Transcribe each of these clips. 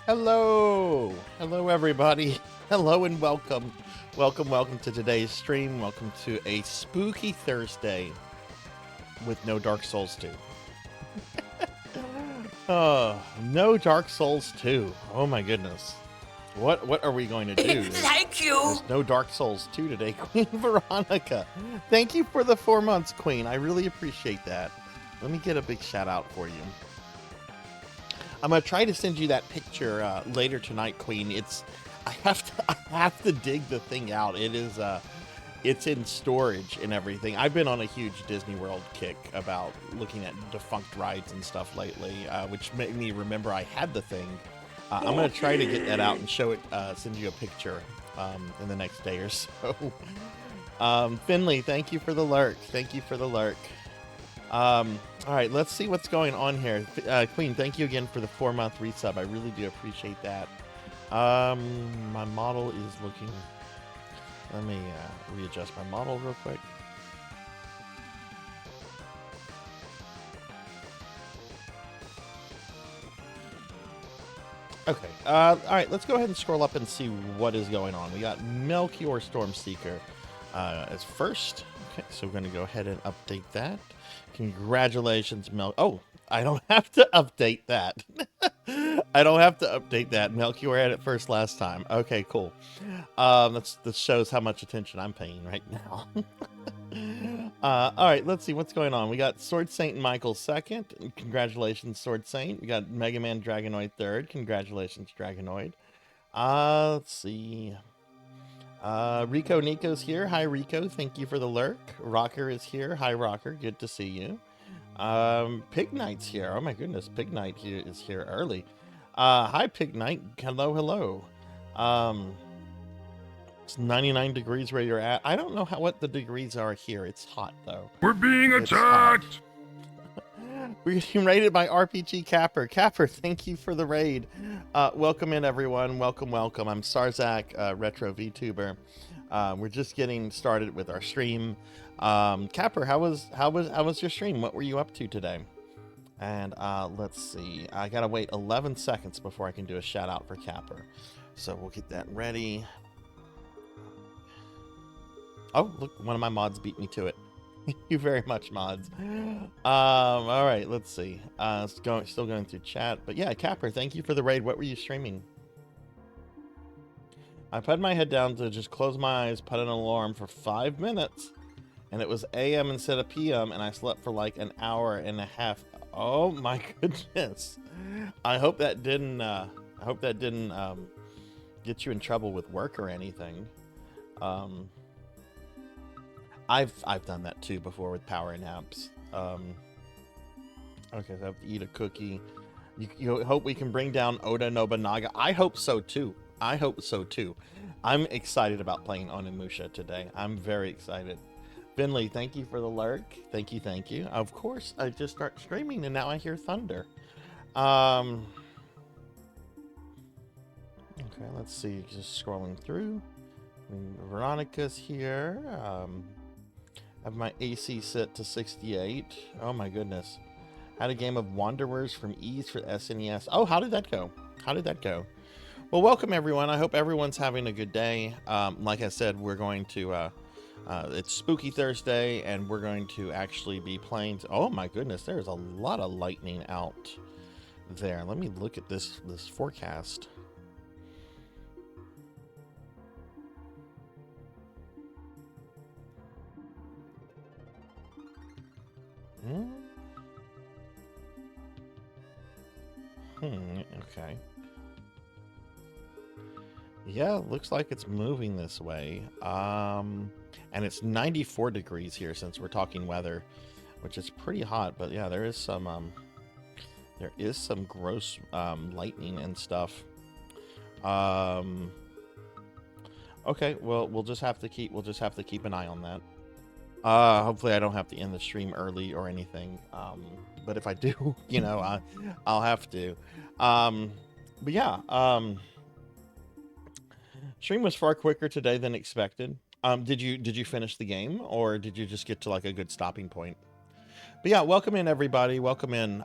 Hello! Hello, everybody. Hello and welcome. Welcome to today's stream. Welcome to a spooky Thursday with no Dark Souls 2. No Dark Souls 2. Oh my goodness. What are we going to do? Thank you. There's no Dark Souls 2 today, Queen Veronica. Thank you for the 4 months, Queen. I really appreciate that. Let me get a big shout out for you. I'm gonna try to send you that picture later tonight, Queen. I have to dig the thing out. It's in storage and everything. I've been on a huge Disney World kick about looking at defunct rides and stuff lately, which made me remember I had the thing. I'm gonna try to get that out and show it, send you a picture in the next day or so. Finley, thank you for the lurk. Thank you for the lurk. All right, let's see what's going on here. Queen, thank you again for the 4-month resub. I really do appreciate that. My model is looking... Let me readjust my model real quick. Okay, all right, let's go ahead and scroll up and see what is going on. We got Melchior Stormseeker as first. Okay, so we're going to go ahead and update that. Congratulations, Oh, I don't have to update that. I don't have to update that. Melchior had it first last time. Okay, cool. That shows how much attention I'm paying right now. All right, let's see what's going on. We got Sword Saint Michael second. Congratulations, Sword Saint. We got Mega Man Dragonoid third. Congratulations, Dragonoid. Let's see. Rico Nico's here. Hi, Rico. Thank you for the lurk. Rocker is here. Hi, Rocker. Good to see you. Pig Knight's here. Oh my goodness, Pig Knight is here early. Hi, Pig Knight. Hello, hello. It's 99 degrees where you're at. I don't know what the degrees are here. It's hot though. We're being attacked. We're getting raided by RPG Capper. Capper, thank you for the raid. Welcome in, everyone. Welcome. I'm Sarzac, retro VTuber. We're just getting started with our stream. Capper, how was your stream? What were you up to today? And let's see. I gotta wait 11 seconds before I can do a shout out for Capper. So we'll get that ready. Oh, look, one of my mods beat me to it. Thank you very much, mods. All right, let's see. Still going through chat, but yeah, Capper, thank you for the raid. What were you streaming? I put my head down to just close my eyes, put an alarm for 5 minutes, and it was AM instead of PM, and I slept for like an hour and a half. Oh my goodness! I hope that didn't. Get you in trouble with work or anything. I've done that too before with power naps. Okay, so I have to eat a cookie. You hope we can bring down Oda Nobunaga. I hope so too. I'm excited about playing Onimusha today. I'm very excited. Finley, thank you for the lurk. Thank you. Of course, I just start streaming and now I hear thunder. Okay, let's see. Just scrolling through. Veronica's here. I have my AC set to 68. Oh my goodness. Had a game of Wanderers from Ease for SNES. Oh, how did that go? Well, welcome everyone. I hope everyone's having a good day. Like I said, we're going to, it's Spooky Thursday, and we're going to actually be playing. Oh my goodness, there's a lot of lightning out there. Let me look at this forecast. Okay. Yeah, looks like it's moving this way. And it's 94 degrees here since we're talking weather, which is pretty hot, but yeah, there is some gross lightning and stuff. Okay, well, we'll just have to keep an eye on that. Hopefully I don't have to end the stream early or anything. But if I do, you know, I'll have to. But yeah, stream was far quicker today than expected. Did you finish the game, or did you just get to like a good stopping point? But yeah, welcome in everybody. Welcome in.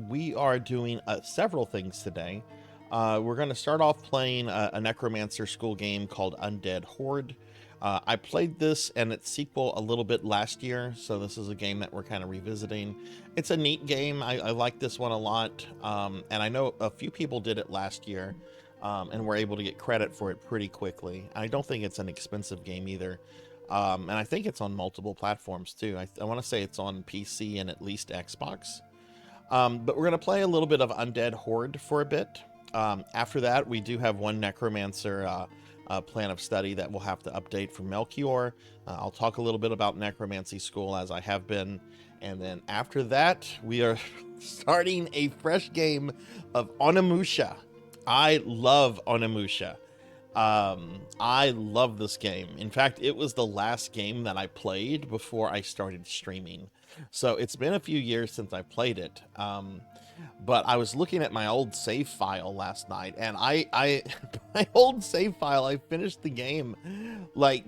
We are doing several things today. We're going to start off playing a Necromancer school game called Undead Horde. I played this and its sequel a little bit last year, so this is a game that we're kind of revisiting. It's a neat game. I like this one a lot, and I know a few people did it last year, and were able to get credit for it pretty quickly. I don't think it's an expensive game either, and I think it's on multiple platforms too. I want to say it's on PC and at least Xbox. But we're going to play a little bit of Undead Horde for a bit. After that, we do have one Necromancer plan of study that we'll have to update for Melchior. I'll talk a little bit about Necromancy School as I have been. And then after that, we are starting a fresh game of Onimusha. I love Onimusha. I love this game. In fact, it was the last game that I played before I started streaming. So it's been a few years since I played it. But I was looking at my old save file last night, and my old save file, I finished the game like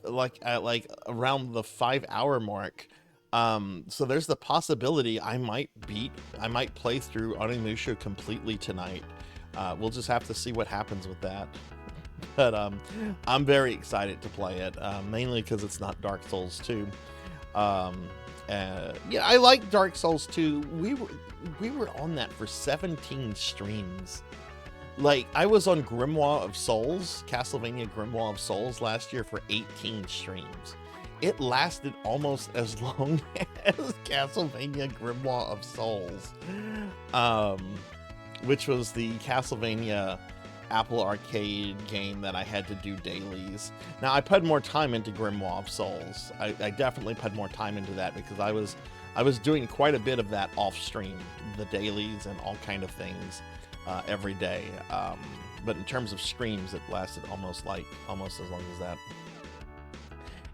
like around the 5-hour mark. So there's the possibility I might play through Onimusha completely tonight. We'll just have to see what happens with that. But I'm very excited to play it, mainly because it's not Dark Souls 2. Yeah, I like Dark Souls 2. We were on that for 17 streams. Like, I was on Grimoire of Souls, Castlevania Grimoire of Souls last year for 18 streams. It lasted almost as long as Castlevania Grimoire of Souls, which was the Castlevania Apple Arcade game that I had to do dailies. Now, I put more time into Grimoire of Souls. I definitely put more time into that because I was doing quite a bit of that off stream, the dailies and all kind of things every day. But in terms of streams, it lasted almost as long as that.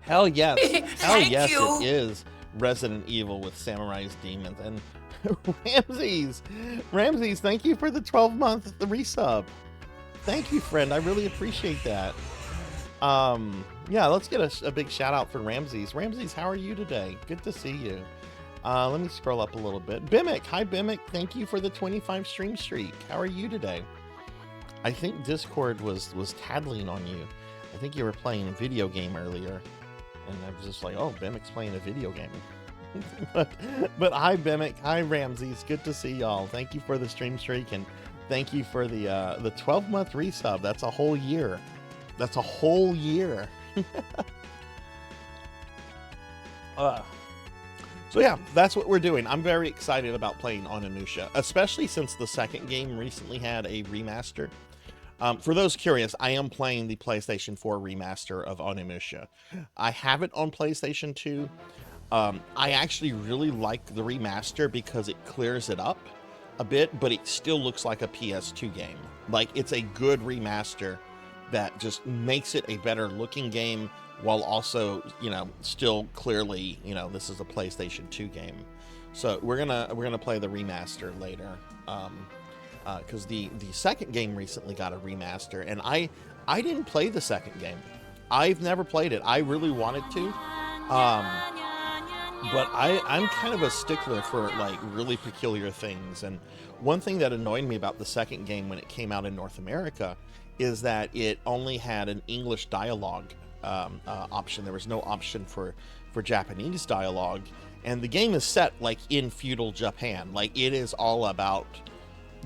Hell yes, hell yes, it is Resident Evil with Samurai's Demons. And Ramses, thank you for the 12-month resub. Thank you, friend. I really appreciate that. Yeah, let's get a big shout out for Ramses. Ramses, how are you today? Good to see you. Let me scroll up a little bit. Bimic, hi Bimic. Thank you for the 25 stream streak. How are you today? I think Discord was tattling on you. I think you were playing a video game earlier, and I was just like, oh, Bimic's playing a video game. but hi Bimic, hi Ramses. Good to see y'all. Thank you for the stream streak, and thank you for the 12-month resub. That's a whole year. That's a whole year. So yeah, that's what we're doing. I'm very excited about playing Onimusha, especially since the second game recently had a remaster. For those curious, I am playing the PlayStation 4 remaster of Onimusha. I have it on PlayStation 2. I actually really like the remaster because it clears it up a bit, but it still looks like a PS2 game. Like, it's a good remaster that just makes it a better looking game while also, you know, still clearly, you know, this is a PlayStation 2 game. So we're gonna play the remaster later, because the second game recently got a remaster, and I didn't play the second game. I've never played it. I really wanted to, but I'm kind of a stickler for like really peculiar things. And one thing that annoyed me about the second game when it came out in North America is that it only had an English dialogue option. There was no option for Japanese dialogue, and the game is set like in feudal Japan. Like, it is all about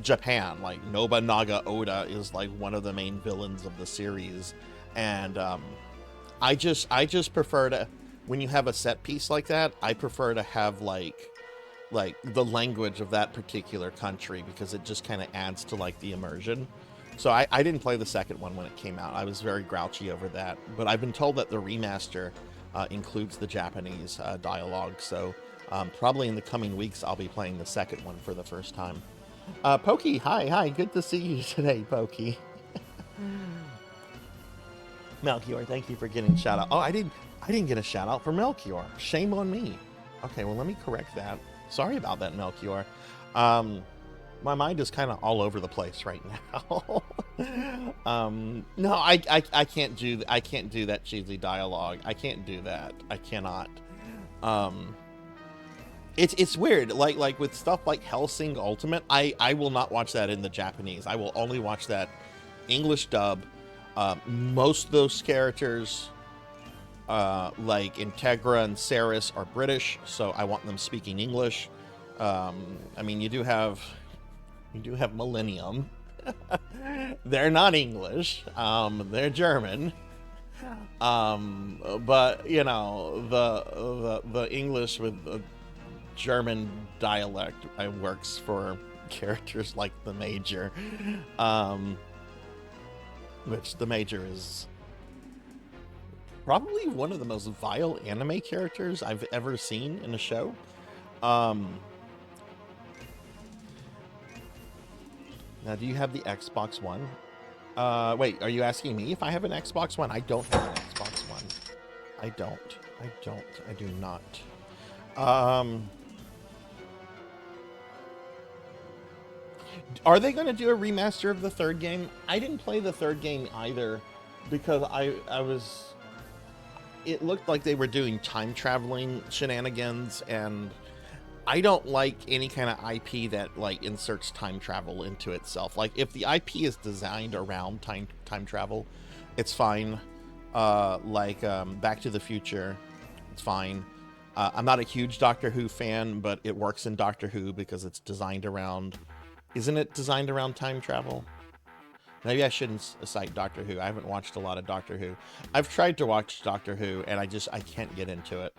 Japan. Like, Nobunaga Oda is like one of the main villains of the series, and I just prefer to, when you have a set piece like that, I prefer to have like the language of that particular country, because it just kind of adds to like the immersion. So I didn't play the second one when it came out. I was very grouchy over that. But I've been told that the remaster includes the Japanese dialogue. So probably in the coming weeks, I'll be playing the second one for the first time. Pokey, hi. Good to see you today, Pokey. Melchior, thank you for getting shout out. Oh, I didn't get a shout out for Melchior. Shame on me. Okay, well, let me correct that. Sorry about that, Melchior. My mind is kind of all over the place right now. No, I can't do that cheesy dialogue. I can't do that. I cannot. It's weird. Like with stuff like Hellsing Ultimate, I will not watch that in the Japanese. I will only watch that English dub. Most of those characters, like Integra and Ceres, are British, so I want them speaking English. I mean, you do have Millennium. They're not English. They're German. But you know, the English with the German dialect works for characters like the Major, which the Major is probably one of the most vile anime characters I've ever seen in a show. Now, do you have the Xbox One? Wait, are you asking me if I have an Xbox One? I don't have an Xbox One. I do not. Are they going to do a remaster of the third game? I didn't play the third game either because it looked like they were doing time traveling shenanigans, and I don't like any kind of IP that like inserts time travel into itself. Like if the IP is designed around time travel, it's fine. Back to the Future, it's fine. I'm not a huge Doctor Who fan, but it works in Doctor Who because it's designed around. Isn't it designed around time travel? Maybe I shouldn't cite Doctor Who. I haven't watched a lot of Doctor Who. I've tried to watch Doctor Who, and I can't get into it.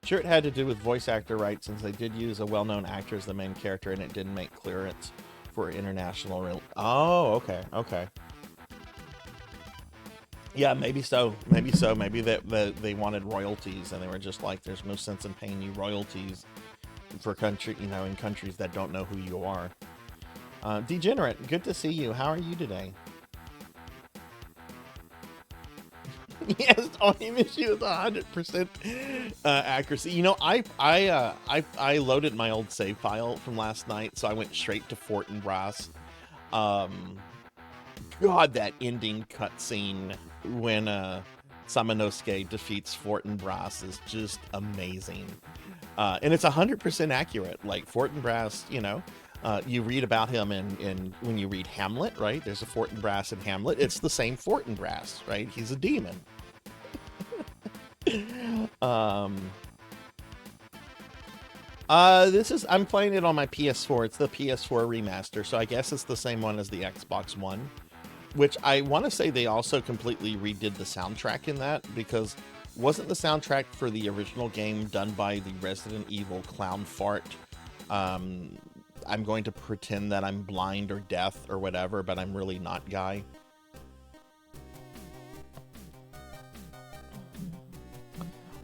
Sure, it had to do with voice actor rights, since they did use a well-known actor as the main character, and it didn't make clearance for international. Oh, okay. Yeah, maybe so. Maybe they wanted royalties, and they were just like, "There's no sense in paying you royalties for in countries that don't know who you are." Degenerate, good to see you. How are you today? Yes, Onimusha is 100% accuracy. You know, I loaded my old save file from last night, so I went straight to Fortinbras. God, that ending cutscene when Samanosuke defeats Fortinbras is just amazing. And it's 100% accurate. Like Fortinbras, you know, you read about him in when you read Hamlet, right? There's a Fortinbras in Hamlet. It's the same Fortinbras, right? He's a demon. I'm playing it on my PS4. It's the PS4 remaster, so I guess it's the same one as the Xbox One, which I want to say they also completely redid the soundtrack in that, because wasn't the soundtrack for the original game done by the Resident Evil clown fart? I'm going to pretend that I'm blind or deaf or whatever, but I'm really not guy.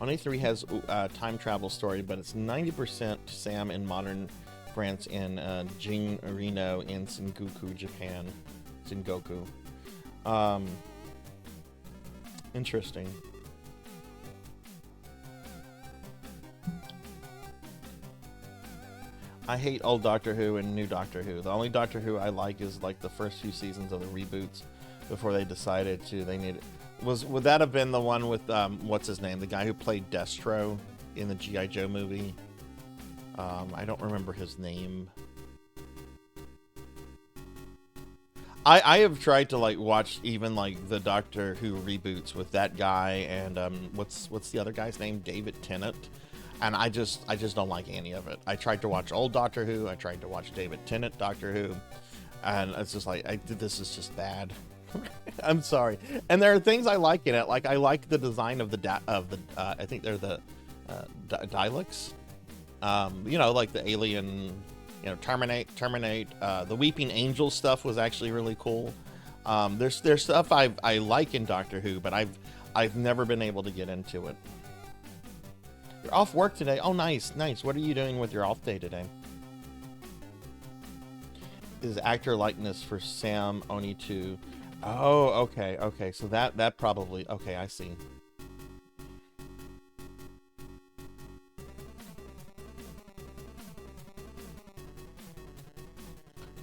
Oni 3 has a time travel story, but it's 90% Sam in modern France and Jing Reno in Sengoku, Japan. Sengoku. Interesting. I hate old Doctor Who and new Doctor Who. The only Doctor Who I like is like the first few seasons of the reboots before they decided would that have been the one with what's his name, the guy who played Destro in the G.I. Joe movie? I don't remember his name. I have tried to like watch even like the Doctor Who reboots with that guy and what's the other guy's name, David Tennant, and I just don't like any of it. I tried to watch old Doctor Who, I tried to watch David Tennant Doctor Who, and it's just like this is just bad. I'm sorry. And there are things I like in it. Like I like the design of I think they're the Daleks. You know, like the alien, you know, Terminate. The Weeping Angel stuff was actually really cool. There's stuff I like in Doctor Who, but I've never been able to get into it. You're off work today. Oh, nice. What are you doing with your off day today? Is actor likeness for Sam Oni 2. Oh, okay. So that probably, okay, I see.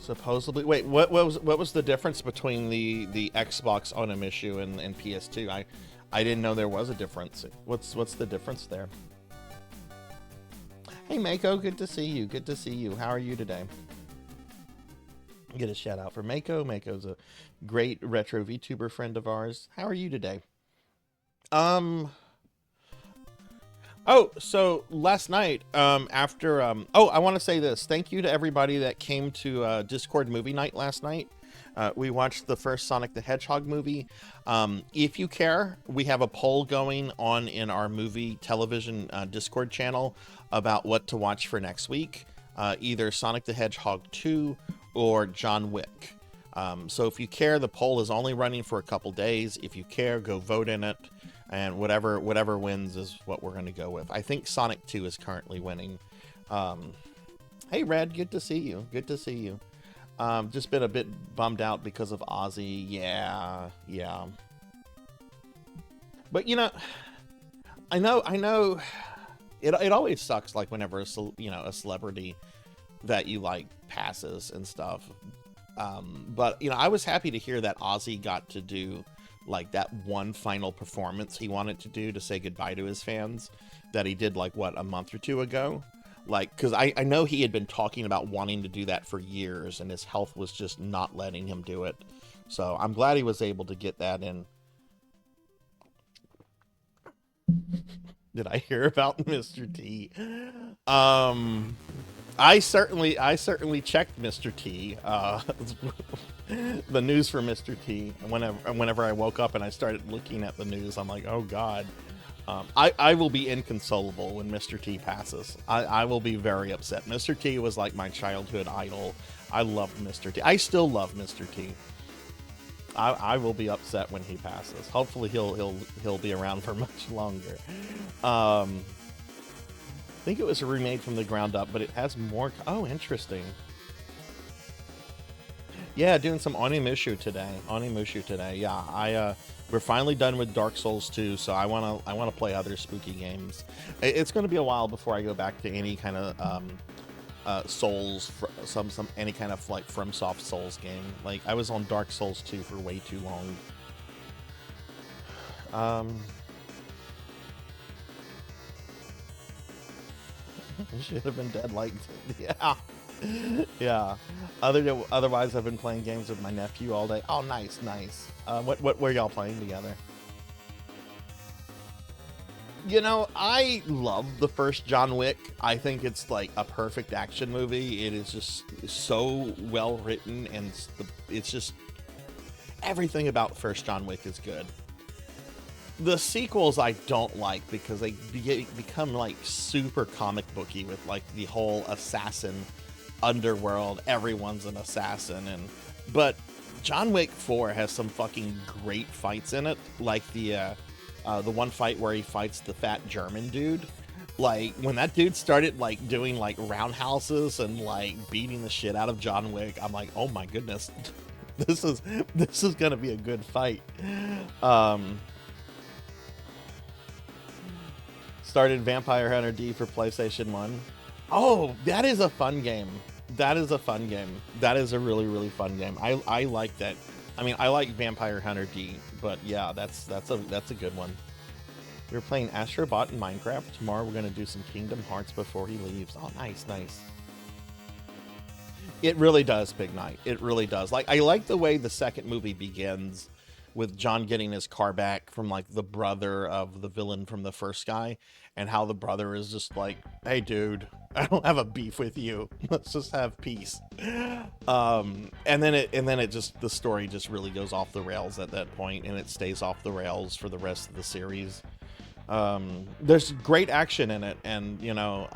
Supposedly, wait, what was the difference between the Xbox Onimusha and PS2? I didn't know there was a difference. What's the difference there? Hey Mako, good to see you. Good to see you. How are you today? Get a shout out for Mako. Mako's a great retro VTuber friend of ours. How are you today? Oh, so last night, after, I want to say this. Thank you to everybody that came to Discord movie night last night. We watched the first Sonic the Hedgehog movie. If you care, we have a poll going on in our movie television Discord channel about what to watch for next week. Either Sonic the Hedgehog 2 or John Wick. So if you care, the poll is only running for a couple days. If you care, go vote in it. And whatever wins is what we're going to go with. I think Sonic 2 is currently winning. Hey, Red, good to see you. Good to see you. Just been a bit bummed out because of Ozzy. Yeah. But, you know, I know it always sucks, like, whenever, a celebrity that you like passes and stuff. But, you know, I was happy to hear that Ozzy got to do like that one final performance he wanted to do to say goodbye to his fans that he did like what, a month or two ago. Like, because I know he had been talking about wanting to do that for years and his health was just not letting him do it. So I'm glad he was able to get that in. Did I hear about Mr. T? I certainly checked Mr. T, the news for Mr. T. Whenever I woke up and I started looking at the news, I'm like, oh God. I will be inconsolable when Mr. T passes. I will be very upset. Mr. T was like my childhood idol. I loved Mr. T. I still love Mr. T. I will be upset when he passes. Hopefully he'll be around for much longer. I think it was remade from the ground up, but it has more. Oh, interesting. Yeah, doing some Onimusha today. Yeah, we're finally done with Dark Souls 2, so I wanna play other spooky games. It's going to be a while before I go back to any kind of Souls, any kind of like FromSoft Souls game. Like I was on Dark Souls 2 for way too long. Should have been dead like yeah. Otherwise I've been playing games with my nephew all day. Oh, nice. What were y'all playing together? You know, I love the first John Wick. I think it's like a perfect action movie. It is just so well written, and it's just everything about first John Wick is good. The sequels I don't like because they become like super comic booky with like the whole assassin underworld. Everyone's an assassin, but John Wick 4 has some fucking great fights in it, like the one fight where he fights the fat German dude. Like when that dude started like doing like roundhouses and like beating the shit out of John Wick, I'm like, oh my goodness, this is gonna be a good fight. Started Vampire Hunter D for PlayStation 1. Oh, that is a fun game. That is a really, really fun game. I like that. I mean, I like Vampire Hunter D, but yeah, that's a good one. We were playing Astrobot in Minecraft. Tomorrow we're gonna do some Kingdom Hearts before he leaves. Oh, nice. It really does, Big Night. It really does. Like, I like the way the second movie begins with John getting his car back from like the brother of the villain from the first guy, and how the brother is just like, hey dude, I don't have a beef with you, let's just have peace. And then it just, the story just really goes off the rails at that point, and it stays off the rails for the rest of the series. There's great action in it, and you know,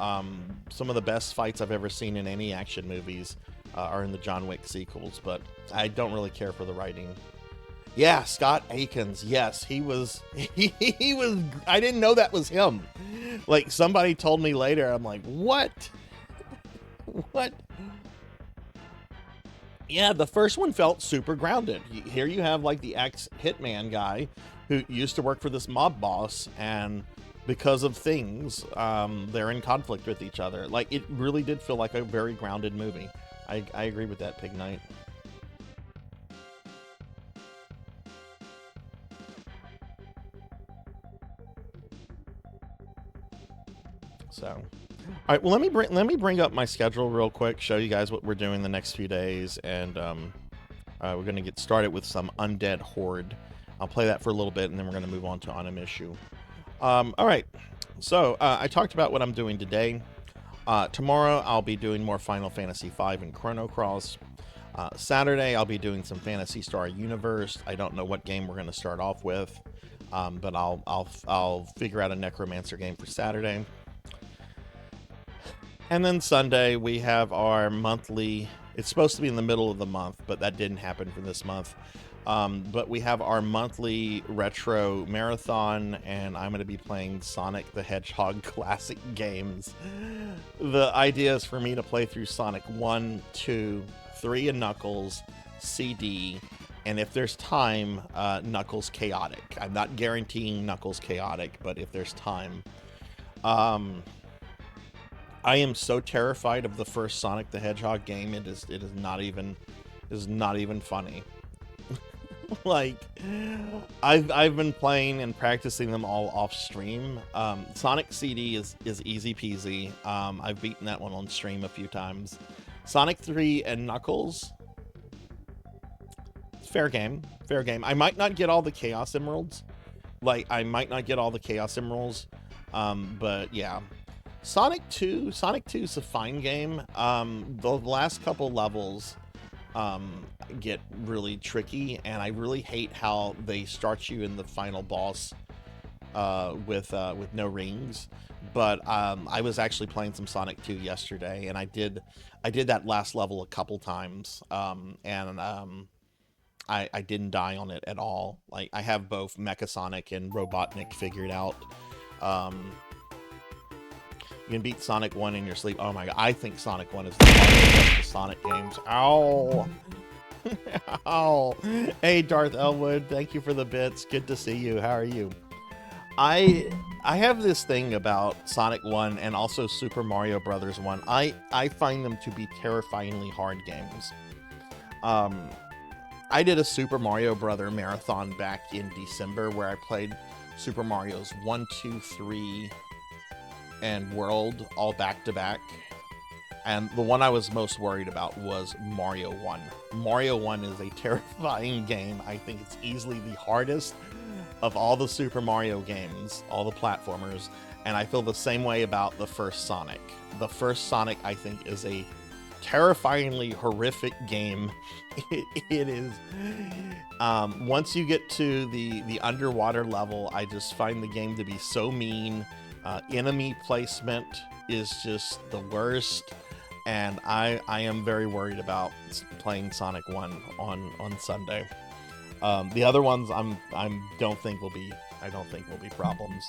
some of the best fights I've ever seen in any action movies are in the John Wick sequels, but I don't really care for the writing. Yeah, Scott Akins. Yes, he was. I didn't know that was him. Like, somebody told me later. I'm like, what? What? Yeah, the first one felt super grounded. Here you have like the ex-hitman guy who used to work for this mob boss, and because of things, they're in conflict with each other. Like, it really did feel like a very grounded movie. I agree with that, Pig Knight. So, all right. Well, let me bring up my schedule real quick. Show you guys what we're doing the next few days, and we're gonna get started with some Undead Horde. I'll play that for a little bit, and then we're gonna move on to Onimusha. All right. So I talked about what I'm doing today. Tomorrow I'll be doing more Final Fantasy V and Chrono Cross. Saturday I'll be doing some Phantasy Star Universe. I don't know what game we're gonna start off with, but I'll figure out a Necromancer game for Saturday. And then Sunday, we have our monthly, it's supposed to be in the middle of the month, but that didn't happen for this month. But we have our monthly retro marathon, and I'm going to be playing Sonic the Hedgehog classic games. The idea is for me to play through Sonic 1, 2, 3 and Knuckles, CD, and if there's time, Knuckles Chaotic. I'm not guaranteeing Knuckles Chaotic, but if there's time. I am so terrified of the first Sonic the Hedgehog game. It is not even funny. Like, I've been playing and practicing them all off stream. Sonic CD is easy peasy. I've beaten that one on stream a few times. Sonic 3 and Knuckles, fair game. I might not get all the Chaos Emeralds. But yeah. Sonic 2 is a fine game. The last couple levels get really tricky, and I really hate how they start you in the final boss with no rings. But I was actually playing some Sonic 2 yesterday, and I did that last level a couple times, and I didn't die on it at all. Like, I have both Mecha Sonic and Robotnik figured out. You can beat Sonic 1 in your sleep. Oh my god, I think Sonic 1 is the hardest of the Sonic games. Ow! Ow! Hey, Darth Elwood, thank you for the bits. Good to see you. How are you? I have this thing about Sonic 1 and also Super Mario Brothers 1. I find them to be terrifyingly hard games. I did a Super Mario Brother marathon back in December where I played Super Mario's 1, 2, 3... and World all back to back, and the one I was most worried about was Mario 1. Mario 1 is a terrifying game. I think it's easily the hardest of all the Super Mario games, all the platformers, and I feel the same way about the first Sonic. The first Sonic, I think, is a terrifyingly horrific game. It is. Once you get to the underwater level, I just find the game to be so mean. Enemy placement is just the worst, and I am very worried about playing Sonic 1 on Sunday. The other ones I don't think will be problems.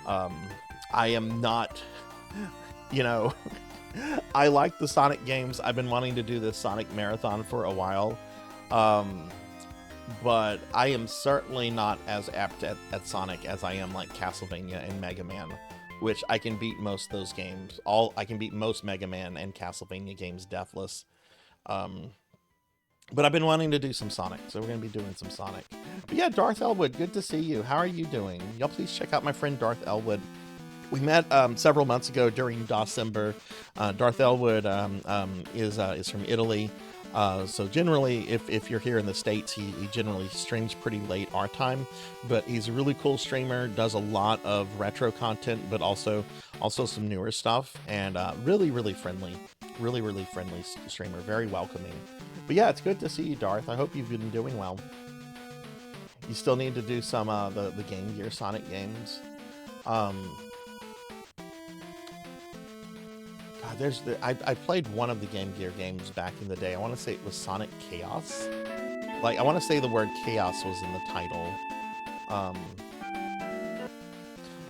I am not, I like the Sonic games. I've been wanting to do this Sonic marathon for a while. But I am certainly not as apt at Sonic as I am like Castlevania and Mega Man, which I can beat most of those games. I can beat most Mega Man and Castlevania games deathless. But I've been wanting to do some Sonic, so we're going to be doing some Sonic. But yeah, Darth Elwood, good to see you. How are you doing? Y'all please check out my friend Darth Elwood. We met several months ago during December. Darth Elwood is from Italy. So generally, if you're here in the States, he generally streams pretty late our time, but he's a really cool streamer, does a lot of retro content, but also some newer stuff, and really friendly streamer, very welcoming. But yeah, it's good to see you, Darth. I hope you've been doing well. You still need to do some the Game Gear Sonic games. I played one of the Game Gear games back in the day. I want to say it was Sonic Chaos. Like, I want to say the word chaos was in the title.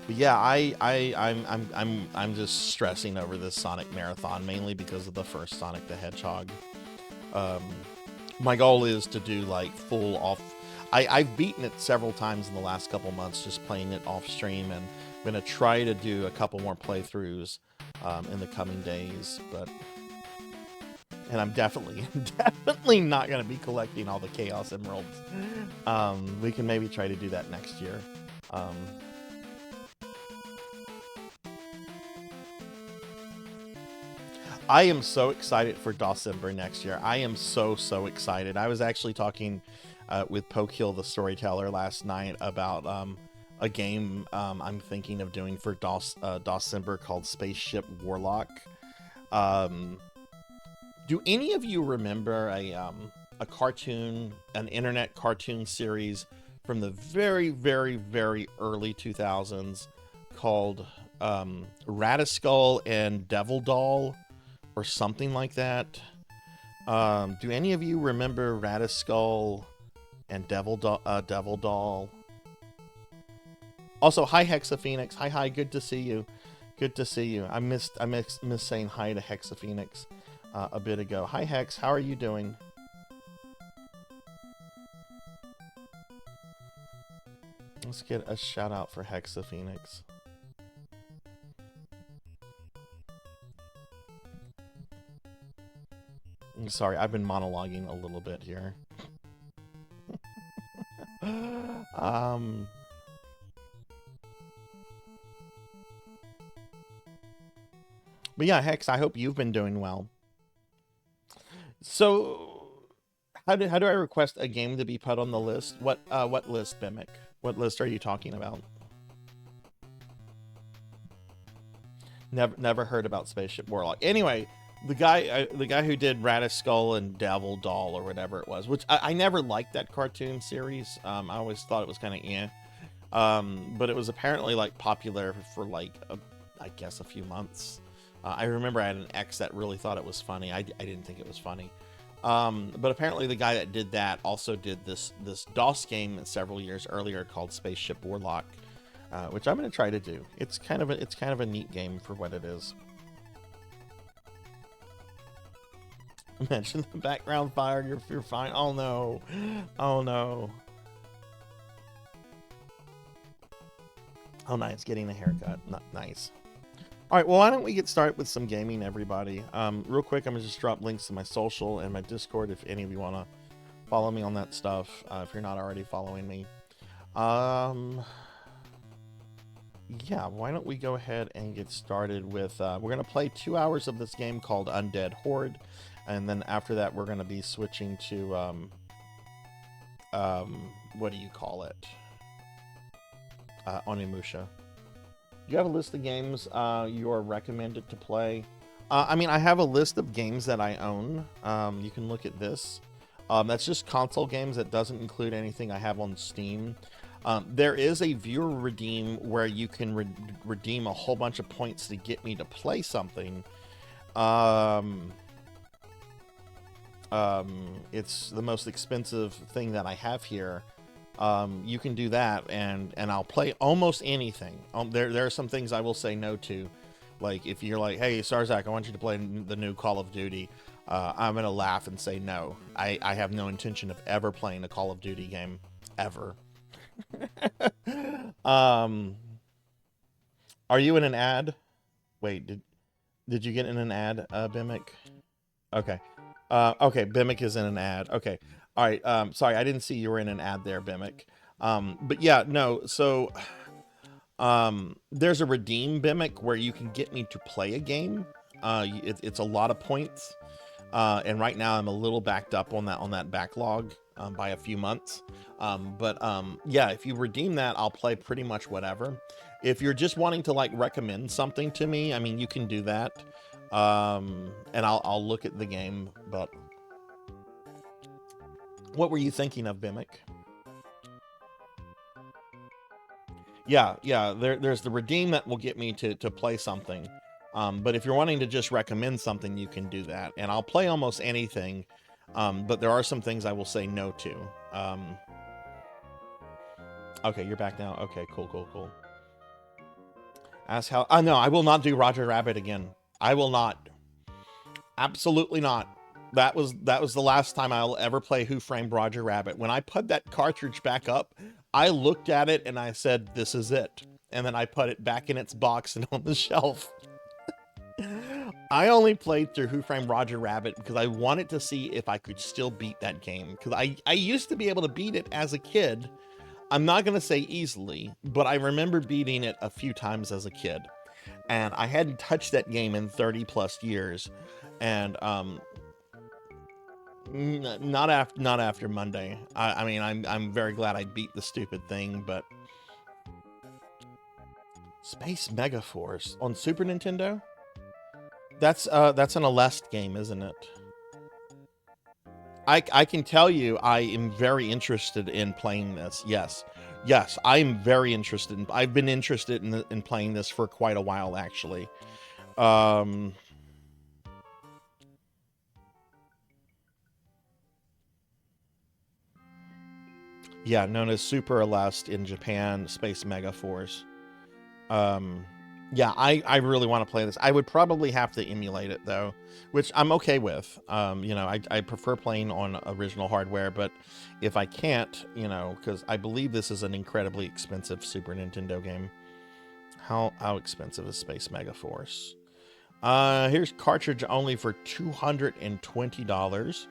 But yeah, I'm just stressing over this Sonic marathon, mainly because of the first Sonic the Hedgehog. My goal is to do like full off. I've beaten it several times in the last couple months, just playing it off stream, and I'm gonna try to do a couple more playthroughs in the coming days. But And I'm definitely definitely not going to be collecting all the Chaos Emeralds. We can maybe try to do that next year. I am so excited for Dawsember next year. I am so excited. I was actually talking with Pokehill the Storyteller last night about a game I'm thinking of doing for Dawsember called Spaceship Warlock. Do any of you remember a cartoon, an internet cartoon series from the very early 2000s called Radiskull and Devil Doll or something like that? Do any of you remember Radiskull and Devil Doll? Also, hi Hexaphoenix. Hi, good to see you. Good to see you. I missed saying hi to Hexaphoenix a bit ago. Hi Hex, how are you doing? Let's get a shout out for Hexaphoenix. I'm sorry, I've been monologuing a little bit here. But yeah, Hex, I hope you've been doing well. So, how do I request a game to be put on the list? What list, Bimic? What list are you talking about? Never heard about Spaceship Warlock. Anyway, the guy who did Radiskull and Devil Doll or whatever it was, which I never liked that cartoon series. I always thought it was kind of but it was apparently like popular for like I guess a few months. I remember I had an ex that really thought it was funny. I didn't think it was funny. But apparently the guy that did that also did this DOS game several years earlier called Spaceship Warlock, which I'm going to try to do. It's kind of a neat game for what it is. Imagine the background fire. You're fine. Oh no. Oh no. Oh, nice. Getting a haircut. Nice. All right, well, why don't we get started with some gaming, everybody? Real quick, I'm going to just drop links to my social and my Discord if any of you want to follow me on that stuff, if you're not already following me. Yeah, why don't we go ahead and get started with... we're going to play 2 hours of this game called Undead Horde, and then after that, we're going to be switching to... what do you call it? Onimusha. Do you have a list of games you are recommended to play? I mean, I have a list of games that I own. You can look at this. That's just console games. That doesn't include anything I have on Steam. There is a viewer redeem where you can redeem a whole bunch of points to get me to play something. It's the most expensive thing that I have here. You can do that, and I'll play almost anything. There are some things I will say no to, like if you're like, hey Sarzac, I want you to play the new Call of Duty, I'm gonna laugh and say no. I have no intention of ever playing a Call of Duty game ever. Are you in an ad? Wait, did you get in an ad, Bimic? Okay. Okay, Bimic is in an ad. Okay. All right, sorry, I didn't see you were in an ad there, Bimic. But yeah, no, so there's a redeem, Bimic, where you can get me to play a game. It's a lot of points, and right now I'm a little backed up on that backlog by a few months. Yeah, if you redeem that, I'll play pretty much whatever. If you're just wanting to like recommend something to me, I mean, you can do that, and I'll look at the game, but... What were you thinking of, Bimic? Yeah, there's the redeem that will get me to play something. But if you're wanting to just recommend something, you can do that. And I'll play almost anything, but there are some things I will say no to. Okay, you're back now. Okay, cool. Ask how... no, I will not do Roger Rabbit again. I will not. Absolutely not. That was the last time I'll ever play Who Framed Roger Rabbit. When I put that cartridge back up, I looked at it and I said, this is it. And then I put it back in its box and on the shelf. I only played through Who Framed Roger Rabbit because I wanted to see if I could still beat that game. Because I used to be able to beat it as a kid. I'm not going to say easily, but I remember beating it a few times as a kid. And I hadn't touched that game in 30 plus years. And not after Monday. I mean, I'm very glad I beat the stupid thing, but Space Megaforce on Super Nintendo? That's an Aleste game, isn't it? I can tell you I am very interested in playing this. Yes. Yes, I'm very interested in I've been interested in playing this for quite a while actually. Yeah, known as Super Aleste in Japan, Space Megaforce. Yeah, I really want to play this. I would probably have to emulate it though, which I'm okay with. You know, I prefer playing on original hardware, but if I can't, you know, because I believe this is an incredibly expensive Super Nintendo game. How expensive is Space Megaforce? Here's cartridge only for $220.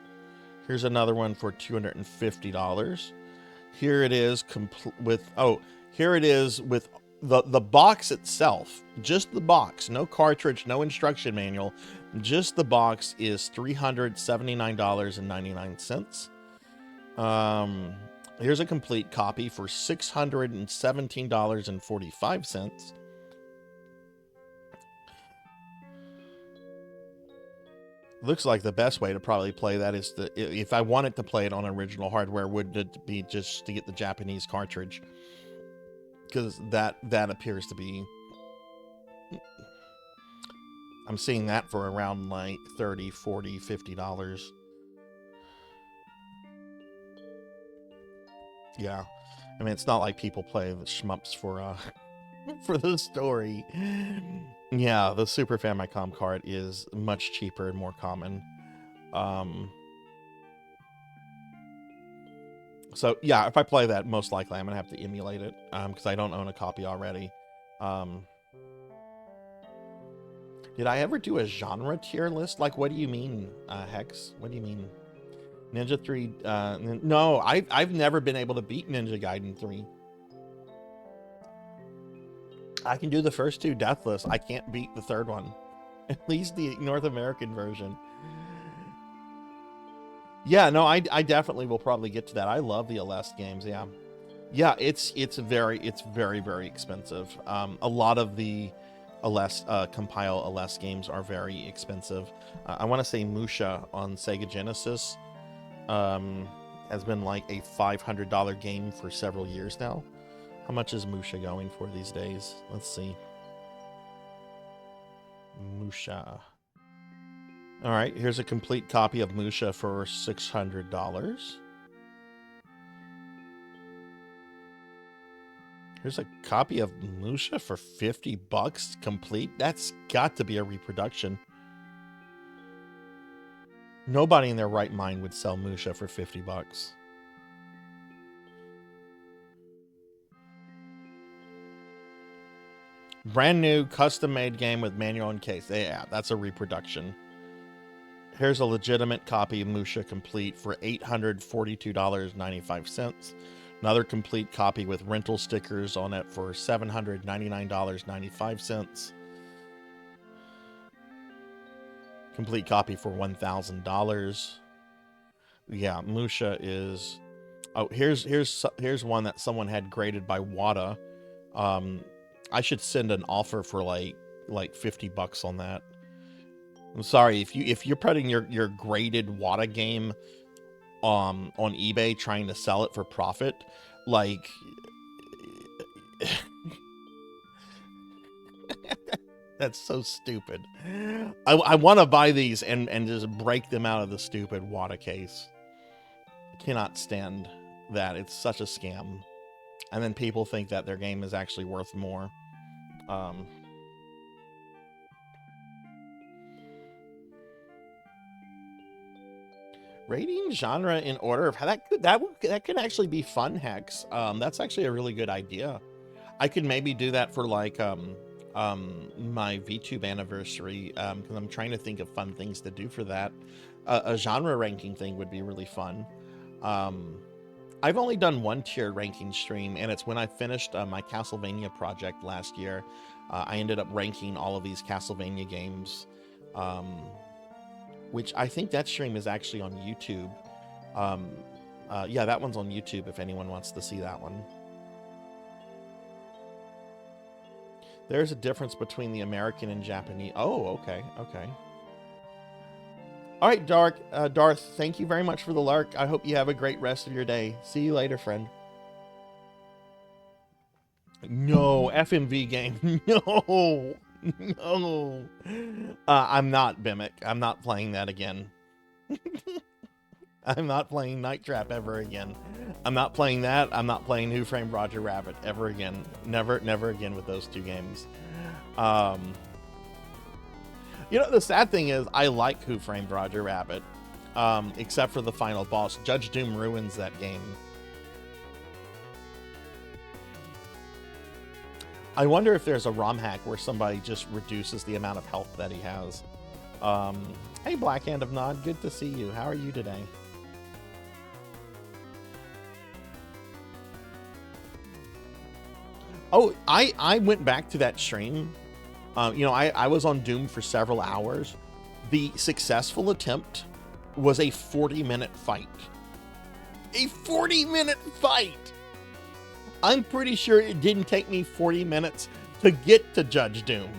Here's another one for $250. Here it is here it is with the box itself, just the box, no cartridge, no instruction manual, just the box is $379.99. Here's a complete copy for $617.45. Looks like the best way to probably play that is if I wanted to play it on original hardware, would it be just to get the Japanese cartridge? Because that appears to be, I'm seeing that for around like $30, $40, $50. Yeah, I mean, it's not like people play the shmups for for the story. Yeah, the Super Famicom cart is much cheaper and more common. So yeah, if I play that, most likely I'm gonna have to emulate it because I don't own a copy already. Did I ever do a genre tier list? Like, what do you mean, Hex? What do you mean? Ninja 3, no, I've never been able to beat Ninja Gaiden 3. I can do the first two deathless. I can't beat the third one. At least the North American version. Yeah, no, I definitely will probably get to that. I love the Aleste games, yeah. Yeah, it's very expensive. A lot of the Aleste, compile Aleste games are very expensive. I want to say Musha on Sega Genesis has been like a $500 game for several years now. How much is Musha going for these days? Let's see. Musha. All right, here's a complete copy of Musha for $600. Here's a copy of Musha for $50 complete. That's got to be a reproduction. Nobody in their right mind would sell Musha for $50. Brand new custom-made game with manual and case. Yeah, that's a reproduction. Here's a legitimate copy of Musha complete for $842.95. Another complete copy with rental stickers on it for $799.95. Complete copy for $1,000. Yeah, Musha is... Oh, here's one that someone had graded by Wada. I should send an offer for like $50 on that. I'm sorry if you're putting your graded Wada game on eBay trying to sell it for profit, like that's so stupid. I want to buy these and just break them out of the stupid Wada case. I cannot stand that. It's such a scam. And then people think that their game is actually worth more. Rating genre in order of that could actually be fun, Hex. That's actually a really good idea. I could maybe do that for like my VTube anniversary, because I'm trying to think of fun things to do for that. A genre ranking thing would be really fun. I've only done one tier ranking stream, and it's when I finished my Castlevania project last year. I ended up ranking all of these Castlevania games, which I think that stream is actually on YouTube. Yeah, that one's on YouTube if anyone wants to see that one. There's a difference between the American and Japanese. Oh, okay, okay. All right, Darth, thank you very much for the lurk. I hope you have a great rest of your day. See you later, friend. No, FMV game. No, no. I'm not, Bimic. I'm not playing that again. I'm not playing Night Trap ever again. I'm not playing that. I'm not playing Who Framed Roger Rabbit ever again. Never again with those two games. You know, the sad thing is I like Who Framed Roger Rabbit, except for the final boss. Judge Doom ruins that game. I wonder if there's a ROM hack where somebody just reduces the amount of health that he has. Hey, Black Hand of Nod, good to see you. How are you today? Oh, I went back to that stream. You know, I was on Doom for several hours. The successful attempt was a 40-minute fight. A 40-minute fight! I'm pretty sure it didn't take me 40 minutes to get to Judge Doom.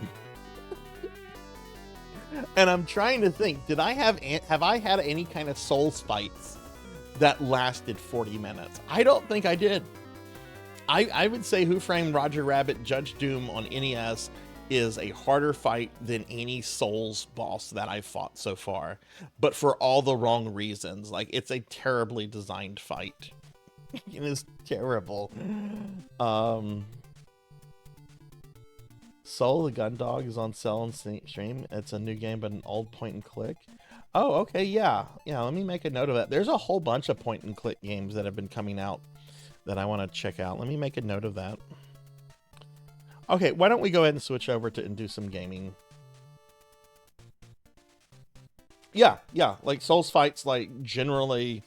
And I'm trying to think, have I had any kind of Souls fights that lasted 40 minutes? I don't think I did. I would say Who Framed Roger Rabbit Judge Doom on NES is a harder fight than any Souls boss that I've fought so far, but for all the wrong reasons. Like, it's a terribly designed fight. It is terrible. Soul the Gun Dog is on sale on stream. It's a new game, but an old point and click. Oh, okay, yeah. Yeah, let me make a note of that. There's a whole bunch of point and click games that have been coming out that I want to check out. Let me make a note of that. Okay, why don't we go ahead and switch over to and do some gaming. Yeah, like Souls fights, like, generally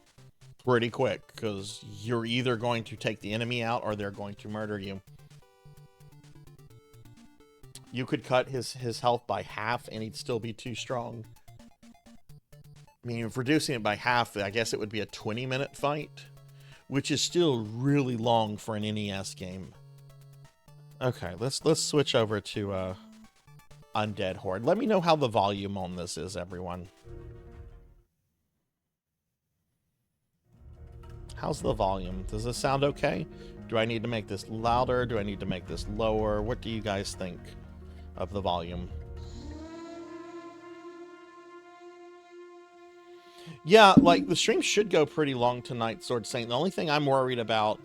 pretty quick, because you're either going to take the enemy out or they're going to murder you. You could cut his health by half and he'd still be too strong. I mean, if reducing it by half, I guess it would be a 20-minute fight, which is still really long for an NES game. Okay, let's switch over to Undead Horde. Let me know how the volume on this is, everyone. How's the volume? Does this sound okay? Do I need to make this louder? Do I need to make this lower? What do you guys think of the volume? Yeah, like, the stream should go pretty long tonight, Sword Saint. The only thing I'm worried about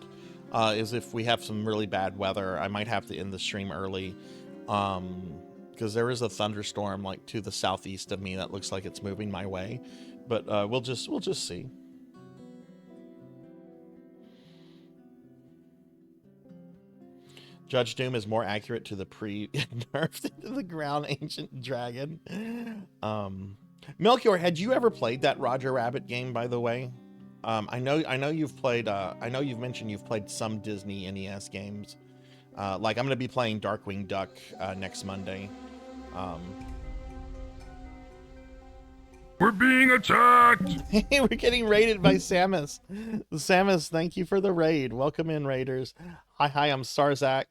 is if we have some really bad weather, I might have to end the stream early. Because there is a thunderstorm, like, to the southeast of me that looks like it's moving my way. But we'll just see. Judge Doom is more accurate to the pre-nerfed into the ground ancient dragon. Melchior, had you ever played that Roger Rabbit game, by the way? I know you've played. I know you've mentioned you've played some Disney NES games. Like, I'm going to be playing Darkwing Duck next Monday. We're being attacked! Hey, we're getting raided by Samus. Samus, thank you for the raid. Welcome in, raiders. Hi, I'm Sarzac.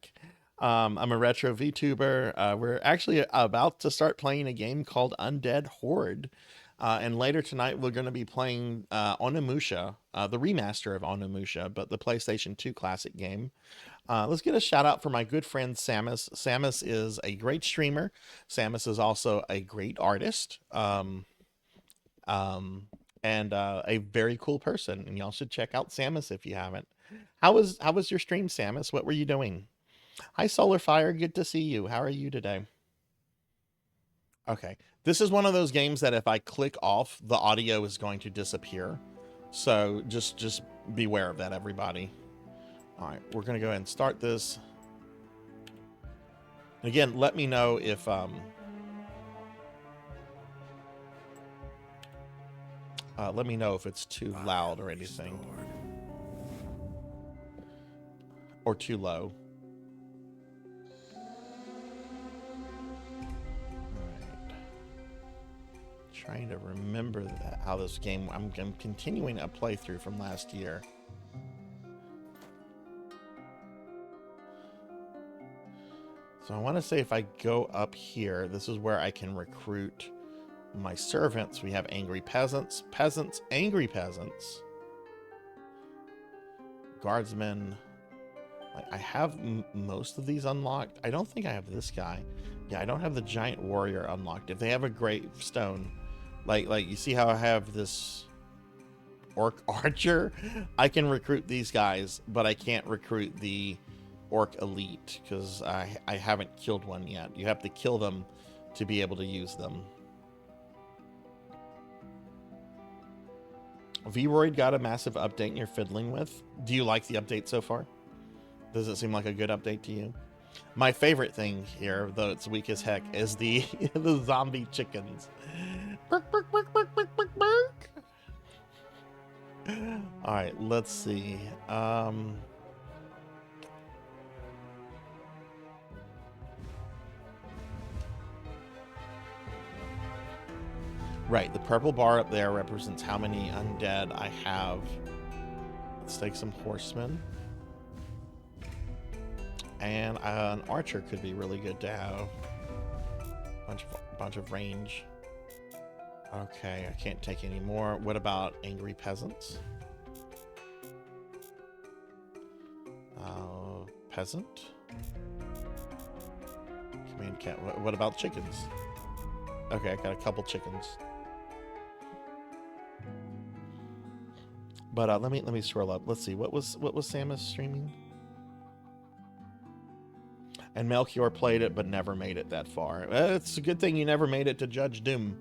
I'm a retro VTuber. We're actually about to start playing a game called Undead Horde. And later tonight, we're going to be playing Onimusha, the remaster of Onimusha, but the PlayStation 2 classic game. Let's get a shout out for my good friend Samus. Samus is a great streamer. Samus is also a great artist. And a very cool person, and y'all should check out Samus if you haven't. How was your stream, Samus? What were you doing? Hi, Solar Fire. Good to see you. How are you today? Okay, this is one of those games that if I click off, the audio is going to disappear. So just beware of that, everybody. All right, we're gonna go ahead and start this. Again, let me know if let me know if it's too loud or anything, or too low. Trying to remember how this game. I'm continuing a playthrough from last year. So I want to say if I go up here, this is where I can recruit my servants. We have angry peasants, angry peasants, guardsmen. I have most of these unlocked. I don't think I have this guy. Yeah, I don't have the giant warrior unlocked. If they have a gravestone, like you see how I have this orc archer, I can recruit these guys, but I can't recruit the orc elite because I haven't killed one yet. You have to kill them to be able to use them. Vroid got a massive update you're fiddling with. Do you like the update so far? Does it seem like a good update to you? My favorite thing here, though it's weak as heck, is the the zombie chickens. Bark, bark, bark, bark, bark, bark, bark. All right, let's see. Right, the purple bar up there represents how many undead I have. Let's take some horsemen. And an archer could be really good to have. Bunch of range. Okay, I can't take any more. What about angry peasants? Peasant? Command cat. What about chickens? Okay, I got a couple chickens. But let me scroll up. Let's see. What was Samus streaming? And Melchior played it, but never made it that far. It's a good thing you never made it to Judge Doom.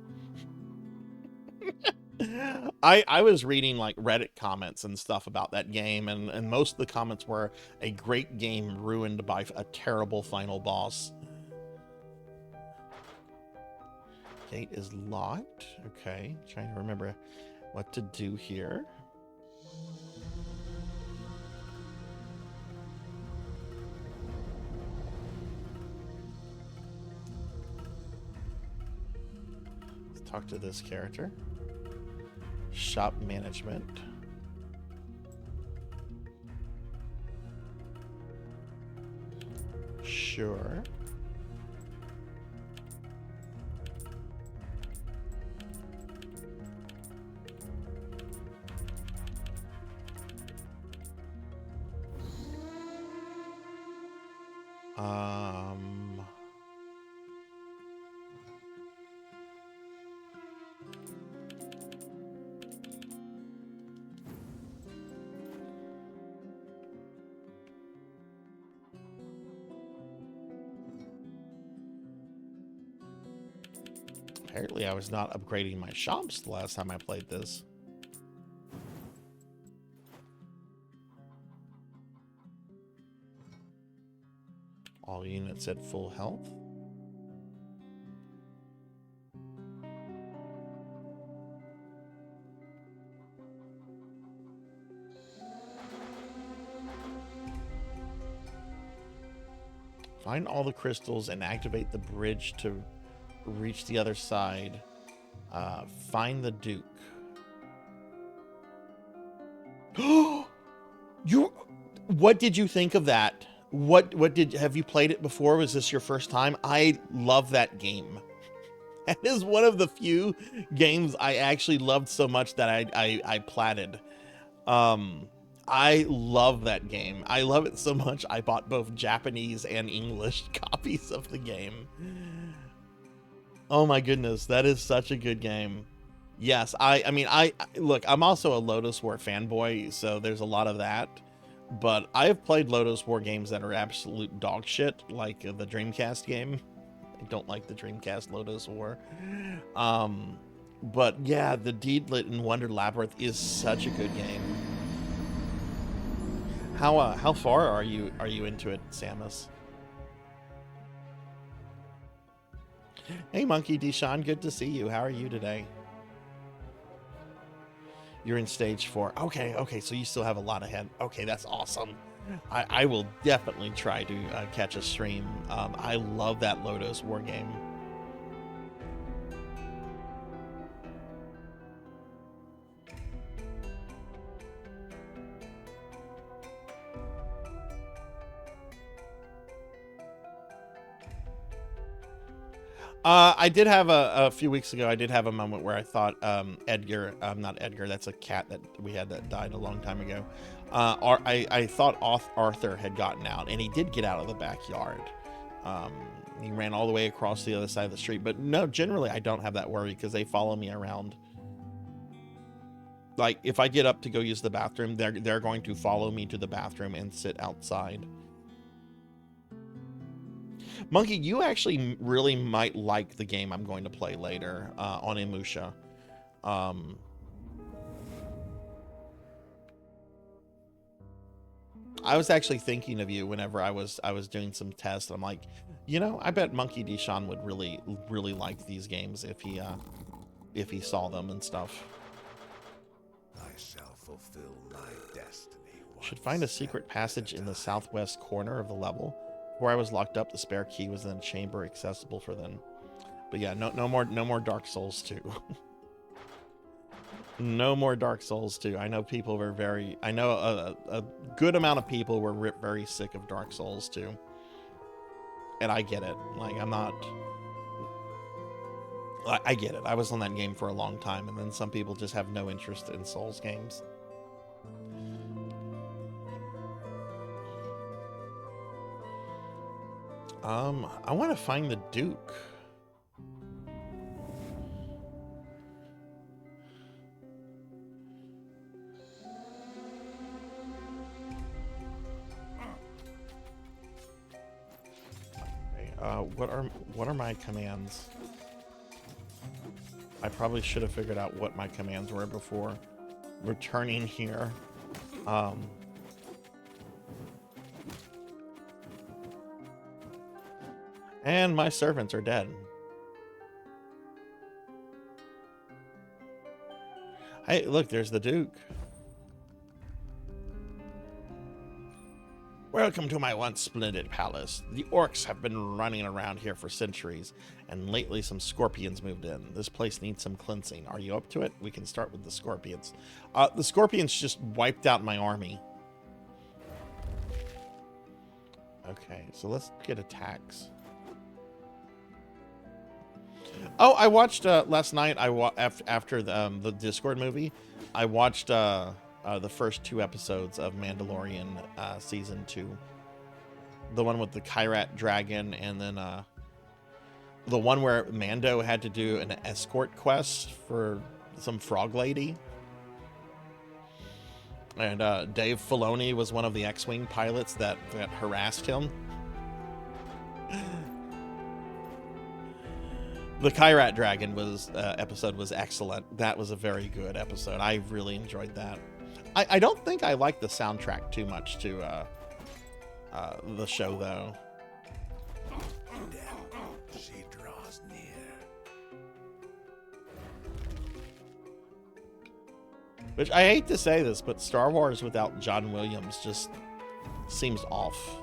I was reading like Reddit comments and stuff about that game, and most of the comments were a great game ruined by a terrible final boss. Gate is locked. Okay, trying to remember what to do here. Talk to this character. Shop management. Sure. Apparently I was not upgrading my shops the last time I played this. All units at full health. Find all the crystals and activate the bridge to reach the other side. Find the Duke. What did you think of that? Have you played it before? Was this your first time? I love that game. That is one of the few games I actually loved so much that I platted. I love that game. I love it so much I bought both Japanese and English copies of the game. Oh my goodness, that is such a good game. Yes, I mean, look, I'm also a Lotus War fanboy, so there's a lot of that. But I have played Lotus War games that are absolute dog shit, like the Dreamcast game. I don't like the Dreamcast Lotus War. But yeah, the Deedlit and Wonder Labyrinth is such a good game. How far are you into it, Samus? Hey, Monkey Deshaun, good to see you. How are you today? You're in stage 4. Okay, okay, so you still have a lot ahead. Okay, that's awesome. I will definitely try to catch a stream. I love that Lodos war game. I did have a few weeks ago, I did have a moment where I thought Edgar, not Edgar, that's a cat that we had that died a long time ago. I thought Arthur had gotten out, and he did get out of the backyard. He ran all the way across the other side of the street, but no, generally I don't have that worry because they follow me around. Like, if I get up to go use the bathroom, they're going to follow me to the bathroom and sit outside. Monkey, you actually really might like the game I'm going to play later, Onimusha. I was actually thinking of you whenever I was doing some tests. I'm like, you know, I bet Monkey Deshaun would really like these games if he saw them and stuff. I shall fulfill my destiny. Should find a secret passage in the southwest corner of the level. Where I was locked up, the spare key was in a chamber accessible for them. But yeah, no more Dark Souls 2. No more Dark Souls 2. I know people were I know a good amount of people were very sick of Dark Souls 2. And I get it. Like, I get it. I was on that game for a long time, and then some people just have no interest in Souls games. I want to find the Duke. Okay, what are my commands? I probably should have figured out what my commands were before returning here. And my servants are dead. Hey, look, there's the Duke. Welcome to my once splendid palace. The orcs have been running around here for centuries, and lately some scorpions moved in. This place needs some cleansing. Are you up to it? We can start with the scorpions. The scorpions just wiped out my army. Okay, so let's get attacks. Oh, I watched last night. After the Discord movie, I watched the first 2 episodes of Mandalorian season 2. The one with the Kyrat dragon, and then the one where Mando had to do an escort quest for some frog lady. And Dave Filoni was one of the X-Wing pilots that harassed him. The Kyrat Dragon episode was excellent. That was a very good episode. I really enjoyed that. I don't think I like the soundtrack too much to the show, though. She draws near. Which, I hate to say this, but Star Wars without John Williams just seems off.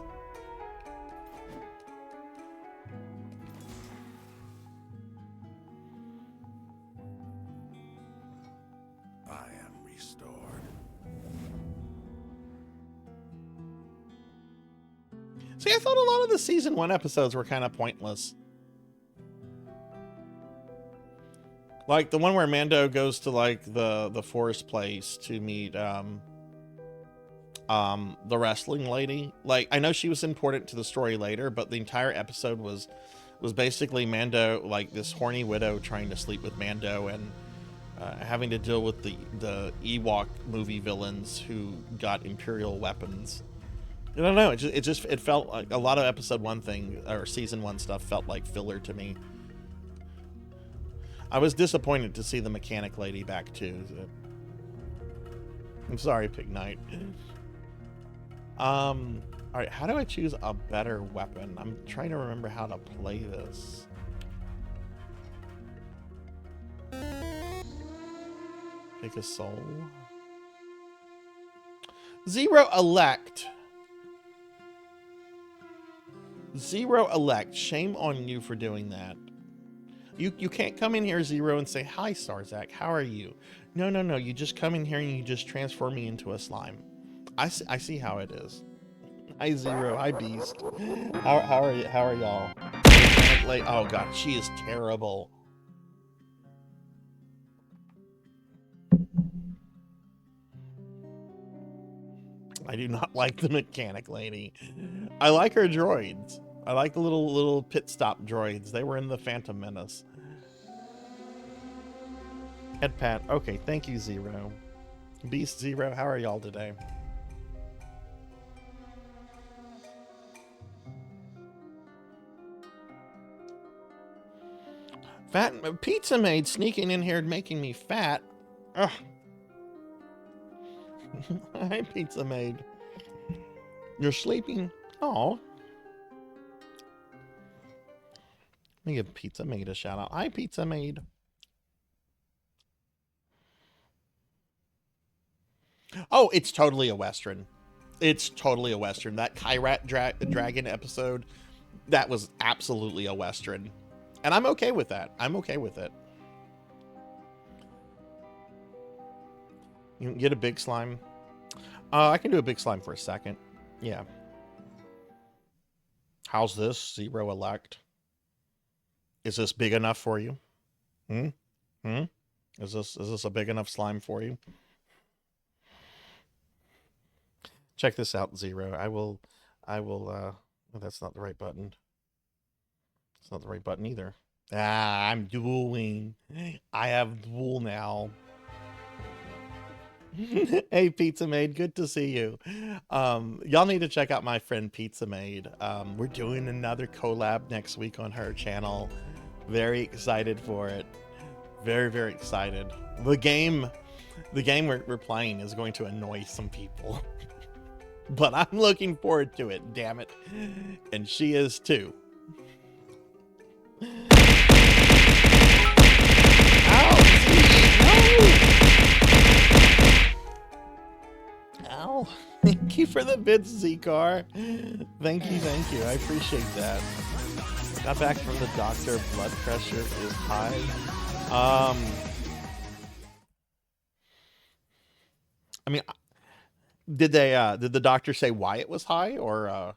See, I thought a lot of the season 1 episodes were kind of pointless. Like the one where Mando goes to like the forest place to meet the wrestling lady. Like, I know she was important to the story later, but the entire episode was basically Mando, like this horny widow trying to sleep with Mando, and having to deal with the Ewok movie villains who got Imperial weapons. I don't know. It felt like a lot of episode 1 thing, or season 1 stuff, felt like filler to me. I was disappointed to see the mechanic lady back too. I'm sorry, Pig Knight. All right, how do I choose a better weapon? I'm trying to remember how to play this. Pick a soul. Zero elect. Zero elect. Shame on you for doing that. You can't come in here, Zero, and say, hi, Sarzac, how are you? No, no, no. You just come in here and you just transform me into a slime. I see how it is. Hi, Zero. Hi, Beast. How are you? How are y'all? Oh, God. She is terrible. I do not like the mechanic lady. I like her droids. I like the little pit stop droids. They were in the Phantom Menace. Head pat. Okay, thank you, Zero. Beast Zero, how are y'all today? Fat pizza maid sneaking in here and making me fat. Ugh. Hi, pizza maid. You're sleeping? Oh. Let me give pizza maid a shout out. Hi, pizza maid. Oh, it's totally a Western. It's totally a Western. That Kyrat Dragon episode, that was absolutely a Western. And I'm okay with that. I'm okay with it. You can get a big slime. I can do a big slime for a second. Yeah. How's this? Zero elect. Is this big enough for you? Is this a big enough slime for you? Check this out, Zero. I will, oh, that's not the right button. It's not the right button either. Ah, I'm dueling. I have duel now. Hey, Pizza Maid, good to see you. Y'all need to check out my friend Pizza Maid. We're doing another collab next week on her channel. Very excited for it. Very, very excited. The game we're playing is going to annoy some people. But I'm looking forward to it, damn it. And she is too. Ow! Thank you for the bits, Z-Car. Thank you, thank you. I appreciate that. Got back from the doctor. Blood pressure is high. I mean, did the doctor say why it was high, or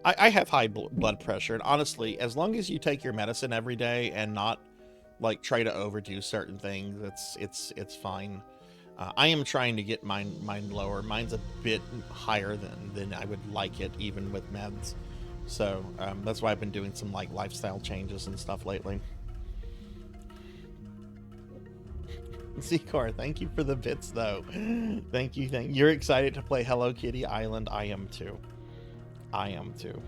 I have high blood pressure, and honestly, as long as you take your medicine every day and not like try to overdo certain things, it's fine. I am trying to get mine lower. Mine's a bit higher than I would like it, even with meds. So that's why I've been doing some like lifestyle changes and stuff lately. Z-Car, thank you for the bits though. Thank you. You're excited to play Hello Kitty Island. I am too. I am too.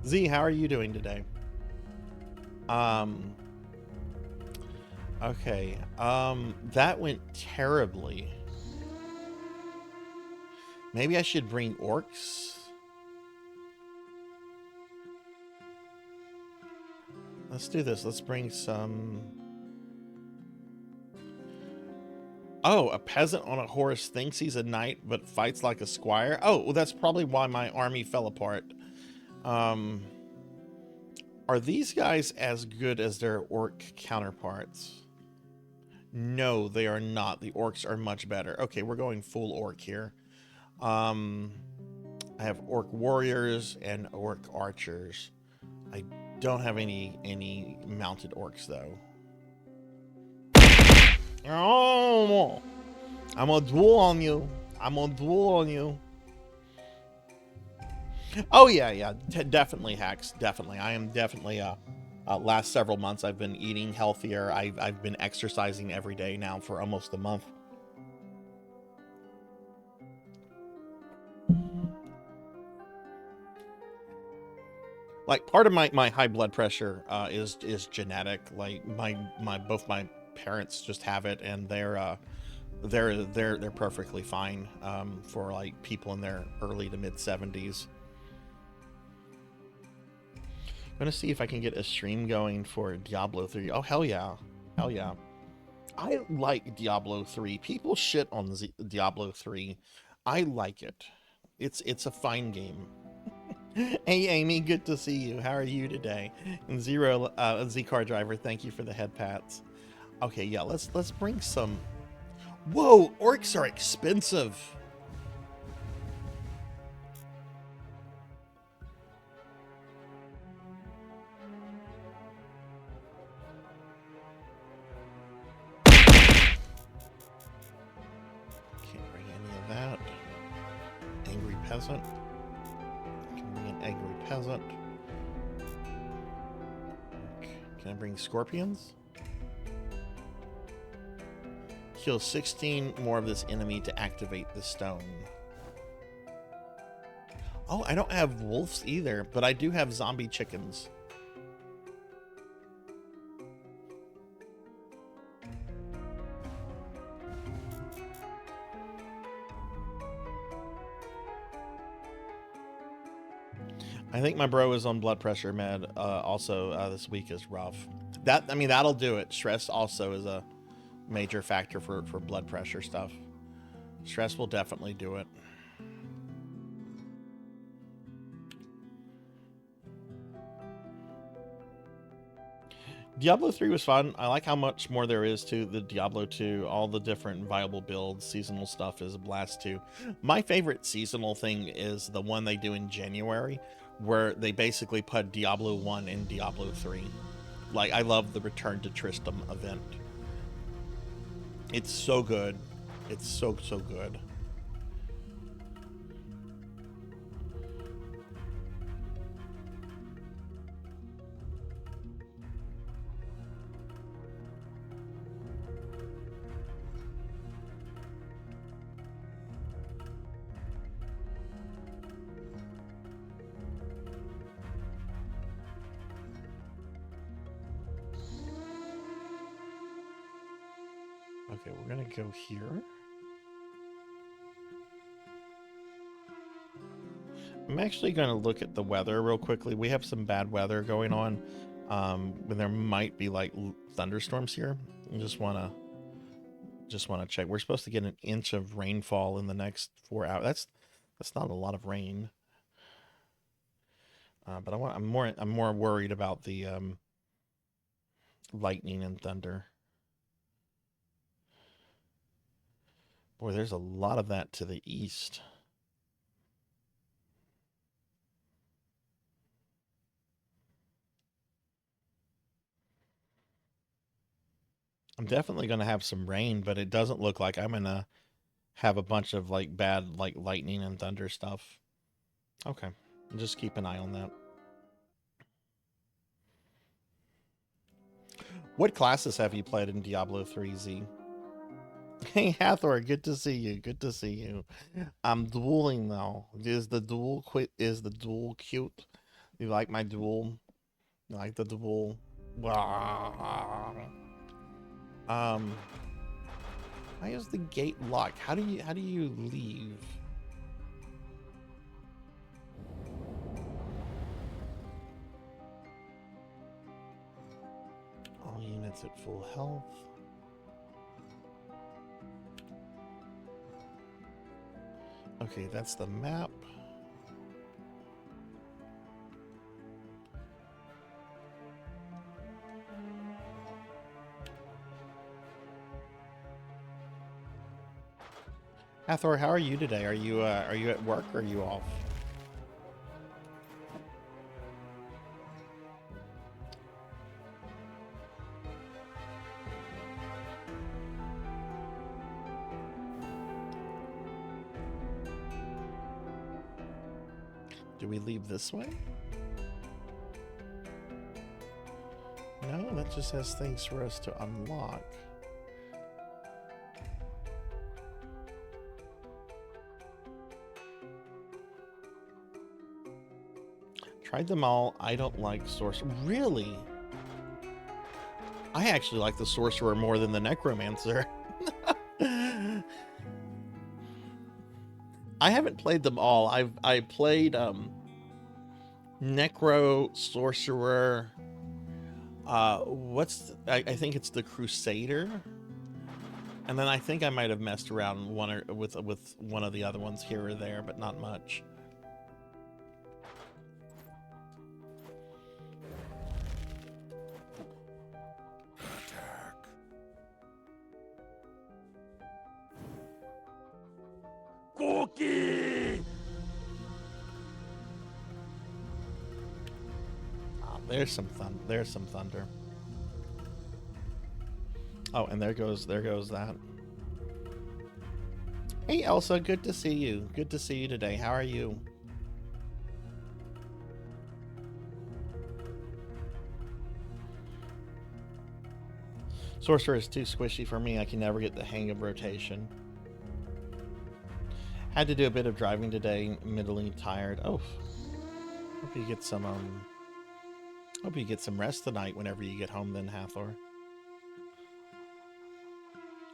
Z, how are you doing today? Okay. That went terribly. Maybe I should bring orcs. Let's do this. Let's bring some... Oh, a peasant on a horse thinks he's a knight, but fights like a squire. Oh, well, that's probably why my army fell apart. Are these guys as good as their orc counterparts? No, they are not. The orcs are much better. Okay, we're going full orc here. I have orc warriors and orc archers. I don't have any mounted orcs though. Oh, I'm gonna duel on you. I'm gonna duel on you. Oh yeah, definitely hacks. Definitely, I am definitely. Last several months, I've been eating healthier. I've been exercising every day now for almost a month. Like part of my high blood pressure is genetic. Like both my parents just have it, and they're perfectly fine for like people in their early to mid 70s. gonna see if I can get a stream going for Diablo 3. Oh, hell yeah. Hell yeah. I like Diablo 3. People shit on Diablo 3. I like it. It's a fine game. Hey, Amy, good to see you. How are you today? And Zero, Z-Car Driver, thank you for the head pats. Okay, yeah, let's bring some... Whoa, orcs are expensive. Can't bring any of that. Angry peasant. Can bring an angry peasant. Can I bring scorpions? Kill 16 more of this enemy to activate the stone. Oh, I don't have wolves either, but I do have zombie chickens. I think my bro is on blood pressure med. Also, this week is rough. I mean, that'll do it. Stress also is a major factor for blood pressure stuff. Stress will definitely do it. Diablo 3 was fun. I like how much more there is to the Diablo 2. All the different viable builds, seasonal stuff is a blast too. My favorite seasonal thing is the one they do in January, where they basically put Diablo 1 and Diablo 3. Like, I love the Return to Tristram event. It's so good. It's so good. Okay, we're gonna go here. I'm actually gonna look at the weather real quickly. We have some bad weather going on. When there might be like thunderstorms here. I just wanna check. We're supposed to get an inch of rainfall in the next 4 hours. That's not a lot of rain. But I'm more worried about the lightning and thunder. Boy, there's a lot of that to the east. I'm definitely going to have some rain, but it doesn't look like I'm going to have a bunch of like bad like lightning and thunder stuff. Okay, just keep an eye on that. What classes have you played in Diablo 3Z? Hey Hathor, good to see you. Good to see you. I'm dueling now. Is the duel cute? You like my duel? You like the duel? Why is the gate locked? How do you leave? All units at full health. Okay, that's the map. Hathor, how are you today? Are you at work or are you off? Do we leave this way? No, that just has things for us to unlock. Tried them all. I don't like Sorcerer. Really? I actually like the Sorcerer more than the Necromancer. I haven't played them all. I played Necro, Sorcerer. I think it's the Crusader. And then I think I might have messed around with one of the other ones here or there, but not much. Attack. Cookie! Oh, there's some thunder. Oh, and there goes that. Hey Elsa, good to see you. Good to see you today. How are you? Sorcerer is too squishy for me. I can never get the hang of rotation. Had to do a bit of driving today. Middling tired. Oh, hope you get some rest tonight whenever you get home. Then Hathor.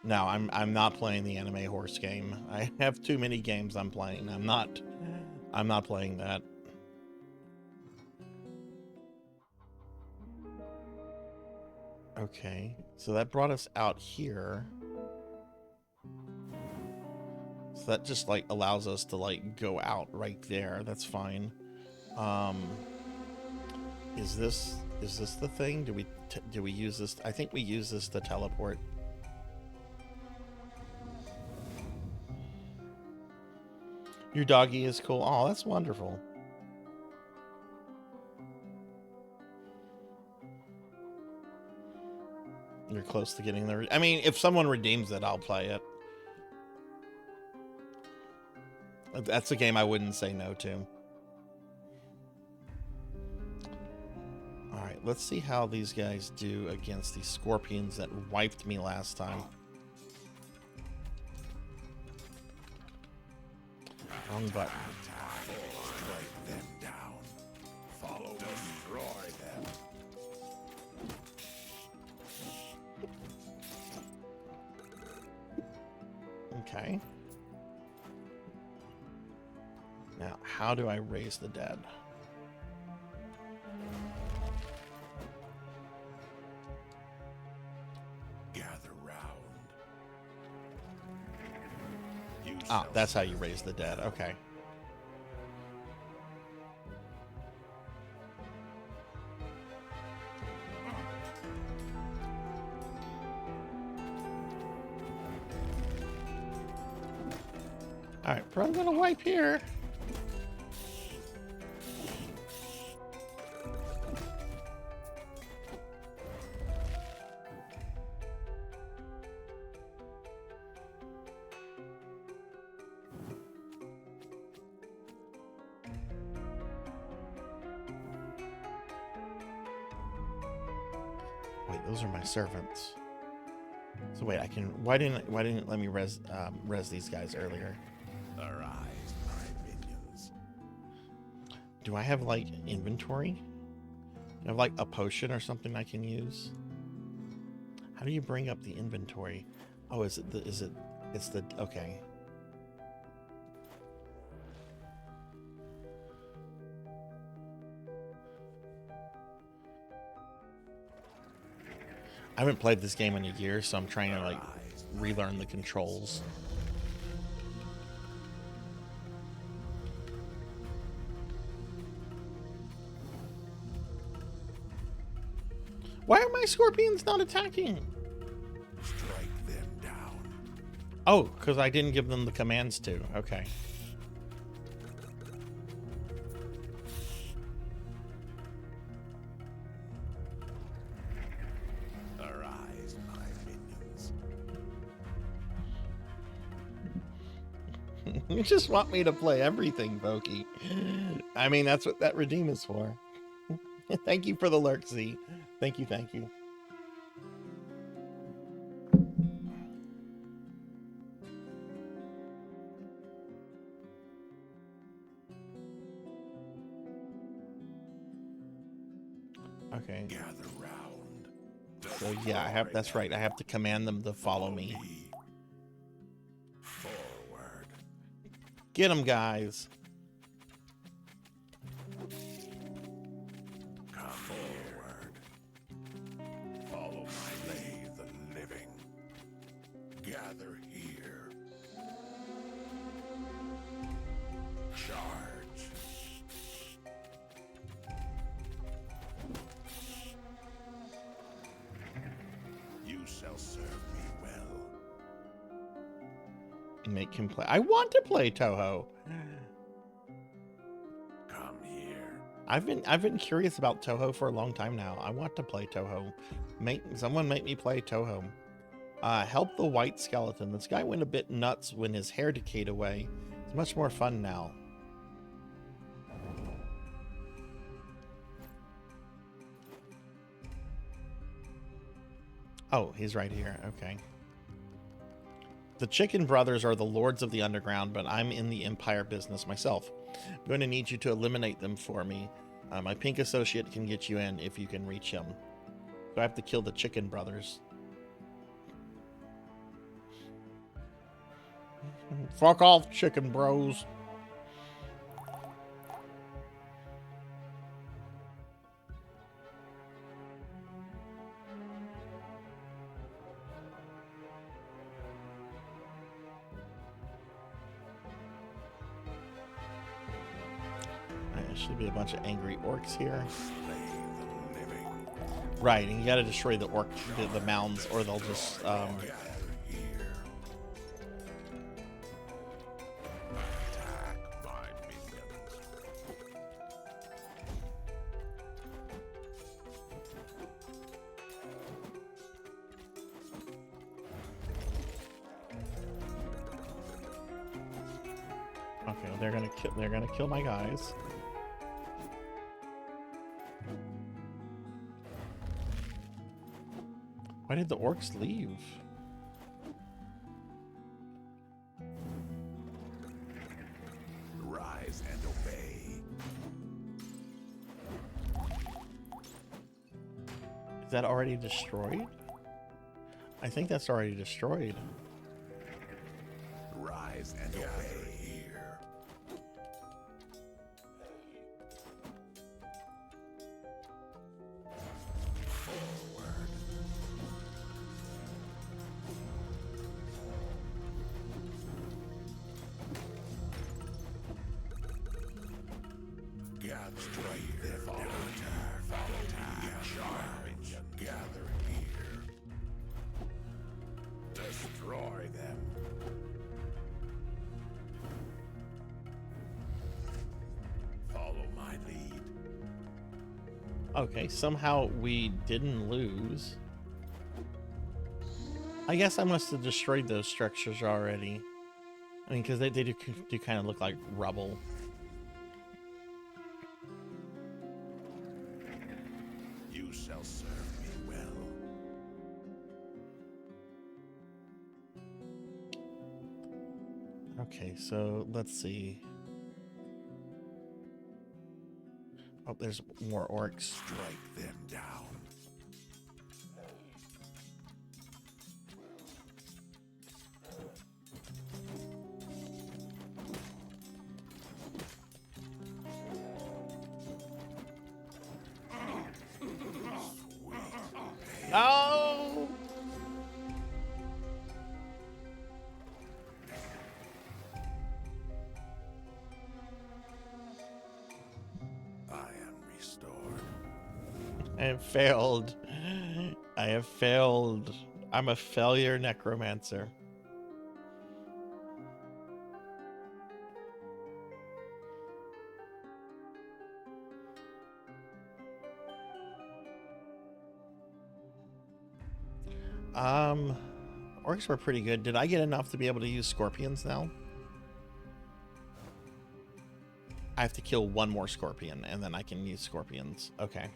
No, I'm not playing the anime horse game. I have too many games I'm playing. I'm not playing that. Okay, so that brought us out here. So that just like allows us to like go out right there. That's fine. Is this the thing? Do we use this? I think we use this to teleport. Your doggy is cool. Oh, that's wonderful. You're close to getting there. I mean, if someone redeems it, I'll play it. That's a game I wouldn't say no to. All right, let's see how these guys do against these scorpions that wiped me last time. Wrong button. Strike them down. Follow destroy them. Okay. Now, how do I raise the dead? Gather round. You Ah, shall that's how you raise the dead. Okay. All right, probably gonna wipe here. Wait, those are my servants. So wait, I can. Why didn't it let me res these guys earlier? arise, my minions. Do I have like inventory? Do I have like a potion or something I can use? How do you bring up the inventory? Oh, it's the okay. I haven't played this game in a year, so I'm trying to like relearn the controls. Why are my scorpions not attacking? Strike them down. Oh, because I didn't give them the commands to. Okay. Arise, my minions. You just want me to play everything, Voki. I mean, that's what that redeem is for. Thank you for the lurk, Z. Thank you, thank you. Okay. Gather round. So yeah, I have. That's right. I have to command them to follow me. Forward. Get them, guys. Gather here. Charge. You shall serve me well. Make him play. I want to play Toho. Come here. I've been curious about Toho for a long time now. I want to play Toho. Someone make me play Toho. Help the white skeleton. This guy went a bit nuts when his hair decayed away. It's much more fun now. Oh, he's right here. Okay. The Chicken Brothers are the lords of the underground, but I'm in the Empire business myself. I'm going to need you to eliminate them for me. My pink associate can get you in if you can reach him. So I have to kill the Chicken Brothers. Fuck off, Chicken Bros. There should be a bunch of angry orcs here. Slay the living. Right, and you gotta destroy the the mounds, or they'll just Gather here. Attack my minions. okay, they're gonna kill my guys. Why did the orcs leave? Rise and obey. Is that already destroyed? I think that's already destroyed. Rise and obey. Here. Forward. Gather straight there. Follow attack. Charge. Gather here. Destroy them. Follow my lead. Okay, somehow we didn't lose. I guess I must have destroyed those structures already. I mean, because they do kind of look like rubble. You shall serve me well. Okay, so let's see. Oh, there's more orcs. Strike them down. Oh! I am restored. I have failed. I have failed. I'm a failure necromancer. Orcs were pretty good. Did I get enough to be able to use scorpions now? I have to kill one more scorpion and then I can use scorpions. Okay.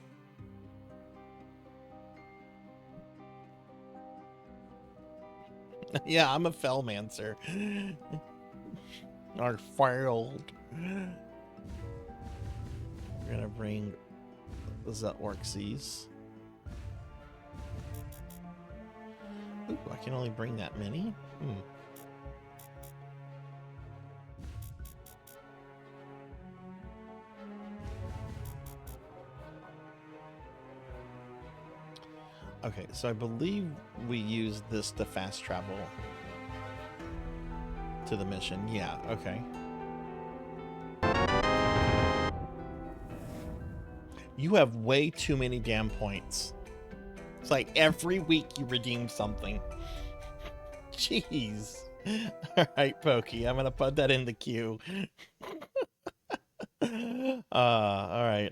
Yeah, I'm a fellmancer. Or failed. We're gonna bring the orcsies. Ooh, I can only bring that many? Okay, so I believe we use this to fast travel. to the mission. Yeah, okay. You have way too many damn points. It's like every week you redeem something. Jeez. All right, Pokey, I'm gonna put that in the queue. All right.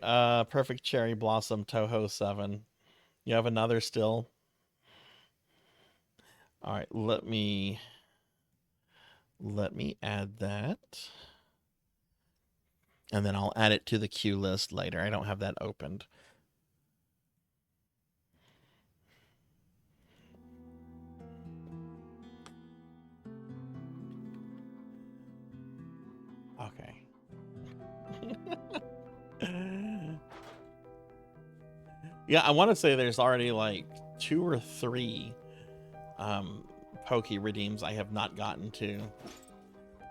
Perfect Cherry Blossom Toho 7. You have another still? All right, let me add that. And then I'll add it to the queue list later. I don't have that opened. Okay. Yeah, I want to say there's already like 2 or 3 Pokey redeems I have not gotten to.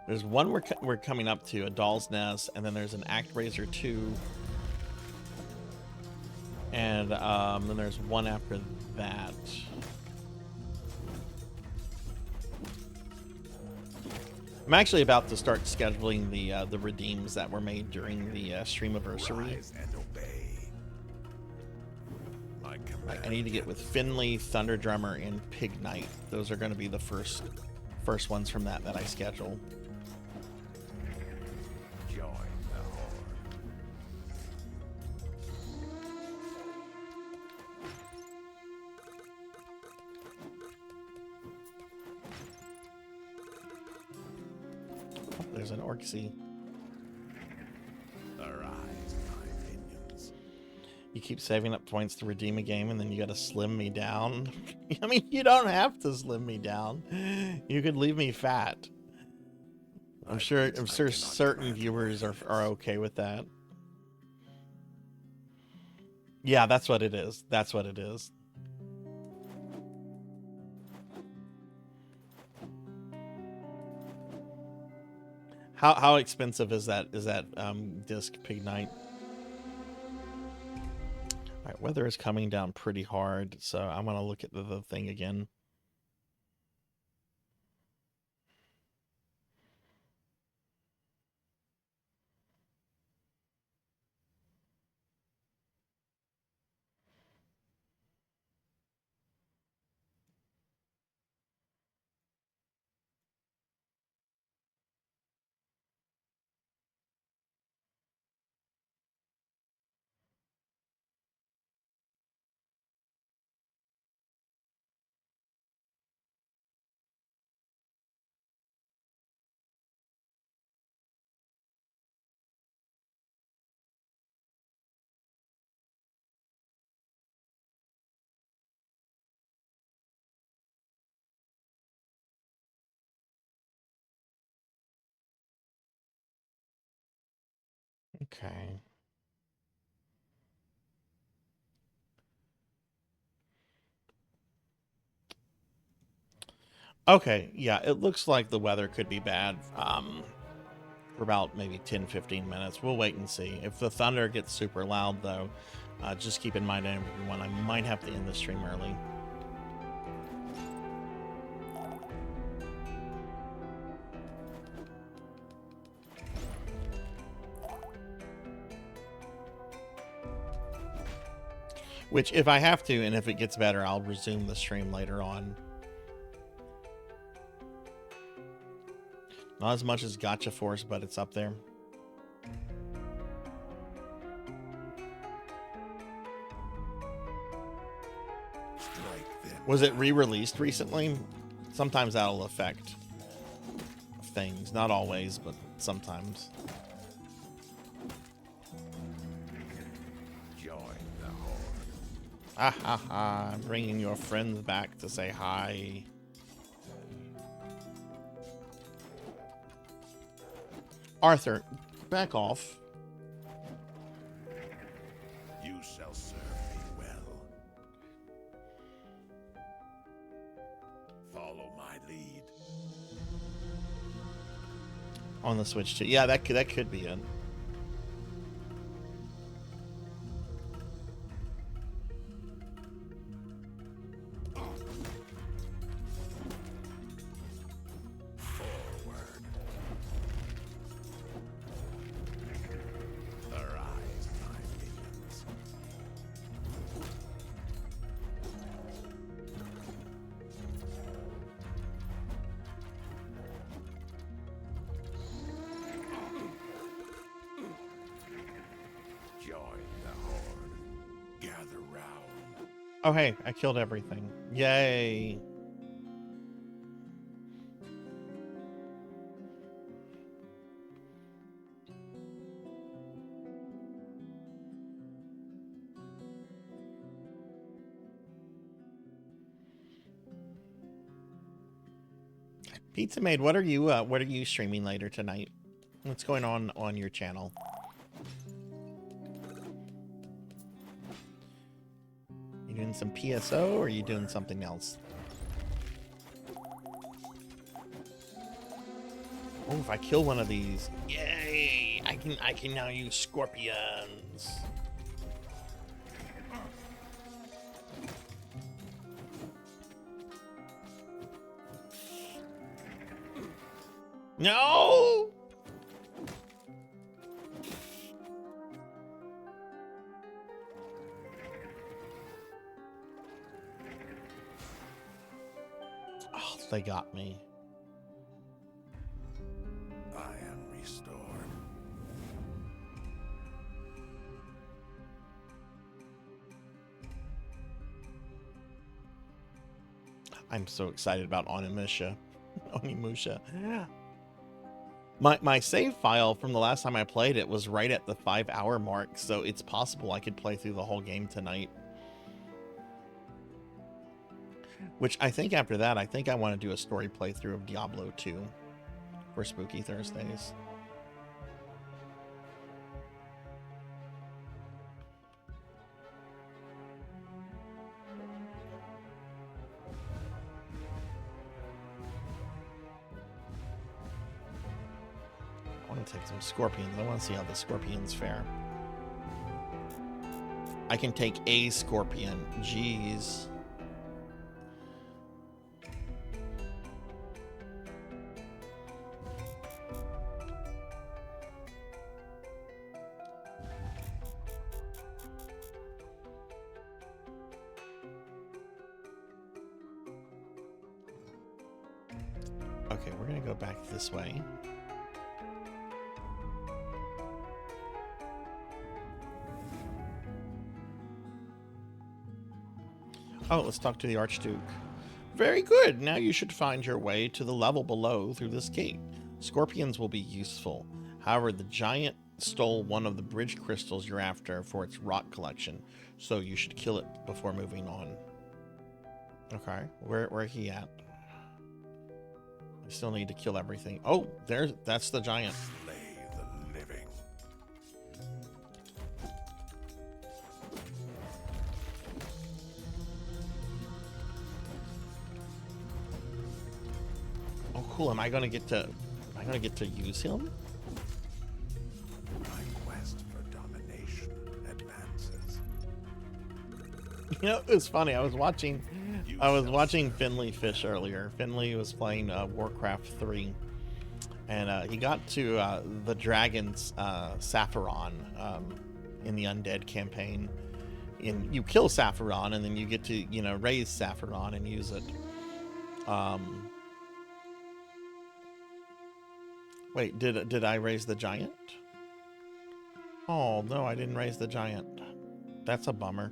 There's one we're coming up to, a Doll's Nest, and then there's an Actraiser 2. And then there's one after that. I'm actually about to start scheduling the redeems that were made during the streamiversary. I need to get with Finley, Thunder Drummer, and Pig Knight. Those are going to be the first ones from that I schedule. Join the Horde. Oh, there's an Orcsy. Arise, my minions. You keep saving up points to redeem a game, and then you got to slim me down. I mean, you don't have to slim me down. You could leave me fat. I'm sure certain viewers are okay with that. Yeah, that's what it is. That's what it is. How expensive is that disc, Pig Knight? All right, weather is coming down pretty hard, so I'm gonna look at the thing again. Okay. Okay, yeah, it looks like the weather could be bad for about maybe 10-15 minutes. We'll wait and see. If the thunder gets super loud, though, just keep in mind, everyone, I might have to end the stream early. Which, if I have to, and if it gets better, I'll resume the stream later on. Not as much as Gotcha Force, but it's up there. Was it re-released recently? Sometimes that'll affect things. Not always, but sometimes. Ha ha ha, I'm bringing your friends back to say hi. Arthur, back off. You shall serve me well. Follow my lead. On the Switch too. Yeah, that could be it. Forward. Oh, hey, I killed everything. Yay. Pizza Maid, what are you streaming later tonight? What's going on your channel? You doing some PSO or are you doing something else? Oh, if I kill one of these, yay! I can now use scorpions. No! Oh, they got me. I am restored. I'm so excited about Onimusha. Onimusha. My save file from the last time I played it was right at the 5-hour mark, so it's possible I could play through the whole game tonight. Which I think after that, I think I want to do a story playthrough of Diablo 2 for Spooky Thursdays. I want to take some scorpions. I want to see how the scorpions fare. I can take a scorpion. Jeez. Okay, we're going to go back this way. Oh, let's talk to the Archduke. Very good. Now you should find your way to the level below through this gate. Scorpions will be useful. However, the giant stole one of the bridge crystals you're after for its rock collection, so you should kill it before moving on. Okay, where he at? I still need to kill everything. Oh, that's the giant. Slay the living. Oh, cool. Am I gonna get to use him? My quest for domination advances. You know, it's funny. I was watching Finley fish earlier. Finley was playing Warcraft 3, and he got to the dragon's Saffron in the Undead campaign. And you kill Saffron, and then you get to, you know, raise Saffron and use it. Wait, did I raise the giant? Oh no, I didn't raise the giant. That's a bummer.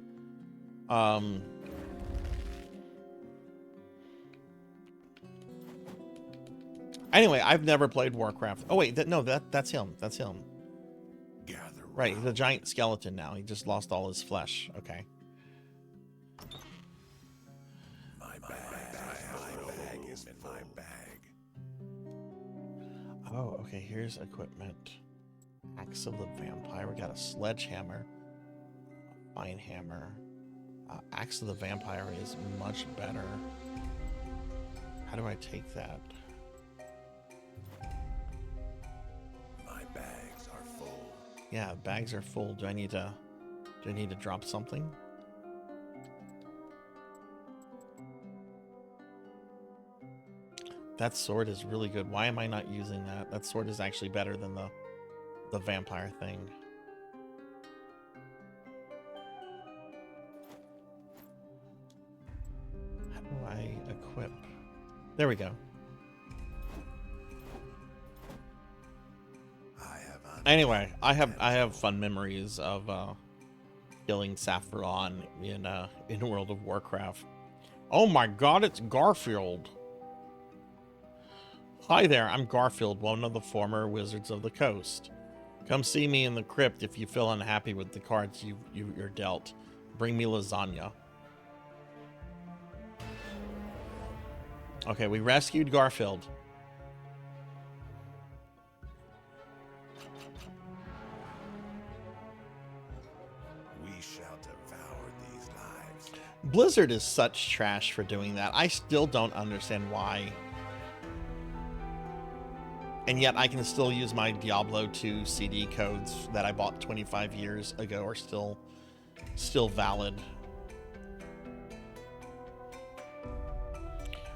Anyway, I've never played Warcraft. Oh wait, that's him. That's him. Gather Right, he's a giant skeleton now. He just lost all his flesh. Okay. my bag is in my bag. Oh, okay, here's equipment. Axe of the Vampire. We got a sledgehammer. Fine hammer. Axe of the Vampire is much better. How do I take that? My bags are full. Yeah, bags are full. Do I need to drop something? That sword is really good. Why am I not using that? That sword is actually better than the vampire thing. How do I equip? There we go. Anyway, I have fun memories of killing Saffron in World of Warcraft. Oh my god, it's Garfield. Hi there, I'm Garfield, one of the former Wizards of the Coast. Come see me in the crypt if you feel unhappy with the cards you're dealt. Bring me lasagna. Okay, we rescued Garfield. We shall devour these lives. Blizzard is such trash for doing that. I still don't understand why. And yet I can still use my Diablo 2 CD codes that I bought 25 years ago are still valid.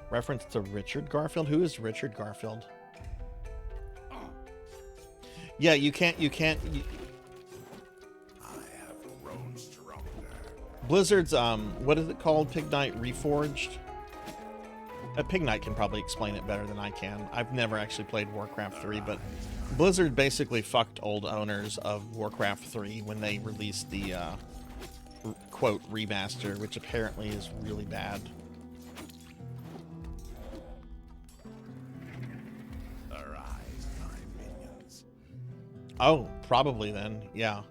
Reference to Richard Garfield? Who is Richard Garfield? Yeah, you can't. I have grown stronger. Blizzard's what is it called? Pig Knight Reforged. Pig Knight can probably explain it better than I can. I've never actually played Warcraft 3, but Blizzard basically fucked old owners of Warcraft 3 when they released the quote remaster, which apparently is really bad. Arise, my minions. Oh, probably then, yeah.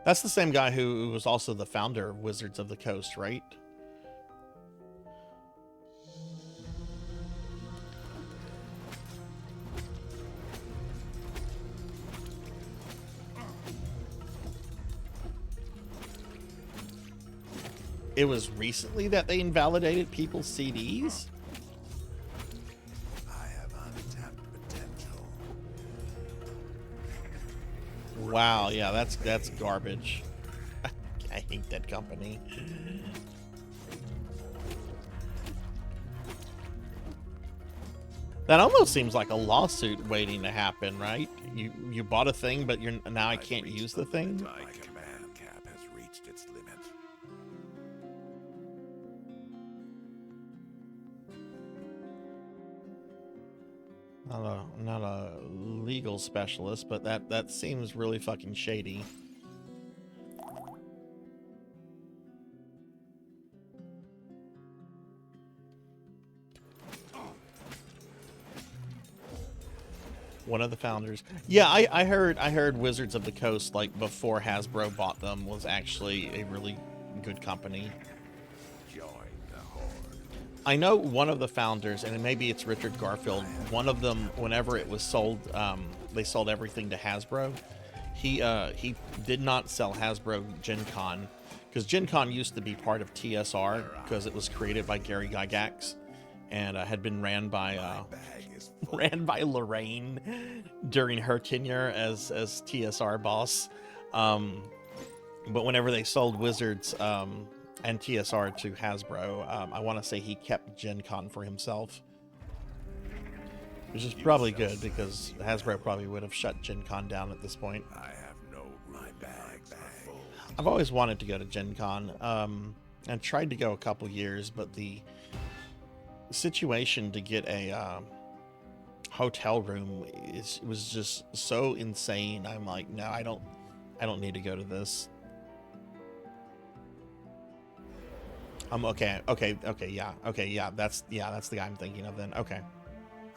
That's the same guy who was also the founder of Wizards of the Coast, right? It was recently that they invalidated people's CDs? I have untapped potential. Wow, yeah, that's garbage. I hate that company. That almost seems like a lawsuit waiting to happen, right? You bought a thing, but now I can't use the thing. My command cap has reached its limit. Not a legal specialist, but that seems really fucking shady. One of the founders. Yeah, I heard Wizards of the Coast, like before Hasbro bought them, was actually a really good company. Join the Horde. I know one of the founders, and maybe it's Richard Garfield. One of them, whenever it was sold, they sold everything to Hasbro. He did not sell Hasbro Gen Con, because Gen Con used to be part of TSR, because it was created by Gary Gygax, and had been ran by Lorraine during her tenure as TSR boss. But whenever they sold Wizards and TSR to Hasbro, I want to say he kept Gen Con for himself, which is probably good, because Hasbro probably would have shut Gen Con down at this point. I have no my bags are full. I've always wanted to go to Gen Con, and tried to go a couple years, but the situation to get a hotel room was just so insane. I'm like, no, I don't need to go to this. Okay, yeah, that's the guy I'm thinking of then. Okay.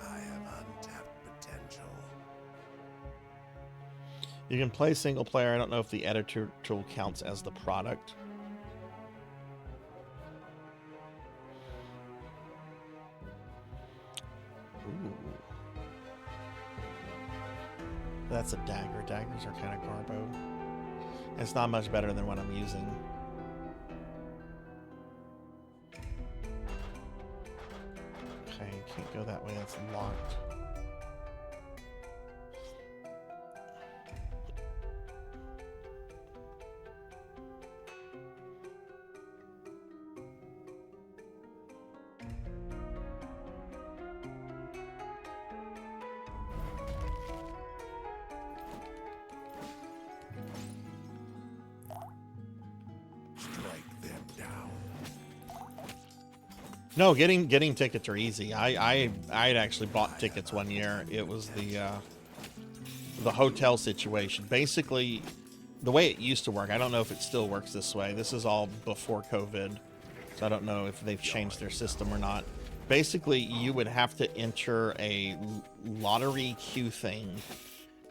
I have untapped potential. You can play single player. I don't know if the editor tool counts as the product. Ooh. That's a dagger. Daggers are kind of garbo. It's not much better than what I'm using. Okay, can't go that way. That's locked. No, getting tickets are easy. I'd actually bought tickets one year. It was the hotel situation. Basically, the way it used to work, I don't know if it still works this way. This is all before COVID, so I don't know if they've changed their system or not. Basically, you would have to enter a lottery queue thing,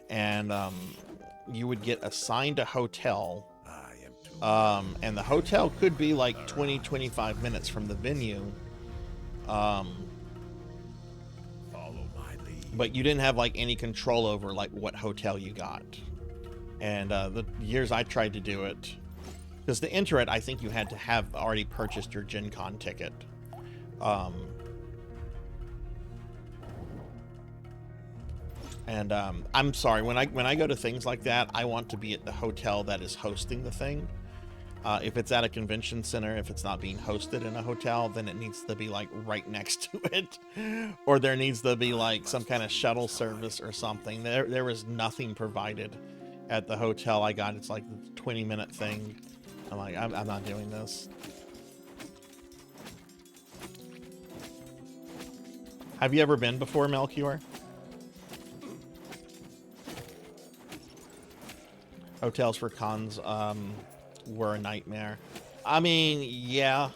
and you would get assigned a hotel. And the hotel could be like 20-25 minutes from the venue. But you didn't have like any control over like what hotel you got. And the years I tried to do it, because to enter it, I think you had to have already purchased your Gen Con ticket. I'm sorry, when I go to things like that, I want to be at the hotel that is hosting the thing. If it's at a convention center, if it's not being hosted in a hotel, then it needs to be like right next to it, or there needs to be like some kind of shuttle service or something. There was nothing provided at the hotel I got. It's like the 20-minute thing. I'm like, I'm not doing this. Have you ever been before, Melchior? Hotels for cons were a nightmare. I mean, yeah.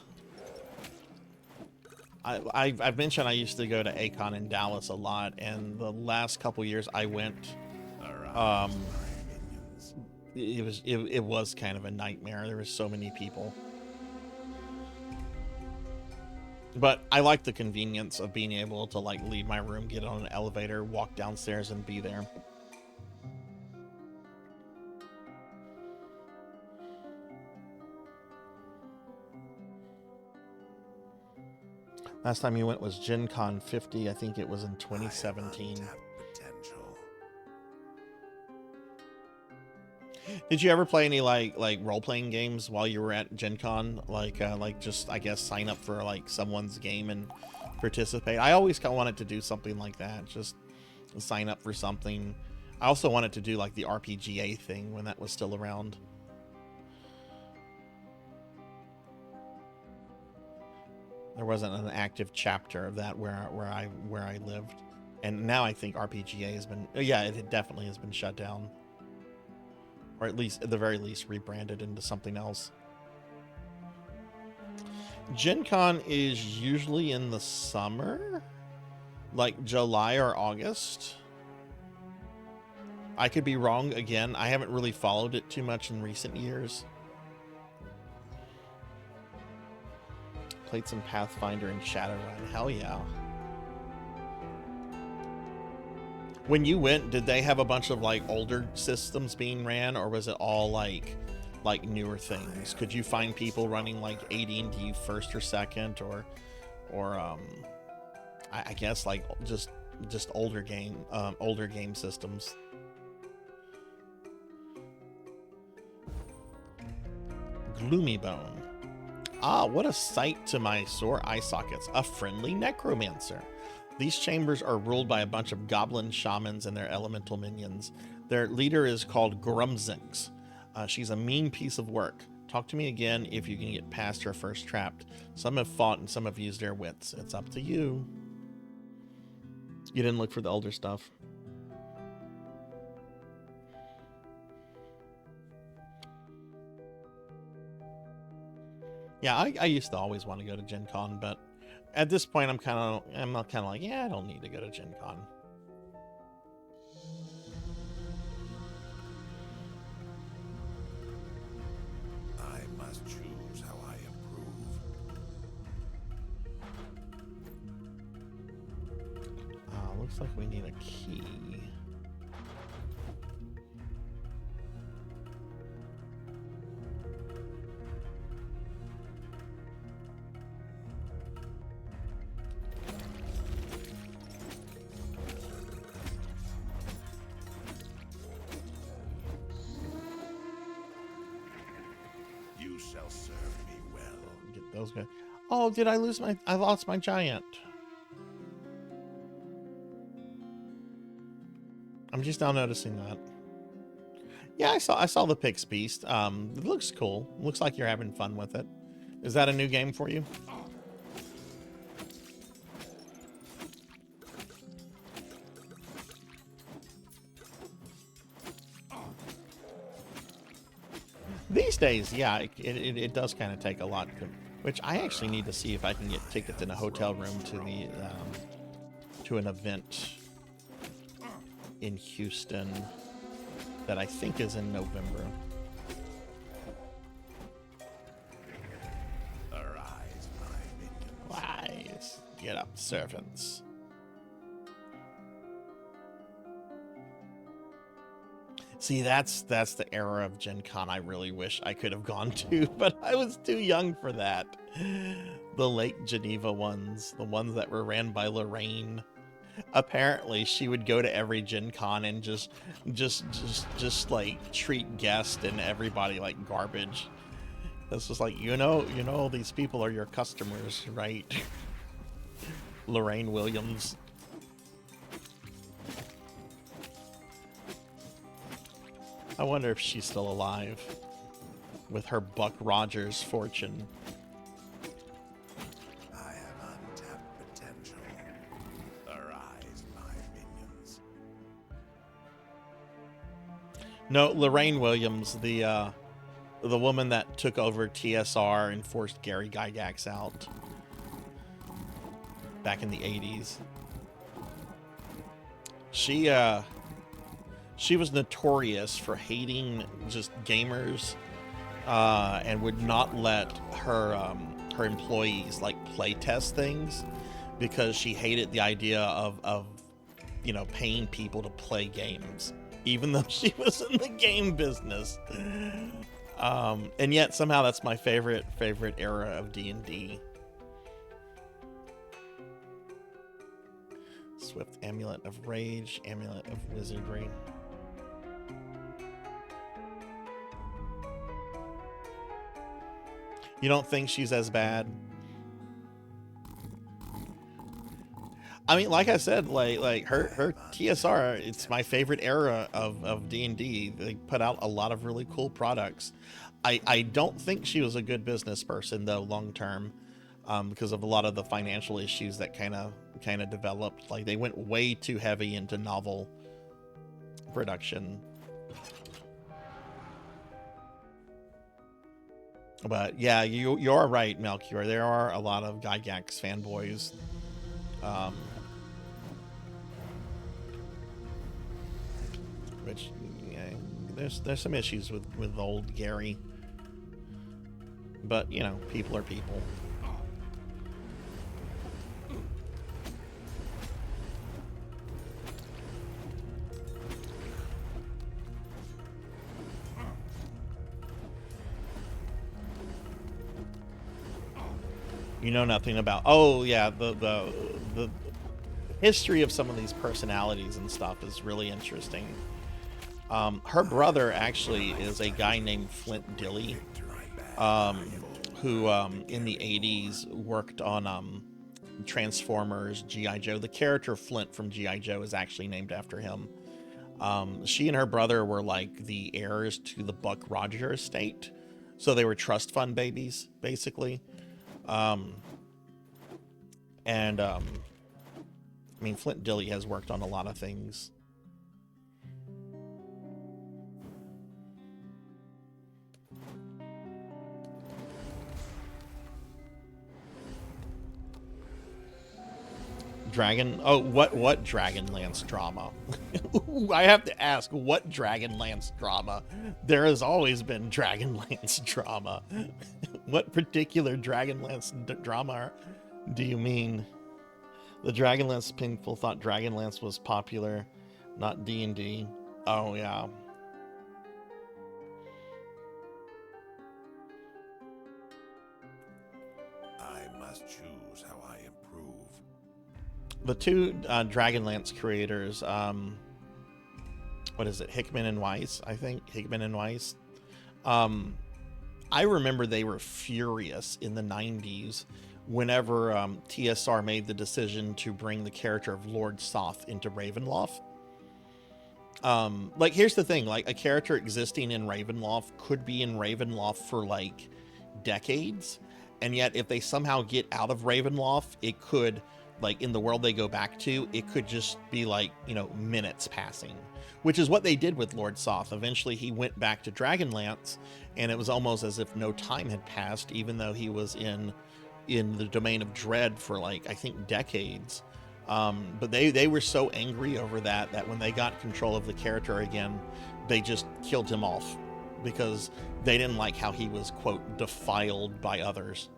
I've mentioned I used to go to A-Kon in Dallas a lot, and the last couple years I went, it was kind of a nightmare. There was so many people. But I like the convenience of being able to like leave my room, get on an elevator, walk downstairs, and be there. Last time you went was Gen Con 50. I think it was in 2017. Did you ever play any like role-playing games while you were at Gen Con? Like just, I guess, sign up for like someone's game and participate? I always kind of wanted to do something like that. Just sign up for something. I also wanted to do like the RPGA thing when that was still around. There wasn't an active chapter of that where I lived, and now I think RPGA has been, yeah, it definitely has been shut down, or at least at the very least rebranded into something else. Gen Con is usually in the summer, like July or August. I could be wrong again. I haven't really followed it too much in recent years. Played some Pathfinder and Shadowrun. Hell yeah. When you went, did they have a bunch of like older systems being ran, or was it all like newer things? Could you find people running like AD&D first or second, or I guess like just older game systems? Gloomy Bone. Ah, what a sight to my sore eye sockets. A friendly necromancer. These chambers are ruled by a bunch of goblin shamans and their elemental minions. Their leader is called Grumzinx. She's a mean piece of work. Talk to me again if you can get past her first trapped. Some have fought and some have used their wits. It's up to you. You didn't look for the older stuff. Yeah, I used to always want to go to Gen Con, but at this point I'm kind of like, yeah, I don't need to go to Gen Con. I must choose how I improve. Looks like we need a key. You shall serve me well. Get those guys. Oh, did I lose my... I lost my giant. I'm just now noticing that. Yeah, I saw the Pix Beast. It looks cool. Looks like you're having fun with it. Is that a new game for you? These days, yeah, it does kind of take a lot. Which I actually need to see if I can get tickets in a hotel room to an event in Houston that I think is in November. Arise, my minions. Rise, get up, servants. See, that's the era of Gen Con I really wish I could have gone to, but I was too young for that. The Lake Geneva ones, the ones that were ran by Lorraine. Apparently, she would go to every Gen Con and just like treat guests and everybody like garbage. This was like, you know, these people are your customers, right? Lorraine Williams. I wonder if she's still alive with her Buck Rogers fortune. I have untapped potential. Arise, my minions. No, Lorraine Williams, the woman that took over TSR and forced Gary Gygax out back in the 80s. She was notorious for hating just gamers, and would not let her employees like play test things because she hated the idea of paying people to play games, even though she was in the game business. And yet somehow that's my favorite era of D&D. Swift Amulet of Rage, Amulet of Wizardry. You don't think she's as bad? I mean, like I said, like her TSR, it's my favorite era of D&D. They put out a lot of really cool products. I don't think she was a good business person though, long term, because of a lot of the financial issues that kind of developed. Like they went way too heavy into novel production. But yeah, you're right, Melchior. There are a lot of Gygax fanboys. Which, yeah, there's some issues with old Gary. But, people are people. You know nothing about, oh yeah, the history of some of these personalities and stuff is really interesting. Her brother actually is a guy named Flint Dilley, who in the 80s worked on Transformers, G.I. Joe. The character Flint from G.I. Joe is actually named after him. She and her brother were like the heirs to the Buck Rogers estate, so they were trust fund babies, basically. I mean, Flint Dilley has worked on a lot of things. What Dragonlance drama? I have to ask, what Dragonlance drama? There has always been Dragonlance drama. What particular Dragonlance drama do you mean? The Dragonlance people thought Dragonlance was popular, not D&D. Oh yeah. I must choose how I improve. The two Dragonlance creators, what is it, Hickman and Weiss, I think. Hickman and Weiss. I remember they were furious in the 90s whenever TSR made the decision to bring the character of Lord Soth into Ravenloft. Like, here's the thing, like, a character existing in Ravenloft could be in Ravenloft for, like, decades, and yet if they somehow get out of Ravenloft, it could like in the world they go back to, it could just be like, you know, minutes passing, which is what they did with Lord Soth. Eventually he went back to Dragonlance, and it was almost as if no time had passed, even though he was in the domain of dread for like, I think, decades. But they were so angry over that when they got control of the character again, they just killed him off because they didn't like how he was, quote, defiled by others.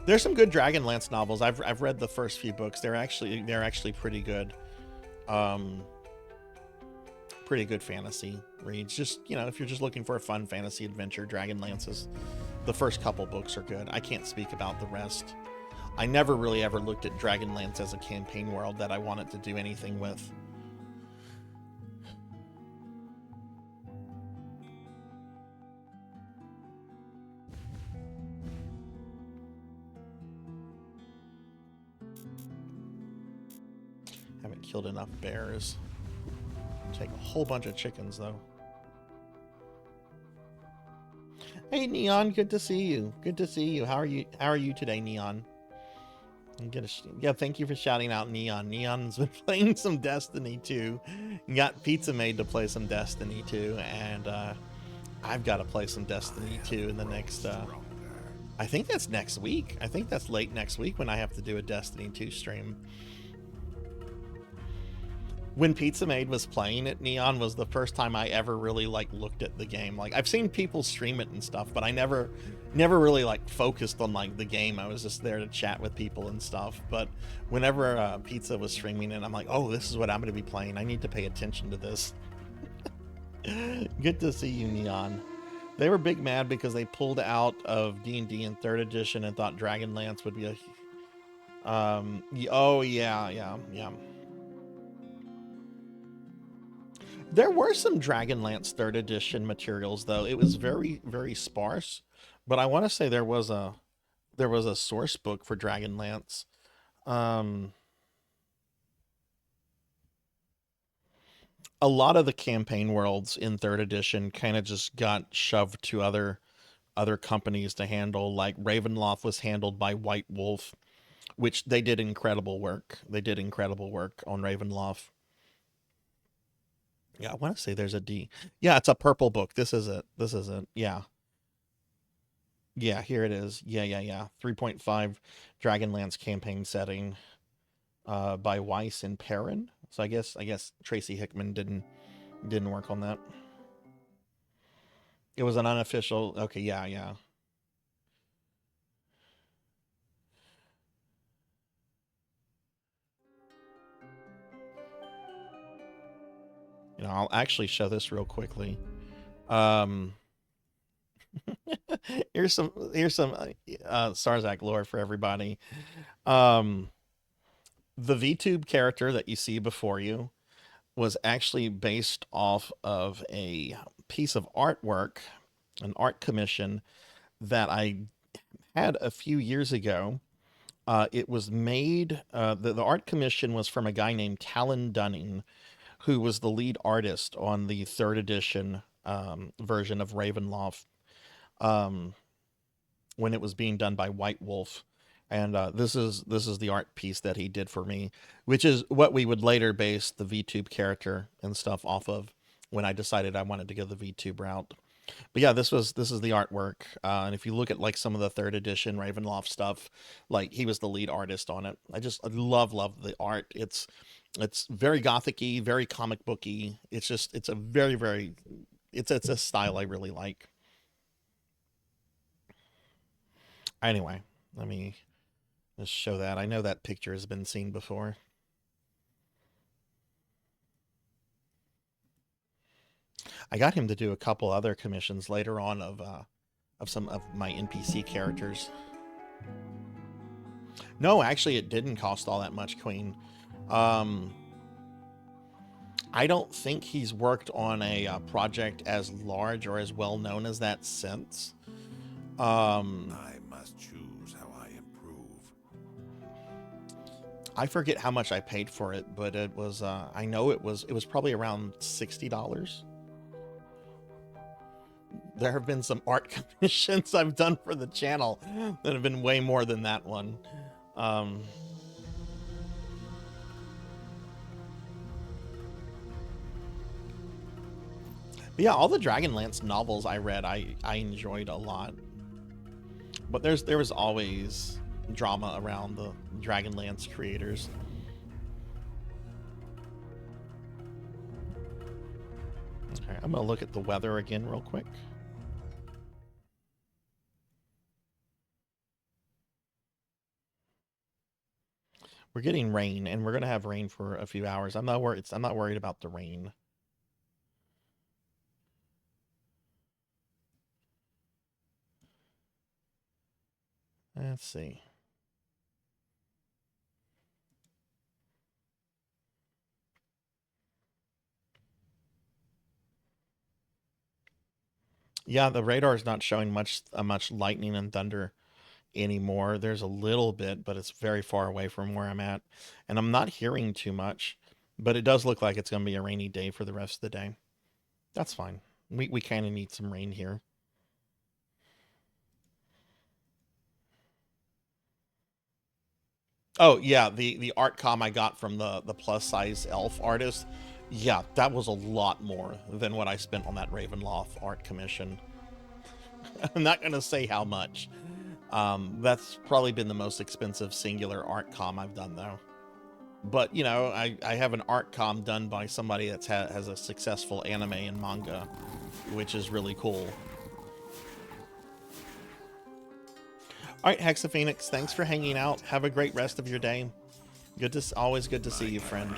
There's some good Dragonlance novels. I've read the first few books. They're actually pretty good. Pretty good fantasy reads. Just, you know, if you're just looking for a fun fantasy adventure, Dragonlance is, the first couple books are good. I can't speak about the rest. I never really ever looked at Dragonlance as a campaign world that I wanted to do anything with. Haven't killed enough bears. Take a whole bunch of chickens though. Hey Neon, good to see you. Good to see you. How are you today, Neon? Yeah, thank you for shouting out Neon. Neon's been playing some Destiny 2. Got Pizza Made to play some Destiny 2, and I've got to play some Destiny 2 in the next I think that's next week. I think that's late next week when I have to do a Destiny 2 stream. When Pizza Made was playing it, Neon, was the first time I ever really like looked at the game. Like, I've seen people stream it and stuff, but I never really like focused on like the game. I was just there to chat with people and stuff. But whenever Pizza was streaming it, I'm like, oh, this is what I'm going to be playing. I need to pay attention to this. Good to see you, Neon. They were big mad because they pulled out of D&D in 3rd edition and thought Dragonlance would be a oh yeah. There were some Dragonlance 3rd edition materials, though. It was very, very sparse, but I want to say there was a source book for Dragonlance. A lot of the campaign worlds in 3rd edition kind of just got shoved to other companies to handle. Like Ravenloft was handled by White Wolf, which they did incredible work. They did incredible work on Ravenloft. Yeah, I want to say there's a D. Yeah, it's a purple book. This is it. Yeah. Yeah, here it is. Yeah. 3.5 Dragonlance campaign setting by Weiss and Perrin. So I guess Tracy Hickman didn't work on that. It was an unofficial. Okay, yeah. You know, I'll actually show this real quickly. Here's some Sarzac lore for everybody. The VTube character that you see before you was actually based off of a piece of artwork, an art commission that I had a few years ago. It was made, the art commission was from a guy named Callan Dunning, who was the lead artist on the 3rd edition version of Ravenloft when it was being done by White Wolf. And this is the art piece that he did for me, which is what we would later base the VTube character and stuff off of when I decided I wanted to go the VTube route. But yeah, this is the artwork. And if you look at like some of the 3rd edition Ravenloft stuff, like he was the lead artist on it. I love the art. It's very gothic-y, very comic booky. It's a very, very, it's a style I really like. Anyway, let me just show that. I know that picture has been seen before. I got him to do a couple other commissions later on of some of my NPC characters. No, actually, it didn't cost all that much, Queen. I don't think he's worked on a project as large or as well known as that since. I must choose how I improve. I forget how much I paid for it, but it was I know it was probably around $60. There have been some art commissions I've done for the channel that have been way more than that one. But yeah, all the Dragonlance novels I read, I enjoyed a lot. But there was always drama around the Dragonlance creators. Okay, I'm gonna look at the weather again real quick. We're getting rain, and we're gonna have rain for a few hours. I'm not worried about the rain. Let's see. Yeah, the radar is not showing much lightning and thunder anymore. There's a little bit, but it's very far away from where I'm at, and I'm not hearing too much. But it does look like it's going to be a rainy day for the rest of the day. That's fine. We kind of need some rain here. Oh yeah, the art com I got from the plus size elf artist. Yeah, that was a lot more than what I spent on that Ravenloft art commission. I'm not gonna say how much. That's probably been the most expensive singular art com I've done though. But you know, I have an art com done by somebody that has a successful anime and manga, which is really cool. All right, Hexaphoenix, thanks for hanging out. Have a great rest of your day. Always good to see you, friend.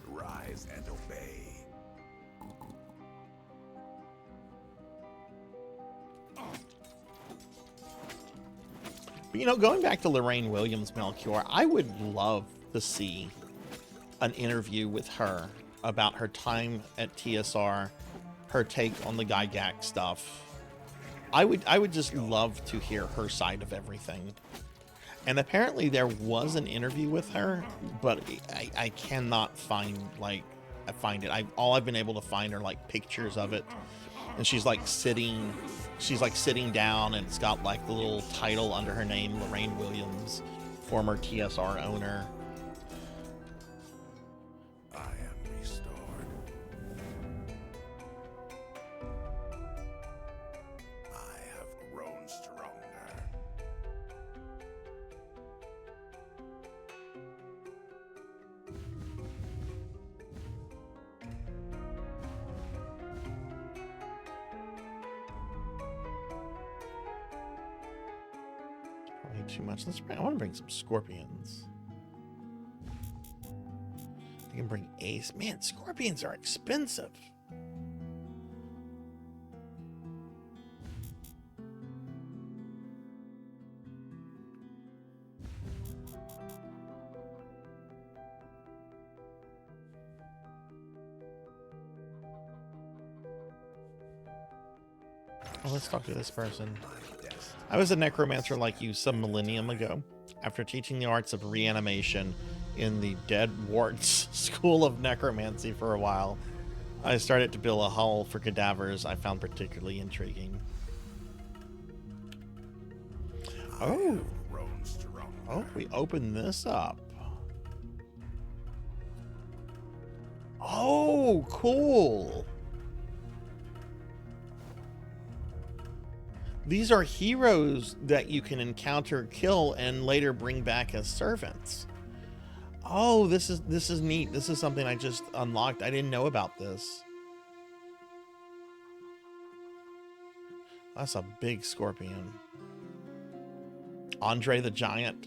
Rise and obey. But, you know, going back to Lorraine Williams Melchior, I would love to see an interview with her about her time at TSR, her take on the Gygax stuff. I would just love to hear her side of everything. And apparently there was an interview with her, but I cannot find all I've been able to find are like pictures of it. And she's like sitting down, and it's got like the little title under her name, Lorraine Williams, former TSR owner. Too much. I want to bring some scorpions. I can bring ace. Man, scorpions are expensive. Oh, let's talk to this person. I was a necromancer like you some millennium ago. After teaching the arts of reanimation in the Dead Warts School of Necromancy for a while, I started to build a hall for cadavers I found particularly intriguing. Oh, we open this up. Oh, cool. These are heroes that you can encounter, kill, and later bring back as servants. Oh, this is neat. This is something I just unlocked. I didn't know about this. That's a big scorpion. Andre the Giant.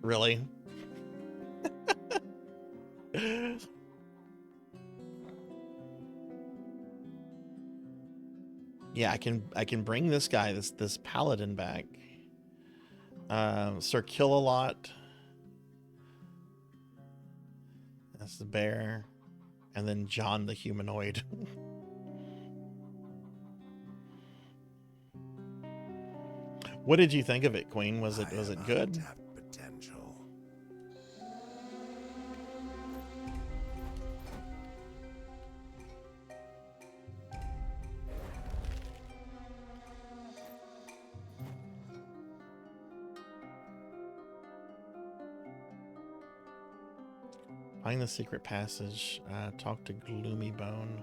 Really? Yeah, I can bring this guy, this paladin back. Sir Kill-A-Lot. That's the bear. And then John the humanoid. What did you think of it, Queen? Was it good? Find the secret passage. Talk to Gloomy Bone.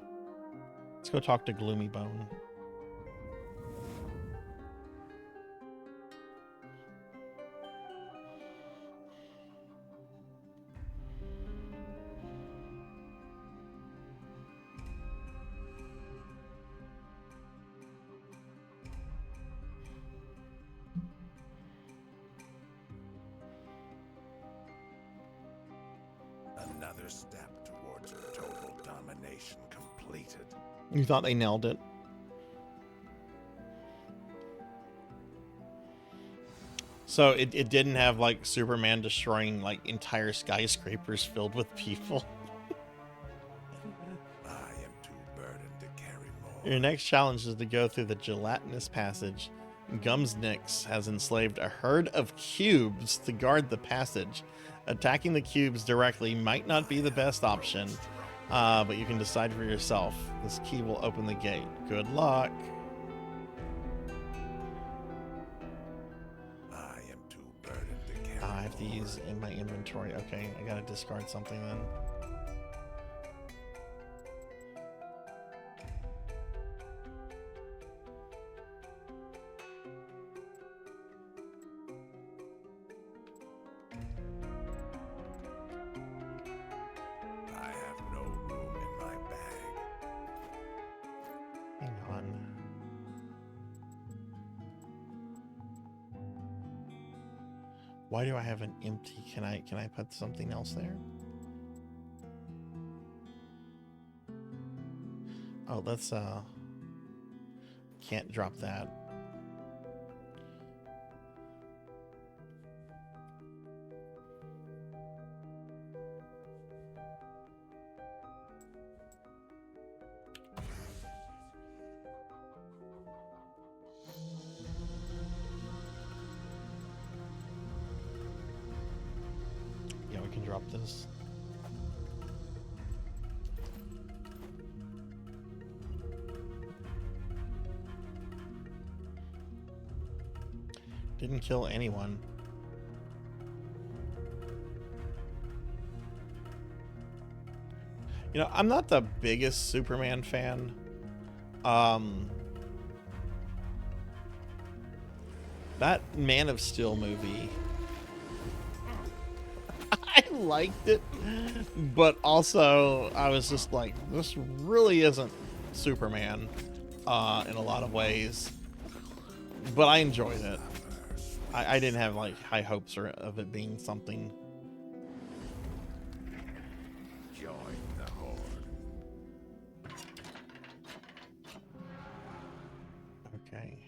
Let's go talk to Gloomy Bone. Another step towards total domination completed. You thought they nailed it? So it didn't have like Superman destroying like entire skyscrapers filled with people. I am too burdened to carry more. Your next challenge is to go through the gelatinous passage. Gumsnix has enslaved a herd of cubes to guard the passage. Attacking the cubes directly might not be the best option, but you can decide for yourself. This key will open the gate. Good luck. I am too burdened to carry I have to more. use in my inventory. Okay, I gotta discard something then. I have no room in my bag. Hang on. Why do I have an empty? Can I put something else there? Oh, let's can't drop that. Yeah, we can drop this. Didn't kill anyone. You know, I'm not the biggest Superman fan. That Man of Steel movie, I liked it, but also I was just like, this really isn't Superman in a lot of ways. But I enjoyed it. I didn't have like high hopes of it being something. Join the Horde. Okay.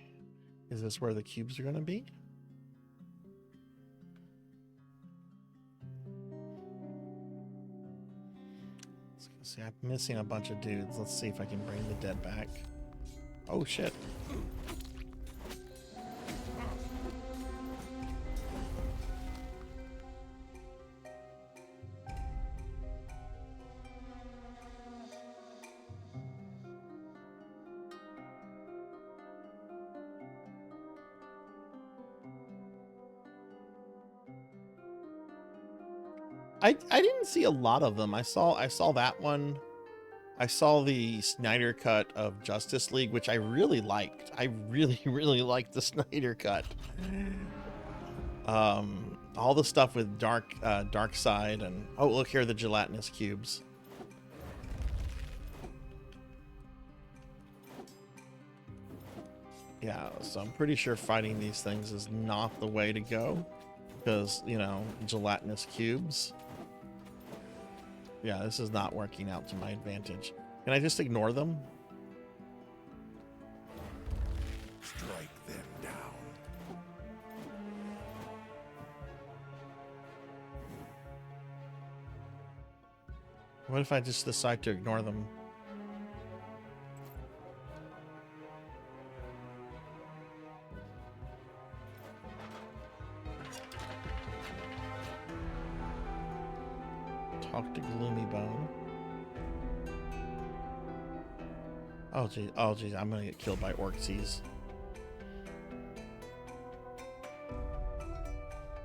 Is this where the cubes are going to be? Let's go see. I'm missing a bunch of dudes. Let's see if I can bring the dead back. Oh, shit. I didn't see a lot of them. I saw that one. I saw the Snyder cut of Justice League, which I really liked. I really, really liked the Snyder cut. All the stuff with Dark Side, and oh, look here, the gelatinous cubes. Yeah, so I'm pretty sure fighting these things is not the way to go, because, you know, gelatinous cubes. Yeah, this is not working out to my advantage. Can I just ignore them? Strike them down. What if I just decide to ignore them? Talk to Gloomy Bone. Oh geez, I'm gonna get killed by Orcsies.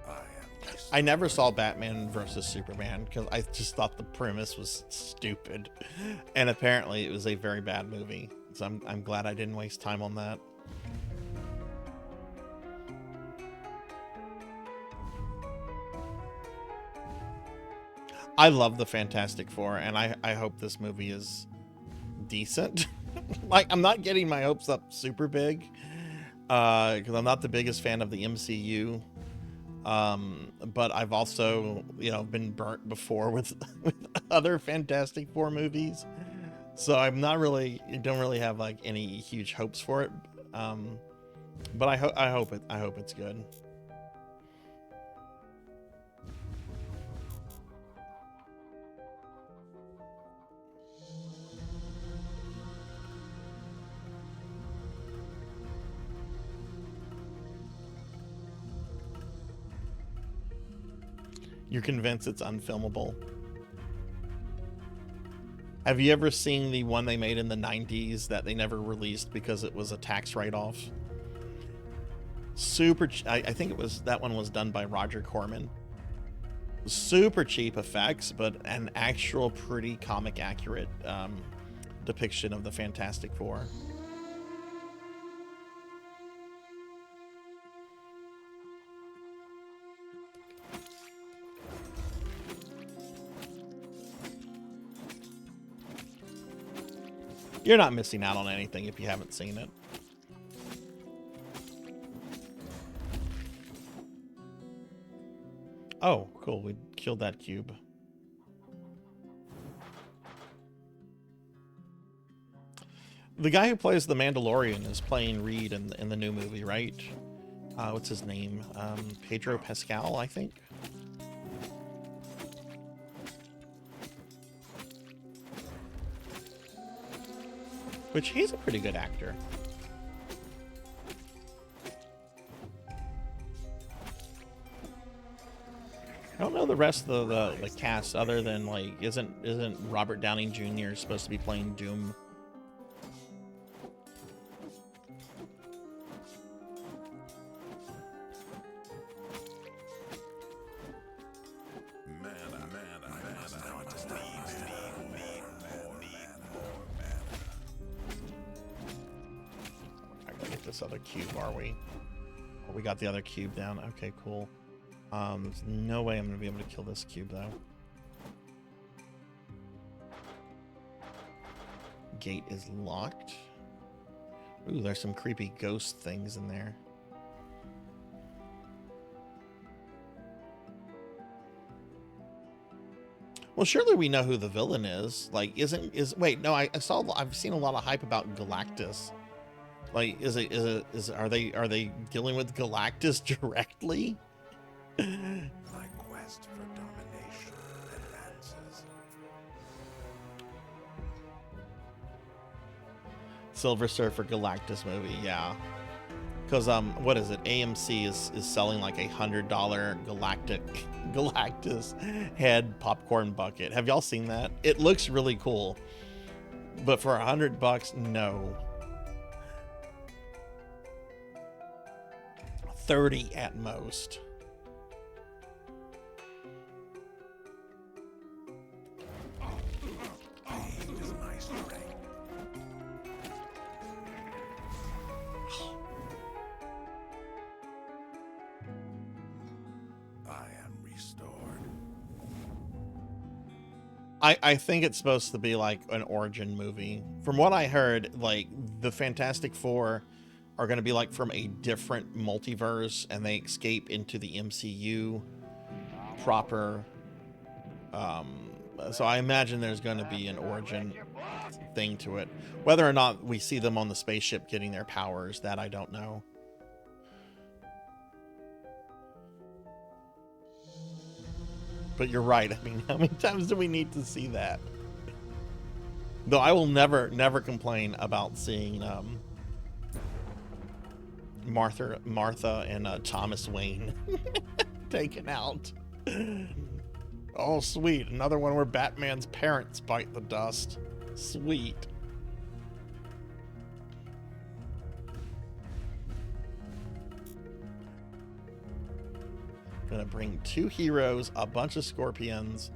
I am this I never saw Batman versus Superman because I just thought the premise was stupid, and apparently it was a very bad movie. So I'm glad I didn't waste time on that. I love the Fantastic Four, and I hope this movie is decent. Like, I'm not getting my hopes up super big, because I'm not the biggest fan of the MCU. But I've also, you know, been burnt before with other Fantastic Four movies, so I'm not really, don't really have like any huge hopes for it. But I hope it's good. You're convinced it's unfilmable? Have you ever seen the one they made in the 90s that they never released because it was a tax write-off? I think it was, that one was done by Roger Corman. Super cheap effects, but an actual pretty comic accurate depiction of the Fantastic Four. You're not missing out on anything if you haven't seen it. Oh, cool. We killed that cube. The guy who plays the Mandalorian is playing Reed in the new movie, right? What's his name? Pedro Pascal, I think. Which, he's a pretty good actor. I don't know the rest of the cast other than, like, isn't Robert Downey Jr. supposed to be playing Doom? Other cube, are we? Oh, we got the other cube down. Okay, cool. There's no way I'm gonna be able to kill this cube though. Gate is locked. Ooh, there's some creepy ghost things in there. Well, surely we know who the villain is. Like, wait, no, I've seen a lot of hype about Galactus. Like, are they dealing with Galactus directly? My quest for domination advances. Silver Surfer Galactus movie, yeah. Because what is it? AMC is selling like $100 Galactus head popcorn bucket. Have y'all seen that? It looks really cool, but for $100, no. 30 at most. Pain is my strength. I am restored. I think it's supposed to be like an origin movie. From what I heard, like, the Fantastic Four are going to be like from a different multiverse, and they escape into the MCU proper. So I imagine there's going to be an origin thing to it. Whether or not we see them on the spaceship getting their powers, that I don't know. But you're right. I mean, how many times do we need to see that? Though I will never complain about seeing Martha and Thomas Wayne taken out. Oh, sweet. Another one where Batman's parents bite the dust. Sweet. gonna bring 2 heroes, a bunch of scorpions,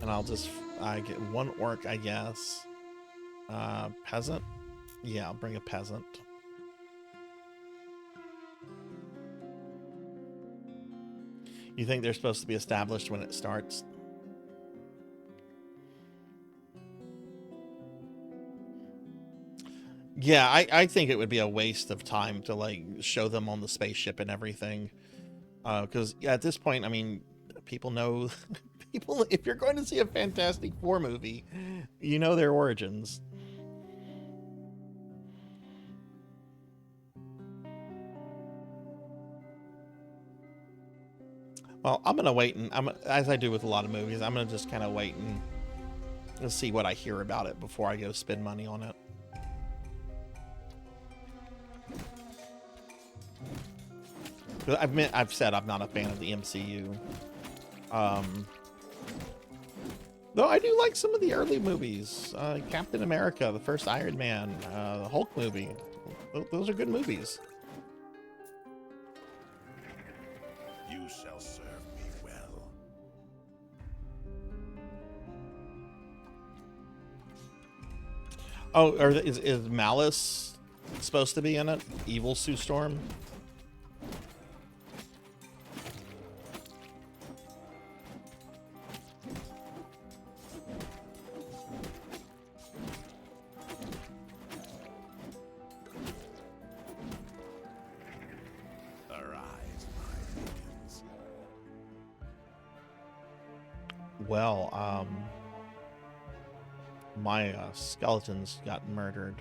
and I get 1 orc, I guess. Peasant? Yeah, I'll bring a peasant. You think they're supposed to be established when it starts? Yeah, I think it would be a waste of time to like show them on the spaceship and everything. Because at this point, I mean, people know people. If you're going to see a Fantastic Four movie, you know their origins. Well, I'm gonna wait, and as I do with a lot of movies, I'm gonna just kind of wait and see what I hear about it before I go spend money on it. I've said I'm not a fan of the MCU. Though I do like some of the early movies. Captain America, the first Iron Man, the Hulk movie. Those are good movies. You shall serve me well. Oh, is Malice supposed to be in it? Evil Sue Storm? Well, my skeletons got murdered,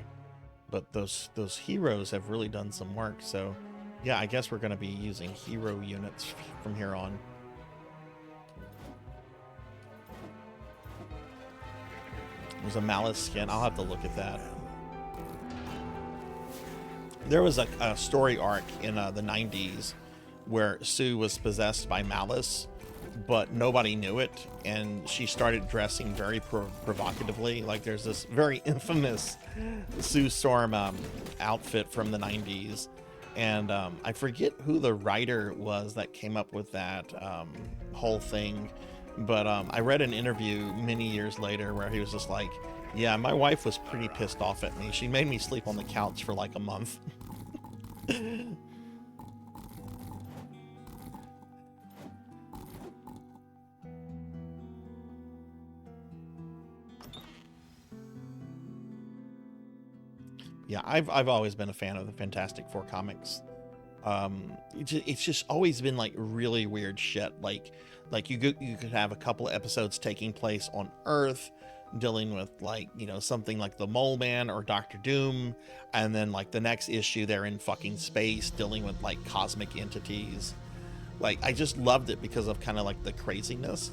but those heroes have really done some work. So, yeah, I guess we're going to be using hero units from here on. There's a Malice skin. I'll have to look at that. There was a story arc in the 90s where Sue was possessed by Malice, but nobody knew it, and she started dressing very provocatively. Like, there's this very infamous Sue Storm outfit from the 90s, and I forget who the writer was that came up with that whole thing, but I read an interview many years later where he was just like, yeah, my wife was pretty pissed off at me. She made me sleep on the couch for like a month. Yeah, I've always been a fan of the Fantastic Four comics. It's just always been like really weird shit. Like you could have a couple episodes taking place on Earth, dealing with like, you know, something like the Mole Man or Doctor Doom, and then like the next issue they're in fucking space dealing with like cosmic entities. Like, I just loved it because of kind of like the craziness,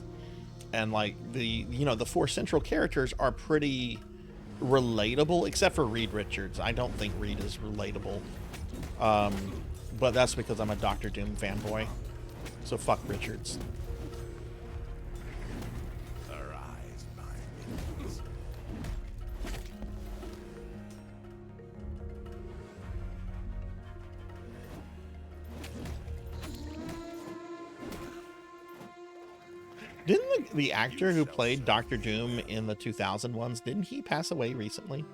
and like the 4 central characters are pretty relatable, except for Reed Richards. I don't think Reed is relatable, but that's because I'm a Doctor Doom fanboy, so fuck Richards. Arise, my minions. Didn't the actor who played Doctor Doom in the 2000 ones, didn't he pass away recently?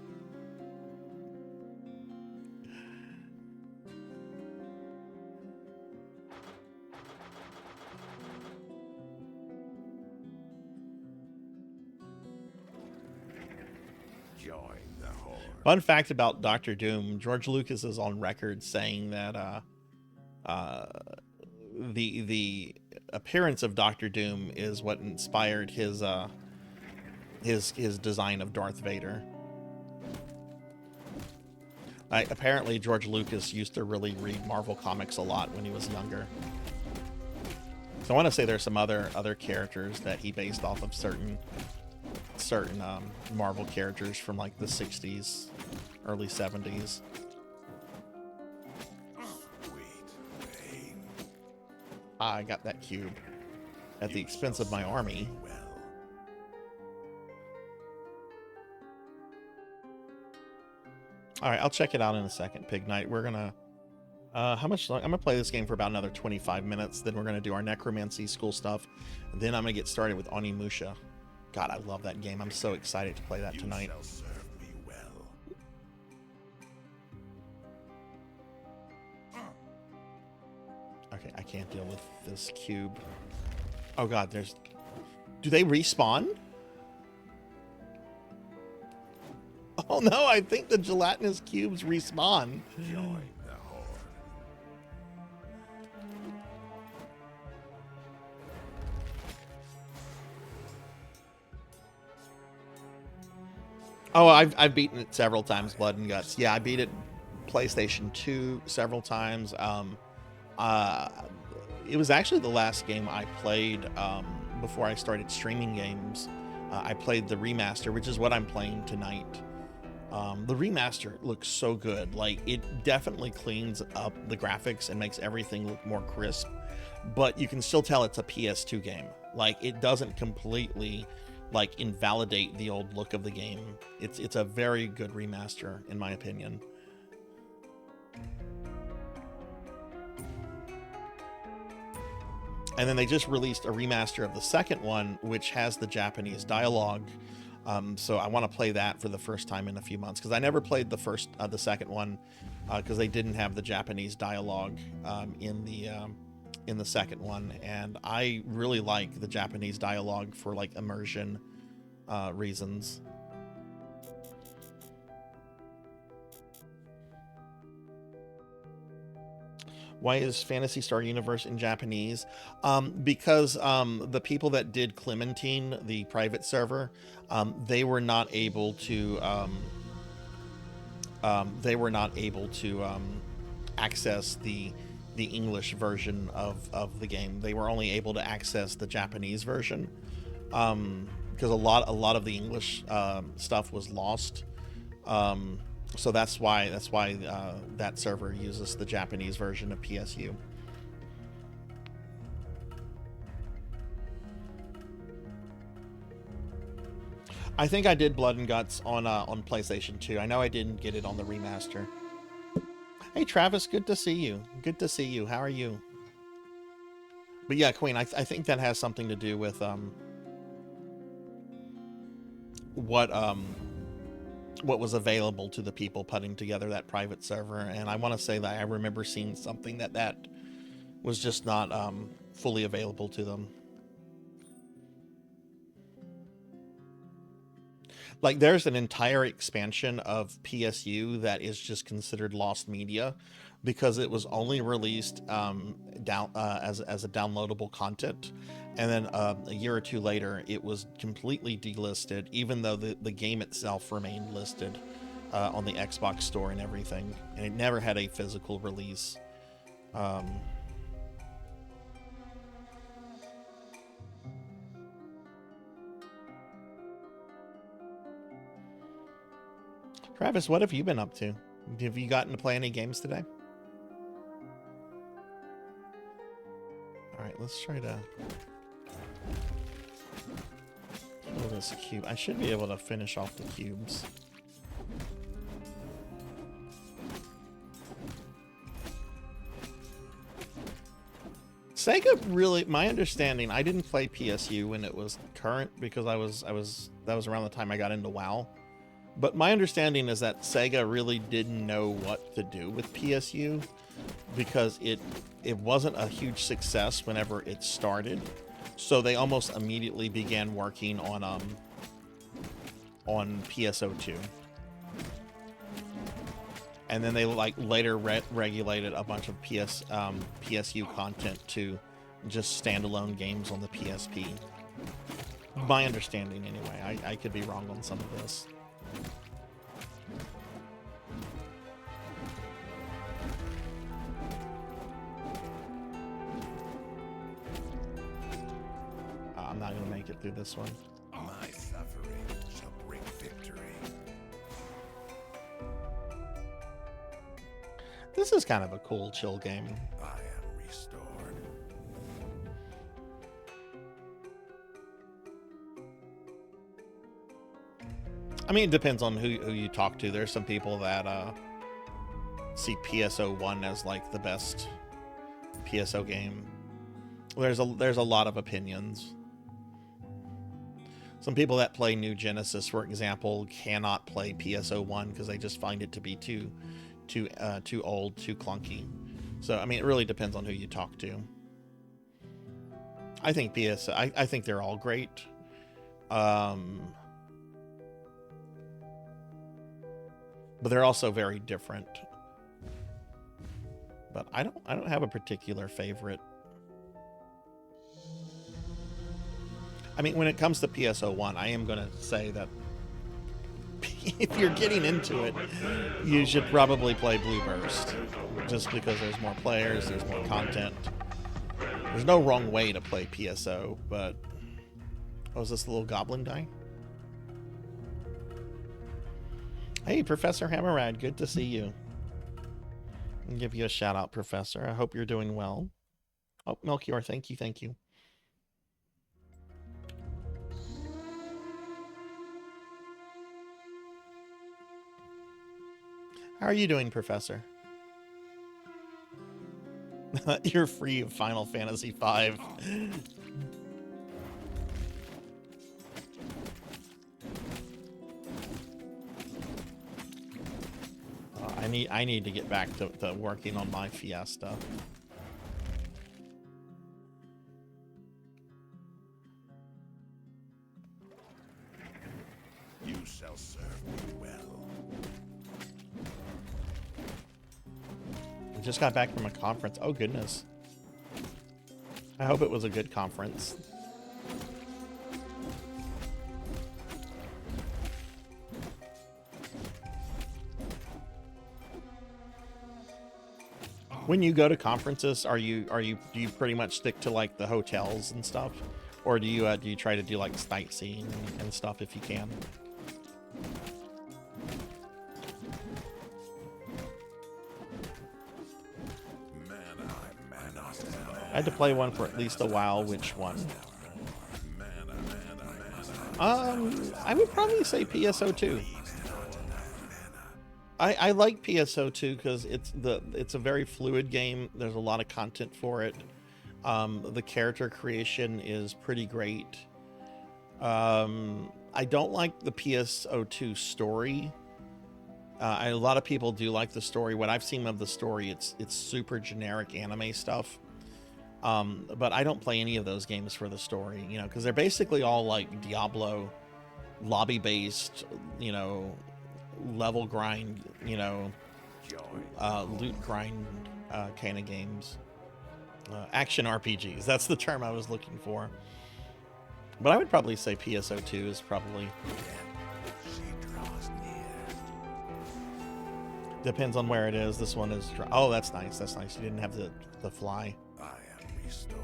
Join the Horde. Fun fact about Doctor Doom, George Lucas is on record saying that the appearance of Doctor Doom is what inspired his design of Darth Vader. Apparently George Lucas used to really read Marvel comics a lot when he was younger. So I want to say there's some other characters that he based off of certain Marvel characters from like the 60s, early 70s. I got that cube at the expense of my army. All right, I'll check it out in a second, Pig Knight. We're gonna How much long? I'm gonna play this game for about another 25 minutes. Then we're gonna do our necromancy school stuff. And then I'm gonna get started with Onimusha. God, I love that game. I'm so excited to play that tonight. You shall serve me well. Okay, I can't deal with this cube. Oh God, there's... Do they respawn? Oh no, I think the gelatinous cubes respawn. Join the horde. Oh, I've beaten it several times, Blood and Guts. Yeah, I beat it PlayStation 2 several times. It was actually the last game I played before I started streaming games. I played the remaster, which is what I'm playing tonight. The remaster looks so good. Like, it definitely cleans up the graphics and makes everything look more crisp, but you can still tell it's a PS2 game. Like, it doesn't completely like invalidate the old look of the game. It's a very good remaster in my opinion. And then they just released a remaster of the second one, which has the Japanese dialogue. So I want to play that for the first time in a few months, because I never played the second one because they didn't have the Japanese dialogue in the second one, and I really like the Japanese dialogue for like immersion reasons. Why is Phantasy Star Universe in Japanese? Because the people that did Clementine, the private server, they were not able to access the English version of the game. They were only able to access the Japanese version because a lot of the English stuff was lost. So that's why that server uses the Japanese version of PSU. I think I did Blood and Guts on PlayStation 2. I know I didn't get it on the remaster. Hey Travis, good to see you. Good to see you. How are you? But yeah, Queen, I think that has something to do with what was available to the people putting together that private server. And I want to say that I remember seeing something that was just not fully available to them. Like, there's an entire expansion of PSU that is just considered lost media because it was only released as a downloadable content, and then a year or two later it was completely delisted, even though the game itself remained listed on the Xbox store and everything, and it never had a physical release. Travis, what have you been up to? Have you gotten to play any games today? All right, let's try to kill this cube. I should be able to finish off the cubes. Sega really, my understanding, I didn't play PSU when it was current because that was around the time I got into WoW. But my understanding is that Sega really didn't know what to do with PSU because it wasn't a huge success whenever it started. So they almost immediately began working on PSO2. And then they later regulated a bunch of PSU content to just standalone games on the PSP. My understanding anyway. I could be wrong on some of this. I'm not going to make it through this one. My suffering shall bring victory. This is kind of a cool, chill game. I am restored. I mean, it depends on who you talk to. There's some people that see PSO1 as like the best PSO game. There's a lot of opinions. Some people that play New Genesis, for example, cannot play PSO1 because they just find it to be too old, too clunky. So I mean, it really depends on who you talk to. I think I think they're all great. But they're also very different. But I don't have a particular favorite. I mean, when it comes to PSO1, I am going to say that if you're getting into it, you should probably play Blue Burst, just because there's more players, there's more content. There's no wrong way to play PSO, but... Oh, is this the little goblin guy? Hey, Professor Hammerad, good to see you. I'll give you a shout out, Professor. I hope you're doing well. Oh, Melchior, thank you, thank you. How are you doing, Professor? You're free of Final Fantasy V. I need to get back to working on my Fiesta. You shall serve me well. I just got back from a conference. Oh, goodness. I hope it was a good conference. When you go to conferences, do you pretty much stick to like the hotels and stuff, or do you try to do like sightseeing and stuff if you can? I had to play one for at least a while. Which one? I would probably say PSO2. I like PSO2 because it's a very fluid game. There's a lot of content for it. The character creation is pretty great. I don't like the PSO2 story. A lot of people do like the story. What I've seen of the story, it's super generic anime stuff. But I don't play any of those games for the story, you know, because they're basically all like Diablo, lobby-based, you know, level grind, you know, loot grind kind of games. Action RPGs, that's the term I was looking for. But I would probably say PSO2 is probably... Depends on where it is. This one is... Oh, that's nice. That's nice. You didn't have the fly. I am restored.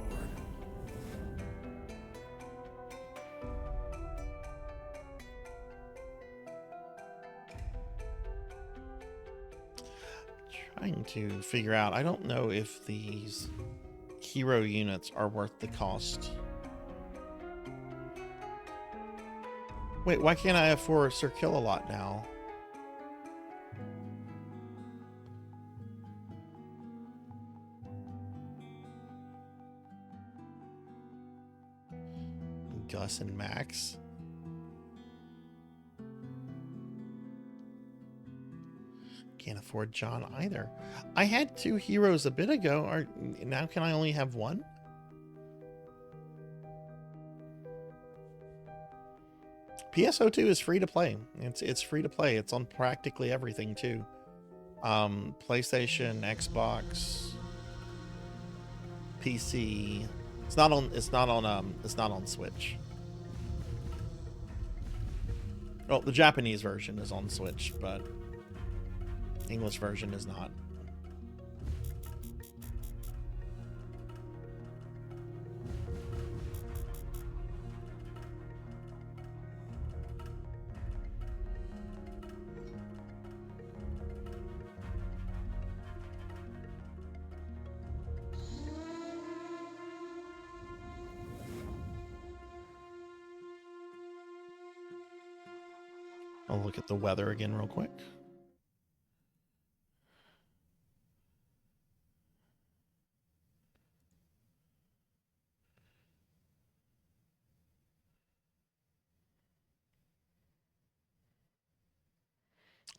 Trying to figure out... I don't know if these hero units are worth the cost. Wait, why can't I have 4 Sir Kill-A-Lot now? Gus and Max. Can't afford John either. I had 2 heroes a bit ago. Now can I only have 1? PSO2 is free to play. It's free to play. It's on practically everything too. PlayStation, Xbox, PC. It's not on Switch. Well, the Japanese version is on Switch, but English version is not. I'll look at the weather again real quick.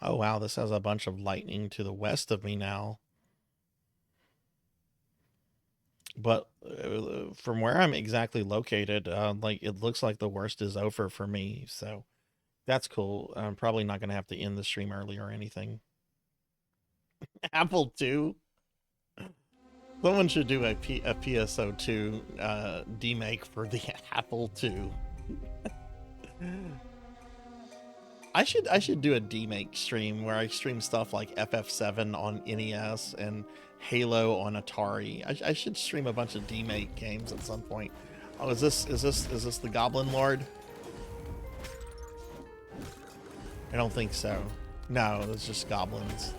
Oh wow, this has a bunch of lightning to the west of me now. But from where I'm exactly located, like it looks like the worst is over for me. So that's cool. I'm probably not going to have to end the stream early or anything. Apple II. Someone should do a PSO2 demake for the Apple II. I should do a demake stream where I stream stuff like FF7 on NES and Halo on Atari. I should stream a bunch of demake games at some point. Oh, is this the Goblin Lord? I don't think so. No, it's just goblins.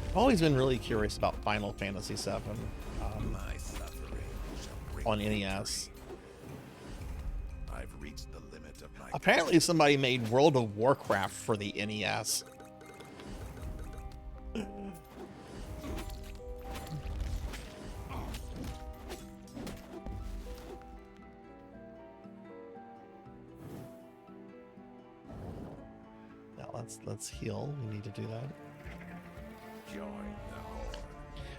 I've always been really curious about Final Fantasy VII on NES. I've reached the limit of my Apparently somebody made World of Warcraft for the NES. Now let's heal. We need to do that. join the Horde.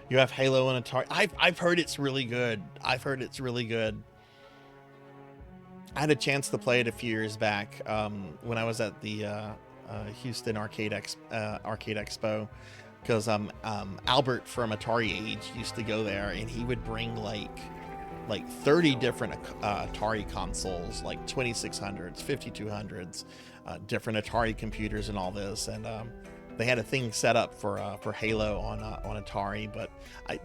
You have Halo and Atari. I've heard it's really good. I've heard it's really good. I had a chance to play it a few years back when I was at the Houston Arcade Expo, because Albert from Atari Age used to go there, and he would bring like 30 different Atari consoles, like 2600s, 5200s, different Atari computers, and all this, and they had a thing set up for Halo on Atari, but I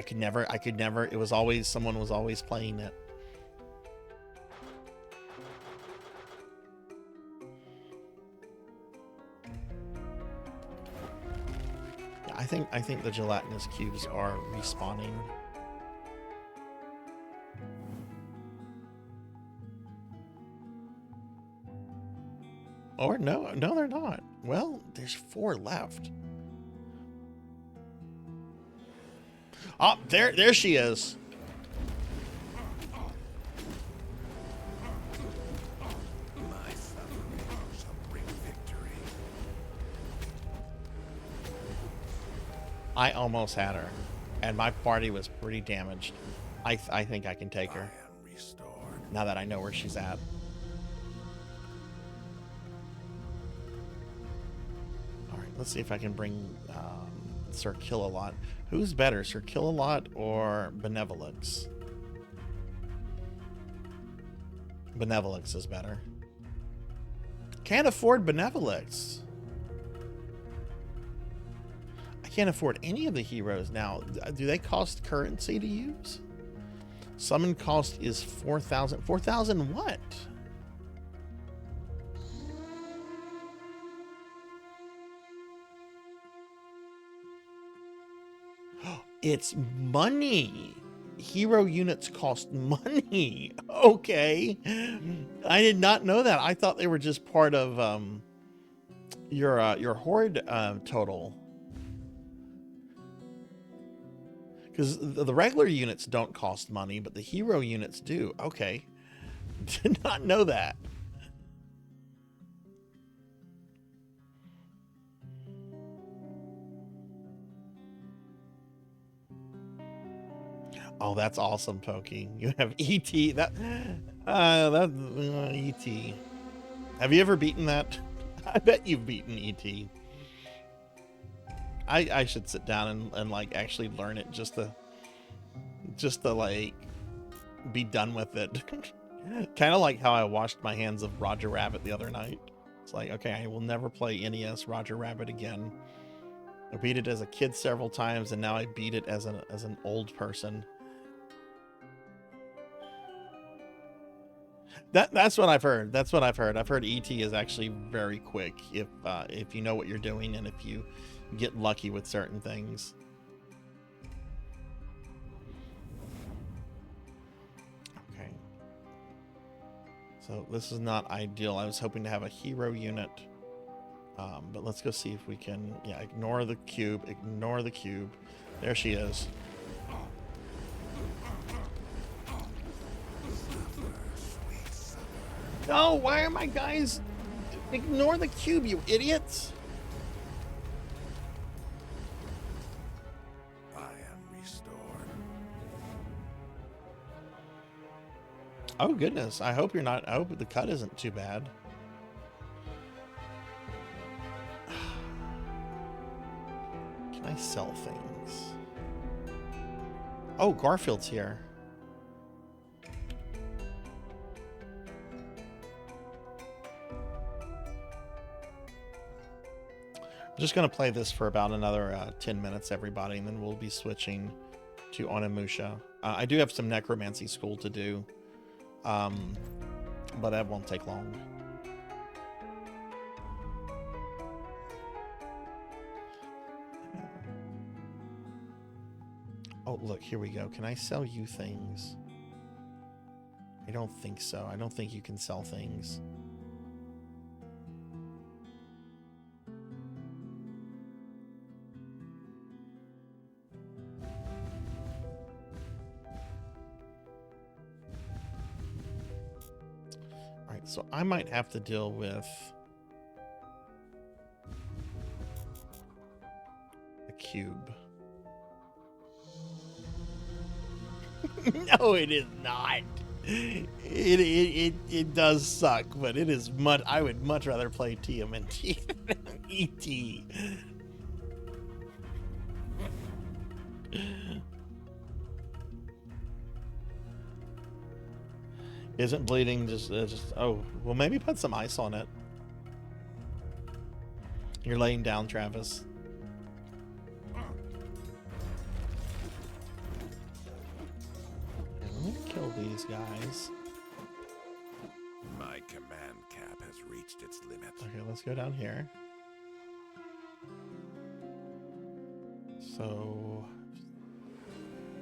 could never. It was always someone was always playing it. I think the gelatinous cubes are respawning. Or no, they're not. Well, there's 4 left. Oh, there she is. My suffering shall bring victory. I almost had her, and my party was pretty damaged. I think I can take her I am restored. now that I know where she's at. All right, let's see if I can bring Sir Kill-A-Lot. Who's better, Sir Kill-A-Lot or Benevolence? Benevolence is better. Can't afford Benevolence. I can't afford any of the heroes now. Do they cost currency to use? Summon cost is 4,000. 4,000 what? It's money. Hero units cost money. Okay. I did not know that. I thought they were just part of your horde total. Because the regular units don't cost money, but the hero units do. Okay. Did not know that. Oh, that's awesome, Pokey. You have ET. ET. Have you ever beaten that? I bet you've beaten ET. I should sit down and like actually learn it just to like be done with it. Kind of like how I washed my hands of Roger Rabbit the other night. It's like, okay, I will never play NES Roger Rabbit again. I beat it as a kid several times, and now I beat it as an old person. That's what I've heard. That's what I've heard. I've heard ET is actually very quick if you know what you're doing and if you get lucky with certain things. Okay. So this is not ideal. I was hoping to have a hero unit. But let's go see if we can, yeah, ignore the cube. Ignore the cube. There she is. No, why are my guys... Ignore the cube, you idiots! I am restored. Oh, goodness. I hope you're not... I hope the cut isn't too bad. Can I sell things? Oh, Garfield's here. I'm just going to play this for about another 10 minutes, everybody, and then we'll be switching to Onimusha. I do have some necromancy school to do, but that won't take long. Oh, look, here we go. Can I sell you things? I don't think so. I don't think you can sell things. Alright, so I might have to deal with a cube. No, it is not. It does suck, but it is much. I would much rather play TMNT than ET. Isn't bleeding just oh, well, maybe put some ice on it. You're laying down, Travis. Kill these guys. My command cap has reached its limit. Okay, let's go down here. So,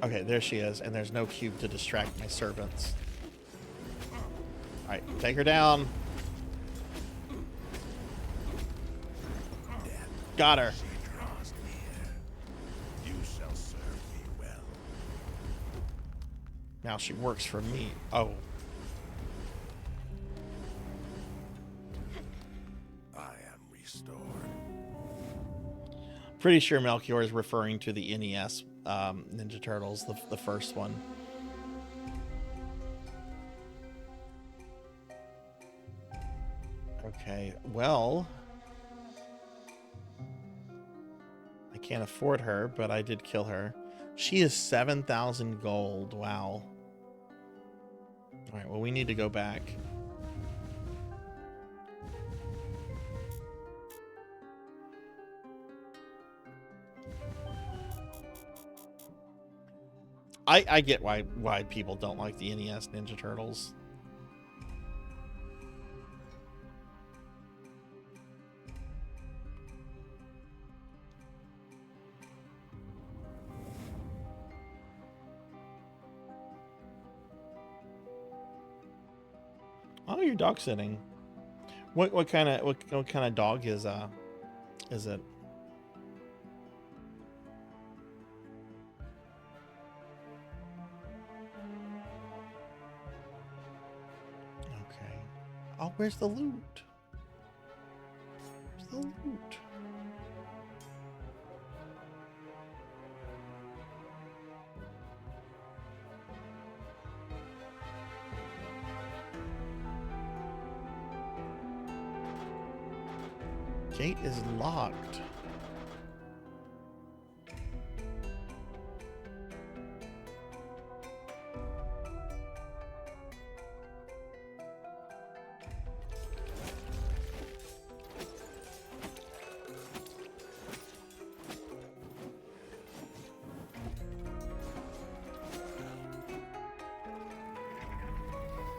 okay, there she is, and there's no cube to distract my servants. All right, take her down. Got her. She draws near. You shall serve me well. Now she works for me. Oh. I am restored. Pretty sure Melchior is referring to the NES Ninja Turtles, the first one. Okay, well, I can't afford her, but I did kill her. She is 7,000 gold. Wow. All right, well, we need to go back. I get why people don't like the NES Ninja Turtles. Oh, you're dog sitting. What kind of dog is it? Okay. Oh, where's the loot? Where's the loot? Gate is locked.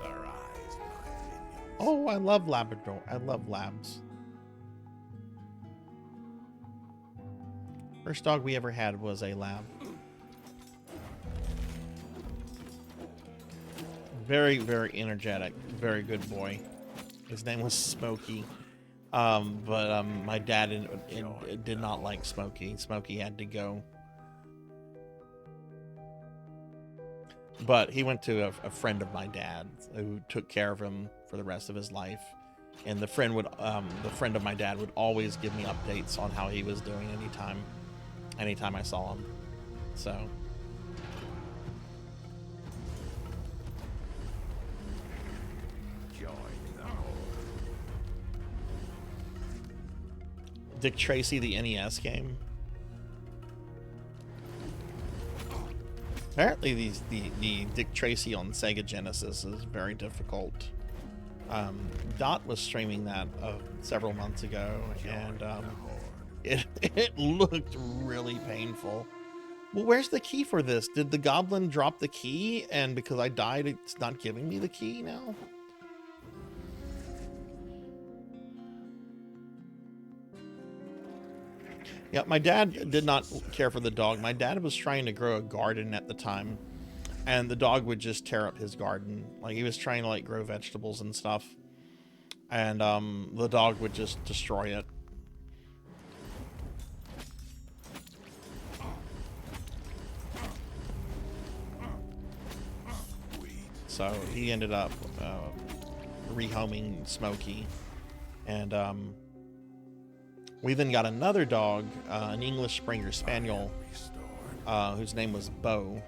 Arise, my minions. Oh, I love Labrador. I love labs. First dog we ever had was a lab. Very, very energetic. Very good boy. His name was Smokey. But my dad did not like Smokey. Smokey had to go. But he went to a friend of my dad's who took care of him for the rest of his life. And the friend of my dad would always give me updates on how he was doing anytime I saw him. So. Dick Tracy, the NES game. Apparently, the Dick Tracy on Sega Genesis is very difficult. Dot was streaming that several months ago, and it looked really painful. Well, where's the key for this? Did the goblin drop the key, and because I died, it's not giving me the key now? Yeah, my dad did not care for the dog. My dad was trying to grow a garden at the time, and the dog would just tear up his garden. Like, he was trying to, like, grow vegetables and stuff, and the dog would just destroy it. So he ended up rehoming Smokey, and we then got another dog, an English Springer Spaniel, whose name was Bo.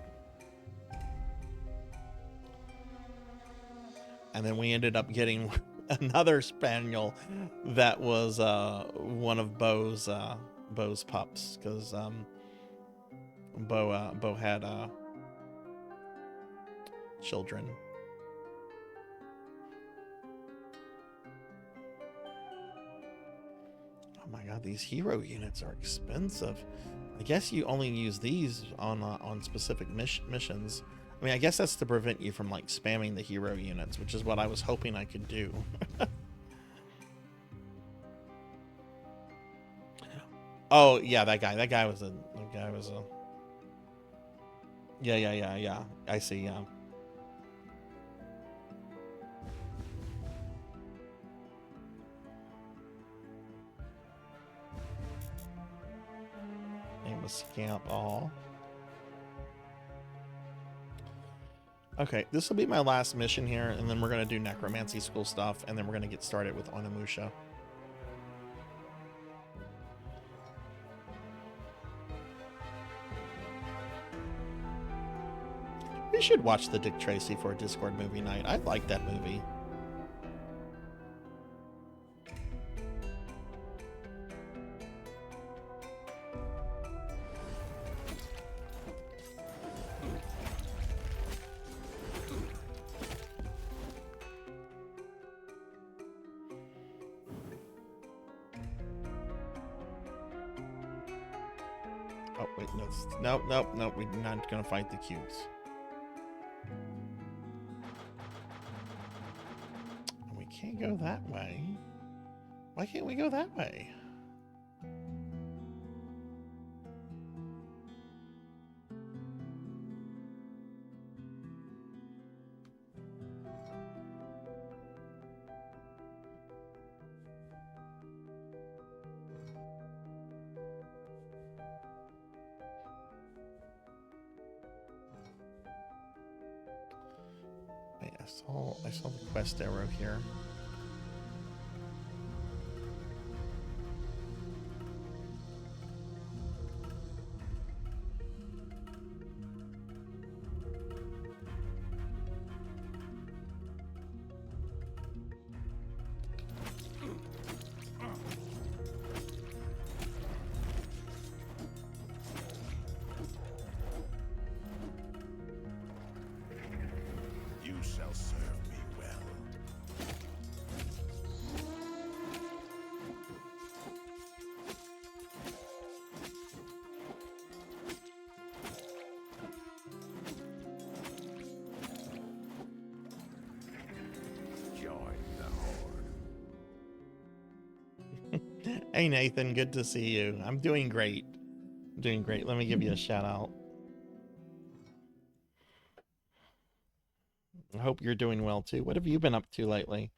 And then we ended up getting another Spaniel that was one of Bo's pups, because Bo had children. Oh my god, these hero units are expensive. I guess you only use these on specific missions. I mean, I guess that's to prevent you from, like, spamming the hero units, which is what I was hoping I could do. Oh yeah, that guy was a yeah, I see. Yeah. Name was Scamp. All. Okay, this will be my last mission here, and then we're gonna do necromancy school stuff, and then we're gonna get started with Onimusha. We should watch the Dick Tracy for a Discord movie night. I like that movie. Oh, wait, no, nope, we're not gonna fight the cubes. We can't go that way. Why can't we go that way? I saw the quest arrow here. Hey Nathan, good to see you. I'm doing great. Doing great. Let me give you a shout out. I hope you're doing well too. What have you been up to lately?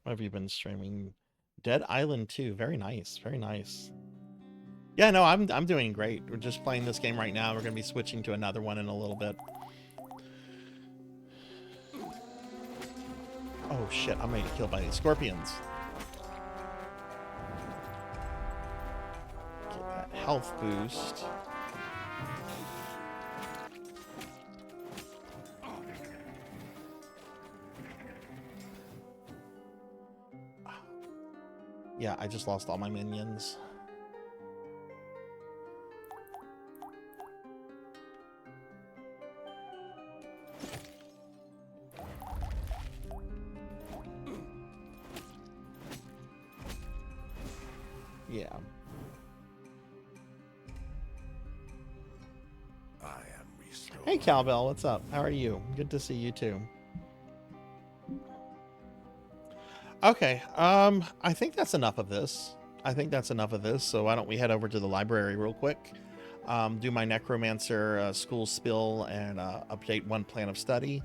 What have you been streaming? Dead Island 2. Very nice. Very nice. Yeah, no, I'm doing great. We're just playing this game right now. We're going to be switching to another one in a little bit. Oh shit, I'm gonna get killed by these scorpions. Get that health boost. Yeah, I just lost all my minions. Yeah. I am restored. Hey, Cowbell, what's up? How are you? Good to see you too. Okay, I think that's enough of this. So why don't we head over to the library real quick, do my Necromancer school spill and update one plan of study,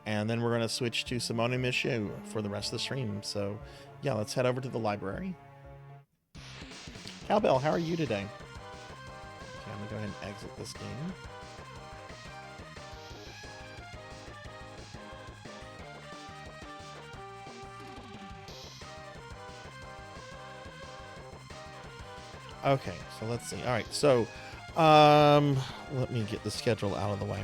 and then we're going to switch to some Onimusha for the rest of the stream. So yeah, let's head over to the library. Cowbell, how are you today? Okay, I'm going to go ahead and exit this game. Okay, so let's see. All right, so let me get the schedule out of the way.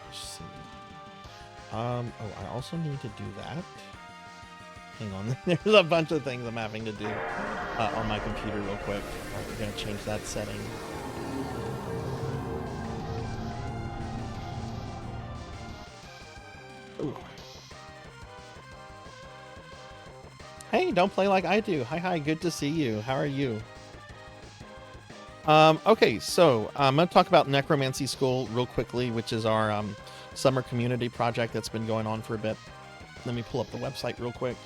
Let's see. Oh, I also need to do that. Hang on, there's a bunch of things I'm having to do on my computer real quick. All right, we're gonna change that setting. Ooh. Hey, don't play like I do. Hi, good to see you. How are you? Okay, so I'm going to talk about Necromancy School real quickly, which is our summer community project that's been going on for a bit. Let me pull up the website real quick.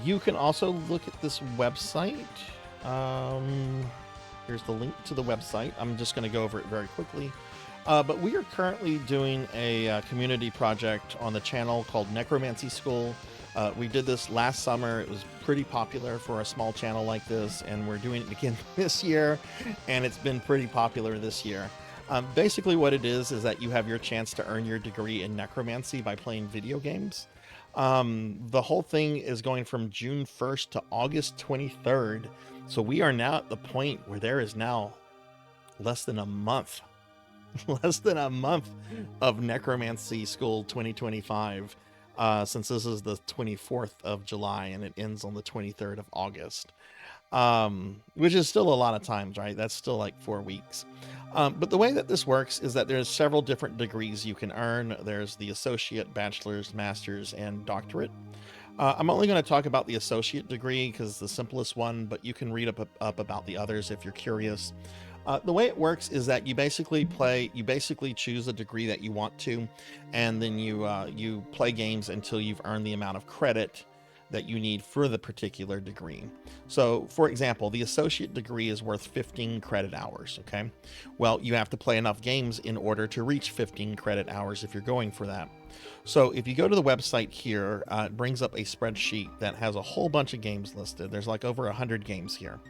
You can also look at this website. Here's the link to the website. I'm just going to go over it very quickly. But we are currently doing a community project on the channel called Necromancy School. We did this last summer. It was pretty popular for a small channel like this, and we're doing it again this year, and it's been pretty popular this year. Basically what it is that you have your chance to earn your degree in necromancy by playing video games. The whole thing is going from June 1st to August 23rd. So we are now at the point where there is now less than a month of Necromancy School 2025, since this is the 24th of July and it ends on the 23rd of August, which is still a lot of times, right? That's still like 4 weeks. But the way that this works is that there's several different degrees you can earn. There's the associate, bachelor's, master's, and doctorate. I'm only going to talk about the associate degree because it's the simplest one, but you can read up about the others if you're curious. The way it works is that you basically choose a degree that you want to, and then you play games until you've earned the amount of credit that you need for the particular degree. So, for example, the associate degree is worth 15 credit hours, okay? Well, you have to play enough games in order to reach 15 credit hours if you're going for that. So if you go to the website here, it brings up a spreadsheet that has a whole bunch of games listed. There's like over 100 games here.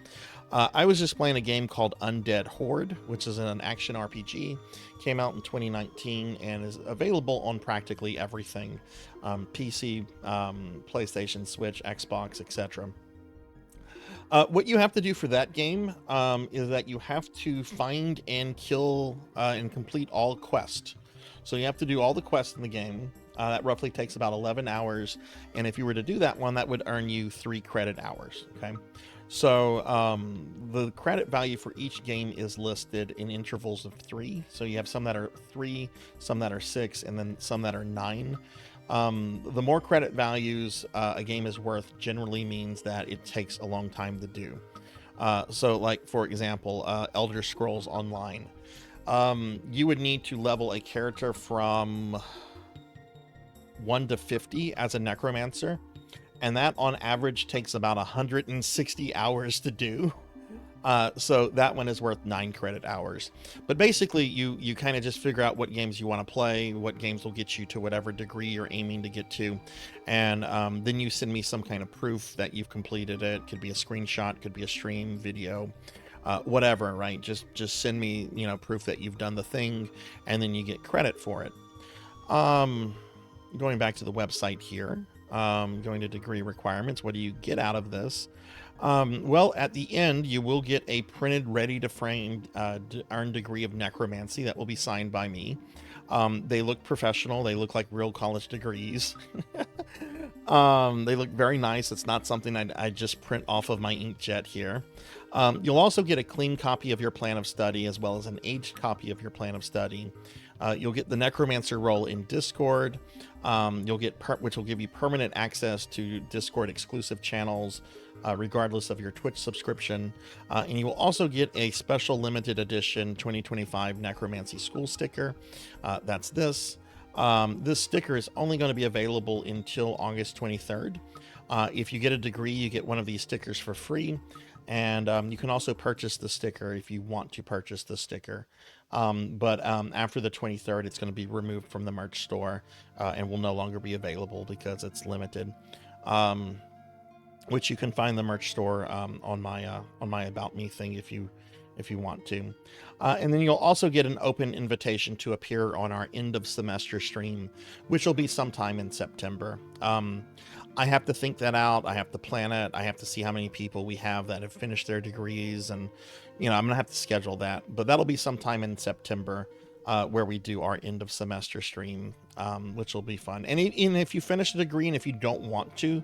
I was just playing a game called Undead Horde, which is an action RPG. Came out in 2019 and is available on practically everything. PC, PlayStation, Switch, Xbox, etc. What you have to do for that game is that you have to find and kill and complete all quests. So you have to do all the quests in the game. That roughly takes about 11 hours. And if you were to do that one, that would earn you 3 credit hours, okay? So the credit value for each game is listed in intervals of 3. So you have some that are 3, some that are 6, and then some that are 9. The more credit values a game is worth generally means that it takes a long time to do. So like, for example, Elder Scrolls Online. You would need to level a character from 1 to 50 as a necromancer. And that on average takes about 160 hours to do. So that one is worth 9 credit hours. But basically you kind of just figure out what games you want to play, what games will get you to whatever degree you're aiming to get to. And then you send me some kind of proof that you've completed it. Could be a screenshot, could be a stream, video. whatever, right? Just send me, proof that you've done the thing, and then you get credit for it. Going back to the website here, going to degree requirements. What do you get out of this? Well, at the end, you will get a printed, ready-to-frame earned degree of necromancy that will be signed by me. They look professional. They look like real college degrees. They look very nice. It's not something I just print off of my inkjet here. You'll also get a clean copy of your plan of study, as well as an aged copy of your plan of study. You'll get the Necromancer role in Discord. You'll get which will give you permanent access to Discord exclusive channels, regardless of your Twitch subscription. And you will also get a special limited edition 2025 Necromancy School sticker. That's this. This sticker is only going to be available until August 23rd. If you get a degree, you get one of these stickers for free. And you can also purchase the sticker if you want to purchase the sticker. But after the 23rd, it's going to be removed from the merch store and will no longer be available because it's limited. Which you can find the merch store on my About Me thing if you want to. And then you'll also get an open invitation to appear on our end of semester stream, which will be sometime in September. I have to think that out. I have to plan it. I have to see how many people we have that have finished their degrees, and I'm gonna have to schedule that. But that'll be sometime in September, where we do our end of semester stream, which will be fun. And if you finish a degree and if you don't want to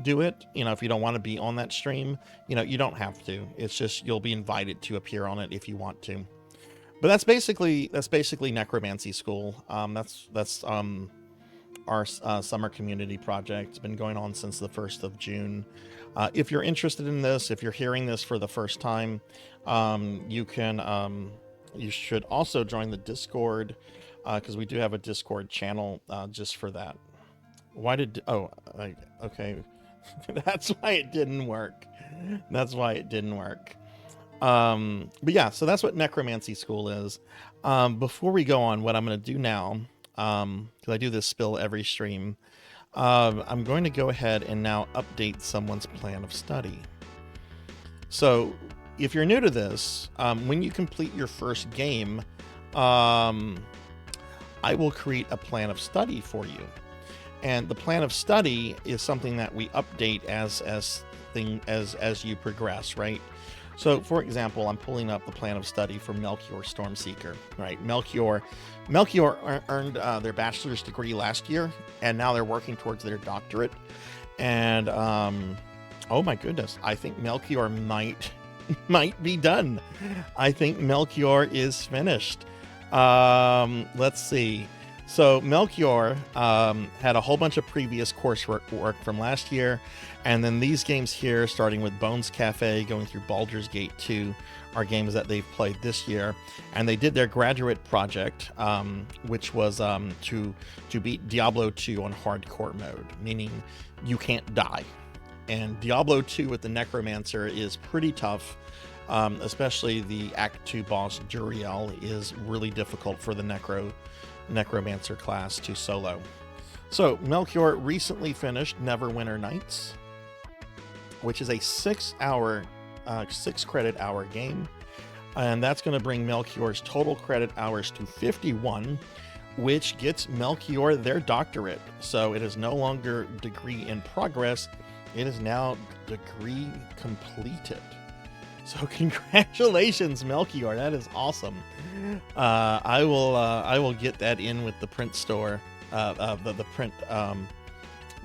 do it, if you don't want to be on that stream, you don't have to. It's just you'll be invited to appear on it if you want to. But that's basically Necromancy School. That's our summer community project. It's been going on since the 1st of June. If you're interested in this, if you're hearing this for the first time, you should also join the Discord, because we do have a Discord channel just for that. Okay. That's why it didn't work. But yeah, so that's what Necromancy School is. Before we go on, what I'm going to do now, because I do this spill every stream, I'm going to go ahead and now update someone's plan of study. So if you're new to this, when you complete your first game, I will create a plan of study for you. And the plan of study is something that we update as you progress, right? So, for example, I'm pulling up the plan of study for Melchior Stormseeker, right? Melchior earned their bachelor's degree last year, and now they're working towards their doctorate. And oh my goodness, I think Melchior might be done. I think Melchior is finished. Let's see. So Melchior had a whole bunch of previous coursework from last year, and then these games here, starting with Bones Cafe, going through Baldur's Gate 2, are games that they've played this year. And they did their graduate project, which was to beat Diablo 2 on hardcore mode, meaning you can't die. And Diablo 2 with the Necromancer is pretty tough, especially the Act 2 boss Juriel is really difficult for the Necromancer class to solo. So Melchior recently finished Neverwinter Nights, which is a 6 credit hour game, and that's going to bring Melchior's total credit hours to 51, which gets Melchior their doctorate. So it is no longer degree in progress, it is now degree completed. So congratulations, Melchior. That is awesome. I will get that in with the print store, the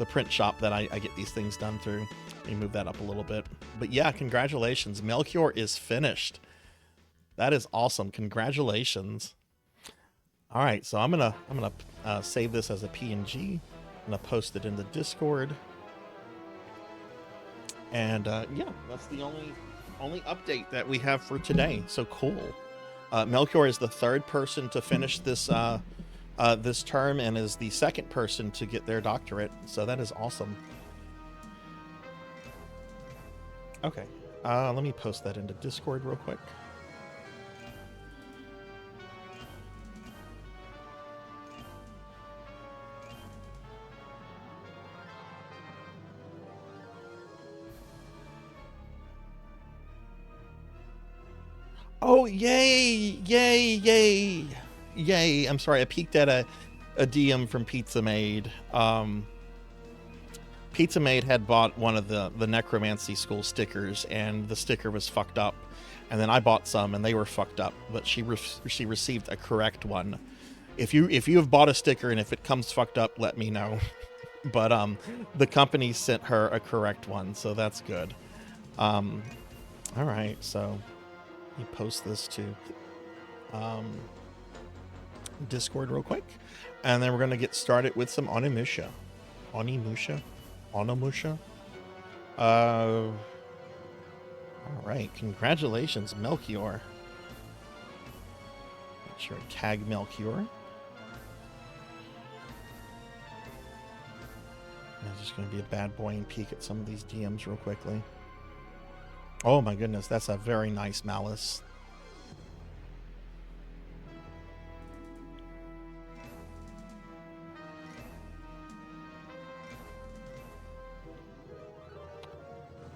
print shop that I get these things done through. Let me move that up a little bit. But yeah, congratulations. Melchior is finished. That is awesome. Congratulations. All right, so I'm gonna save this as a PNG. I'm gonna post it in the Discord. And yeah, that's the only update that we have for today. So cool. Melchior is the third person to finish this this term and is the second person to get their doctorate. So that is awesome. Okay, let me post that into Discord real quick. Oh, yay, yay, yay, yay. I'm sorry, I peeked at a DM from Pizza Maid. Pizza Maid had bought one of the Necromancy School stickers, and the sticker was fucked up. And then I bought some, and they were fucked up. But she received a correct one. If you have bought a sticker and if it comes fucked up, let me know. But the company sent her a correct one, so that's good. All right, so you post this to Discord real quick, and then we're gonna get started with some Onimusha. Onimusha. All right, congratulations, Melchior. Make sure I tag Melchior. I'm just going to be a bad boy and peek at some of these DMs real quickly. Oh my goodness, that's a very nice Malice.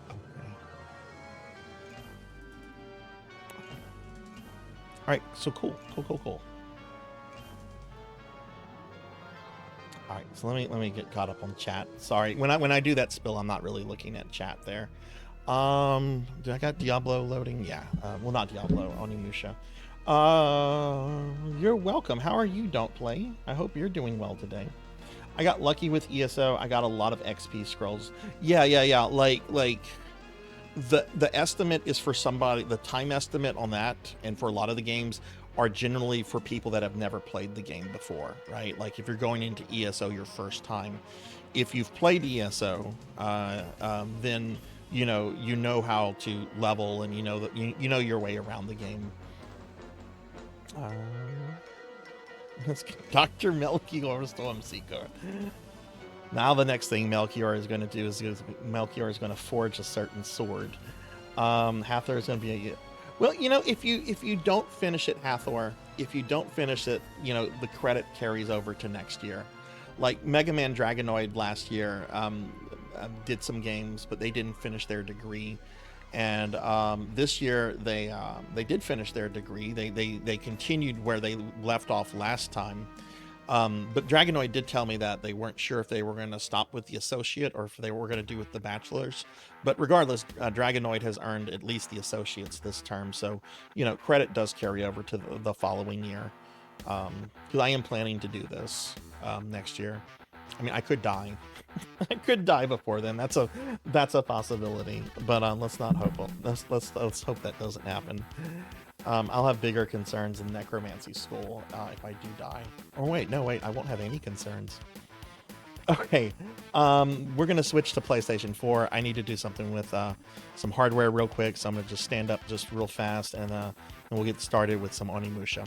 Okay. All right, so cool. All right, so let me get caught up on chat. Sorry, when I do that spill, I'm not really looking at chat there. Do I got Diablo loading? Yeah. Well, not Diablo, Onimusha. You're welcome. How are you, Don't Play? I hope you're doing well today. I got lucky with ESO. I got a lot of XP scrolls. Yeah. Like the estimate is for somebody. The time estimate on that, and for a lot of the games, are generally for people that have never played the game before, right? Like if you're going into ESO your first time, if you've played ESO, then you know how to level, and you know your way around the game. Let's get Dr. Melchior Stormseeker. Now the next thing Melchior is going to do is Melchior is going to forge a certain sword. Hathor is going to be well, if you don't finish it, Hathor, if you don't finish it, the credit carries over to next year. Like Mega Man Dragonoid last year did some games, but they didn't finish their degree. And this year they did finish their degree. They continued where they left off last time. But Dragonoid did tell me that they weren't sure if they were going to stop with the associate or if they were going to do with the bachelor's. But regardless, Dragonoid has earned at least the associates this term. So, credit does carry over to the following year. Because I am planning to do this next year. I mean, I could die. I could die before then. That's a possibility. But let's not hope. Let's hope that doesn't happen. I'll have bigger concerns in Necromancy School if I do die. Oh wait, I won't have any concerns. Okay, we're gonna switch to PlayStation 4. I need to do something with some hardware real quick, so I'm gonna just stand up just real fast, and we'll get started with some Onimusha.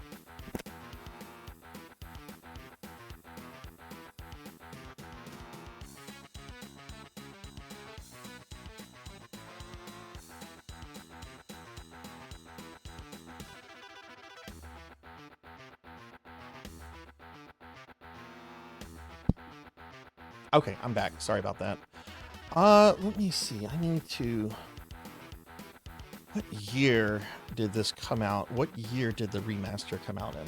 Okay, I'm back. Sorry about that. Let me see. I need to... What year did this come out? What year did the remaster come out in?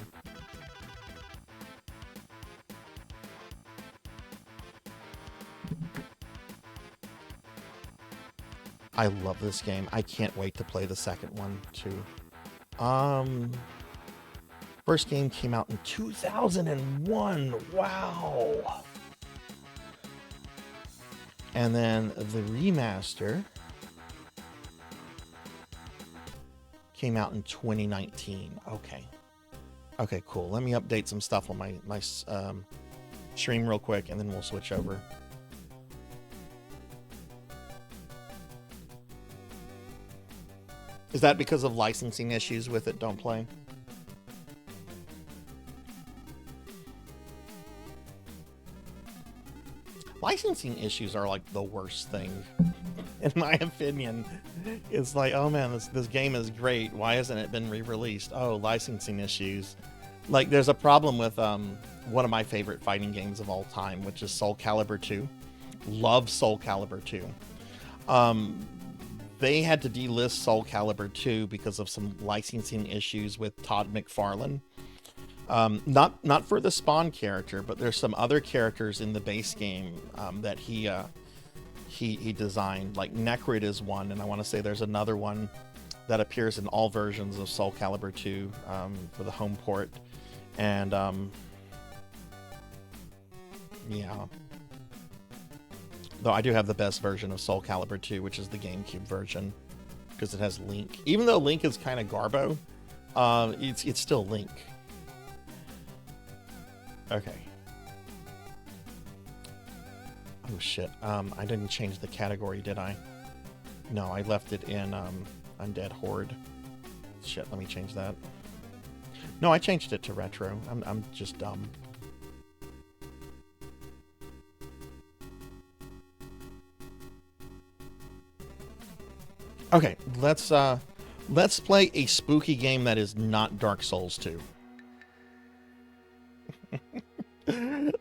I love this game. I can't wait to play the second one, too. First game came out in 2001. Wow! And then the remaster came out in 2019. Okay, cool. Let me update some stuff on my stream real quick, and then we'll switch over. Is that because of licensing issues with it? Don't play. Licensing issues are like the worst thing, in my opinion. It's like, oh man, this game is great. Why hasn't it been re-released? Oh, licensing issues. Like, there's a problem with one of my favorite fighting games of all time, which is Soul Calibur 2. Love Soul Calibur 2. they had to delist Soul Calibur 2 because of some licensing issues with Todd McFarlane. Not for the Spawn character, but there's some other characters in the base game that he designed. Like Necrid is one, and I want to say there's another one that appears in all versions of Soul Calibur 2 for the home port. And yeah. Though I do have the best version of Soul Calibur 2, which is the GameCube version, because it has Link. Even though Link is kind of garbo, it's still Link. Okay. Oh shit. I didn't change the category, did I? No, I left it in Undead Horde. Shit, let me change that. No, I changed it to retro. I'm just dumb. Okay, let's play a spooky game that is not Dark Souls 2.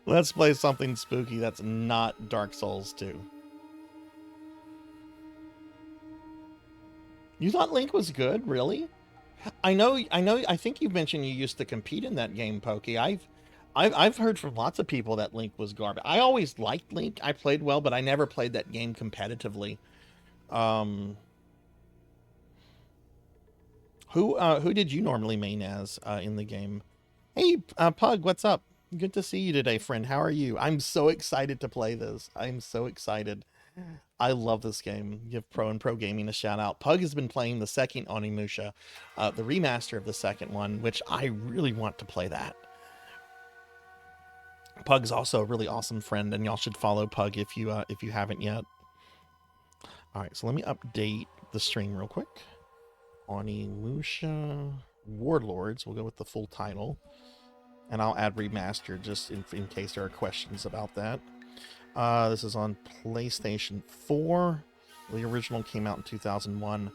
Let's play something spooky that's not Dark Souls 2. You thought Link was good, really? I think you mentioned you used to compete in that game, Pokey. I've heard from lots of people that Link was garbage. I always liked Link. I played well, but I never played that game competitively. Who did you normally main as in the game? Hey, Pug, what's up? Good to see you today, friend. How are you? I'm so excited to play this. I'm so excited. I love this game. Give Pro and Pro Gaming a shout out. Pug has been playing the second Onimusha, the remaster of the second one, which I really want to play that. Pug's also a really awesome friend, and y'all should follow Pug if you haven't yet. All right, so let me update the stream real quick. Onimusha Warlords. We'll go with the full title. And I'll add remastered just in case there are questions about that. This is on PlayStation 4. The original came out in 2001.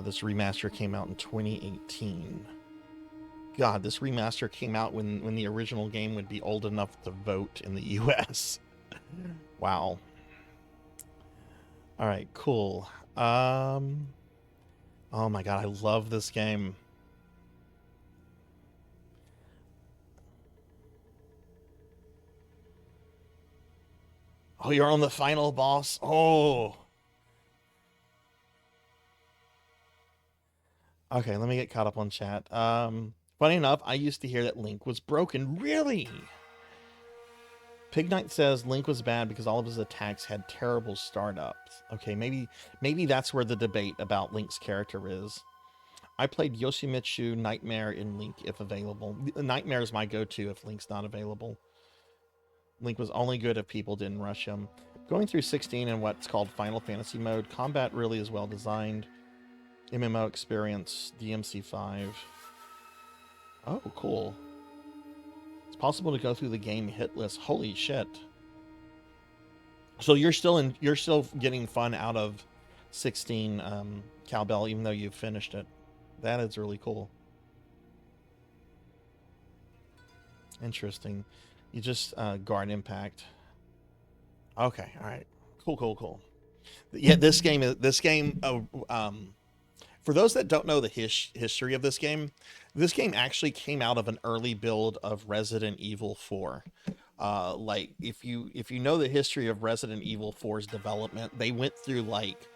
This remaster came out in 2018. God, this remaster came out when the original game would be old enough to vote in the US. Wow. All right, cool. Oh my God, I love this game. Oh, you're on the final boss? Oh. Okay, let me get caught up on chat. Funny enough, I used to hear that Link was broken. Really? Pig Knight says Link was bad because all of his attacks had terrible startups. Okay, maybe that's where the debate about Link's character is. I played Yoshimitsu Nightmare in Link if available. Nightmare is my go-to if Link's not available. Link was only good if people didn't rush him. Going through 16 in what's called Final Fantasy mode, combat really is well designed. MMO experience, DMC5. Oh, cool. It's possible to go through the game hit list. Holy shit. So you're still getting fun out of 16 Cowbell, even though you've finished it. That is really cool. Interesting. You just guard impact. Okay, all right, cool. Yeah, this game. For those that don't know the history of this game actually came out of an early build of Resident Evil 4. Like if you know the history of Resident Evil 4's development, they went through like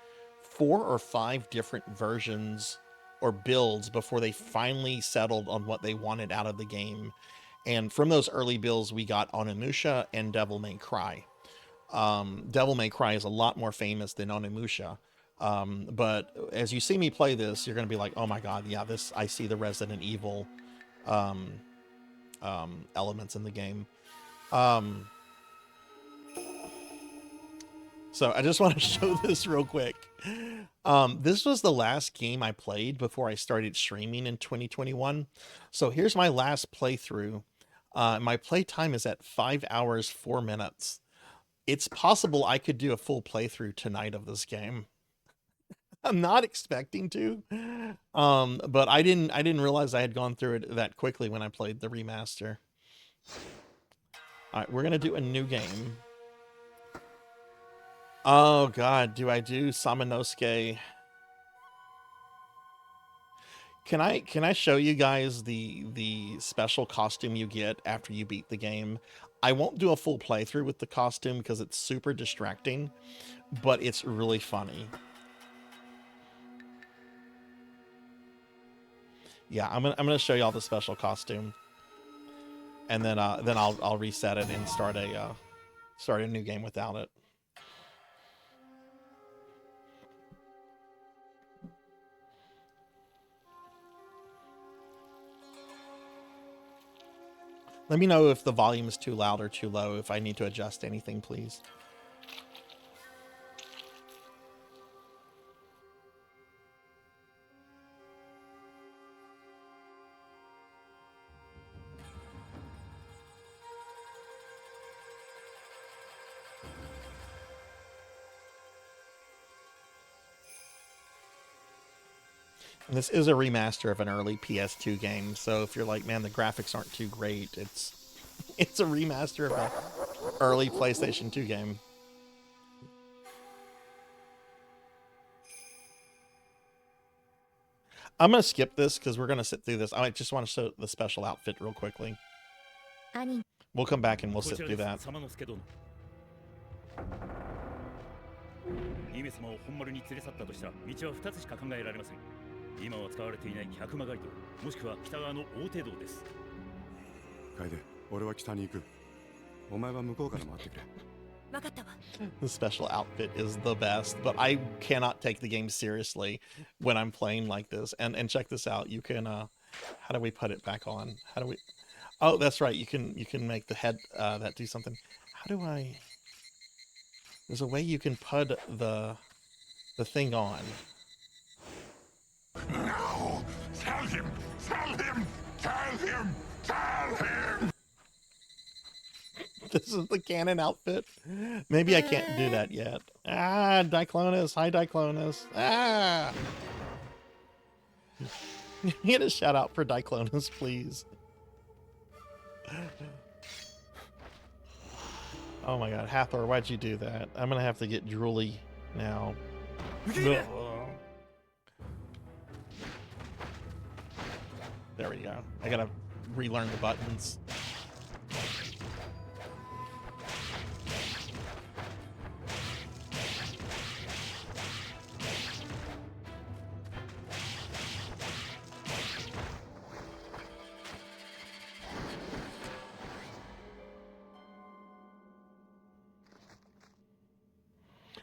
4 or 5 different versions or builds before they finally settled on what they wanted out of the game. And from those early builds, we got Onimusha and Devil May Cry. Devil May Cry is a lot more famous than Onimusha. But as you see me play this, you're going to be like, oh my God, yeah, I see the Resident Evil elements in the game. So I just want to show this real quick. This was the last game I played before I started streaming in 2021. So here's my last playthrough. My play time is at 5 hours, 4 minutes. It's possible I could do a full playthrough tonight of this game. I'm not expecting to, but I didn't realize I had gone through it that quickly when I played the remaster. All right, we're gonna do a new game. Oh God, do I do Samanosuke? Can I show you guys the special costume you get after you beat the game? I won't do a full playthrough with the costume because it's super distracting, but it's really funny. Yeah, I'm gonna show y'all the special costume, and then I'll reset it and start a new game without it. Let me know if the volume is too loud or too low, if I need to adjust anything, please. And this is a remaster of an early PS2 game, so if you're like, man, the graphics aren't too great, it's a remaster of an early PlayStation 2 game. I'm gonna skip this because we're gonna sit through this. I just want to show the special outfit real quickly. We'll come back and we'll sit through that. 姫様を本丸に連れ去ったとしたら道は2つしか考えられません。今は使われていない百魔街道、もしくは北側の大手道です。楓、俺は北に行く。お前は向こうから回ってくれ。分かったわ。 The special outfit is the best, but I cannot take the game seriously when I'm playing like this. And check this out. You can how do we put it back on? How do we? Oh, that's right. You can make the head that do something. How do I? There's a way you can put the thing on. No! Tell him! Tell him! Tell him! Tell him! This is the canon outfit. Maybe I can't do that yet. Ah, Diclonus. Hi, Diclonus. Ah! Get a shout out for Diclonus, please. Oh my god, Hathor, why'd you do that? I'm gonna have to get drooly now. There we go. I gotta relearn the buttons.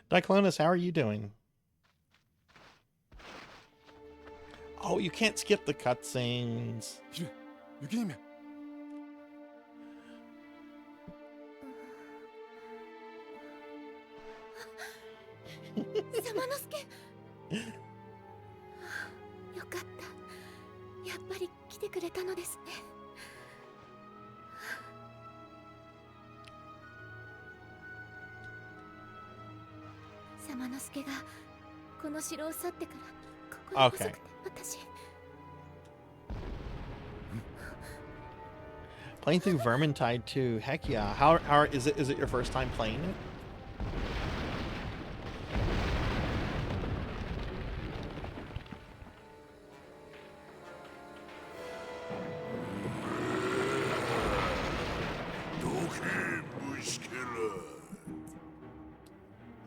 Diclonus, how are you doing? Oh, you can't skip the cutscenes. 雪姫。サマノスケ。よかった。やっぱり来てくれたのですね。サマノスケがこの城を去ってから心細くて私。Playing through Vermintide 2, heck yeah. How is it your first time playing it?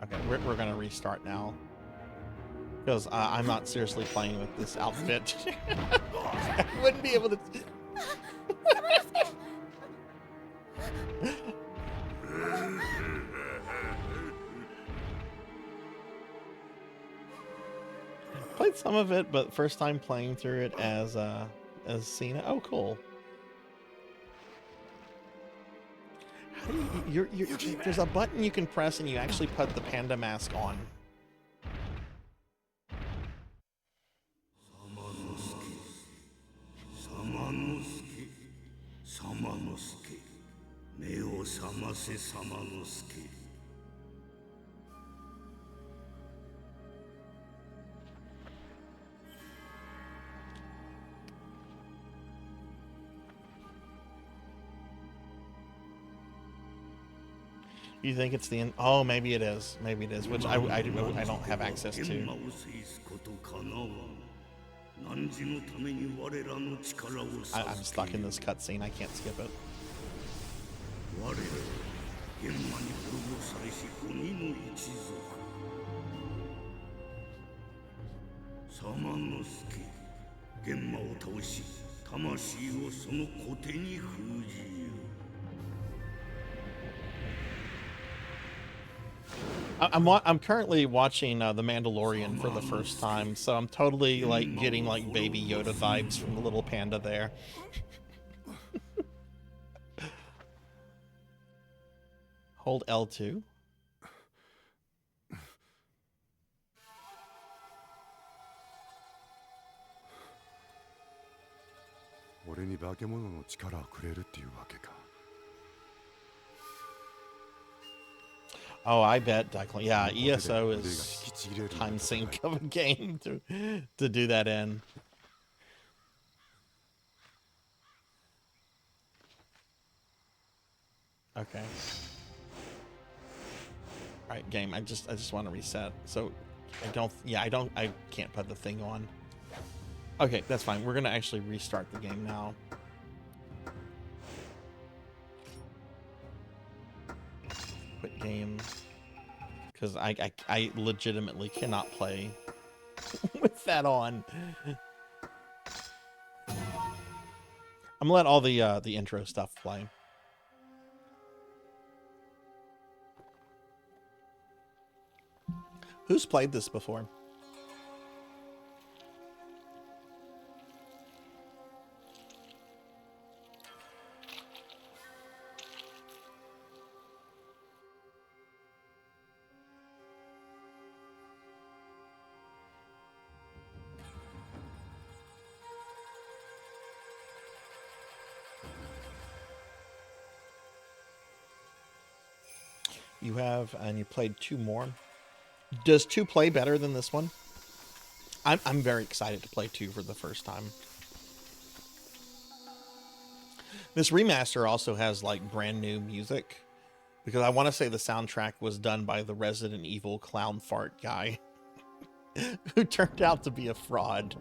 Okay, we're gonna restart now. Because I'm not seriously playing with this outfit. I wouldn't be able to... Played some of it, but first time playing through it as Cena. Oh, cool. How do you, there's a button you can press and you actually put the panda mask on. You think it's the end? Oh, maybe it is. Maybe it is, which I don't have access to. 何時のために我らの力を I'm 授 stuck け in this cutscene. I can't skip it. 我ら現場に滅ぼされし鬼の一族サマンノスケ現場を倒し魂をその小手に封じよ I'm currently watching The Mandalorian for the first time, so I'm totally like getting like Baby Yoda vibes from the little panda there. Hold L2. Oh, I bet Declan. Yeah, ESO is time sync of a game to do that in. Okay. All right, game. I just want to reset. So I can't put the thing on. Okay, that's fine. We're gonna actually restart the game now. Quit game. Because I legitimately cannot play with that on. I'm gonna let all the intro stuff play. Who's played this before? You have, and you played 2 more. Does 2 play better than this one? I'm very excited to play 2 for the first time. This remaster also has like brand new music, because I want to say the soundtrack was done by the Resident Evil clown fart guy who turned out to be a fraud.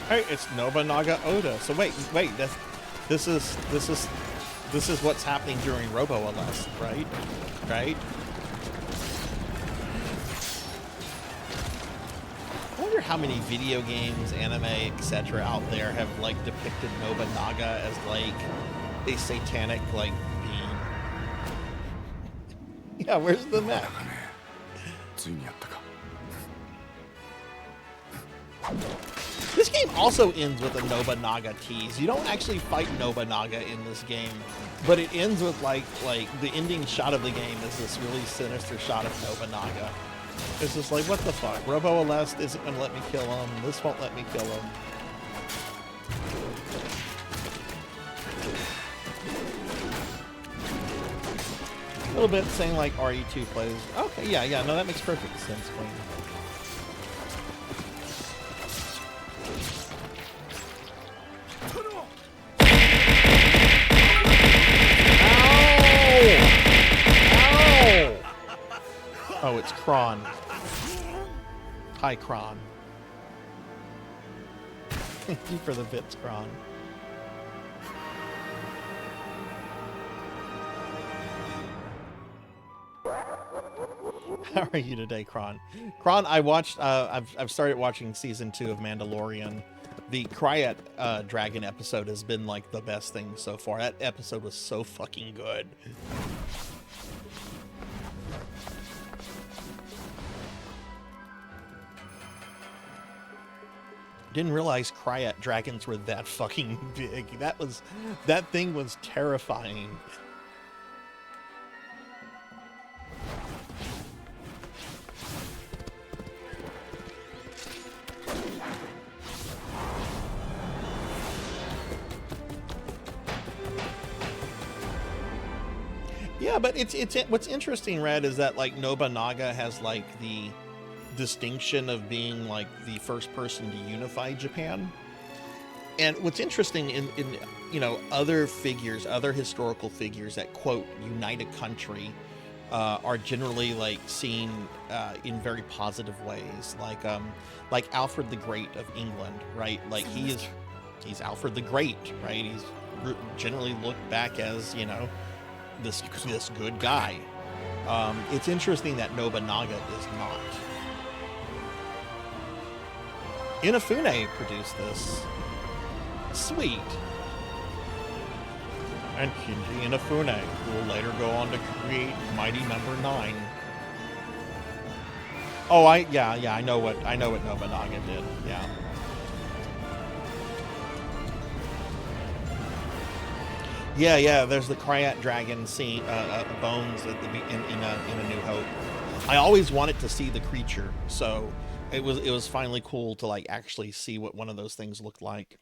Hey, it's Nobunaga Oda. So wait, this is what's happening during Robo-Alest, right? Right? I wonder how many video games, anime, etc. out there have like depicted Nobunaga as like a satanic like being. Yeah, where's the map? This game also ends with a Nobunaga tease. You don't actually fight Nobunaga in this game, but it ends with like the ending shot of the game is this really sinister shot of Nobunaga. It's just like, what the fuck? Robo-Alest isn't gonna let me kill him. This won't let me kill him. A little bit saying like RE2 plays. Okay, yeah, no, that makes perfect sense, Queen. Oh, it's Kron. Hi, Kron. Thank you for the bits, Kron. How are you today, Kron? Kron, I watched. I've started watching season 2 of Mandalorian. The Kryat dragon episode has been like the best thing so far. That episode was so fucking good. Didn't realize Kryat dragons were that fucking big. That thing was terrifying. Yeah, but it's what's interesting, Red, is that like Nobunaga has like the distinction of being like the first person to unify Japan. And what's interesting in other figures, other historical figures that quote unite a country, are generally like seen in very positive ways, like Alfred the Great of England, right? Like he's Alfred the Great, right? He's generally looked back as this good guy. It's interesting that Nobunaga is not. Inafune produced this. Sweet. And Shinji Inafune, who will later go on to create Mighty Number 9. Oh, I know what Nobunaga did. Yeah. Yeah. There's the Kryat Dragon scene, bones at in A New Hope. I always wanted to see the creature, so it was finally cool to like actually see what one of those things looked like.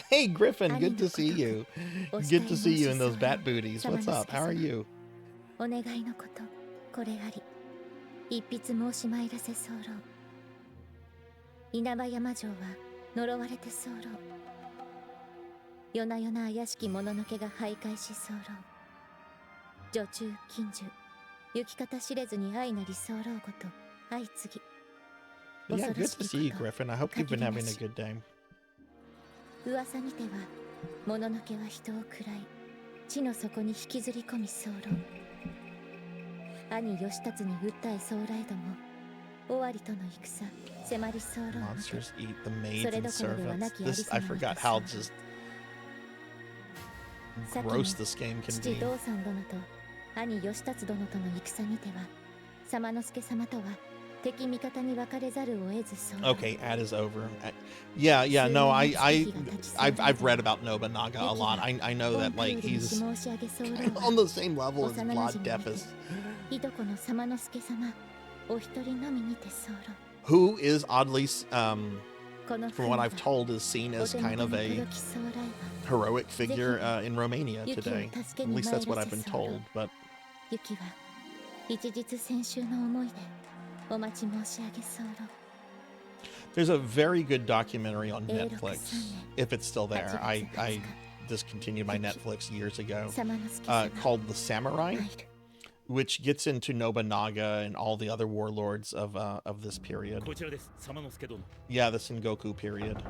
Hey Griffin, good to see you. Good to see you in those bat booties. What's up? How are you? Yeah, good to see you, Griffin. I hope you've been having a good day. 噂にてはもののけは人を喰らい地の底に引きずり込み候兄義達に訴え総来ども尾張との戦迫り候 Monsters eat the maids and servants. This I forgot how just gross this game can 父 be. 道三殿と兄義達殿との戦にては様之助様とは Okay, ad is over. Yeah. No, I've read about Nobunaga a lot. I know that like he's on the same level as Vlad Tepes, who is oddly, from what I've told, is seen as kind of a heroic figure in Romania today. At least that's what I've been told. But there's a very good documentary on Netflix, if it's still there. I discontinued my Netflix years ago, called The Samurai, which gets into Nobunaga and all the other warlords of this period. Yeah, the Sengoku period.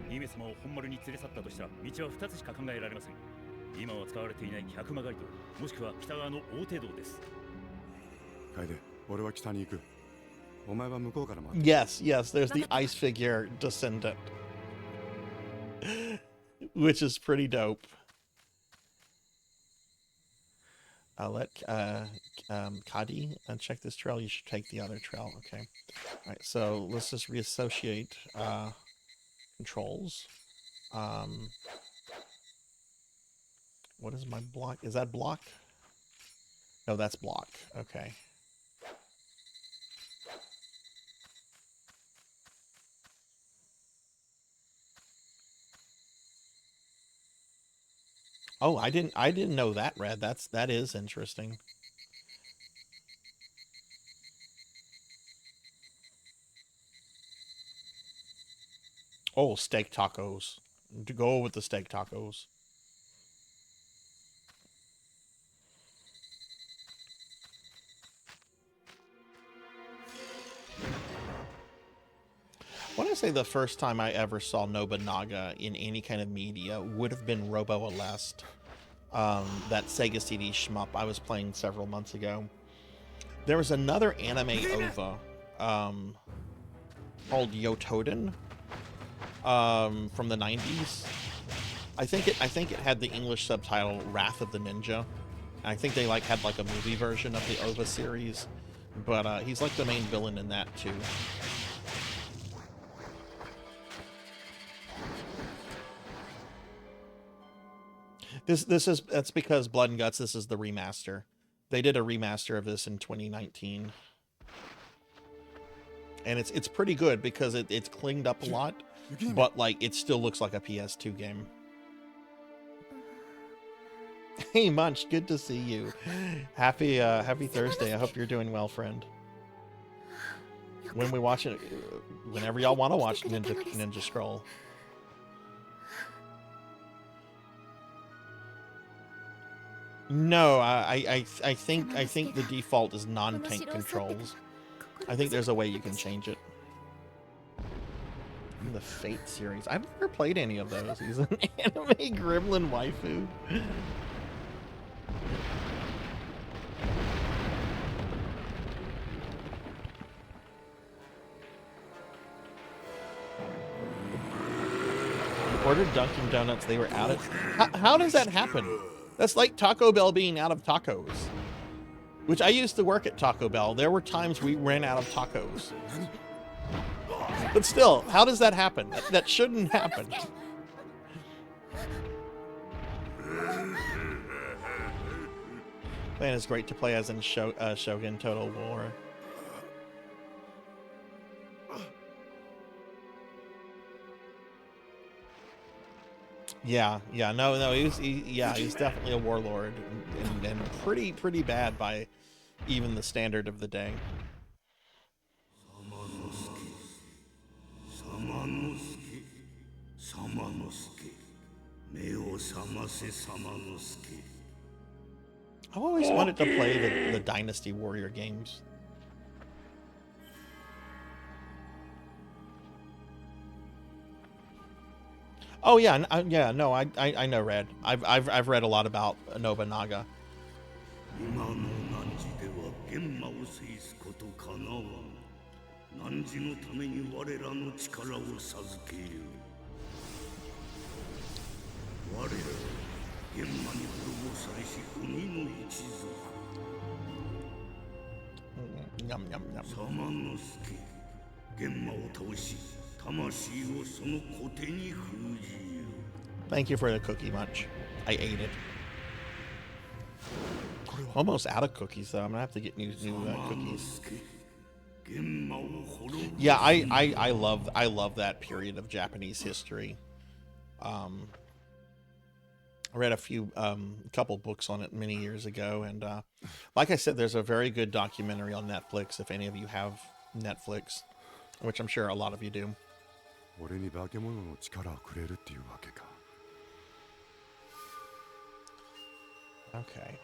姫様を本丸に連れ去ったとしたら道は2つしか考えられません。今は使われていない百曲街道、もしくは北側の大手道です。楓、俺は北に行く。お前は向こうから待って。Yes, there's the ice figure descendant, which is pretty dope. I'll let Kadi check this trail. You should take the other trail. Okay. All right, so let's just reassociate controls. What is my block? Is that block? No, that's block. Okay. Oh, I didn't know that, Red. That is interesting. Oh, steak tacos. To go with the steak tacos. I want to say the first time I ever saw Nobunaga in any kind of media would have been Robo Aleste, that Sega CD shmup I was playing several months ago. There was another anime OVA called Yotoden from the 90s. I think it had the English subtitle Wrath of the Ninja. I think they had like a movie version of the OVA series, but he's like the main villain in that too. That's because Blood and Guts, this is the remaster. They did a remaster of this in 2019. And it's pretty good because it's cleaned up a lot, but like it still looks like a PS2 game. Hey Munch, good to see you. Happy Thursday. I hope you're doing well, friend. When we watch it, whenever y'all want to watch Ninja Scroll. No, I think the default is non-tank controls. I think there's a way you can change it. The Fate series. I've never played any of those. He's an anime gremlin waifu. Ordered Dunkin' Donuts. They were out of. How does that happen? That's like Taco Bell being out of tacos. Which I used to work at Taco Bell. There were times we ran out of tacos. But still, how does that happen? That shouldn't happen. Man, it's great to play as in Shogun Total War. Yeah, no, he's definitely a warlord, and pretty bad by even the standard of the day. I've always wanted to play the Dynasty Warrior games. Oh yeah, no, I know Red. I've read a lot about Nobunaga. Yum, yum, yum. Thank you for the cookie Munch. I ate it. Almost out of cookies though. I'm gonna have to get new cookies. Yeah, I love that period of Japanese history. I read a couple books on it many years ago, and like I said, there's a very good documentary on Netflix if any of you have Netflix, which I'm sure a lot of you do. Okay.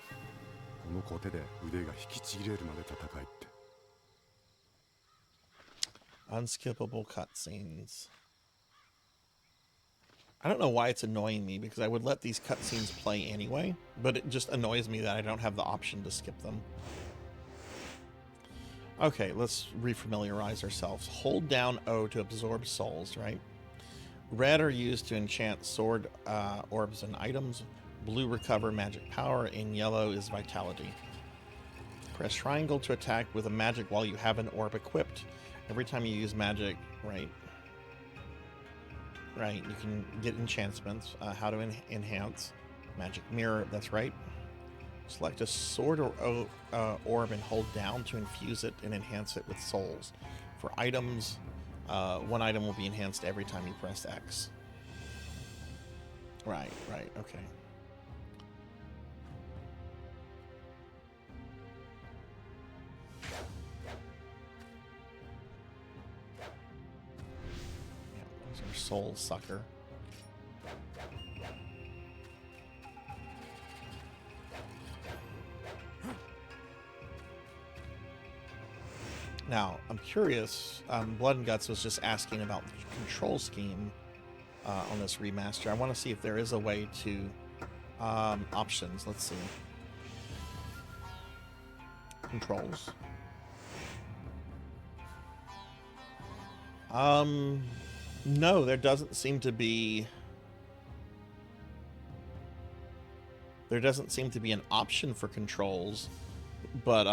Unskippable cutscenes. I don't know why it's annoying me, because I would let these cutscenes play anyway, but it just annoys me that I don't have the option to skip them. Okay, let's refamiliarize ourselves. Hold down O to absorb souls, right? Red are used to enchant sword orbs and items. Blue recover magic power, and yellow is vitality. Press triangle to attack with a magic while you have an orb equipped. Every time you use magic, right, you can get enchantments. How to enhance. Magic mirror, that's right. Select a sword or orb and hold down to infuse it and enhance it with souls. For items, one item will be enhanced every time you press X. Right, okay. Yeah, those are soul sucker. Now, I'm curious, Blood and Guts was just asking about the control scheme on this remaster. I want to see if there is a way to... options, let's see. Controls. No, there doesn't seem to be... There doesn't seem to be an option for controls, but,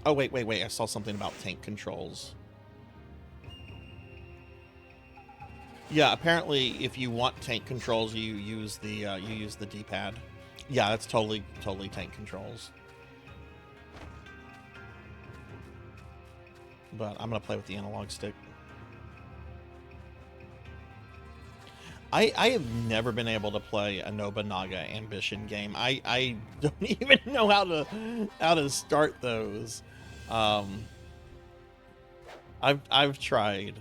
oh, wait. I saw something about tank controls. Yeah, apparently if you want tank controls, you use the D-pad. Yeah, that's totally tank controls. But I'm going to play with the analog stick. I have never been able to play a Nobunaga Ambition game. I don't even know how to start those. I've tried.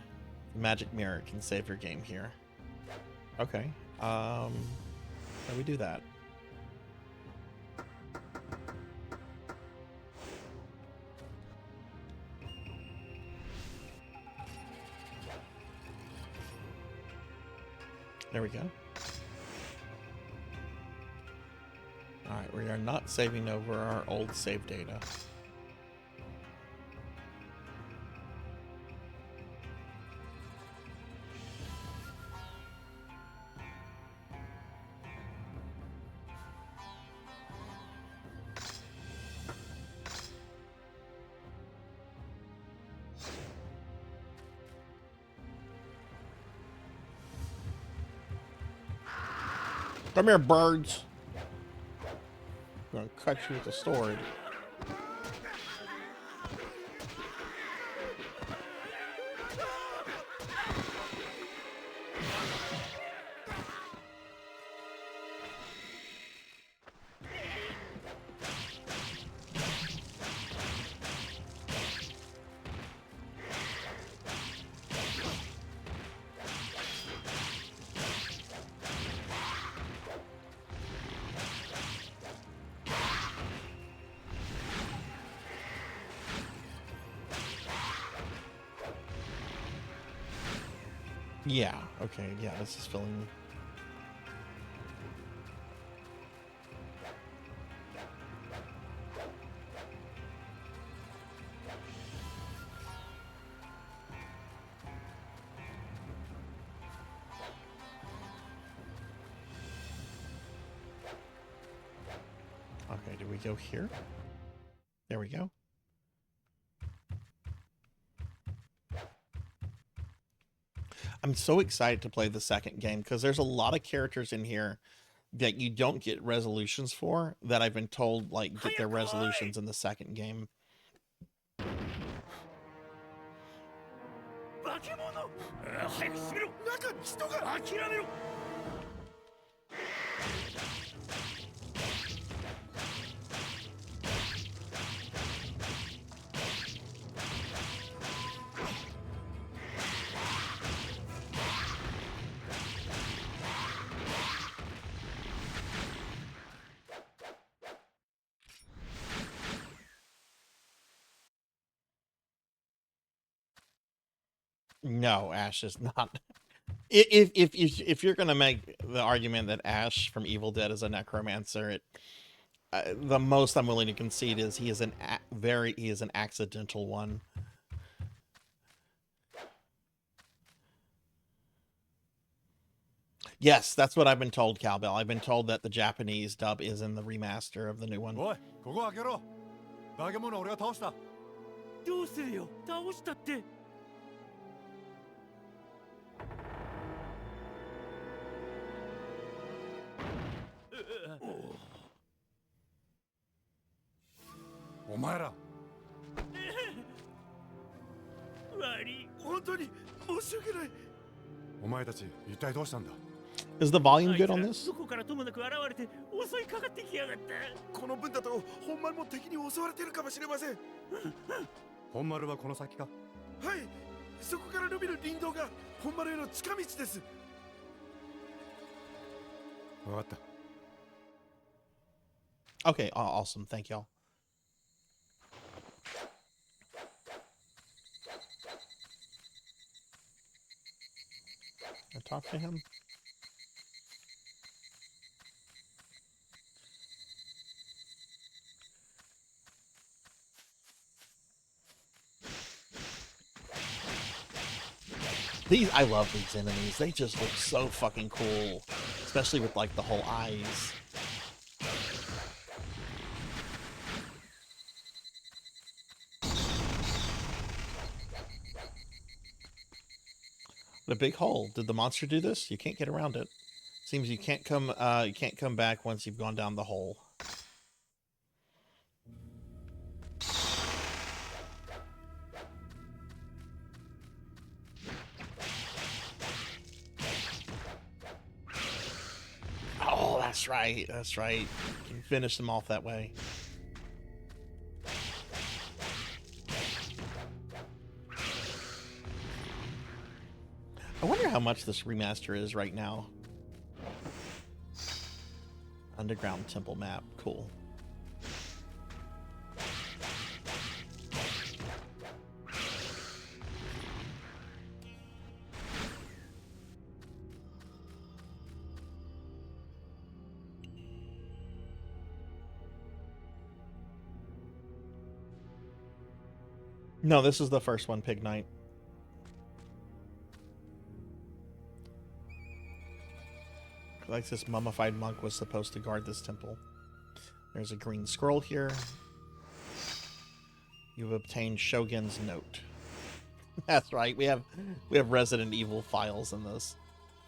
Magic Mirror can save your game here. Okay. How do we do that? There we go. Alright, we are not saving over our old save data. Come here, birds. I'm gonna cut you with the sword. Yeah, okay, yeah, this is filling. Okay, do we go here? There we go. I'm so excited to play the second game because there's a lot of characters in here that you don't get resolutions for that I've been told like get their resolutions in the second game. No, Ash is not. If you're gonna make the argument that Ash from Evil Dead is a necromancer, the most I'm willing to concede is he is an accidental one. Yes, that's what I've been told, Cowbell. I've been told that the Japanese dub is in the remaster of the new one. おい、ここ開けろ。化け物俺が倒した。どうするよ、倒したって。お前ら。悪い。本当に申し訳ない。お前たち一体どうしたんだ。 Is the volume good on this? どこからともなく現れて襲いかかってきやがった。この分だと本丸も敵に襲われてるかもしれません。本丸はこの先か。はい。そこから伸びる林道が本丸への近道です。分かった。Okay, awesome. Thank y'all. I talk to him. I love these enemies. They just look so fucking cool, especially with like the whole eyes. The big hole. Did the monster do this? You can't get around it. Seems you can't come back once you've gone down the hole. That's right. That's right. You can finish them off that way. I wonder how much this remaster is right now. Underground temple map. Cool. No, this is the first one, Pig Knight. Like this mummified monk was supposed to guard this temple. There's a green scroll here. You've obtained Shogun's note. That's right. We have Resident Evil files in this.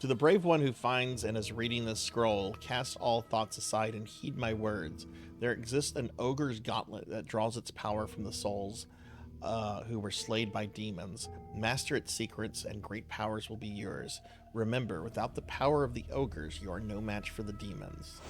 To the brave one who finds and is reading this scroll, cast all thoughts aside and heed my words. There exists an ogre's gauntlet that draws its power from the souls who were slayed by demons. Master its secrets, and great powers will be yours. Remember, without the power of the ogres, you are no match for the demons.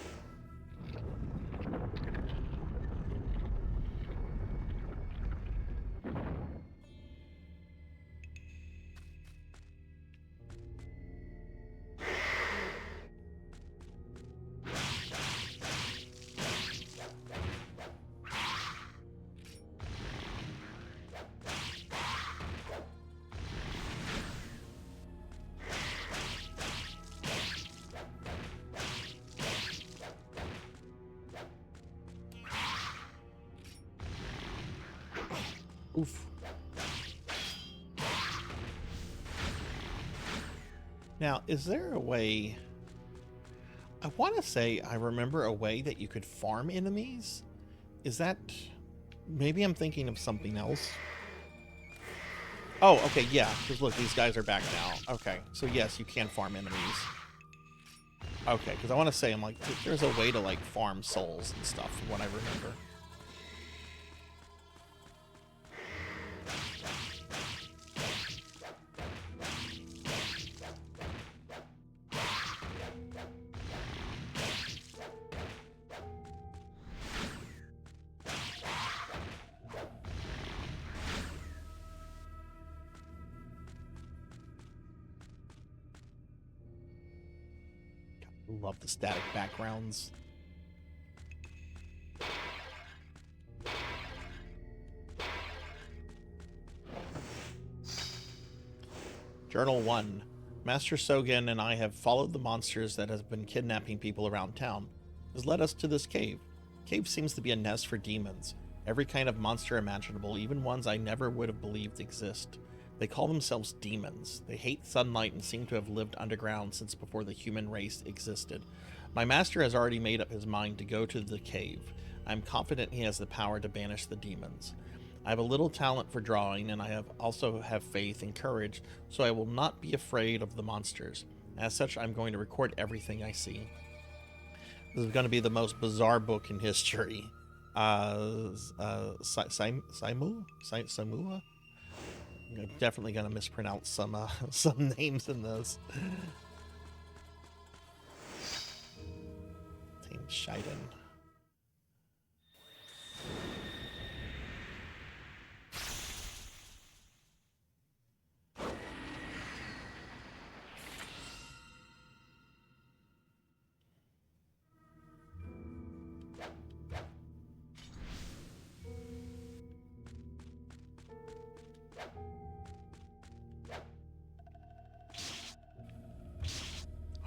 Oof. Now, is there a way... I want to say I remember a way that you could farm enemies? Is that... Maybe I'm thinking of something else. Oh, okay, yeah. Because look, these guys are back now. Okay, so yes, you can farm enemies. Okay, because I want to say, I'm like, there's a way to, like, farm souls and stuff, from what I remember. Love the static backgrounds. Journal 1. Master Sogen and I have followed the monsters that have been kidnapping people around town. It has led us to this cave. Cave seems to be a nest for demons. Every kind of monster imaginable, even ones I never would have believed exist. They call themselves demons. They hate sunlight and seem to have lived underground since before the human race existed. My master has already made up his mind to go to the cave. I am confident he has the power to banish the demons. I have a little talent for drawing, and I also have faith and courage, so I will not be afraid of the monsters. As such, I'm going to record everything I see. This is going to be the most bizarre book in history. Samua? I'm definitely gonna mispronounce some names in this. Team Shiden.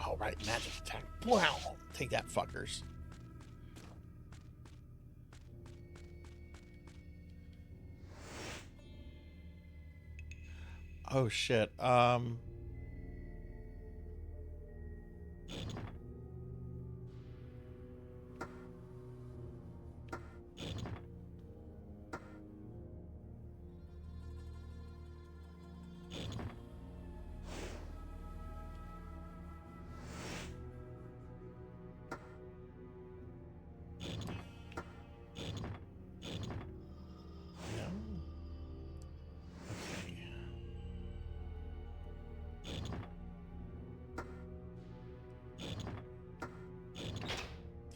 All right, magic attack. Wow, take that, fuckers. Oh shit.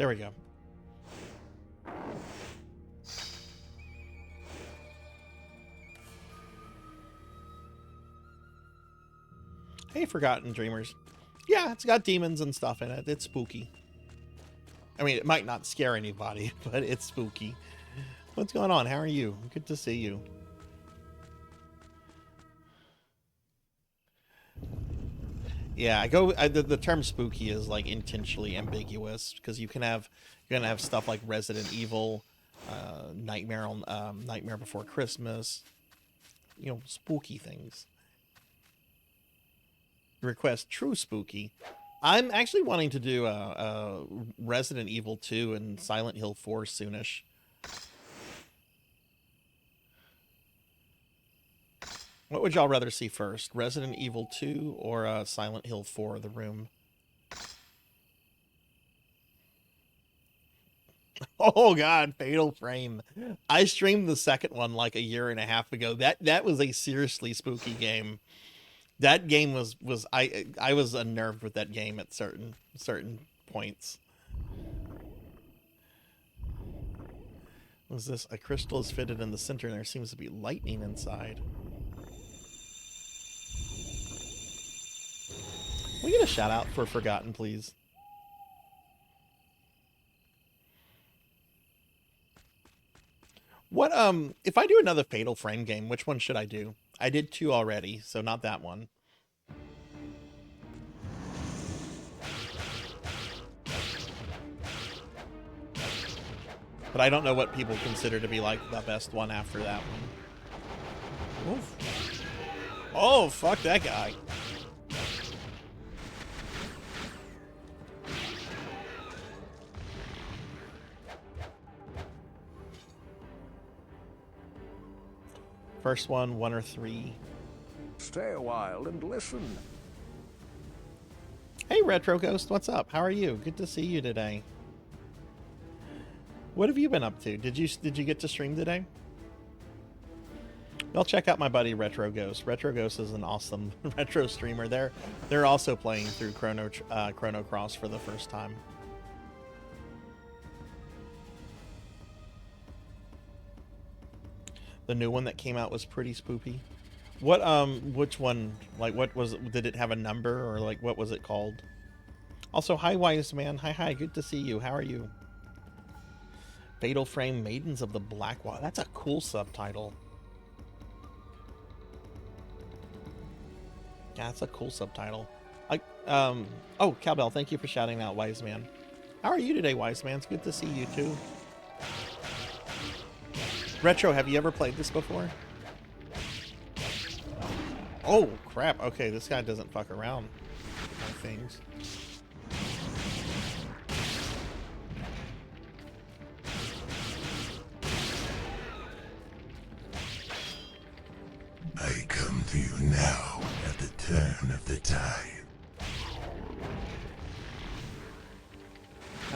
There we go. Hey, Forgotten Dreamers. Yeah, it's got demons and stuff in it. It's spooky. I mean, it might not scare anybody, but it's spooky. What's going on? How are you? Good to see you. Yeah, the term spooky is like intentionally ambiguous because you're gonna have stuff like Resident Evil, Nightmare Before Christmas, you know, spooky things. Request true spooky. I'm actually wanting to do Resident Evil 2 and Silent Hill 4 soonish. What would y'all rather see first? Resident Evil 2 or Silent Hill 4, The Room? Oh god, Fatal Frame. I streamed the second one like a year and a half ago. That was a seriously spooky game. That game was I was unnerved with that game at certain points. Was this a crystal is fitted in the center and there seems to be lightning inside? Can we get a shout out for Forgotten, please? What if I do another Fatal Frame game, which one should I do? I did 2 already, so not that one. But I don't know what people consider to be like the best one after that one. Oof. Oh, fuck that guy. First one or 3. Stay a while and listen. Hey, Retro Ghost, what's up? How are you? Good to see you today. What have you been up to? Did you get to stream today? Well, check out my buddy Retro Ghost. Retro Ghost is an awesome retro streamer. They're also playing through Chrono Cross for the first time. The new one that came out was pretty spoopy. What which one? Like, what was it? Did it have a number or like what was it called? Also, hi Wise Man. Hi, good to see you. How are you? Fatal Frame Maidens of the Black Water. That's a cool subtitle. Yeah, that's a cool subtitle. Like, oh, Cowbell, thank you for shouting out Wise Man. How are you today, Wise Man? It's good to see you too. Retro, have you ever played this before? Oh, crap. Okay, this guy doesn't fuck around with things. I come to you now at the turn of the tide.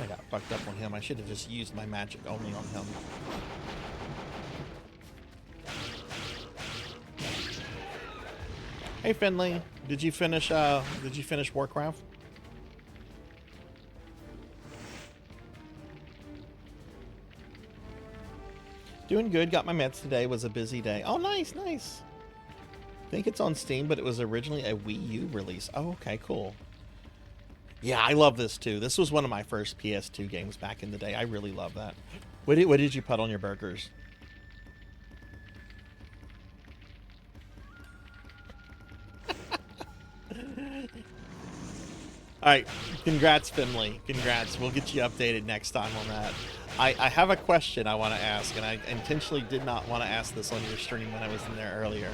I got fucked up on him. I should have just used my magic only on him. Hey Finley, did you finish Warcraft? Doing good, got my meds today, was a busy day. Oh nice. I think it's on Steam, but it was originally a Wii U release. Oh, okay, cool. Yeah, I love this too. This was one of my first PS2 games back in the day. I really love that. What did you put on your burgers? All right, congrats, Finley. Congrats. We'll get you updated next time on that. I have a question I want to ask, and I intentionally did not want to ask this on your stream when I was in there earlier.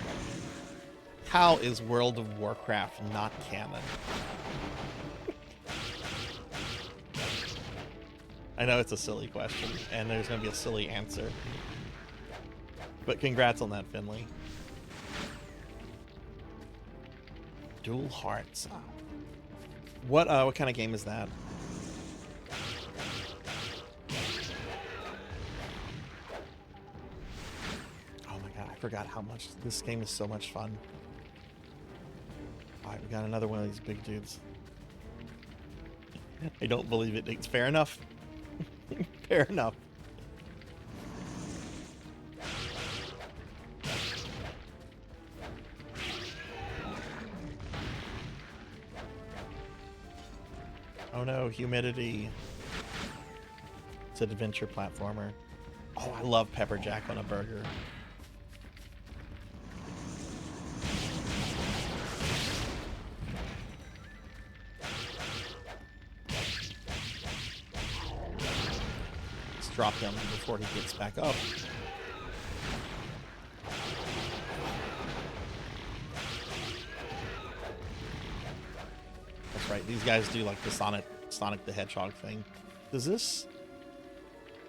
How is World of Warcraft not canon? I know it's a silly question, and there's going to be a silly answer. But congrats on that, Finley. Dual Hearts. What kind of game is that? Oh my god, I forgot how much this game is so much fun. Alright, we got another one of these big dudes. I don't believe it. It's fair enough. Fair enough. Oh no, humidity. It's an adventure platformer. Oh, I love pepper jack on a burger. Let's drop him before he gets back up. That's right, these guys do like the Sonic the Hedgehog thing.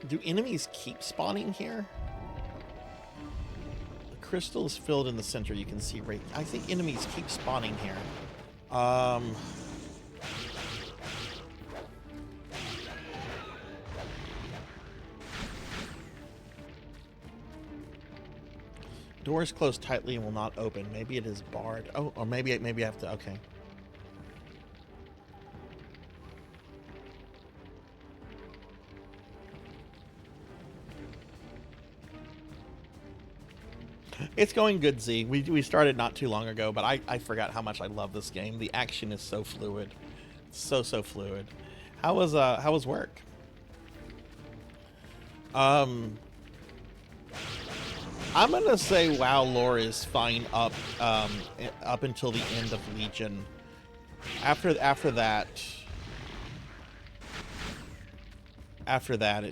Do enemies keep spawning here? The crystal is filled in the center, you can see right. I think enemies keep spawning here. Doors close tightly and will not open. Maybe it is barred. Oh, or maybe I have to, okay. It's going good, Z. We started not too long ago, but I forgot how much I love this game. The action is so fluid. So fluid. How was work? I'm gonna say WoW lore is fine up until the end of Legion. After that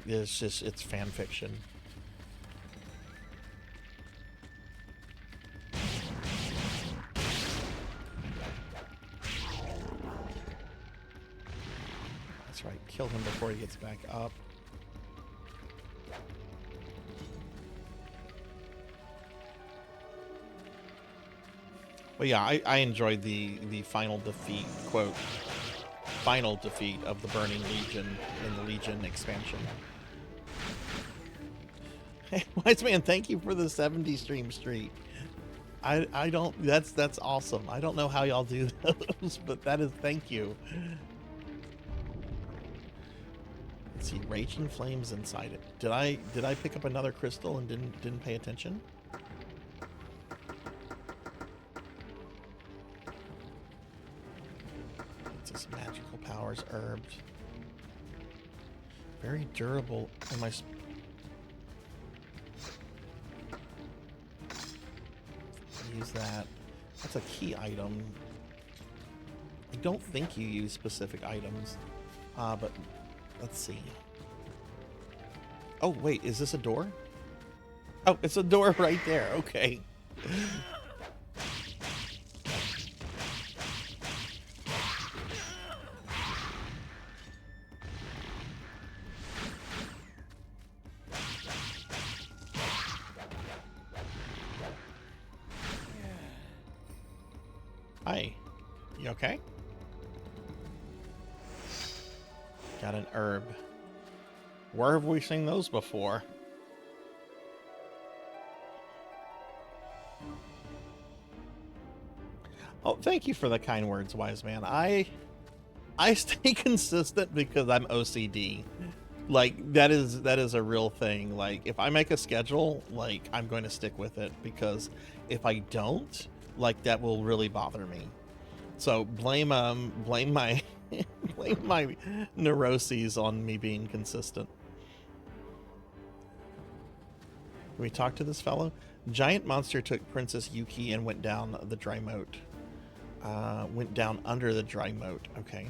it's fan fiction. That's right, kill him before he gets back up. But yeah, I enjoyed the final defeat, quote, final defeat of the Burning Legion in the Legion expansion. Hey, Wise Man, thank you for the 70 stream streak. I don't, that's awesome. I don't know how y'all do those, but that is, thank you. Let's see, raging flames inside it. Did I pick up another crystal and didn't pay attention? It's just magical powers, herbs. Very durable. Am I? Use that. That's a key item. I don't think you use specific items, but let's see. Oh, wait, is this a door? Oh, it's a door right there. Okay. Hi. You okay? Got an herb. Where have we seen those before? Oh, thank you for the kind words, Wise Man. I stay consistent because I'm OCD. Like, that is a real thing. Like, if I make a schedule, like, I'm going to stick with it, because if I don't, like, that will really bother me. So blame my blame my neuroses on me being consistent. Can we talk to this fellow? Giant monster took Princess Yuki and went down the dry moat. Went down under the dry moat. Okay.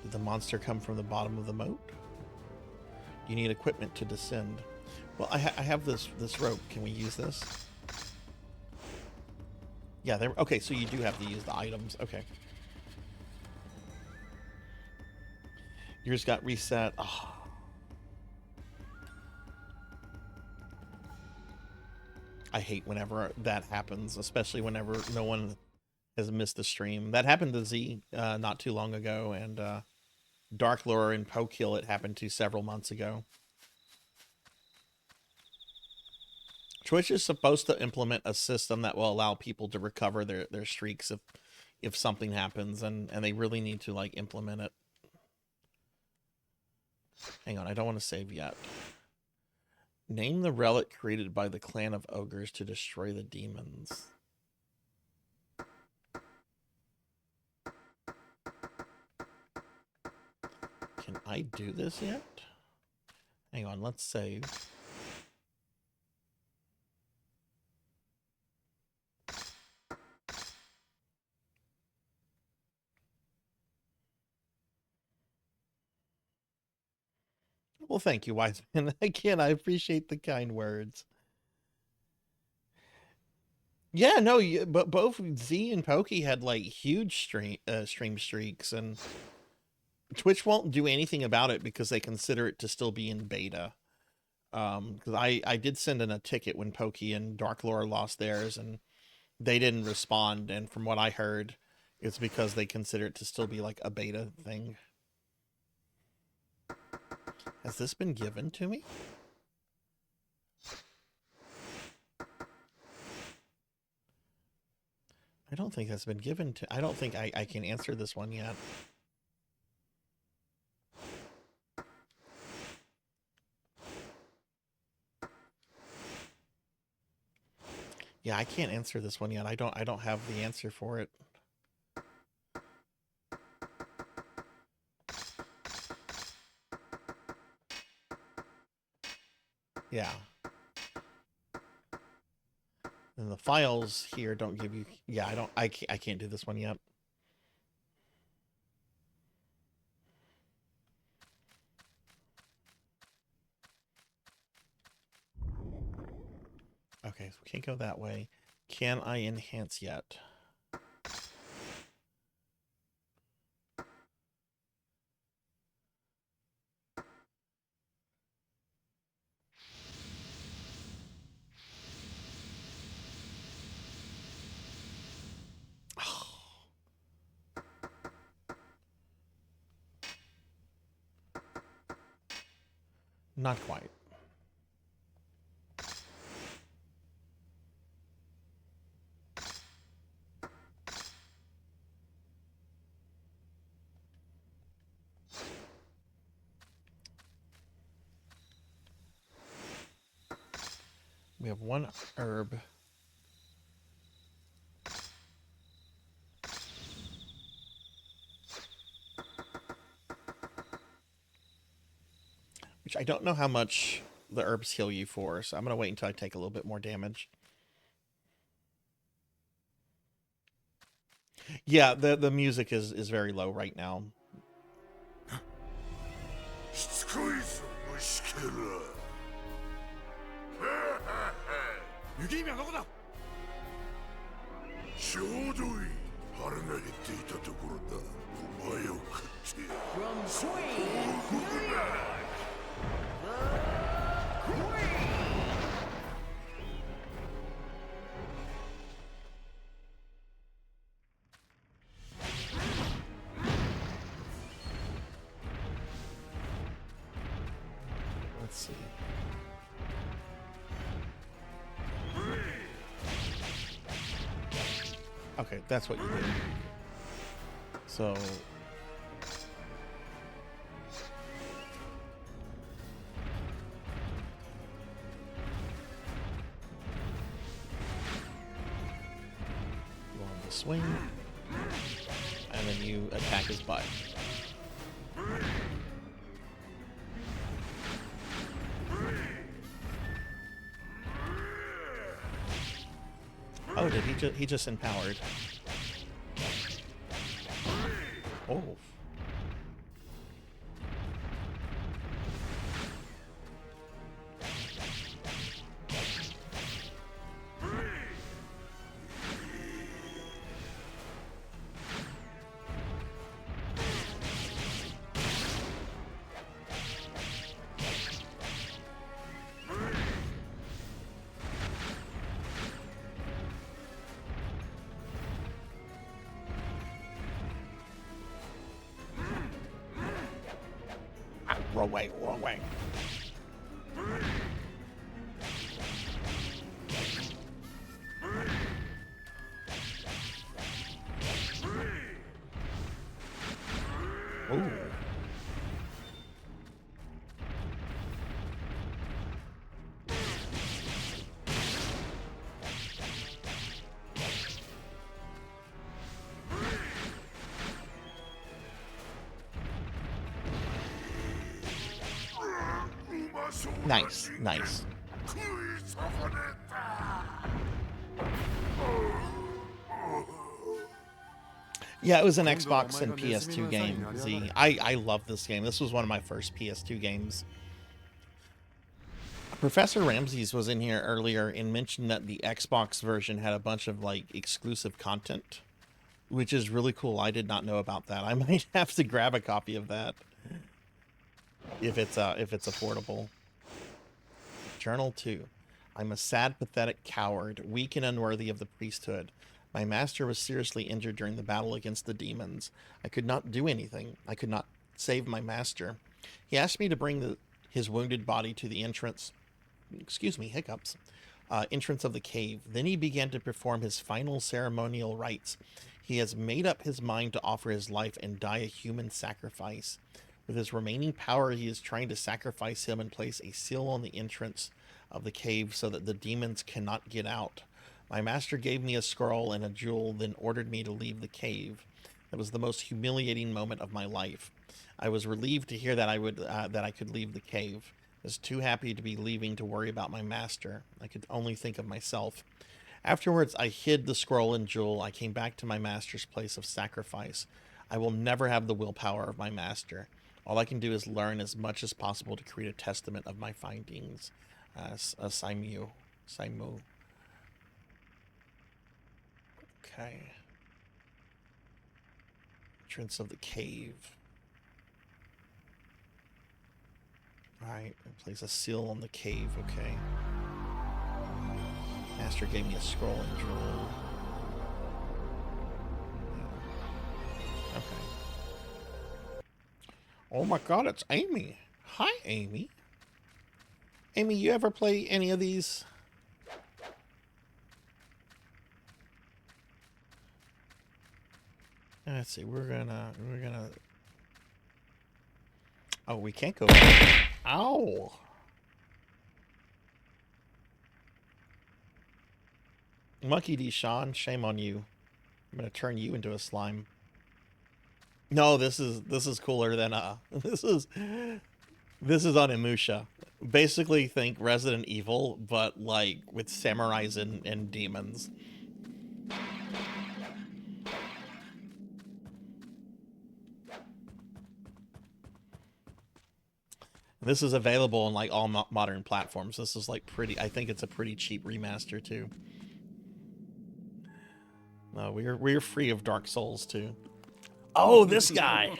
Did the monster come from the bottom of the moat? You need equipment to descend. Well, I have this rope. Can we use this? Yeah, there. Okay, so you do have to use the items. Okay. Yours got reset. Oh. I hate whenever that happens, especially whenever no one has missed a stream. That happened to Z not too long ago, and Dark Lore and Pokill it happened to several months ago. Twitch is supposed to implement a system that will allow people to recover their streaks if something happens, and they really need to like implement it. Hang on, I don't want to save yet. Name the relic created by the clan of ogres to destroy the demons. Can I do this yet? Hang on, let's save. Well, thank you, Wiseman. Again, I appreciate the kind words. Yeah, no, but both Z and Pokey had like huge stream streaks, and Twitch won't do anything about it because they consider it to still be in beta. Because I did send in a ticket when Pokey and Dark Lore lost theirs, and they didn't respond. And from what I heard, it's because they consider it to still be like a beta thing. Has this been given to me? I don't think that's been given to... I don't think I can answer this one yet. Yeah, I can't answer this one yet. I don't have the answer for it. Yeah. And the files here don't give you... Yeah, I can't do this one yet. Okay, so we can't go that way. Can I enhance yet? Not quite. We have one herb. Which I don't know how much the herbs heal you for, so I'm going to wait until I take a little bit more damage. Yeah, the music is very low right now. Let's see. Okay, that's what you do. So... go on the swing, and then you attack his butt. Oh, did he just empowered? Oh. Wrong way, wrong way. Ooh. Nice, nice. Yeah, it was an Xbox and PS2 game, Z. I love this game. This was one of my first PS2 games. Professor Ramses was in here earlier and mentioned that the Xbox version had a bunch of like exclusive content, which is really cool. I did not know about that. I might have to grab a copy of that if it's affordable. Journal 2. I'm a sad, pathetic coward, weak and unworthy of the priesthood. My master was seriously injured during the battle against the demons. I could not do anything. I could not save my master. He asked me to bring his wounded body to the entrance, entrance of the cave. Then he began to perform his final ceremonial rites. He has made up his mind to offer his life and die a human sacrifice. With his remaining power, he is trying to sacrifice him and place a seal on the entrance of the cave so that the demons cannot get out. My master gave me a scroll and a jewel, then ordered me to leave the cave. It was the most humiliating moment of my life. I was relieved to hear that I could leave the cave. I was too happy to be leaving to worry about my master. I could only think of myself. Afterwards, I hid the scroll and jewel. I came back to my master's place of sacrifice. I will never have the willpower of my master. All I can do is learn as much as possible to create a testament of my findings. Saimu. Okay. Entrance of the cave. Alright, place a seal on the cave, okay. Master gave me a scroll and jewel. Okay. Oh my god, it's Amy. Hi, Amy. Amy, you ever play any of these? Let's see, we're gonna... Oh, we can't go back. Ow! Monkey D. Sean, shame on you. I'm gonna turn you into a slime. No, this is cooler than this is Onimusha. Basically think Resident Evil, but like with samurais and demons. This is available on like all modern platforms. This is like pretty, I think it's a pretty cheap remaster too. No, we're free of Dark Souls too. Oh, this guy.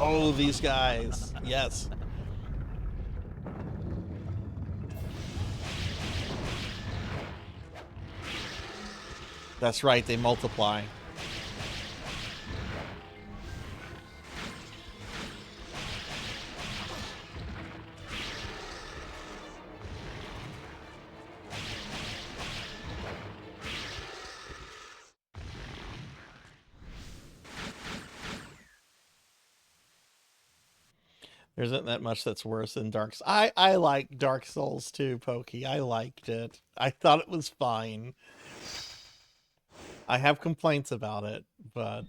Oh, these guys. Yes. That's right, they multiply. There isn't that much that's worse than Dark Souls. I like Dark Souls too, Pokey. I liked it. I thought it was fine. I have complaints about it, but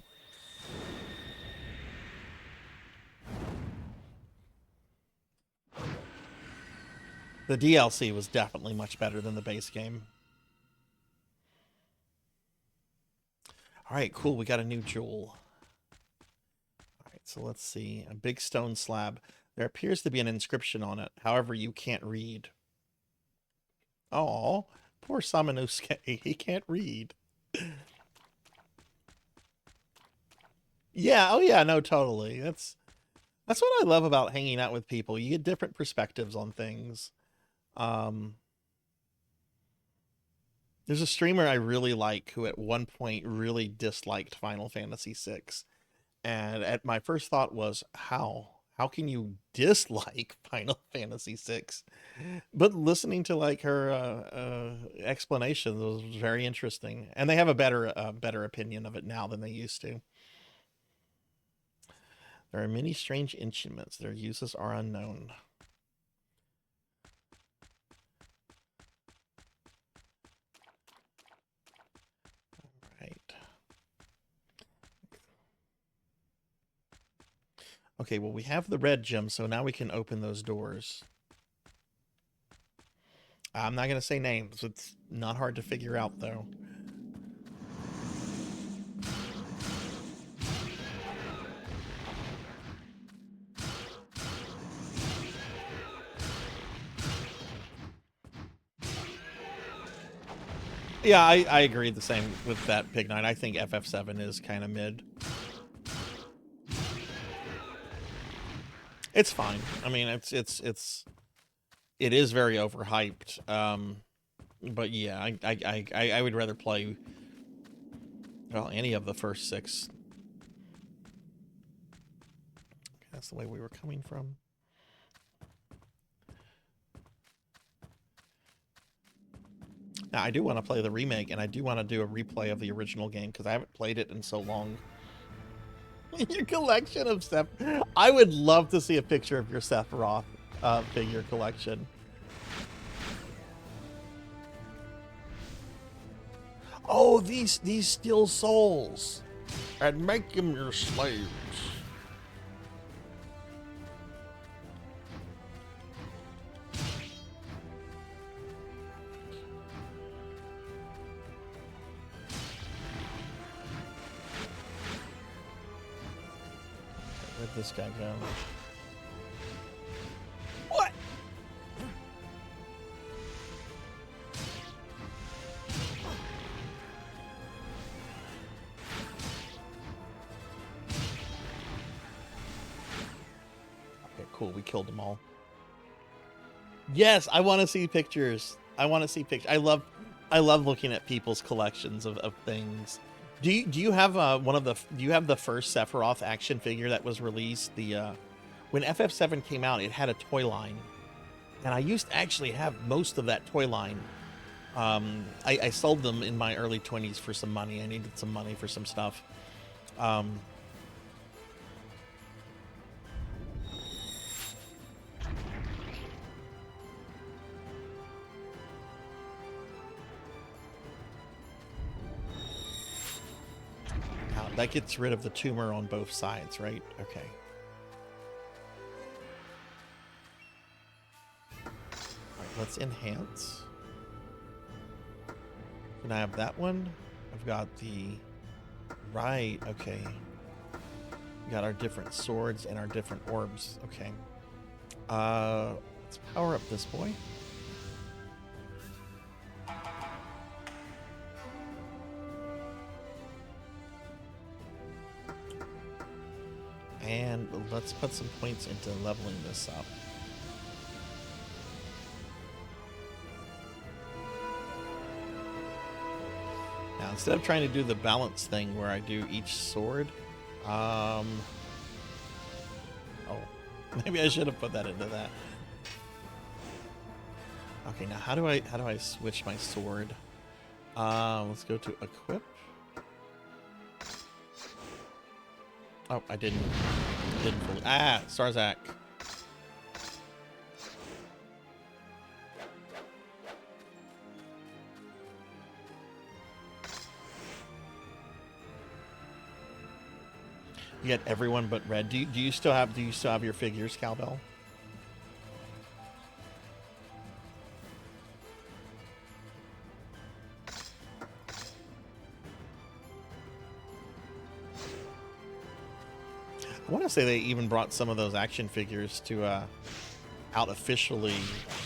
the DLC was definitely much better than the base game. All right, cool. We got a new jewel. All right, so let's see. A big stone slab. There appears to be an inscription on it. However, you can't read. Oh, poor Samanusuke. He can't read. Yeah, oh yeah, no, totally. That's what I love about hanging out with people. You get different perspectives on things. There's a streamer I really like who at one point really disliked Final Fantasy VI. And at my first thought was, how? How can you dislike Final Fantasy VI? But listening to like her explanations was very interesting. And they have a better opinion of it now than they used to. There are many strange instruments. Their uses are unknown. Okay, well, we have the red gem, so now we can open those doors. I'm not going to say names. It's not hard to figure out, though. Yeah, I agree the same with that, Pig Knight. I think FF7 is kind of mid. It's fine. I mean, it is very overhyped. But yeah, I would rather play, well, any of the first 6. That's the way we were coming from. Now, I do want to play the remake, and I do want to do a replay of the original game, because I haven't played it in so long. Your collection of Seth... I would love to see a picture of your Sephiroth figure collection. Oh, these steal souls. And make them your slaves. Where'd this guy go? What? Okay, cool. We killed them all. Yes, I want to see pictures. I want to see pictures. I love looking at people's collections of things. Do you have do you have the first Sephiroth action figure that was released? The when FF7 came out, it had a toy line, and I used to actually have most of that toy line. I sold them in my early 20s for some money. I needed some money for some stuff. That gets rid of the tumor on both sides, right? Okay. All right, let's enhance. Can I have that one? I've got the... Right, okay. We got our different swords and our different orbs. Okay. Let's power up this boy. And let's put some points into leveling this up. Now, instead of trying to do the balance thing where I do each sword, oh, maybe I should have put that into that. Okay, now how do I switch my sword? Let's go to equip. Oh, I didn't fully. Ah, Sarzac. You got everyone but red. Do you still have your figures, Cowbell? I want to say they even brought some of those action figures to out officially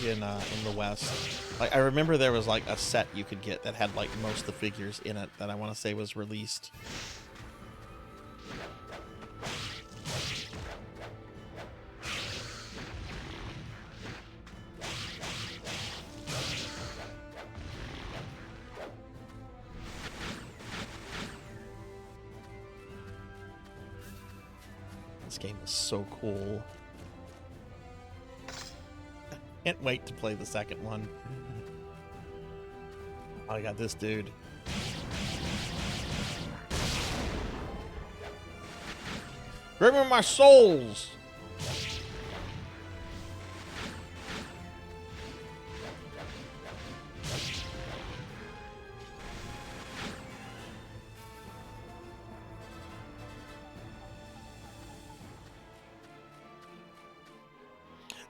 in the West. Like I remember there was like a set you could get that had like most of the figures in it that I want to say was released. This game is so cool. Can't wait to play the second one. Oh, I got this dude. Bring me my souls!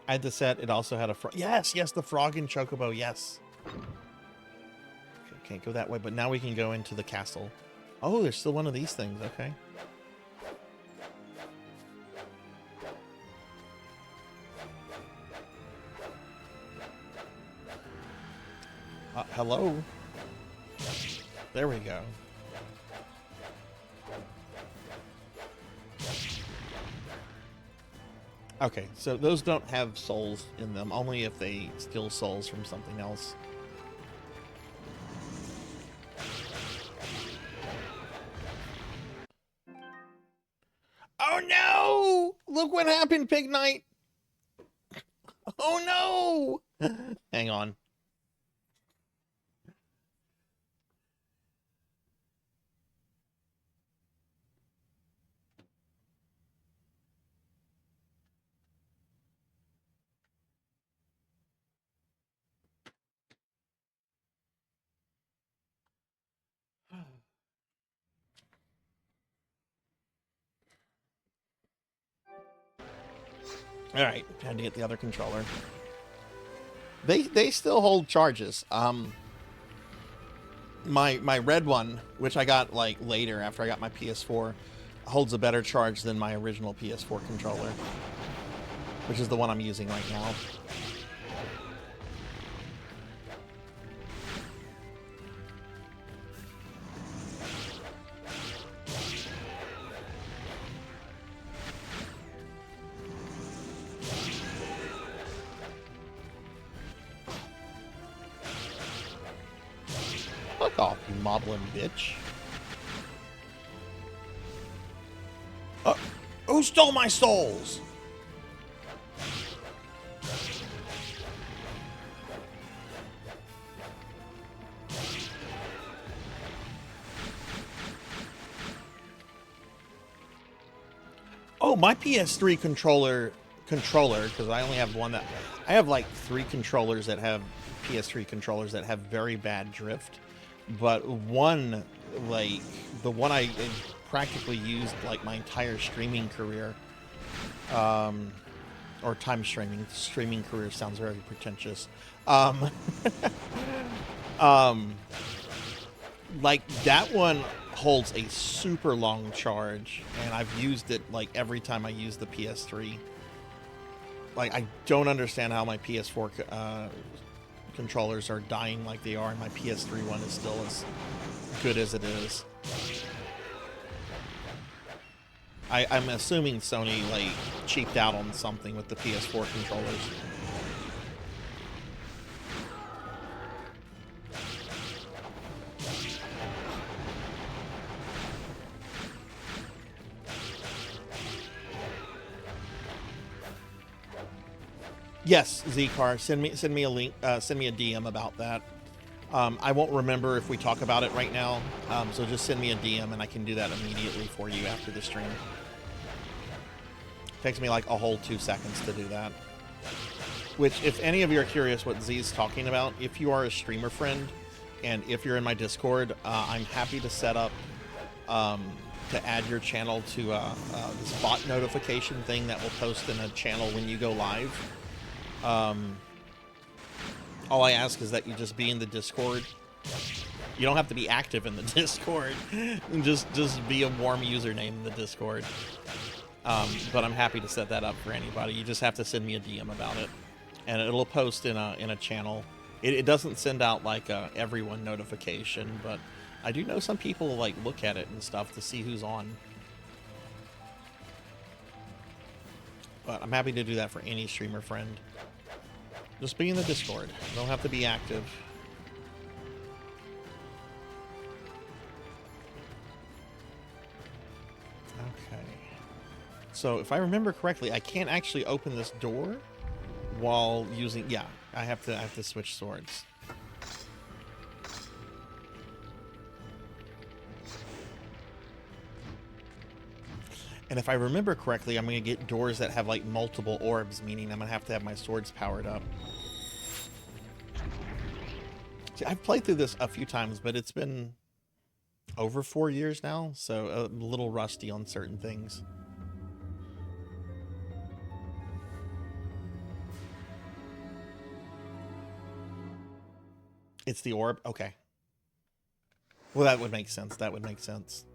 I had the set. It also had a frog. Yes, the frog and chocobo. Yes. Okay, can't go that way, but now we can go into the castle. Oh, there's still one of these things. Okay. Hello. There we go. Okay, so those don't have souls in them, only if they steal souls from something else. Oh no! Look what happened, Pig Knight! Oh no! Hang on. All right, had to get the other controller. They still hold charges. My red one, which I got like later after I got my PS4, holds a better charge than my original PS4 controller, which is the one I'm using right now. Fuck off, you moblin bitch. Who stole my souls? Oh, my PS3 controller, because I only have one that... I have like 3 controllers that have... PS3 controllers that have very bad drift. But one, like, the one I practically used, like, my entire streaming career, or time streaming. Streaming career sounds very pretentious. Like, that one holds a super long charge, and I've used it, like, every time I use the PS3. Like, I don't understand how my PS4 controllers are dying like they are, and my PS3 one is still as good as it is. I'm assuming Sony, like, cheaped out on something with the PS4 controllers. Yes, Z-Car, send me a link, send me a DM about that. I won't remember if we talk about it right now, so just send me a DM and I can do that immediately for you after the stream. Takes me like a whole 2 seconds to do that. Which, if any of you are curious what Z's talking about, if you are a streamer friend, and if you're in my Discord, I'm happy to set up to add your channel to this bot notification thing that will post in a channel when you go live. All I ask is that you just be in the Discord. You don't have to be active in the Discord. just be a warm username in the Discord. But I'm happy to set that up for anybody. You just have to send me a DM about it, and it'll post in a channel. It doesn't send out like a everyone notification, but I do know some people like look at it and stuff to see who's on. But I'm happy to do that for any streamer friend. Just be in the Discord. You don't have to be active. Okay. So if I remember correctly, I can't actually open this door while using... Yeah, I have to switch swords. And if I remember correctly, I'm going to get doors that have like multiple orbs, meaning I'm going to have my swords powered up. See, I've played through this a few times, but it's been over 4 years now, so a little rusty on certain things. It's the orb? Okay. Well, that would make sense. That would make sense.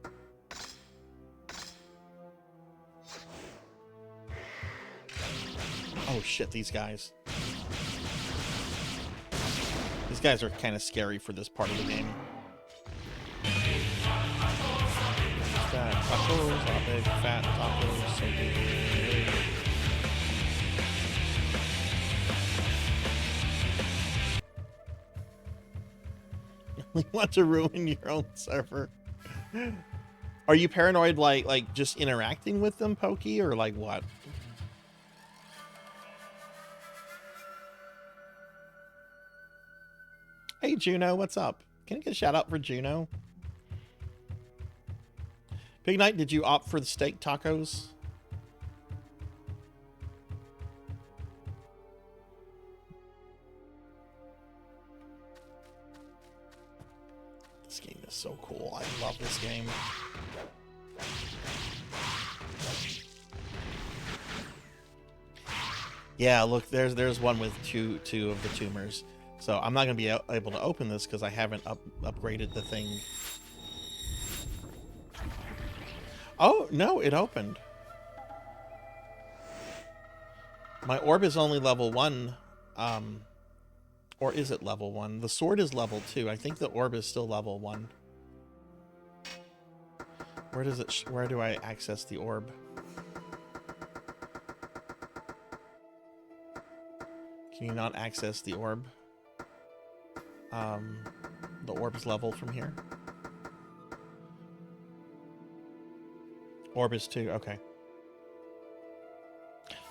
Oh shit, these guys. These guys are kind of scary for this part of the game. Fat tacos, are big fat tacos, so big. You want to ruin your own server? Are you paranoid like just interacting with them, Pokey, or like what? Hey Juno, what's up? Can I get a shout out for Juno? Big Knight, did you opt for the steak tacos? This game is so cool. I love this game. Yeah, look, there's one with two of the tumors. So I'm not going to be able to open this because I haven't upgraded the thing. Oh, no, it opened. My orb is only level 1. Or is it level 1? The sword is level 2. I think the orb is still level 1. Where do I access the orb? Can you not access the orb? The orb's level from here. Orb is 2, okay.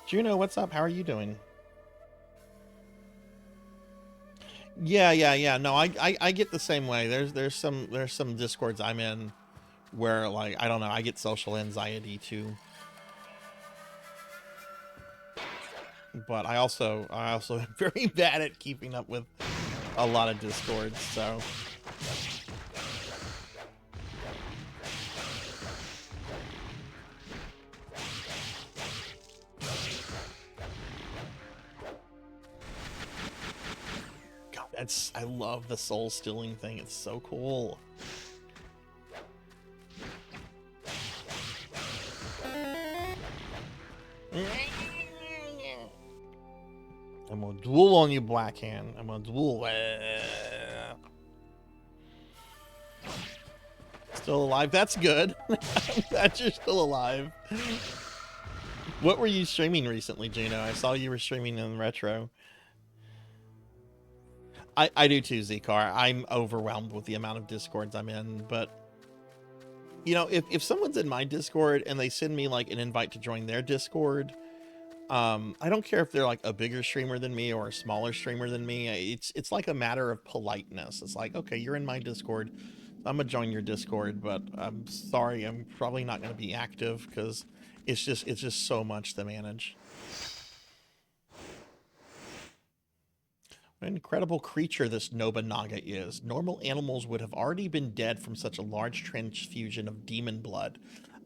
Juno, what's up? How are you doing? Yeah. No, I get the same way. There's some Discords I'm in where like I don't know, I get social anxiety too. But I also am very bad at keeping up with a lot of Discords, so God, I love the soul stealing thing. It's so cool. I'm gonna duel on you, Blackhand. I'm gonna duel. Still alive. That's good. I'm glad you're still alive. What were you streaming recently, Juno? I saw you were streaming in retro. I do too, Zcar. I'm overwhelmed with the amount of Discords I'm in, but you know, if someone's in my Discord and they send me like an invite to join their Discord, I don't care if they're like a bigger streamer than me or a smaller streamer than me. It's like a matter of politeness. It's like, okay, you're in my Discord, I'm gonna join your Discord, but I'm sorry, I'm probably not gonna be active because it's just so much to manage. What an incredible creature this Nobunaga is. Normal animals would have already been dead from such a large transfusion of demon blood.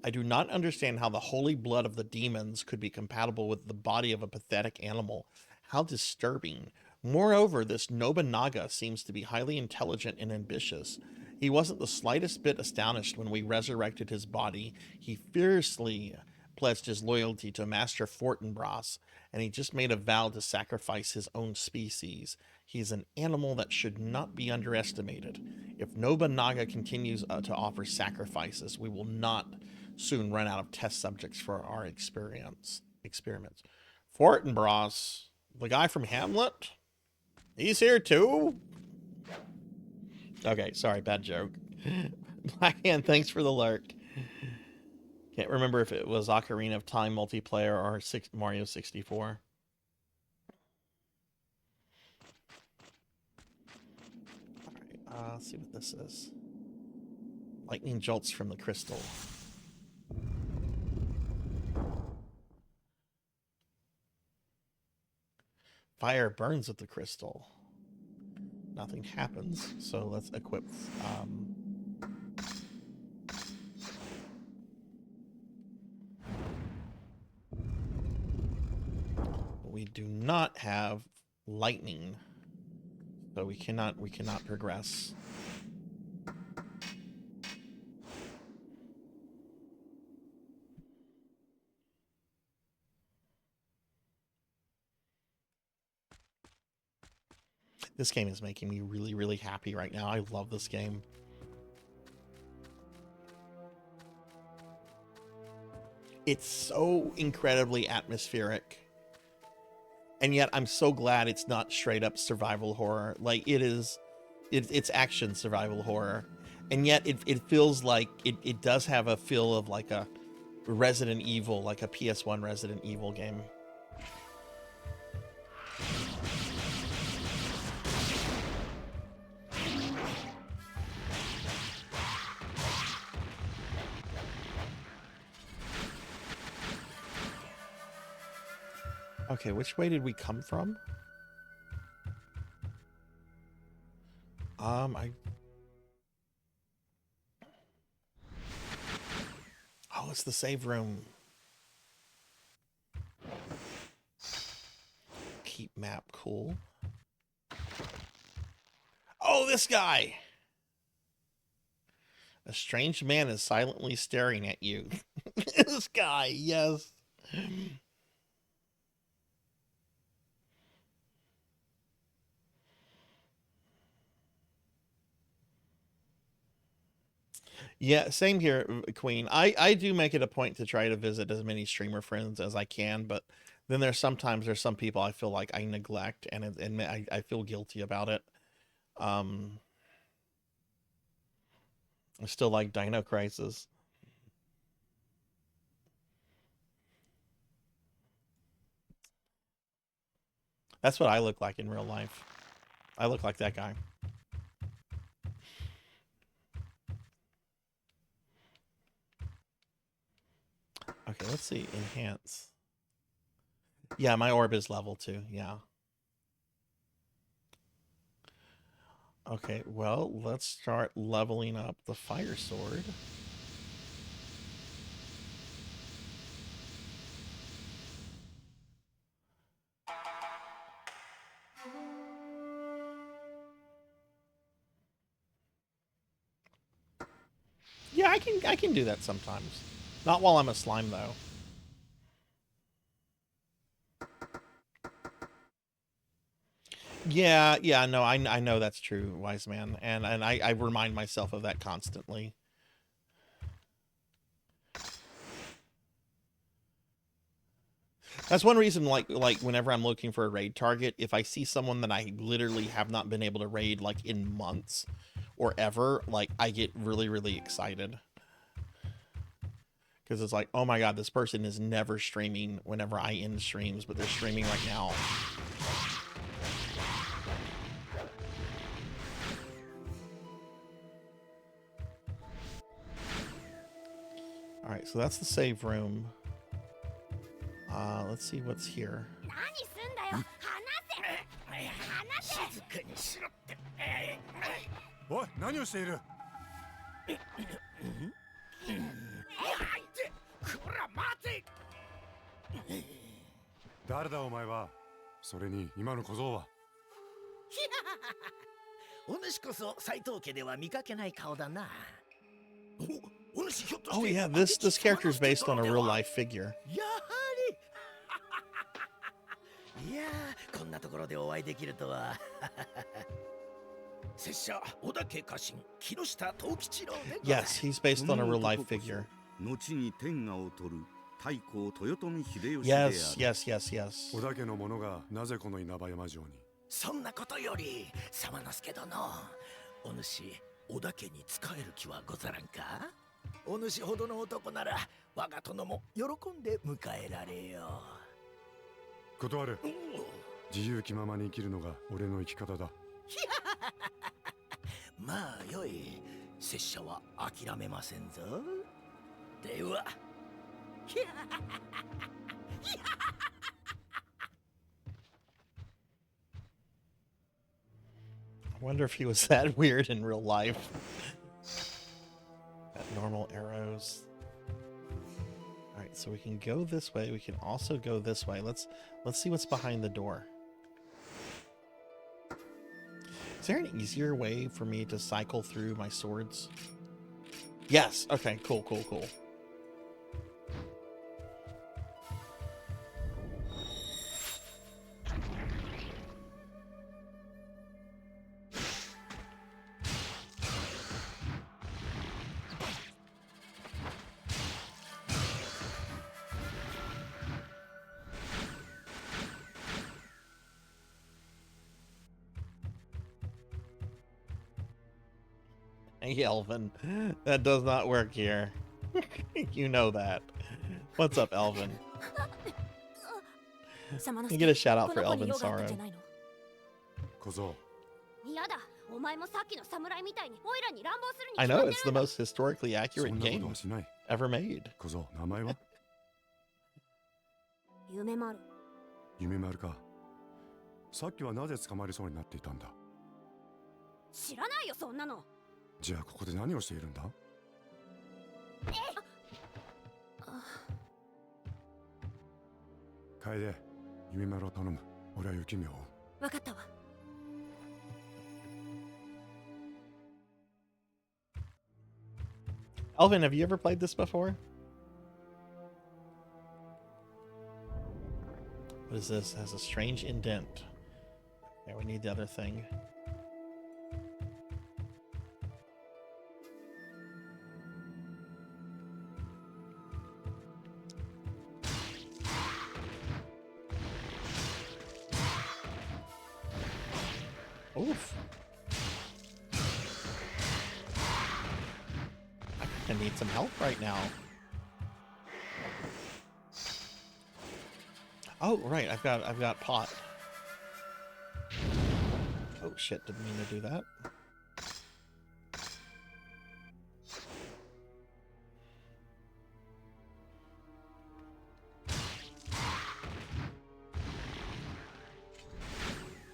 I do not understand how the holy blood of the demons could be compatible with the body of a pathetic animal. How disturbing. Moreover, this Nobunaga seems to be highly intelligent and ambitious. He wasn't the slightest bit astonished when we resurrected his body. He fiercely pledged his loyalty to Master Fortinbras, and he just made a vow to sacrifice his own species. He's an animal that should not be underestimated. If Nobunaga continues to offer sacrifices, we will not soon run out of test subjects for our experiments. Fortinbras, the guy from Hamlet? He's here too? Okay, sorry, bad joke. Blackhand, thanks for the lurk. Can't remember if it was Ocarina of Time multiplayer or Mario 64. Alright, let's see what this is. Lightning jolts from the crystal. Fire burns with the crystal. Nothing happens, so let's equip we do not have lightning, so we cannot progress. This game is making me really, really happy right now. I love this game. It's so incredibly atmospheric. And yet I'm so glad it's not straight up survival horror. Like it's action survival horror. And yet it feels like it does have a feel of like a Resident Evil, like a PS1 Resident Evil game. Okay, which way did we come from? Oh, it's the save room. Keep map, cool. Oh, this guy! A strange man is silently staring at you. This guy, yes. Yeah, same here, Queen. I do make it a point to try to visit as many streamer friends as I can, but then there's some people I feel like I neglect, and I feel guilty about it. I still like Dino Crisis. That's what I look like in real life. I look like that guy. Okay, let's see. Enhance. Yeah, my orb is level 2. Yeah. Okay, well, let's start leveling up the fire sword. Yeah, I can do that sometimes. Not while I'm a slime though. Yeah, no, I know that's true, wise man, and I remind myself of that constantly. That's one reason, like whenever I'm looking for a raid target, if I see someone that I literally have not been able to raid like in months or ever, like I get really, really excited. Because it's like, oh my god, this person is never streaming whenever I end streams, but they're streaming right now. Alright, so that's the save room. Let's see what's here. 何すんだよ話せ静かにしろって。おい、何をしている？こら待て。誰だお前は？それに今の小僧は？お主こそ斎藤家では見かけない顔だな。お主ひょっとし Oh て yeah, this character is based on a real life figure. やはり。いやー、こんなところでお会いできるとは。拙者小田家家臣木下藤吉郎でござる。 Yes, he's based on a real life figure. 後に天下を取る太閤豊臣秀吉である。 Yes, yes, yes, yes. 織田家の者がなぜこの稲葉山城に？そんなことより様之助殿、お主織田家に仕える気はござらんか？お主ほどの男なら我が殿も喜んで迎えられよ断る。う。自由気ままに生きるのが俺の生き方だ。まあよい、拙者は諦めませんぞ。では。I wonder if he was that weird in real life. Got normal arrows. All right, so we can go this way. We can also go this way. Let's see what's behind the door. Is there an easier way for me to cycle through my swords? Yes. Okay, cool, cool, cool. Hey, Elvin. That does not work here. You know that. What's up, Elvin? You get a shout out for Elvin Sorrow. 小僧。嫌だお前もさっきの侍みたいにオイラに乱暴するに I 決ま know って it's る the most historically そ accurate んなこと game はしない。 ever made. 小僧、名前は？夢丸夢丸か。さっきはなぜ捕まりそうになっていたんだ？知らないよそんなの。じゃあここで何をしているんだ？楓、夢丸を頼む。俺は雪見を追う。わかったわ。Elvin, have you ever played this before? What is this? It has a strange indent. Yeah, we need the other thing. Oof. I need some help right now. Oh, right, I've got pot. Oh shit, didn't mean to do that.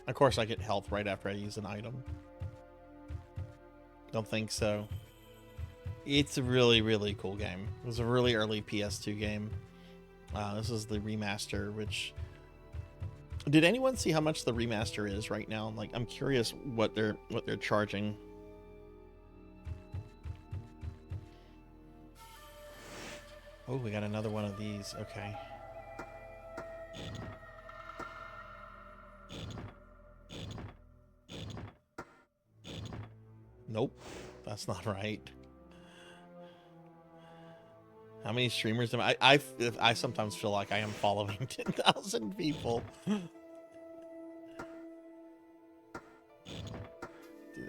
Of course I get health right after I use an item. Don't think so. It's a really, really cool game. It was a really early PS2 game. This is the remaster, which... Did anyone see how much the remaster is right now? Like, I'm curious what they're charging. Oh, we got another one of these. Okay. Nope, that's not right. How many streamers am I sometimes feel like I am following 10,000 people. Do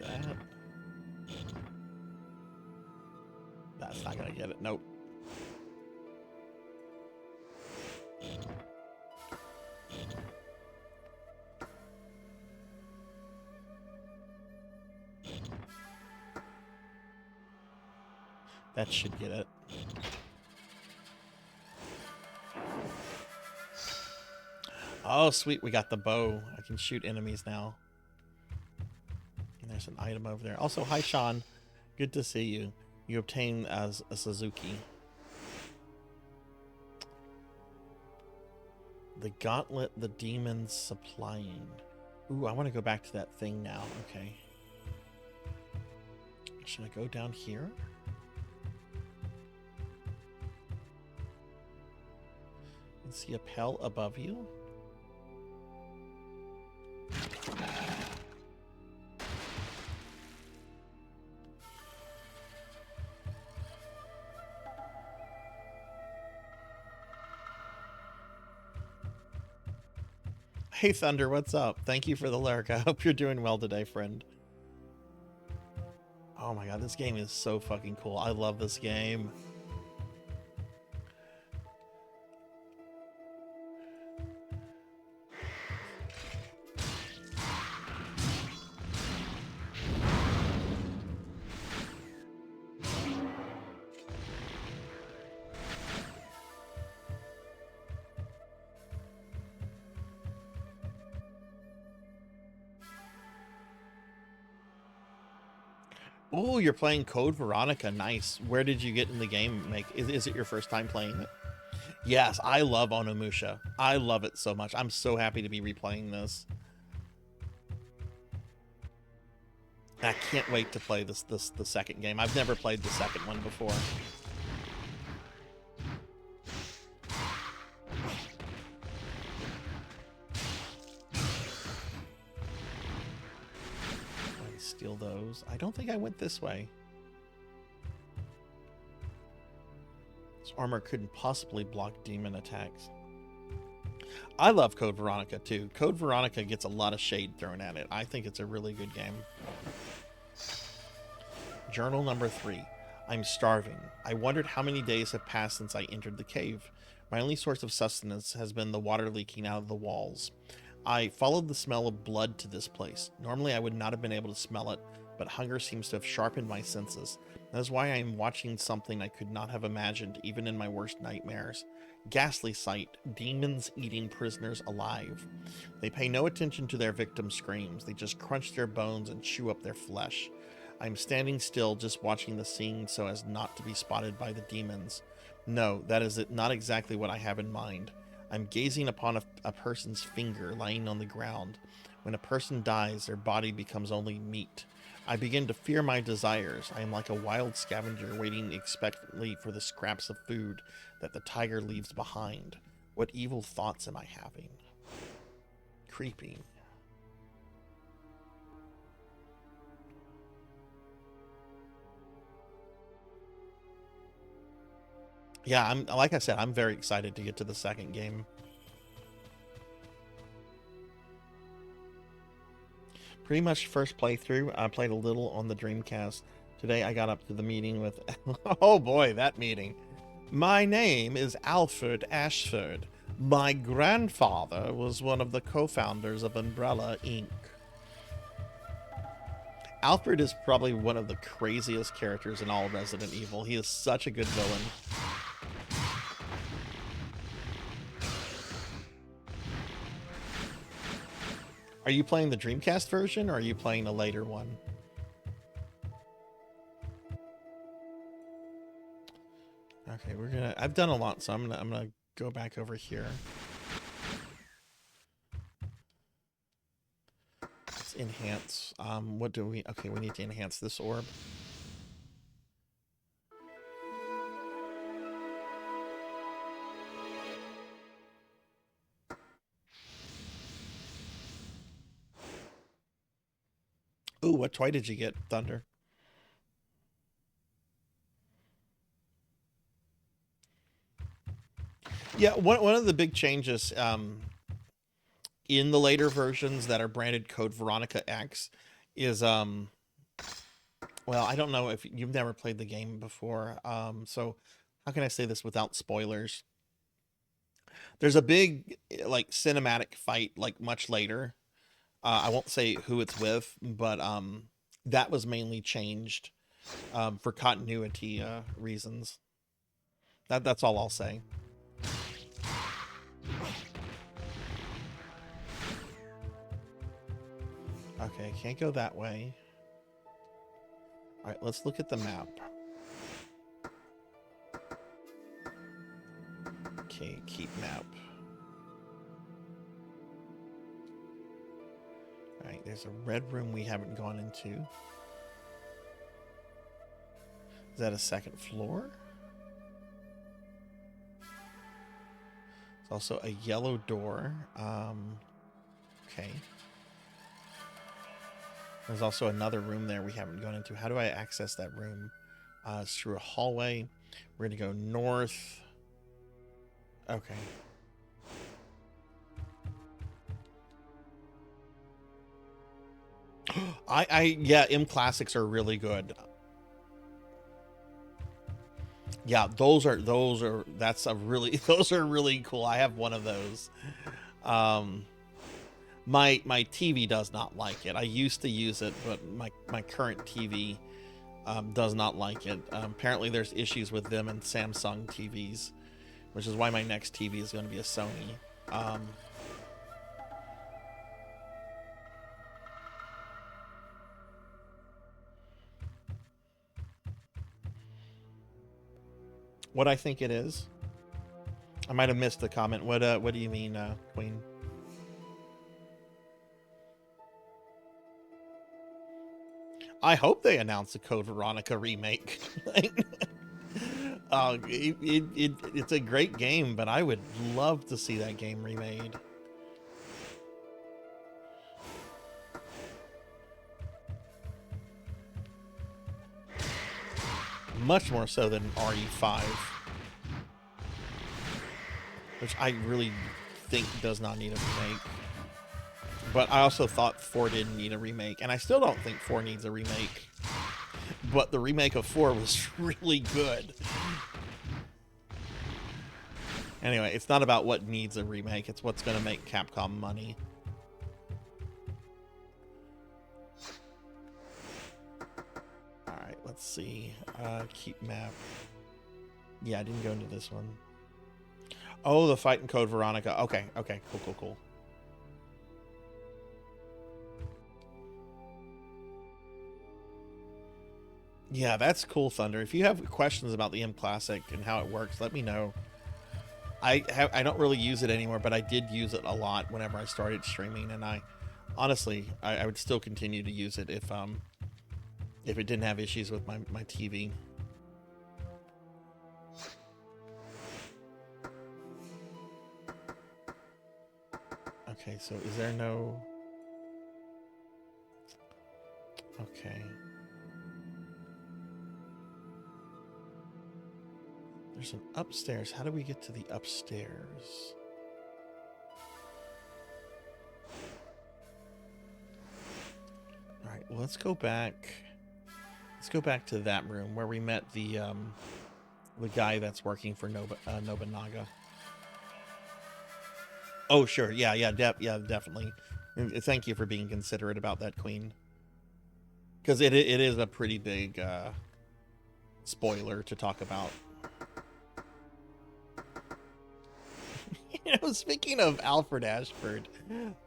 that. That's not gonna get it. Nope. That should get it. Oh, sweet. We got the bow. I can shoot enemies now. And there's an item over there. Also, hi, Sean. Good to see you. You obtain as a Suzuki. The gauntlet the demons supplying. Ooh, I want to go back to that thing now. Okay. Should I go down here? You see a Pell above you? Hey Thunder, what's up? Thank you for the lurk. I hope you're doing well today, friend. Oh my god, this game is so fucking cool. I love this game. Oh, you're playing Code Veronica. Nice. Where did you get in the game? Is it your first time playing it? Yes, I love Onimusha. I love it so much. I'm so happy to be replaying this. I can't wait to play the second game. I've never played the second one before. Steal those. I don't think I went this way. This armor couldn't possibly block demon attacks. I love Code Veronica too. Code Veronica gets a lot of shade thrown at it. I think it's a really good game. Journal number 3. I'm starving. I wondered how many days have passed since I entered the cave. My only source of sustenance has been the water leaking out of the walls. I followed the smell of blood to this place. Normally I would not have been able to smell it, but hunger seems to have sharpened my senses. That is why I am watching something I could not have imagined, even in my worst nightmares. Ghastly sight, demons eating prisoners alive. They pay no attention to their victims' screams. They just crunch their bones and chew up their flesh. I'm standing still, just watching the scene so as not to be spotted by the demons. No, that is not exactly what I have in mind. I'm gazing upon a person's finger lying on the ground. When a person dies, their body becomes only meat. I begin to fear my desires. I am like a wild scavenger waiting expectantly for the scraps of food that the tiger leaves behind. What evil thoughts am I having? Creepy. Yeah, like I said, I'm very excited to get to the second game. Pretty much first playthrough. I played a little on the Dreamcast. Today I got up to the meeting with... oh boy, that meeting. My name is Alfred Ashford. My grandfather was one of the co-founders of Umbrella Inc. Alfred is probably one of the craziest characters in all Resident Evil. He is such a good villain. Are you playing the Dreamcast version, or are you playing a later one? Okay, I've done a lot, so I'm gonna go back over here. Let's enhance. What do we? Okay, we need to enhance this orb. Ooh, what toy did you get, Thunder? Yeah, one of the big changes in the later versions that are branded Code Veronica X is, well, I don't know if you've never played the game before, so how can I say this without spoilers? There's a big, like, cinematic fight, like, much later. I won't say who it's with, but that was mainly changed for continuity reasons. That's all I'll say. Okay, can't go that way. All right, let's look at the map. Okay, keep map. All right, there's a red room we haven't gone into. Is that a second floor? There's also a yellow door. Okay. There's also another room there we haven't gone into. How do I access that room? It's through a hallway. We're going to go north. Okay. Yeah, M Classics are really good. Yeah, those are those are really cool. I have one of those. My TV does not like it. I used to use it, but my current TV does not like it. Apparently there's issues with them and Samsung TVs, which is why my next TV is going to be a Sony. What I think it is? I might have missed the comment. What do you mean, Queen? I hope they announce a Code Veronica remake. It's a great game, but I would love to see that game remade. Much more so than RE5, which I really think does not need a remake. But I also thought 4 didn't need a remake, and I still don't think 4 needs a remake. But the remake of 4 was really good. Anyway, it's not about what needs a remake, it's what's going to make Capcom money. Alright, let's see. Keep map. Yeah, I didn't go into this one. Oh, the fight in Code Veronica. Okay, cool. Yeah, that's cool, Thunder. If you have questions about the M Classic and how it works, let me know. I don't really use it anymore, but I did use it a lot whenever I started streaming, and I would still continue to use it if it didn't have issues with my TV. Okay, so is there no... Okay. There's an upstairs. How do we get to the upstairs? All right, well, let's go back. Let's go back to that room where we met the guy that's working for Nobunaga. Oh, sure. Yeah, definitely. Thank you for being considerate about that, Queen. Because it is a pretty big spoiler to talk about. You know, speaking of Alfred Ashford,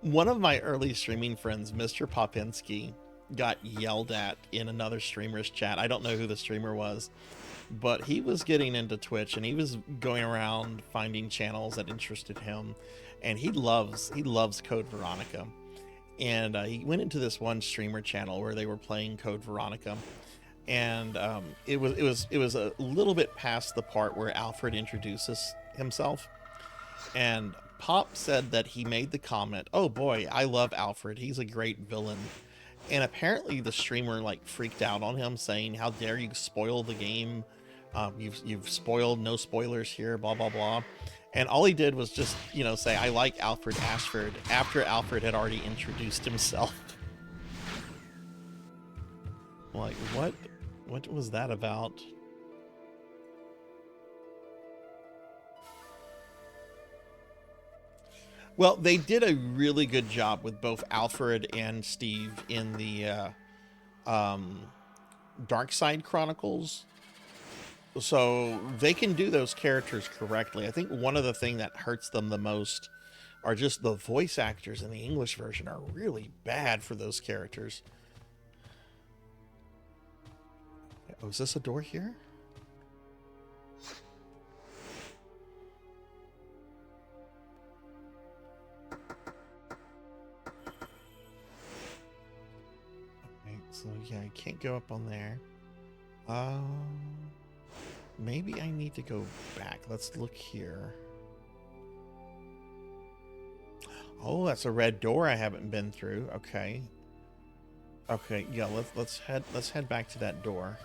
one of my early streaming friends, Mr. Popinski, got yelled at in another streamer's chat. I don't know who the streamer was, but he was getting into Twitch and he was going around finding channels that interested him, and he loves Code Veronica. And he went into this one streamer channel where they were playing Code Veronica, and it was a little bit past the part where Alfred introduces himself. And Pop said that he made the comment, "Oh boy, I love Alfred. He's a great villain." And apparently the streamer like freaked out on him, saying, "How dare you spoil the game? You've spoiled, no spoilers here, blah blah blah." And all he did was just, you know, say, "I like Alfred Ashford," after Alfred had already introduced himself. Like, what was that about? Well, they did a really good job with both Alfred and Steve in the Dark Side Chronicles. So they can do those characters correctly. I think one of the things that hurts them the most are just the voice actors in the English version are really bad for those characters. Oh, is this a door here? Okay, so yeah, I can't go up on there. Maybe I need to go back. Let's look here. Oh, that's a red door I haven't been through. Okay. Okay, yeah, let's head back to that door.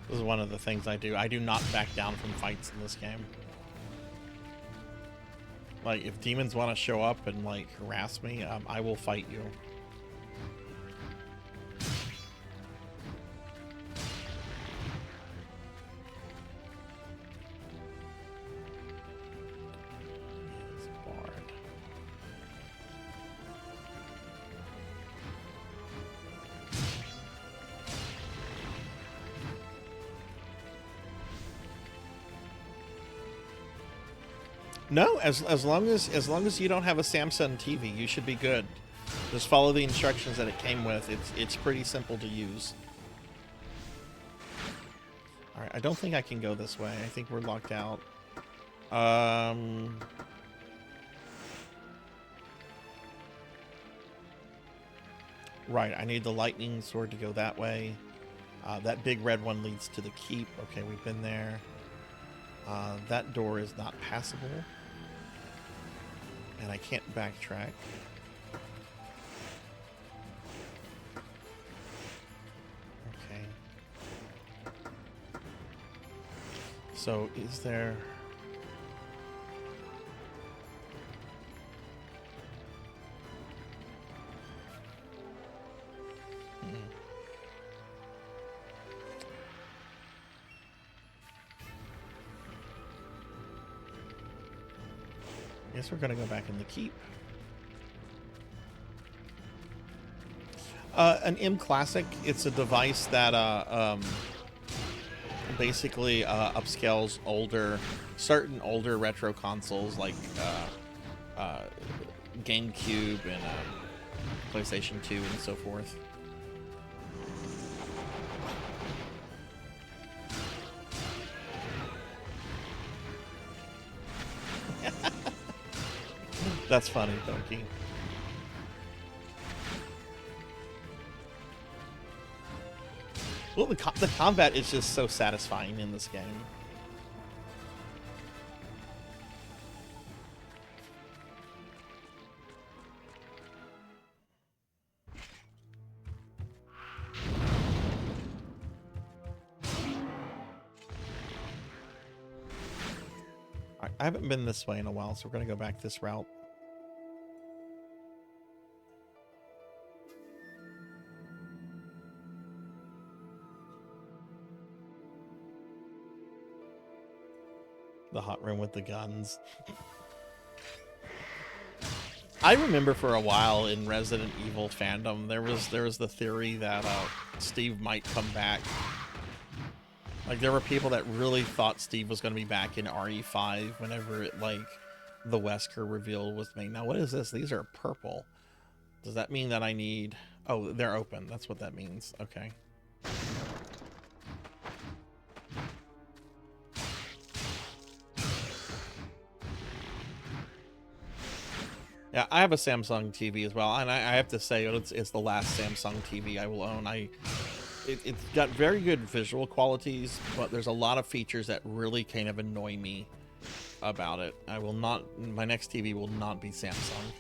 This is one of the things I do. I do not back down from fights in this game. Like, if demons want to show up and, like, harass me, I will fight you. It's barred. No, as long as you don't have a Samsung TV, you should be good. Just follow the instructions that it came with. It's pretty simple to use. All right, I don't think I can go this way. I think we're locked out. Right, I need the lightning sword to go that way. That big red one leads to the keep. Okay, we've been there. That door is not passable. And I can't backtrack. Okay. So is there... Guess we're gonna go back in the keep. An M Classic, it's a device that basically upscales certain older retro consoles like GameCube and PlayStation 2 and so forth. That's funny, Donkey. Well, the combat is just so satisfying in this game. Alright, I haven't been this way in a while, so we're going to go back this route. The hot room with the guns. I remember for a while in Resident Evil fandom, there was the theory that Steve might come back. Like, there were people that really thought Steve was going to be back in RE5 whenever the Wesker reveal was made. Now, what is this? These are purple. Does that mean that I need... Oh, they're open. That's what that means. Okay. Yeah, I have a Samsung TV as well, and I have to say it's the last Samsung TV I will own. It's got very good visual qualities, but there's a lot of features that really kind of annoy me about it. My next TV will not be Samsung.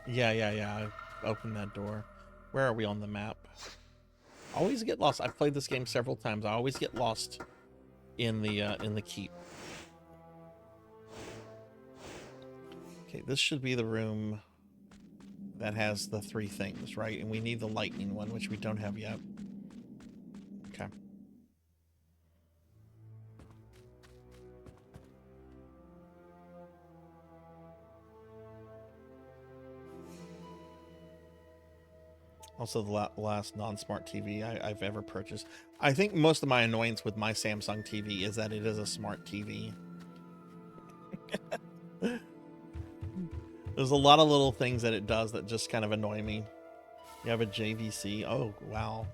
Yeah, I've opened that door. Where are we on the map? Always get lost. I've played this game several times. I always get lost in the keep. Okay, this should be the room that has the 3 things, right? And we need the lightning one, which we don't have yet. Okay. Also, the last non-smart TV I've ever purchased. I think most of my annoyance with my Samsung TV is that it is a smart TV. There's a lot of little things that it does that just kind of annoy me. You have a JVC. Oh, wow.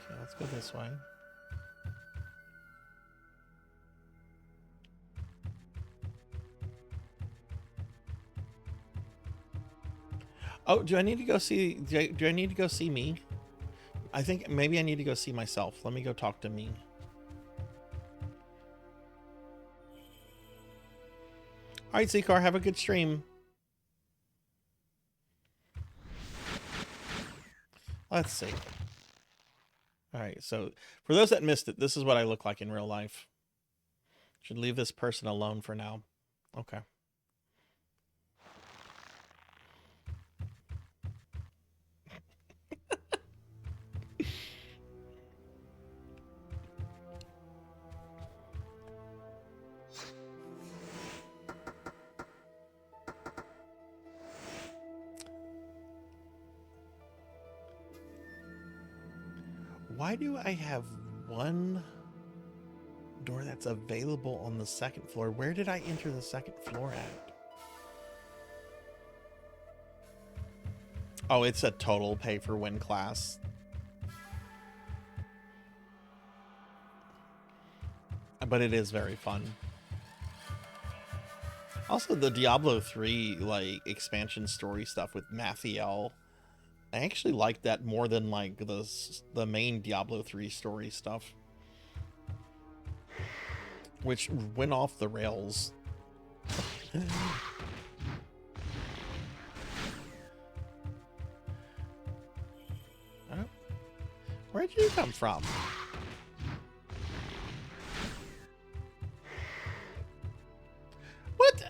Okay, let's go this way. Oh, do I need to go see? Do I need to go see me? I think maybe I need to go see myself. Let me go talk to me. All right, Zcar, have a good stream. Let's see. All right, so for those that missed it, this is what I look like in real life. Should leave this person alone for now. Okay. Why do I have one door that's available on the 2nd floor? Where did I enter the 2nd floor at? Oh, it's a total pay for win class. But it is very fun. Also, the Diablo 3 like expansion story stuff with Mathiel, I actually like that more than like the main Diablo 3 story stuff, which went off the rails. Oh. Where'd you come from? What?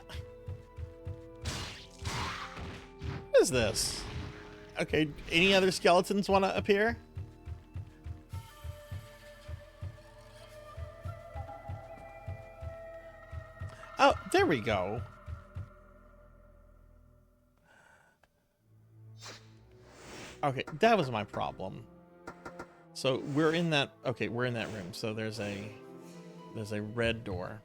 What is this? Okay, any other skeletons want to appear? Oh, there we go. Okay, that was my problem. So we're in that, okay, we're in that room. So there's a red door.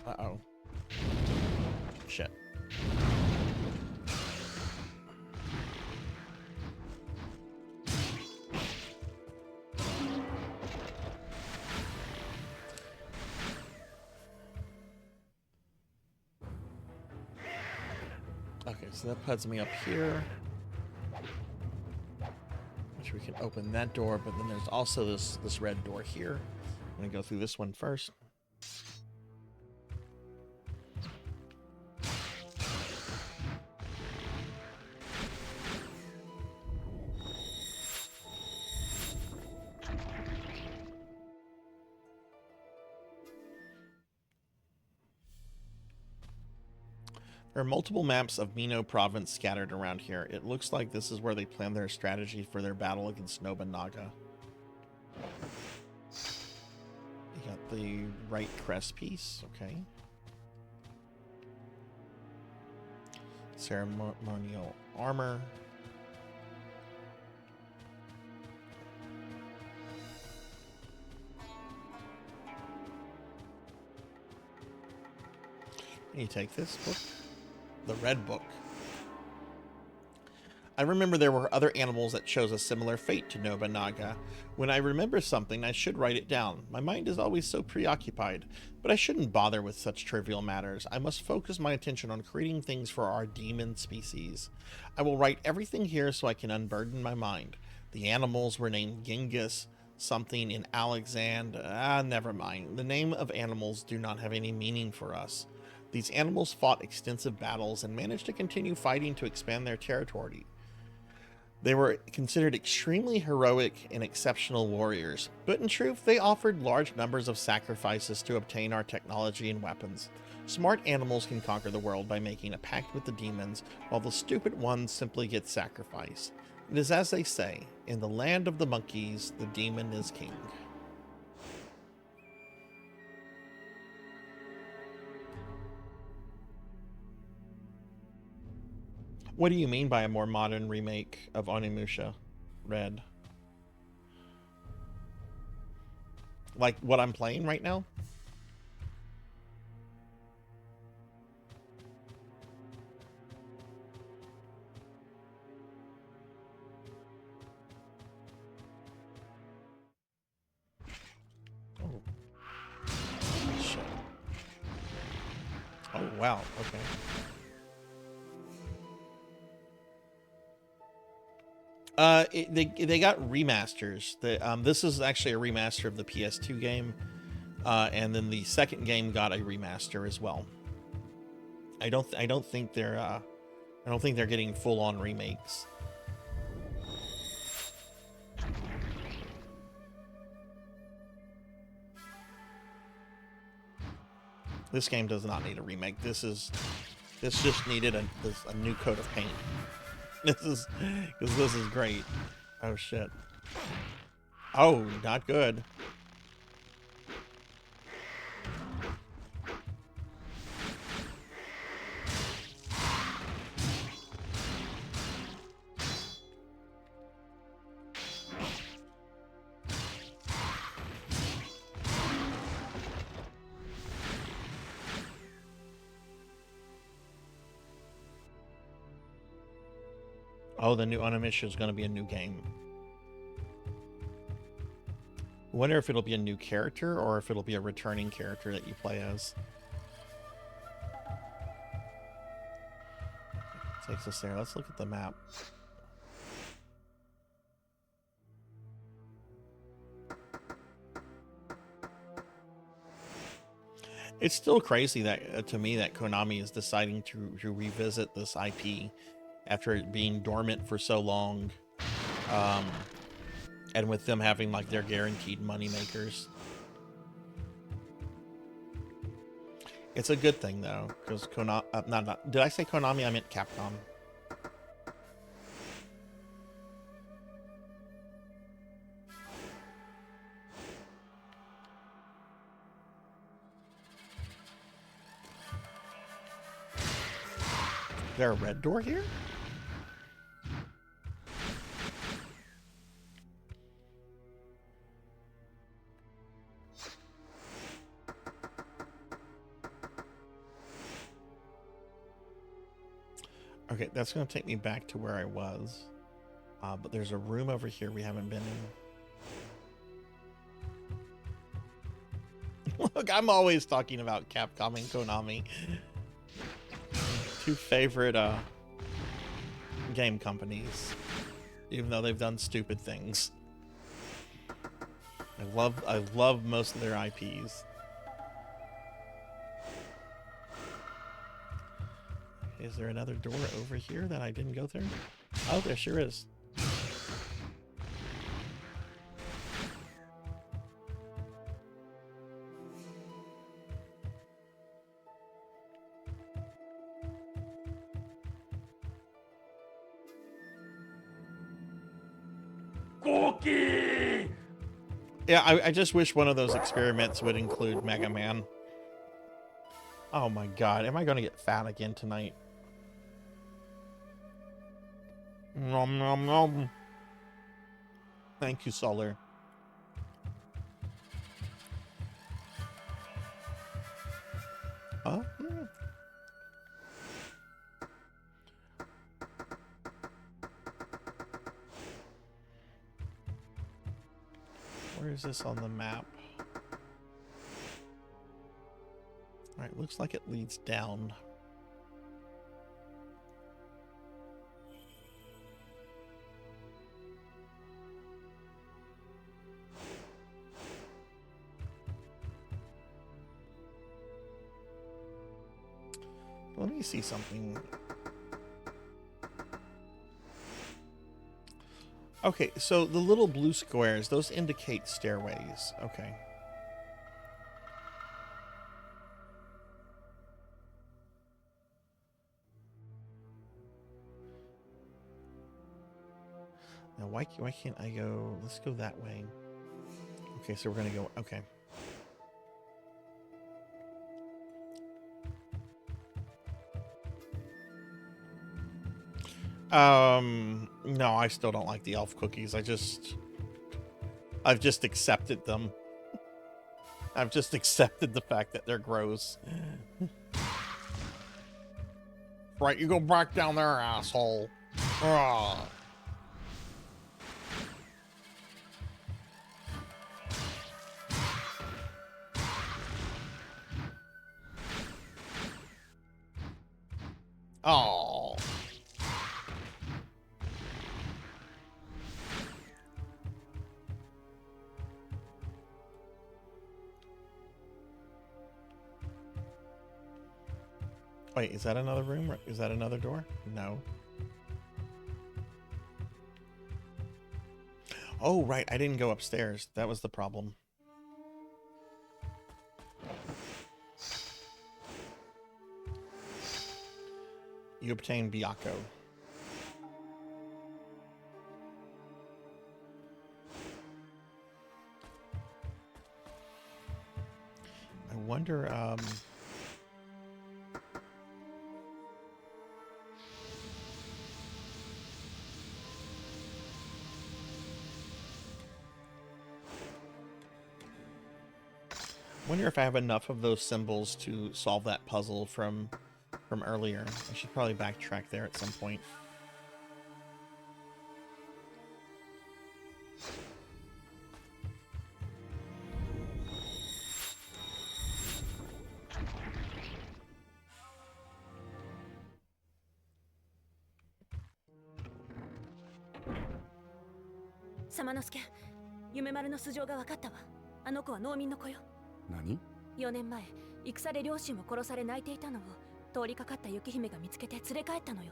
Uh-oh. Shit. Okay, so that puts me up here, which we can open that door, but then there's also this red door here. I'm gonna go through this one first. There are multiple maps of Mino province scattered around here. It looks like this is where they plan their strategy for their battle against Nobunaga. You got the right crest piece, okay. Ceremonial armor. You take this book. The red book. I remember there were other animals that chose a similar fate to Nobunaga. When I remember something, I should write it down. My mind is always so preoccupied, but I shouldn't bother with such trivial matters. I must focus my attention on creating things for our demon species. I will write everything here so I can unburden my mind. The animals were named Genghis something in Alexander. Never mind. The name of animals do not have any meaning for us. These animals fought extensive battles and managed to continue fighting to expand their territory. They were considered extremely heroic and exceptional warriors, but in truth, they offered large numbers of sacrifices to obtain our technology and weapons. Smart animals can conquer the world by making a pact with the demons, while the stupid ones simply get sacrificed. It is as they say, in the land of the monkeys, the demon is king. What do you mean by a more modern remake of Onimusha, Red? Like what I'm playing right now? Oh. Shit. Oh, wow. Okay. They got remasters. This is actually a remaster of the PS2 game, and then the second game got a remaster as well. I don't think they're getting full on remakes. This game does not need a remake. This just needed a new coat of paint. This is great. Oh shit. Oh, not good. Oh, the new Onimusha is going to be a new game. I wonder if it'll be a new character or if it'll be a returning character that you play as. Takes us there. Let's look at the map. It's still crazy that to me that Konami is deciding to revisit this IP after it being dormant for so long, and with them having like their guaranteed money makers. It's a good thing though, because Konami, did I say Konami? I meant Capcom. Is there a red door here? Okay, that's going to take me back to where I was. But there's a room over here we haven't been in. Look, I'm always talking about Capcom and Konami. Two favorite game companies. Even though they've done stupid things. I love most of their IPs. Is there another door over here that I didn't go through? Oh, there sure is. Cookie! Yeah, I just wish one of those experiments would include Mega Man. Oh my god, am I going to get fat again tonight? Nom nom nom. Thank you, Solar. Huh? Where is this on the map? Alright, looks like it leads down. Let me see something. Okay, so the little blue squares, those indicate stairways. Okay. Now, why can't I go? Let's go that way. Okay, so we're going to go... Okay. No, I still don't like the elf cookies. I've just accepted them. I've just accepted the fact that they're gross. Right, you go back down there, asshole. Ugh. Oh. Wait, is that another room? Is that another door? No. Oh, right. I didn't go upstairs. That was the problem. You obtain Byakko. I wonder, wonder if I have enough of those symbols to solve that puzzle from earlier. I should probably backtrack there at some point. Samanosuke, 夢丸の素性が分かったわ。あの子は農民の子よ。何？4年前、戦で両親を殺され泣いていたのを通りかかった雪姫が見つけて連れ帰ったのよ。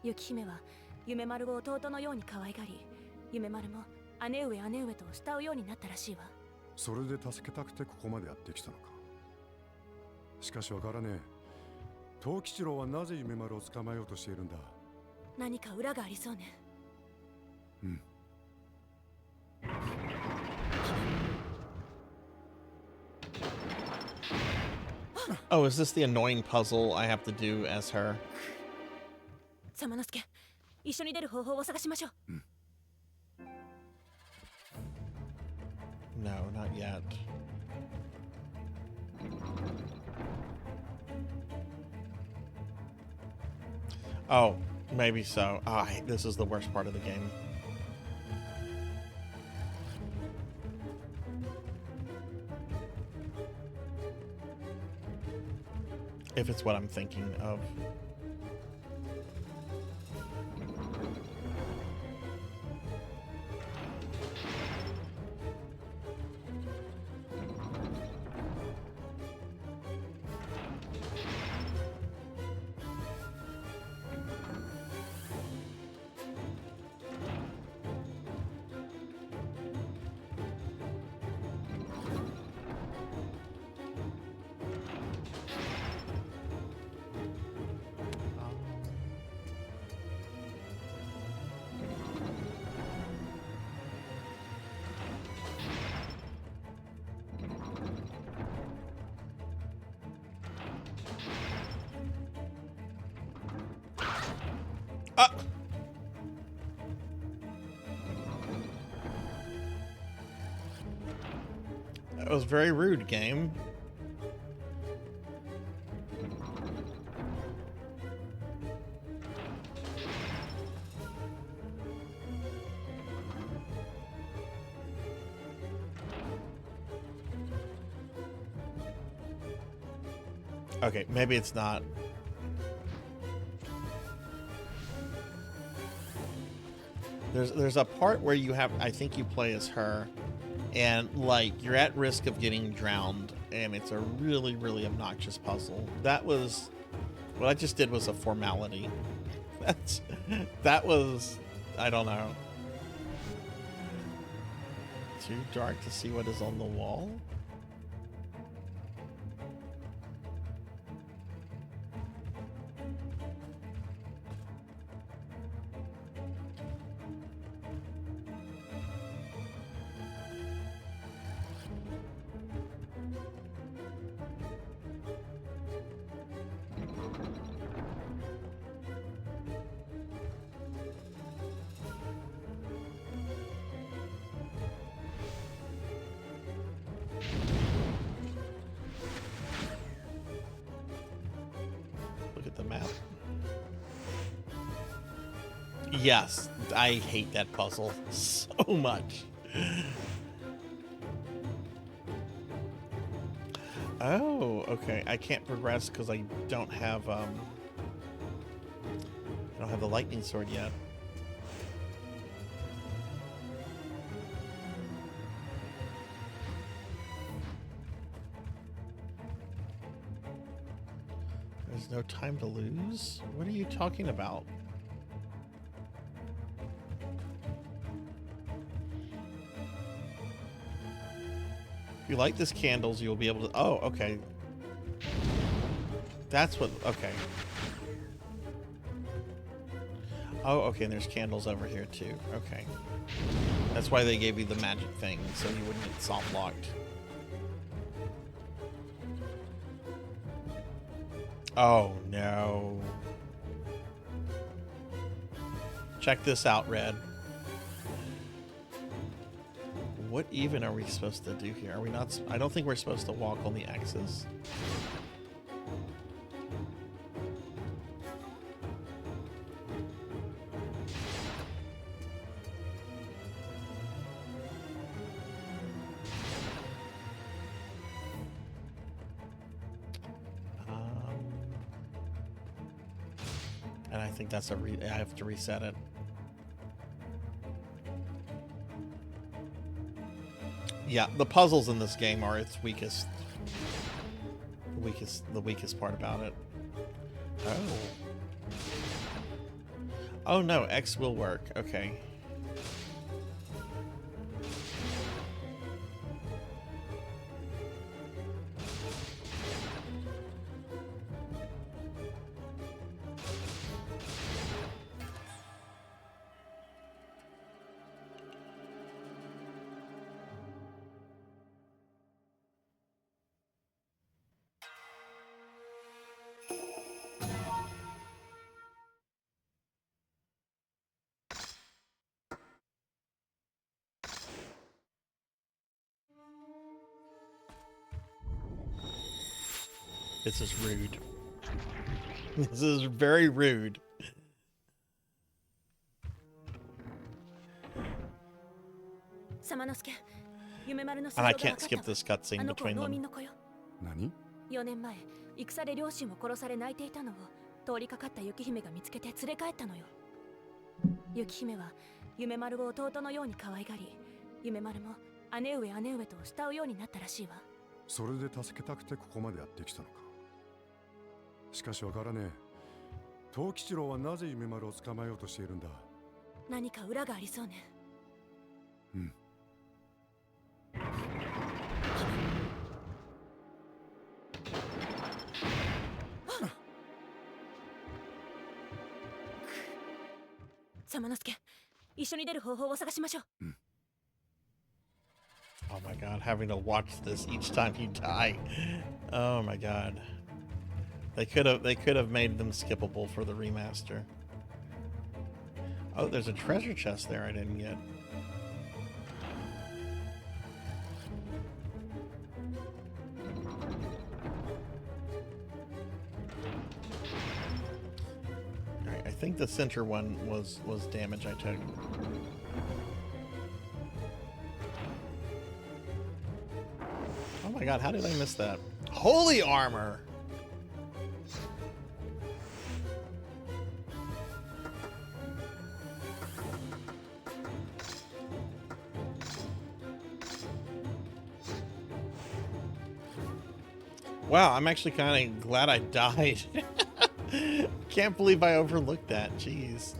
雪姫は夢丸を弟のように可愛がり、夢丸も姉上姉上と慕うようになったらしいわ。それで助けたくてここまでやってきたのか。しかしわからねえ。藤吉郎はなぜ夢丸を捕まえようとしているんだ。何か裏がありそうね。うん。Oh, is this the annoying puzzle I have to do as her? サマノスケ、一緒に出る方法を探しましょう。No, not yet. Oh, maybe so. This is the worst part of the game. If it's what I'm thinking of. That was very rude, game. Okay, maybe it's not. There's a part where you have, I think you play as her, and like you're at risk of getting drowned, and it's a really, really obnoxious puzzle. That was What I just did was a formality. That was, I don't know. Too dark to see what is on the wall? Yes, I hate that puzzle so much. Oh, okay. I can't progress because I don't have the lightning sword yet. There's no time to lose? What are you talking about? If you light this candles, you'll be able to... Oh, okay. That's what... Okay. Oh, okay, and there's candles over here, too. Okay. That's why they gave you the magic thing, so you wouldn't get soft-locked. Oh, no. Check this out, Red. What even are we supposed to do here? Are we not... I don't think we're supposed to walk on the axis. And I think that's I have to reset it. Yeah, the puzzles in this game are its weakest. The weakest part about it. Oh. Oh no, X will work. Okay. This is rude. This is very rude. And I can't skip this cutscene between them. 何 4年前、戦で両親を殺され泣いていたのを通りかかった雪姫が見つけて連れ帰ったのよ。雪姫は夢丸を弟のように可愛がり、夢丸も姉上姉上と慕うようになったらしいわ。それで助けたくてここまでやってきたのか。しかしわからねえ。藤吉郎はなぜ夢丸を捕まえようとしているんだ。何か裏がありそうね。うん。サマノスケ、一緒に出る方法を探しましょう。Oh my god, having to watch this each time you die. Oh my god. They could have made them skippable for the remaster. Oh, there's a treasure chest there I didn't get. Alright, I think the center one was damage I took. Oh my god, how did I miss that? Holy armor! Wow, I'm actually kind of glad I died. Can't believe I overlooked that. Jeez.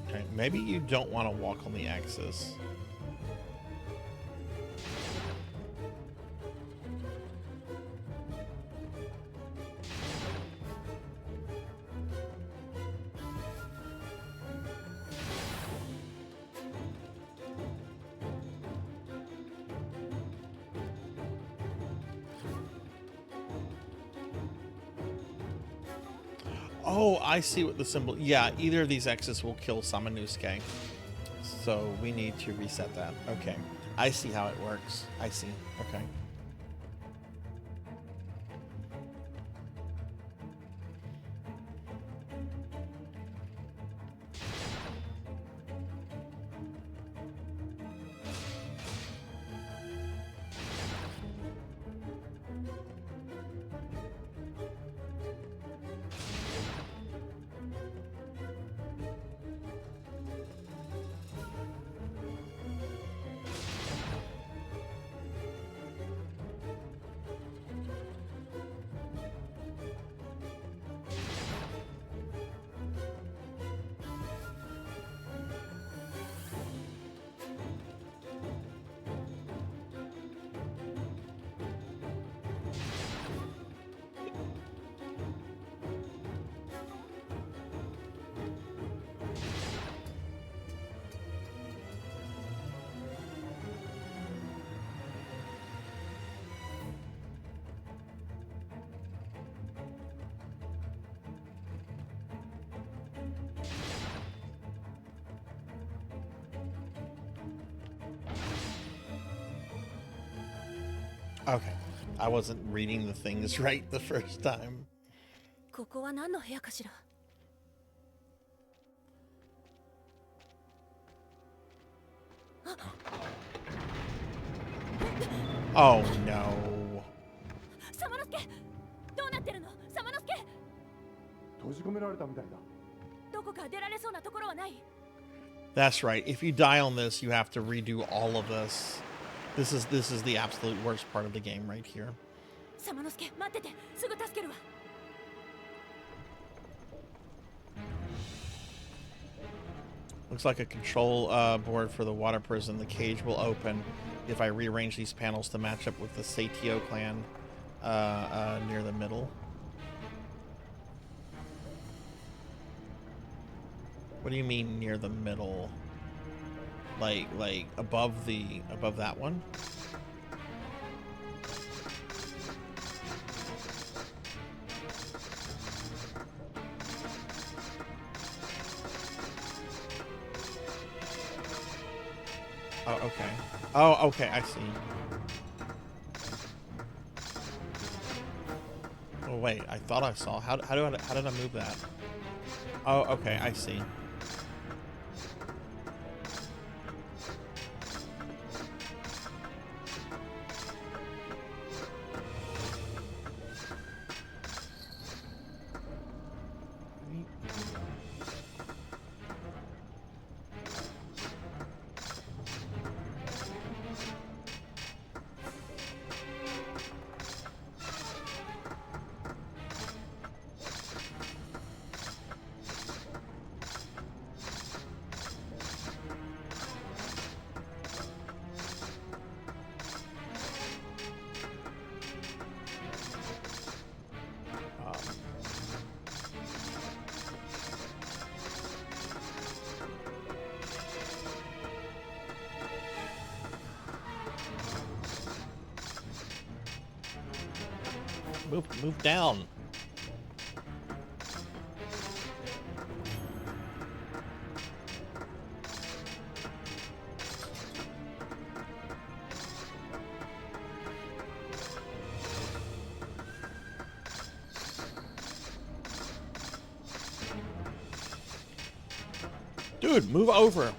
Okay, maybe you don't want to walk on the axis. Oh, I see what the symbol... Yeah, either of these X's will kill Samanusuke. So we need to reset that. Okay. I see how it works. I see. Okay. Okay. I wasn't reading the things right the first time. ここは何の部屋かしら。 Oh no. サマノスケ、どうなってるの？サマノスケ。閉じ込められたみたいだ。どこか出られそうなところはない？ That's right. If you die on this, you have to redo all of this. This is the absolute worst part of the game right here. サマノスケ、待ってて、すぐ助けるわ。 Looks like a control board for the water prison. The cage will open if I rearrange these panels to match up with the Satio clan near the middle. What do you mean near the middle? Like above that one? Oh, okay. Oh, okay, I see. Oh, wait, I thought I saw. How did I move that? Oh, okay, I see. Move down. Dude, move over.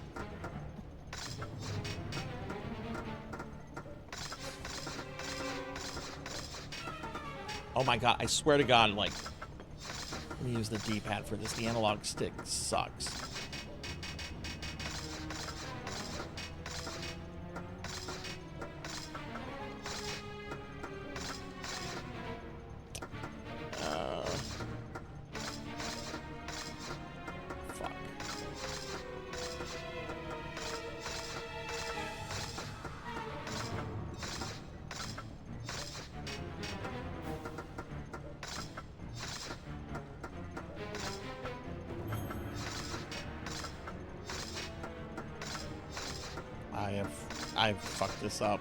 Oh my god, I swear to god, like, let me use the D-pad for this. The analog stick sucks. Fuck. I've fucked this up.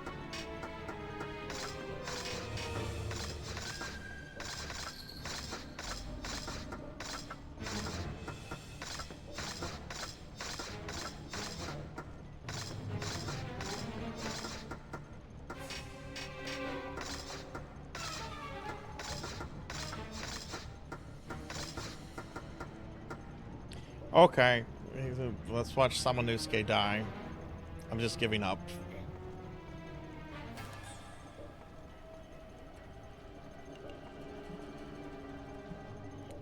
Okay, let's watch Samanusuke die. I'm just giving up.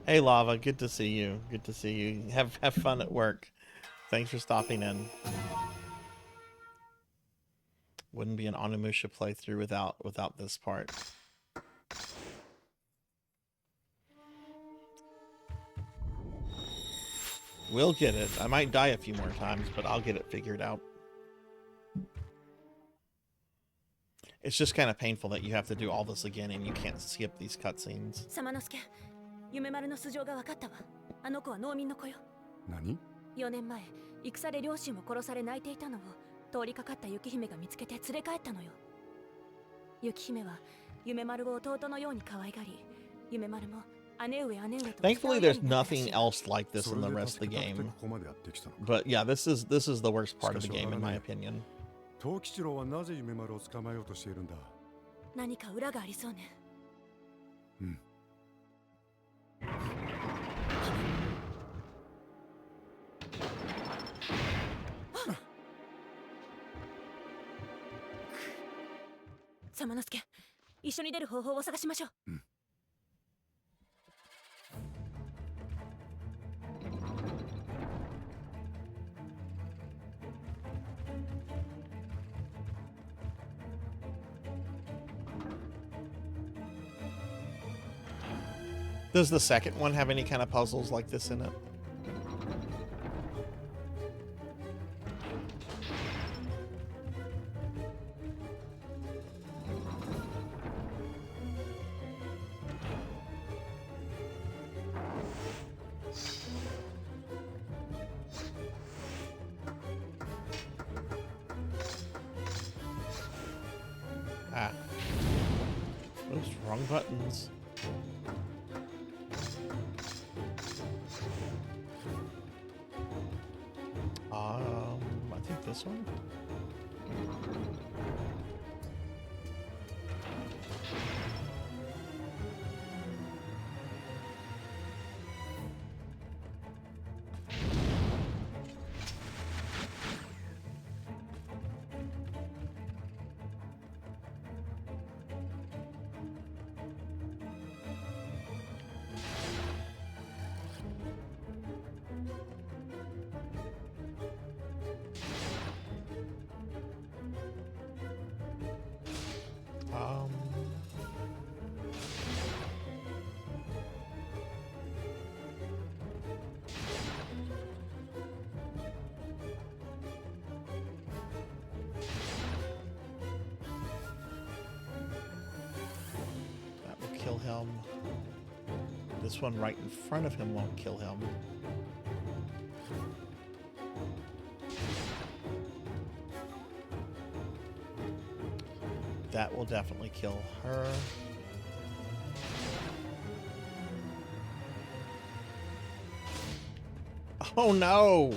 Hey Lava, good to see you. Good to see you. Have fun at work. Thanks for stopping in. Wouldn't be an Onimusha playthrough without this part. We'll get it. I might die a few more times, but I'll get it figured out. It's just kind of painful that you have to do all this again and you can't skip these cutscenes. サマノスケ、夢丸の素性が分かったわ。あの子は農民の子よ。何？ 4年前、戦で両親を殺され泣いていたのを通りかかった雪姫が見つけて連れ帰ったのよ。雪姫は夢丸を弟のように可愛がり、夢丸も姉上姉上と。Thankfully, there's nothing else like this in the rest of the game. But yeah, this is the worst part of the game in my opinion. 藤吉郎はなぜ夢丸を捕まえようとしているんだ。何か裏がありそうね。うん。サマノスケ、一緒に出る方法を探しましょう。うん。Does the second one have any kind of puzzles like this in it? Ah. Those wrong buttons. I think this one. Kill him. This one right in front of him won't kill him. That will definitely kill her. Oh no!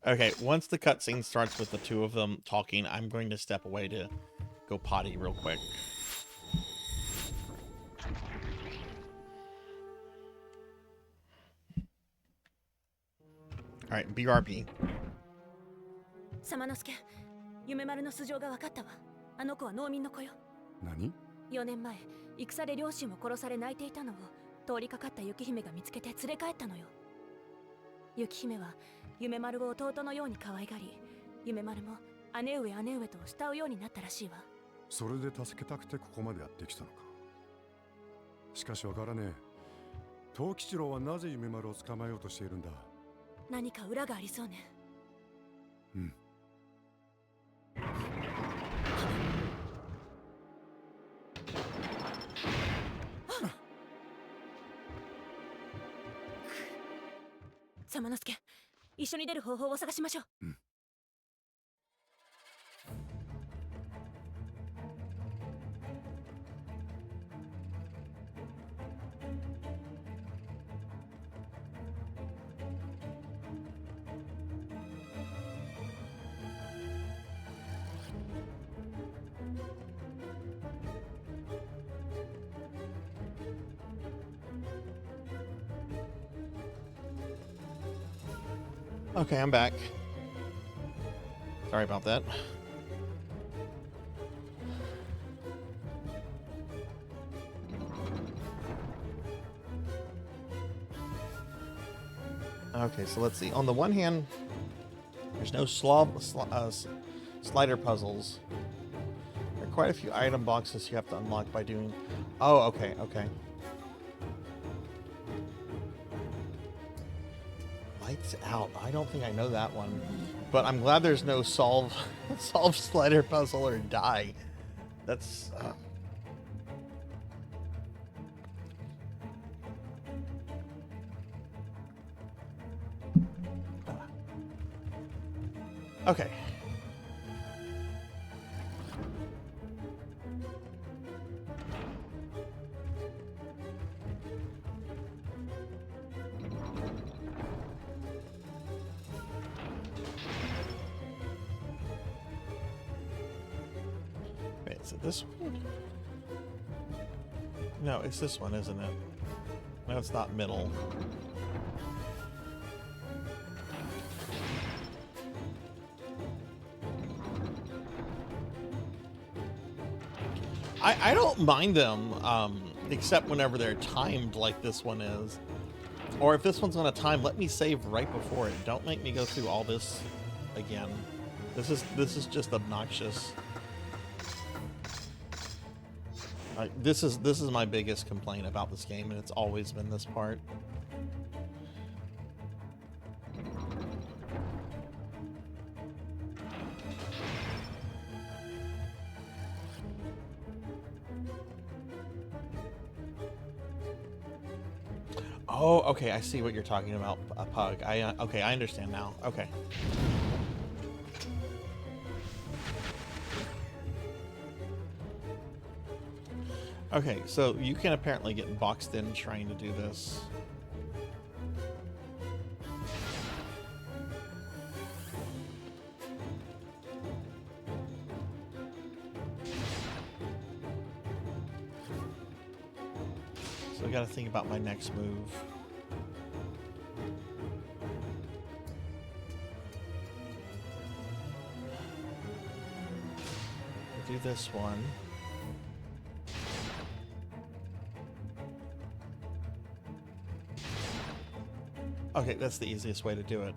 Okay, once the cutscene starts with the two of them talking, I'm going to step away to go potty real quick. All right, BRB. サマノスケ、夢丸の素性が分かったわ。あの子は農民の子よ。何？ 4年前、戦で両親を殺され泣いていたのを通りかかった雪姫が見つけて連れ帰ったのよ。雪姫は夢丸を弟のように可愛がり、夢丸も姉上姉上と慕うようになったらしいわ。それで助けたくてここまでやってきたのか。しかしわからねえ。藤吉郎はなぜ夢丸を捕まえようとしているんだ。何か裏がありそうね。うん。サマノスケ、一緒に出る方法を探しましょう。うん。Okay, I'm back. Sorry about that. Okay, so let's see. On the one hand, there's no slider puzzles. There are quite a few item boxes you have to unlock by doing... Oh, okay, okay. Lights out. I don't think I know that one. But I'm glad there's no solve slider puzzle or die. That's... Okay. Wait, is it this one? No, it's this one, isn't it? No, it's not middle. I don't mind them, except whenever they're timed like this one is. Or if this one's on a time, let me save right before it. Don't make me go through all this again. This is just obnoxious. This is my biggest complaint about this game, and it's always been this part. Oh, okay, I see what you're talking about, Pug. Okay, I understand now. Okay. Okay, so you can apparently get boxed in trying to do this. So I gotta think about my next move. I'll do this one. Okay, that's the easiest way to do it.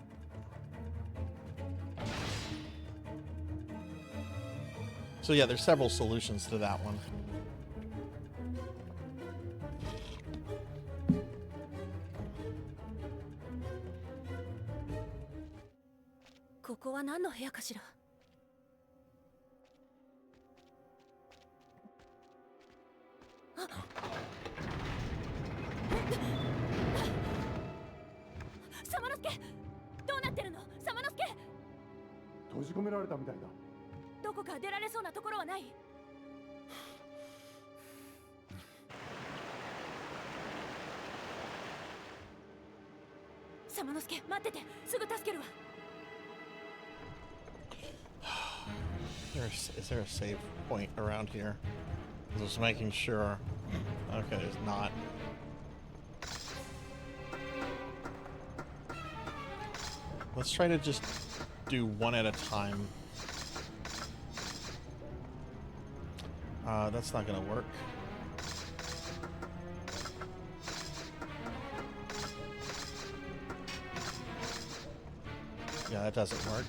So yeah, there's several solutions to that one. Is there a save point around here? Just making sure. Okay, there's not. Let's try to just do one at a time. That's not gonna work. Yeah, that doesn't work.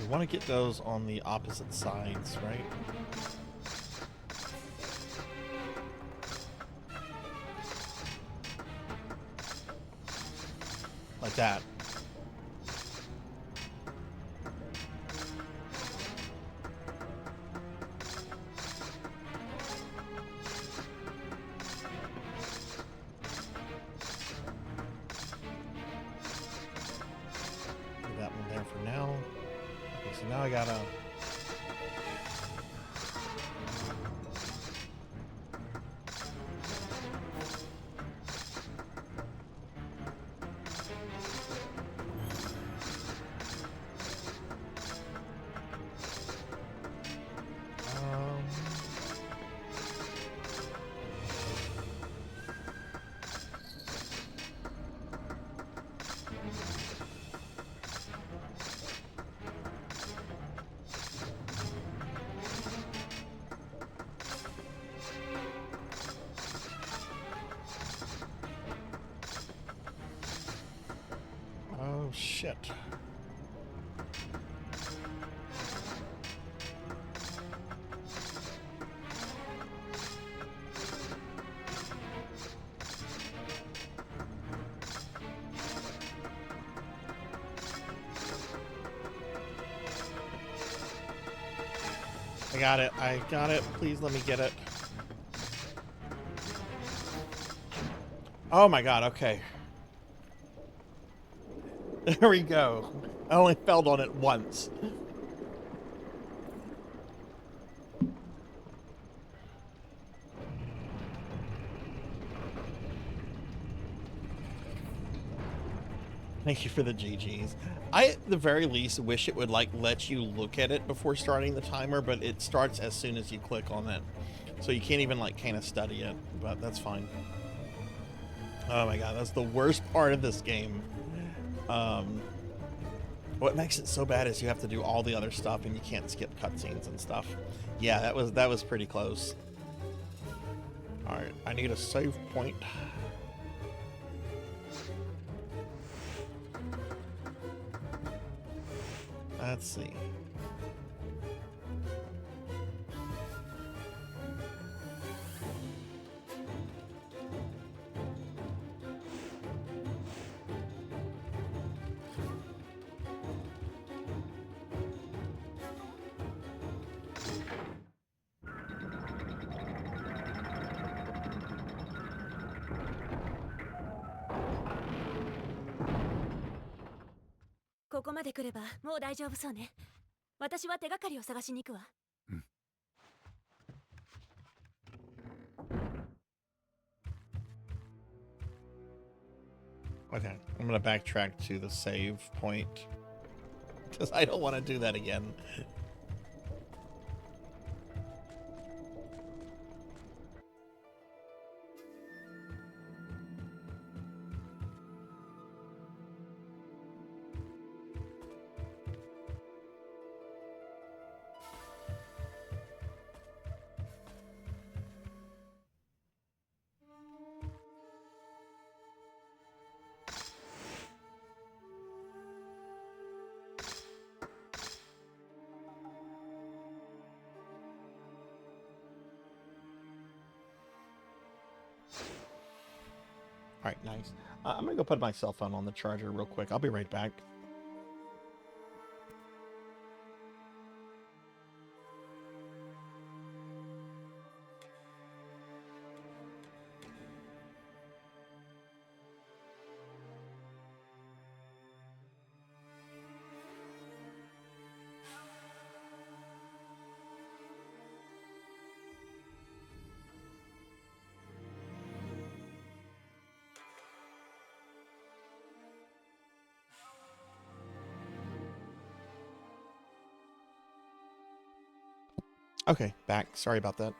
We want to get those on the opposite sides, right? Like that. Leave that one there for now. Okay, so now I gotta... Oh, shit. I got it. I got it. Please let me get it. Oh my god, okay. There we go. I only fell on it once. Thank you for the GGs. I, at the very least, wish it would, like, let you look at it before starting the timer, but it starts as soon as you click on it. So you can't even, like, kind of study it, but that's fine. Oh my god, that's the worst part of this game. What makes it so bad is you have to do all the other stuff and you can't skip cutscenes and stuff. Yeah, that was pretty close. Alright, I need a save point. Let's see.ここまで来ればもう大丈夫そうね。私は手がかりを探しに行くわ。Okay, I'm gonna backtrack to the save point because I don't want to do that again. All right, nice. I'm gonna go put my cell phone on the charger real quick. I'll be right back. Okay, back. Sorry about that.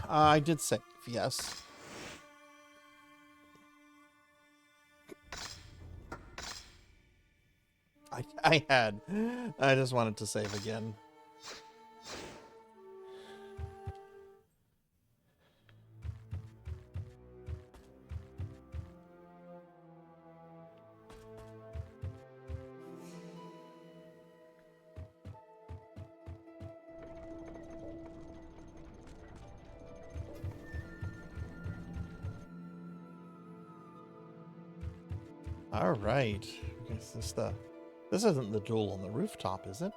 I did save, yes. I had. I just wanted to save again. All right. I guess this isn't the duel on the rooftop, is it?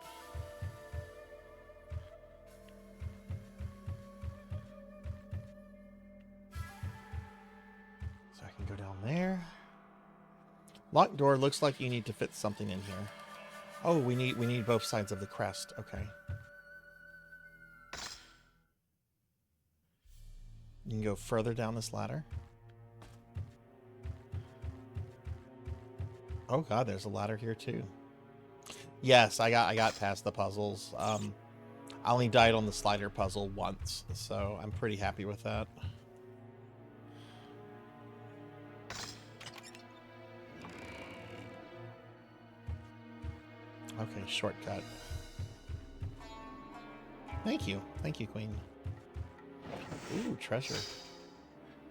So I can go down there. Locked door. Looks like you need to fit something in here. Oh, we need both sides of the crest. Okay. You can go further down this ladder. Oh god, there's a ladder here too. Yes, I got past the puzzles. I only died on the slider puzzle once, so I'm pretty happy with that. Okay, shortcut. Thank you, Queen. Ooh, treasure.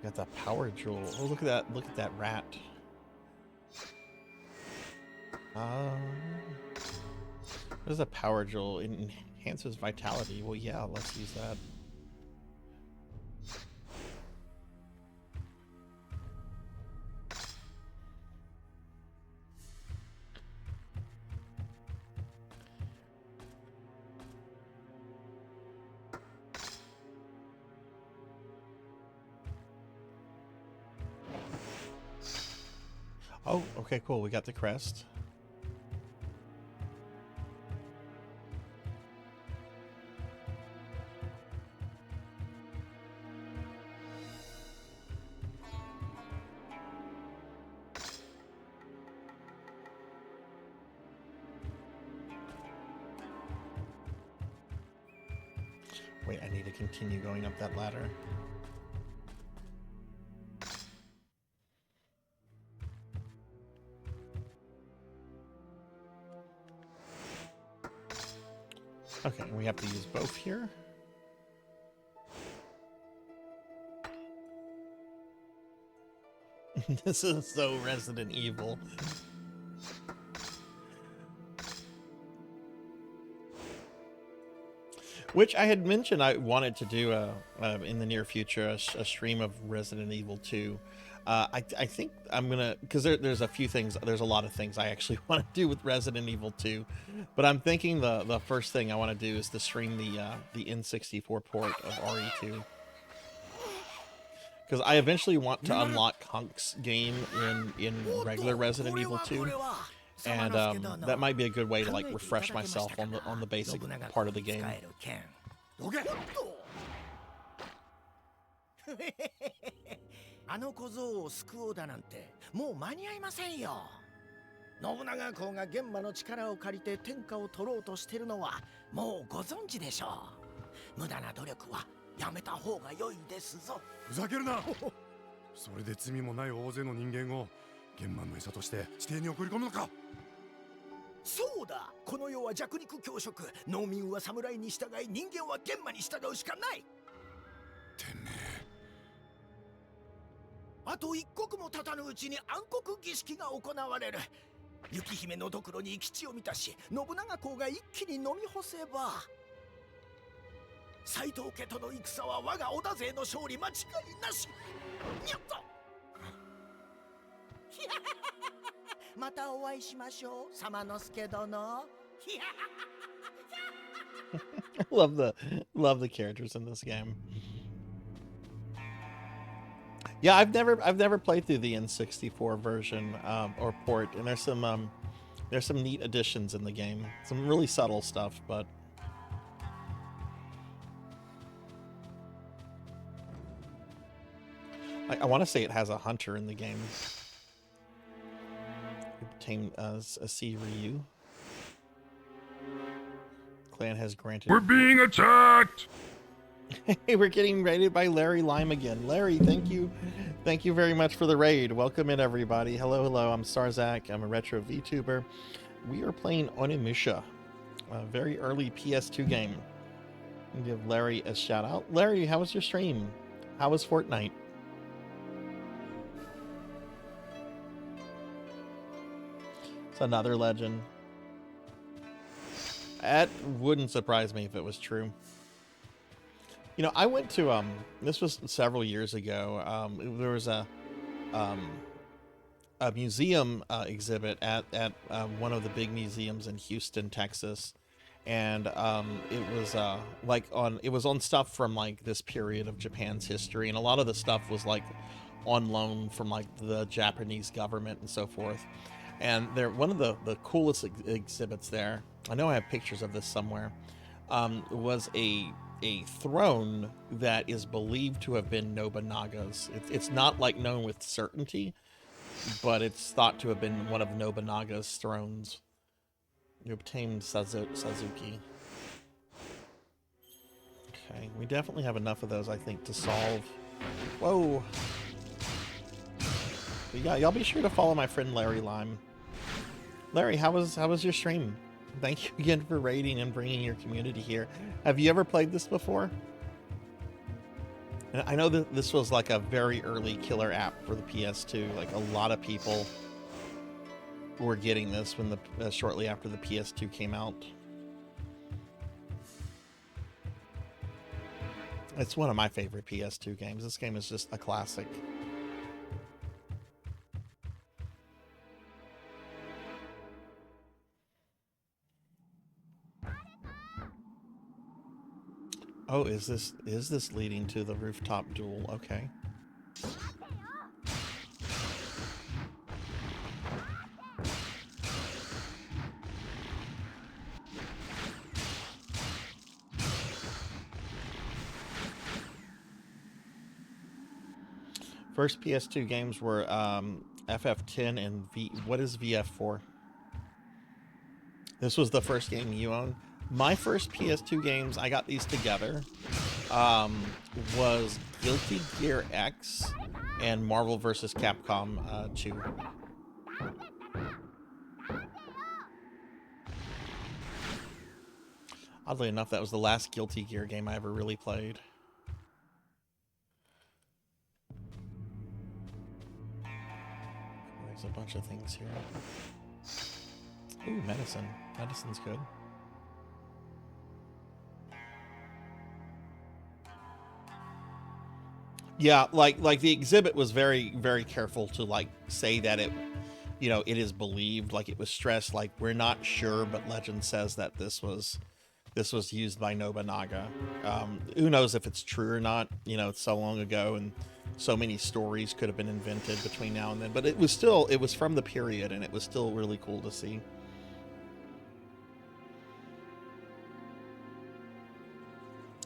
Got that power jewel. Oh, look at that rat. What is a power jewel? It enhances vitality. Well, yeah, let's use that. Oh, okay, cool. We got the crest. Wait, I need to continue going up that ladder. Okay, we have to use both here. This is so Resident Evil. Which I had mentioned I wanted to do in the near future a stream of Resident Evil 2. I think I'm gonna, because there's a few things, there's a lot of things I actually want to do with Resident Evil 2, but I'm thinking the first thing I want to do is to stream the N64 port of RE2, because I eventually want to unlock Hunk's game in regular Resident Evil 2, and that might be a good way to like refresh myself on the basic part of the game. あの小僧を救おうだなんてもう間に合いませんよ。信長公が玄馬の力を借りて天下を取ろうとしてるのはもうご存知でしょう。無駄な努力はやめた方が良いですぞ。ふざけるな。それで罪もない大勢の人間を玄馬の餌として地底に送り込むのか。そうだ、この世は弱肉強食、農民は侍に従い、人間は玄馬に従うしかない。てめえ。あと一刻も経たぬうちに暗黒儀式が行われる。雪姫のドクロに生き血を満たし、信長公が一気に飲み干せば、斎藤家との戦は我が織田勢の勝利間違いなし。にゃっと。またお会いしましょう、様之助殿。love the characters in this game. Yeah, I've never played through the N64 version or port, and there's some neat additions in the game, some really subtle stuff, but I want to say it has a hunter in the game. You obtain a C Ryu. clan has granted. We're being attacked! Hey, we're getting raided by Larry Lime again. Larry, thank you. Thank you very much for the raid. Welcome in, everybody. Hello, hello. I'm Sarzac. I'm a retro VTuber. We are playing Onimusha, a very early PS2 game. I'll give Larry a shout out. Larry, how was your stream? How was Fortnite? It's another legend. That wouldn't surprise me if it was true. You know, I went to this was several years ago. There was a museum exhibit at one of the big museums in Houston, Texas, and it was it was on stuff from like this period of Japan's history, and a lot of the stuff was like on loan from like the Japanese government and so forth. And they're one of the coolest exhibits there. I know I have pictures of this somewhere. Was a throne that is believed to have been Nobunaga's. It's not like known with certainty, but it's thought to have been one of Nobunaga's thrones. You obtained Sarzac. Okay, we definitely have enough of those, I think, to solve. Whoa. But yeah, y'all be sure to follow my friend Larry Lime. Larry, how was your stream? Thank you again for raiding and bringing your community here. Have you ever played this before? And I know that this was like a very early killer app for the PS2. Like a lot of people were getting this when shortly after the PS2 came out. It's one of my favorite PS2 games. This game is just a classic. Oh, is this leading to the rooftop duel? Okay. First PS2 games were FF10 and what is VF4? This was the first game you owned? My first PS2 games, I got these together, was Guilty Gear X and Marvel vs. Capcom 2. Oddly enough, that was the last Guilty Gear game I ever really played. There's a bunch of things here. Ooh, medicine. Medicine's good. Yeah, like the exhibit was very, very careful to like say that it, you know, it is believed, like it was stressed, like we're not sure, but legend says that this was used by Nobunaga. Who knows if it's true or not? You know, it's so long ago, and so many stories could have been invented between now and then. But it was from the period, and it was still really cool to see.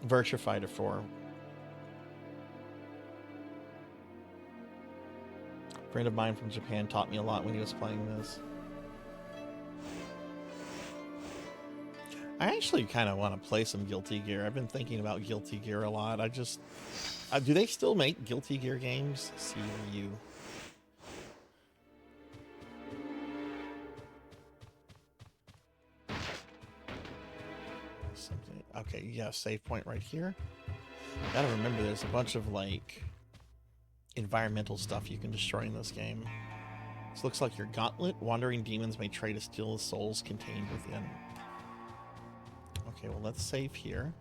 Virtua Fighter 4. A friend of mine from Japan taught me a lot when he was playing this. I actually kind of want to play some Guilty Gear. I've been thinking about Guilty Gear a lot. Do they still make Guilty Gear games? CU. Something. Okay, yeah, save point right here. Gotta remember there's a bunch of like environmental stuff you can destroy in this game. This looks like your gauntlet. Wandering demons may try to steal the souls contained within. Okay, well, let's save here.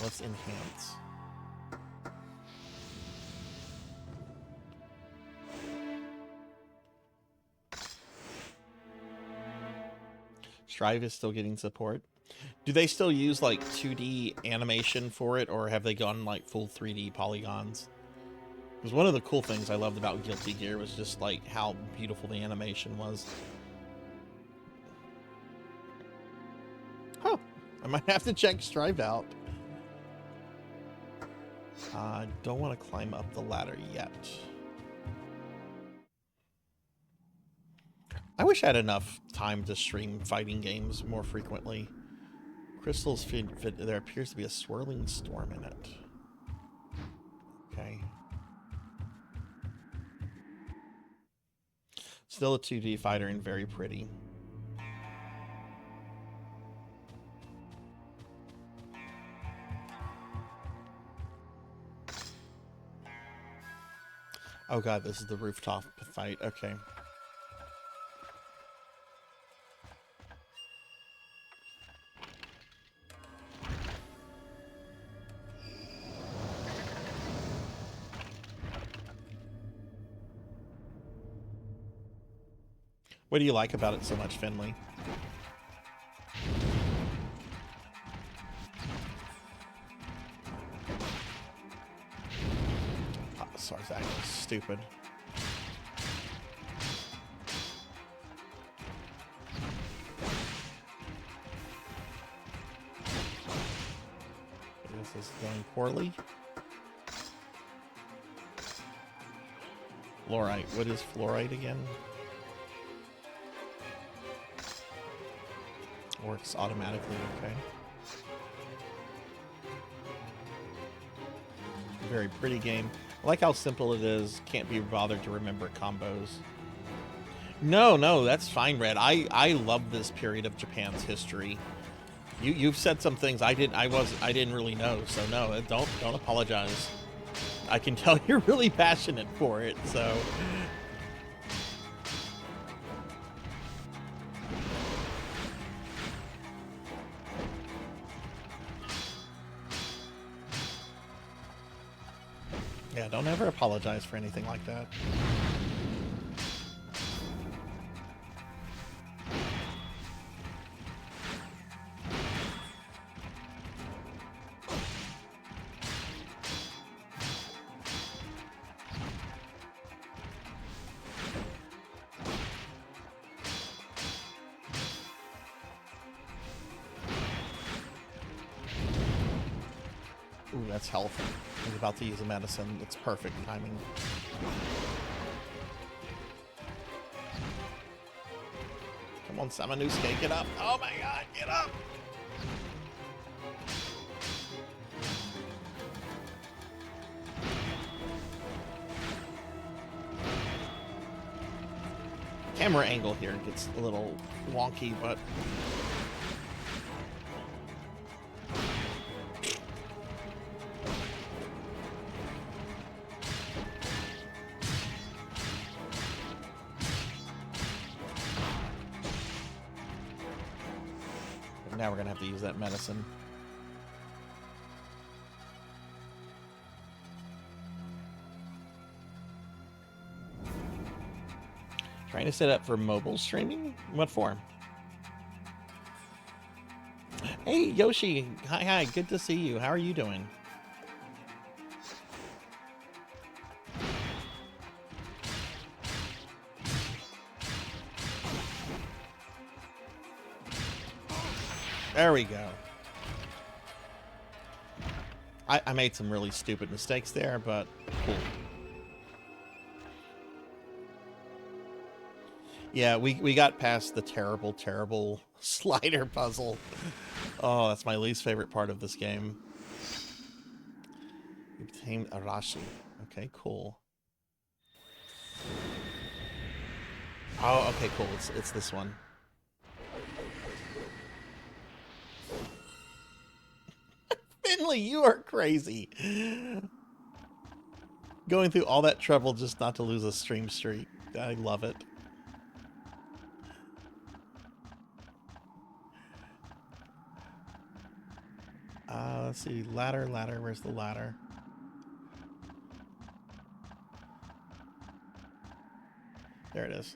Let's enhance. Strive is still getting support. Do they still use like 2D animation for it, or have they gone like full 3D polygons? Because one of the cool things I loved about Guilty Gear was just like how beautiful the animation was. Huh. I might have to check Strive out. I don't want to climb up the ladder yet. I wish I had enough time to stream fighting games more frequently. Crystals fit, there appears to be a swirling storm in it. Okay. Still a 2D fighter and very pretty. Oh god, this is the rooftop fight. Okay. What do you like about it so much, Finley? Oh, Sarzac is stupid. This is going poorly. Fluorite. What is fluorite again? Works automatically, okay. Very pretty game. I like how simple it is. Can't be bothered to remember combos. No, that's fine, Red. I love this period of Japan's history. You've said some things I didn't really know, so no, don't apologize. I can tell you're really passionate for it, so. Yeah, don't ever apologize for anything like that. Ooh, that's health. He's about to use a medicine. It's perfect timing. Come on, Samanusuke, get up. Oh my god, get up! Camera angle here gets a little wonky, but now we're gonna have to use that medicine. Trying to set up for mobile streaming? What for? Hey, Yoshi. Hi. Good to see you. How are you doing? There we go. I made some really stupid mistakes there, but cool. Yeah, we got past the terrible slider puzzle. Oh, that's my least favorite part of this game. You obtained Arashi. Okay, cool. Oh, okay, cool. It's this one. Finley, you are crazy. Going through all that trouble just not to lose a stream streak. I love it. Let's see. Ladder. Where's the ladder? There it is.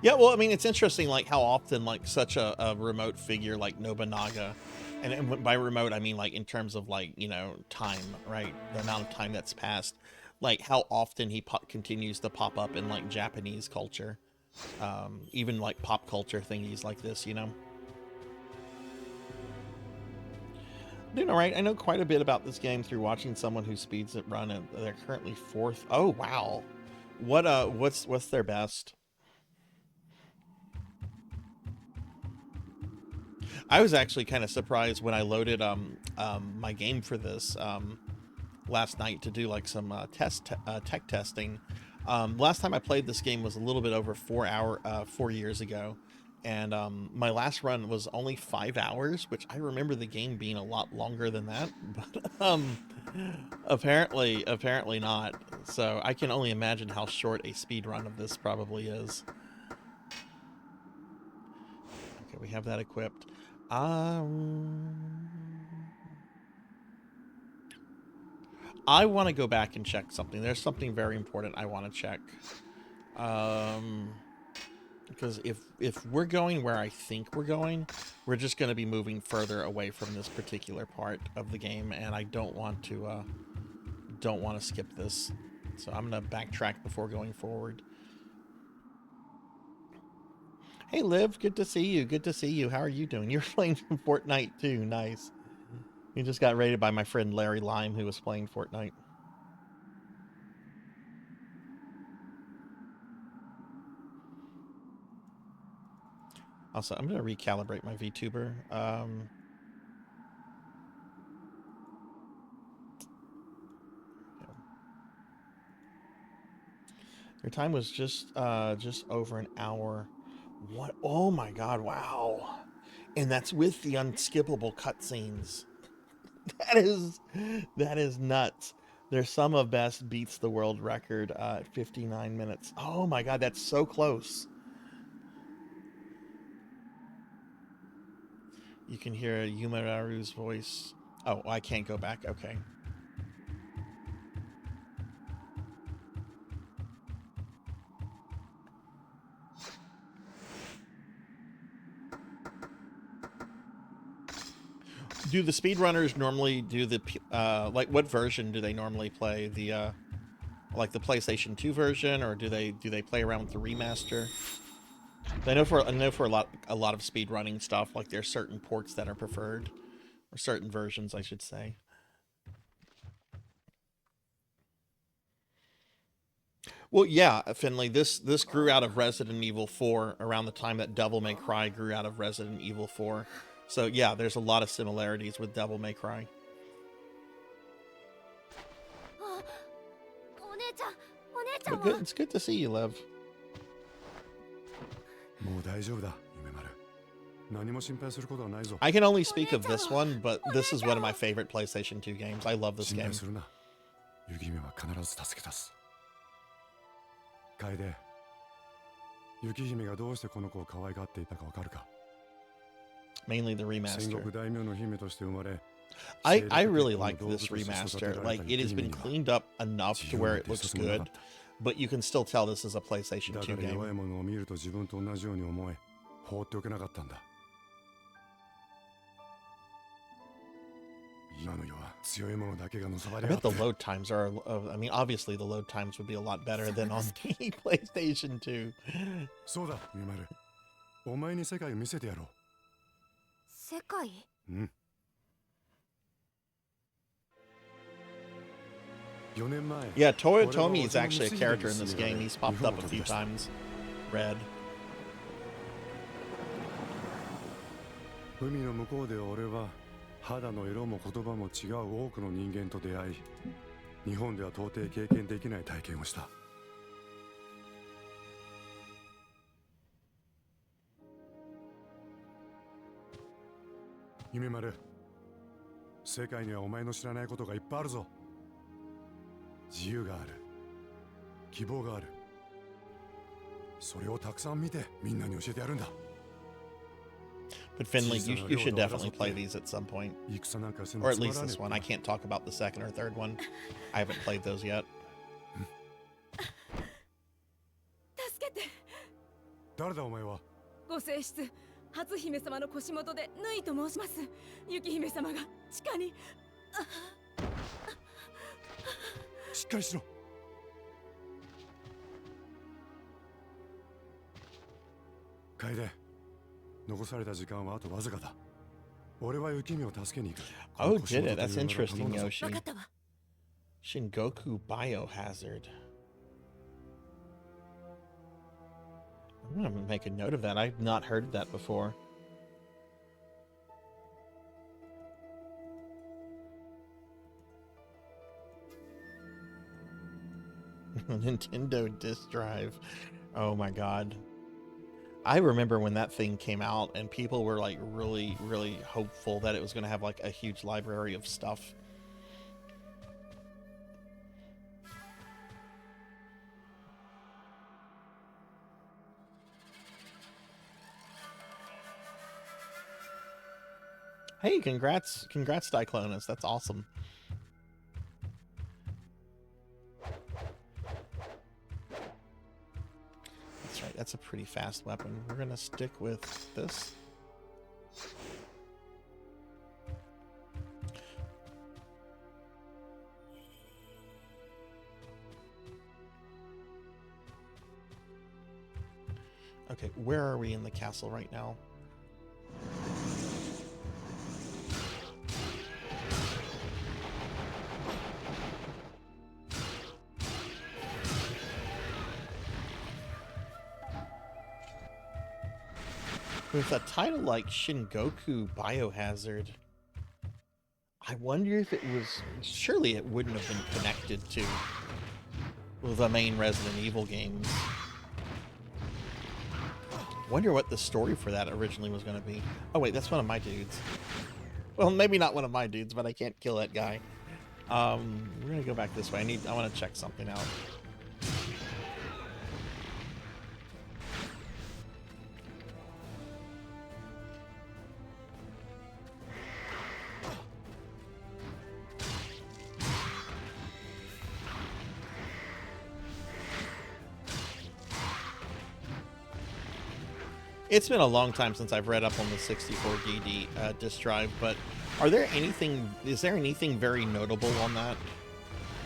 Yeah, well, I mean, it's interesting, like, how often, like, such a remote figure like Nobunaga, and by remote, I mean, like, in terms of, like, you know, time, right? The amount of time that's passed, like, how often he continues to pop up in, like, Japanese culture. even like pop culture thingies like this, you know. Doing all right. I know quite a bit about this game through watching someone who speeds it run, and they're currently 4th. Oh wow, what's their best? I was actually kind of surprised when I loaded my game for this last night to do like some tech testing. Last time I played this game was a little bit over 4 years ago, and my last run was only 5 hours, which I remember the game being a lot longer than that, but apparently not. So I can only imagine how short a speed run of this probably is. Okay, we have that equipped. I want to go back and check something. There's something very important I want to check. Because if we're going where I think we're going, we're just going to be moving further away from this particular part of the game, and I don't want to skip this. So I'm going to backtrack before going forward. Hey Liv, good to see you. Good to see you. How are you doing? You're playing Fortnite too. Nice. You just got raided by my friend Larry Lime, who was playing Fortnite. Also, I'm going to recalibrate my VTuber. Your time was just over an hour. What? Oh my God! Wow, and that's with the unskippable cutscenes. That is nuts. Their sum of best beats the world record at 59 minutes. Oh my God, that's so close. You can hear Yumeraru's voice. Oh, I can't go back. Okay. Do the speedrunners normally do the like what version do they normally play? The like the PlayStation 2 version, or do they play around with the remaster? I know for a lot of speedrunning stuff, like there's certain ports that are preferred, or certain versions, I should say. Well, yeah, Finley, this grew out of Resident Evil 4 around the time that Devil May Cry grew out of Resident Evil 4. So yeah, there's a lot of similarities with Devil May Cry. But good, it's good to see you, Lev. I can only speak of this one, but this is one of my favorite PlayStation 2 games. I love this game. Mainly the remaster. I really like this remaster. Like, it has been cleaned up enough to where it looks good, but you can still tell this is a PlayStation 2 game. I bet the load times are, I mean, obviously the load times would be a lot better than on the PlayStation 2. Yeah, Toyotomi is actually a character in this game. He's popped up a few times. Red. But Finley, you should definitely play these at some point. Or at least this one. I can't talk about the second or third one. I haven't played those yet. 楓、残された時間はあとわずかだ。俺は雪見を助けに行く。 Oh, did it? That's interesting, Yoshi. 分かったわ。 Shingoku Biohazard. I'm gonna make a note of that. I've not heard of that before. Nintendo disk drive. Oh my god. I remember when that thing came out and people were like really, really hopeful that it was going to have like a huge library of stuff. Hey, congrats, Diclonus. That's awesome. That's right, that's a pretty fast weapon. We're gonna stick with this. Okay, where are we in the castle right now? With a title like Shingoku Biohazard, I wonder if it was... Surely it wouldn't have been connected to the main Resident Evil games. Wonder what the story for that originally was going to be. Oh wait, that's one of my dudes. Well, maybe not one of my dudes, but I can't kill that guy. We're going to go back this way. I want to check something out. It's been a long time since I've read up on the 64DD disk drive, but is there anything very notable on that?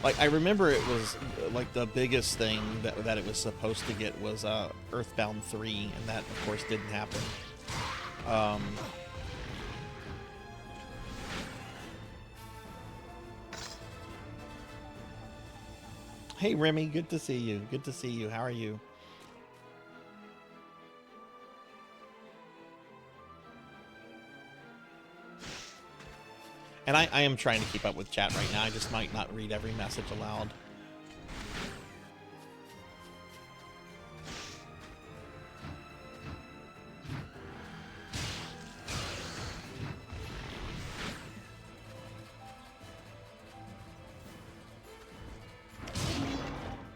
Like, I remember it was, like, the biggest thing that it was supposed to get was Earthbound 3, and that, of course, didn't happen. Hey, Remy, good to see you. Good to see you. How are you? And I am trying to keep up with chat right now. I just might not read every message aloud.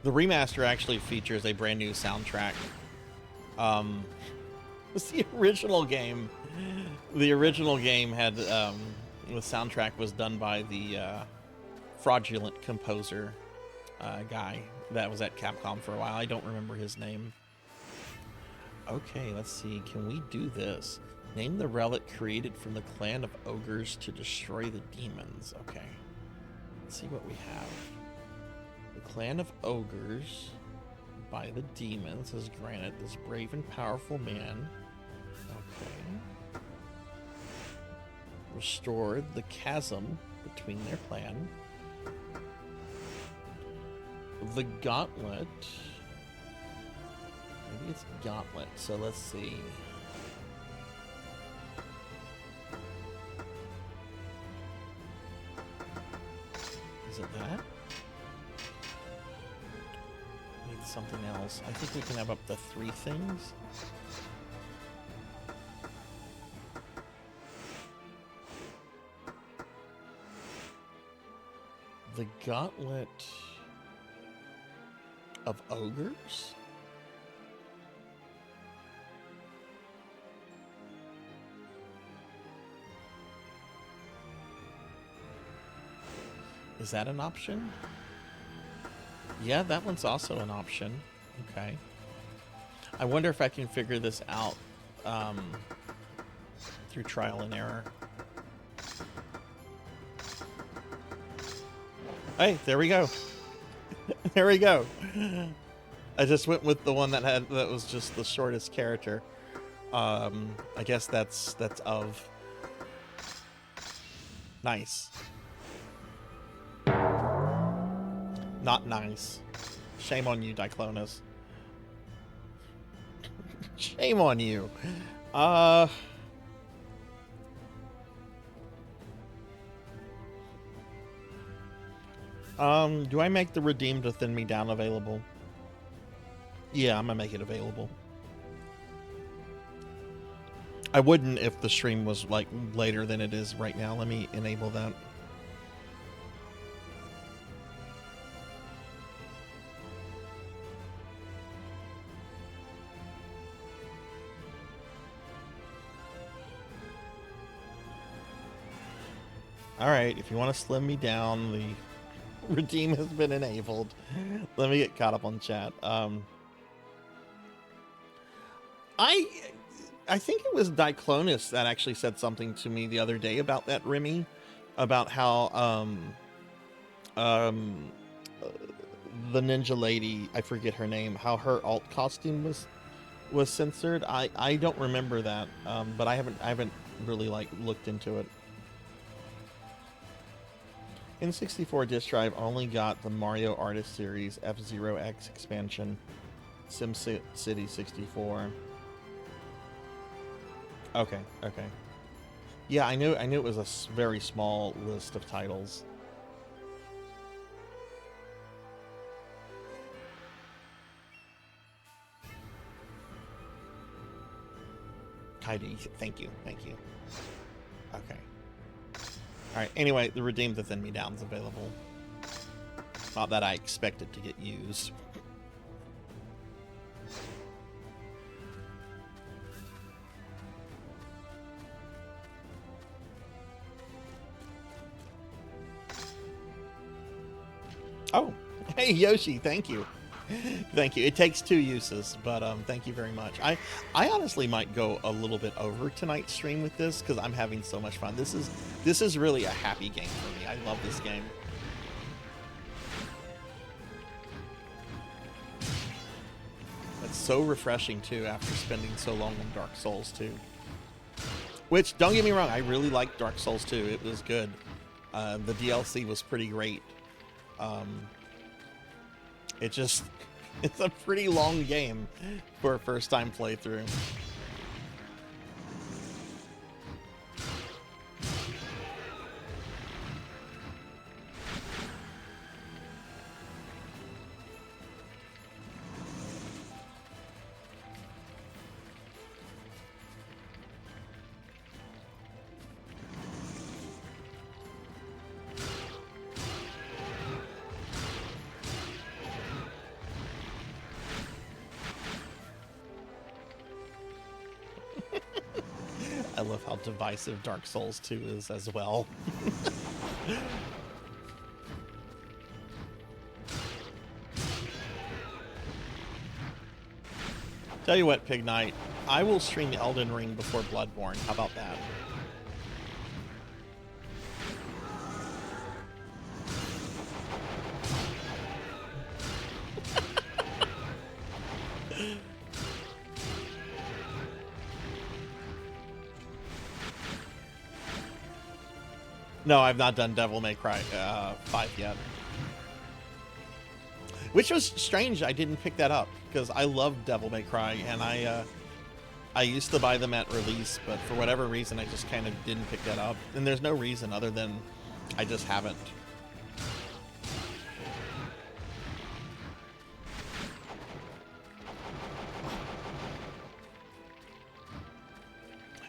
The remaster actually features a brand new soundtrack. It's the original game. The original game had... the soundtrack was done by the fraudulent composer guy that was at Capcom for a while. I don't remember his name. Okay, let's see. Can we do this? Name the relic created from the clan of ogres to destroy the demons. Okay. Let's see what we have. The clan of ogres by the demons has granted this brave and powerful man. Okay. Restored the chasm between their clan. The gauntlet. Maybe it's gauntlet. So let's see. Is it that? Need something else. I think we can have up to 3 things. The Gauntlet of Ogres? Is that an option? Yeah, that one's also an option. Okay. I wonder if I can figure this out through trial and error. Hey, there we go. There we go. I just went with the one that was just the shortest character. I guess that's of. Nice. Not nice. Shame on you, Diclonus. Shame on you. Do I make the Redeem to Thin Me Down available? Yeah, I'm gonna make it available. I wouldn't if the stream was like later than it is right now. Let me enable that. Alright, if you want to slim me down, the Redeem has been enabled. Let me get caught up on chat. I think it was Diclonus that actually said something to me the other day about that Remy, about how the ninja lady, I forget her name, how her alt costume was censored. I don't remember that, but I haven't really like looked into it. N64 disk drive only got the Mario Artist Series F-Zero X expansion, SimCity 64. Okay. Yeah, I knew it was a very small list of titles. Kaidi, thank you. Okay. Alright, anyway, the Redeem to Thin Me Down is available. Not that I expect it to get used. Oh, hey Yoshi, thank you. Thank you. It takes 2 uses, but thank you very much. I honestly might go a little bit over tonight's stream with this because I'm having so much fun. This is really a happy game for me. I love this game. It's so refreshing too after spending so long on Dark Souls 2. Which, don't get me wrong, I really liked Dark Souls 2. It was good. The DLC was pretty great. It's a pretty long game for a first-time playthrough. I love how divisive Dark Souls 2 is as well. Tell you what, Pig Knight, I will stream Elden Ring before Bloodborne. How about that? No, I've not done Devil May Cry 5 yet. Which was strange I didn't pick that up, because I love Devil May Cry, and I used to buy them at release, but for whatever reason I just kind of didn't pick that up. And there's no reason other than I just haven't.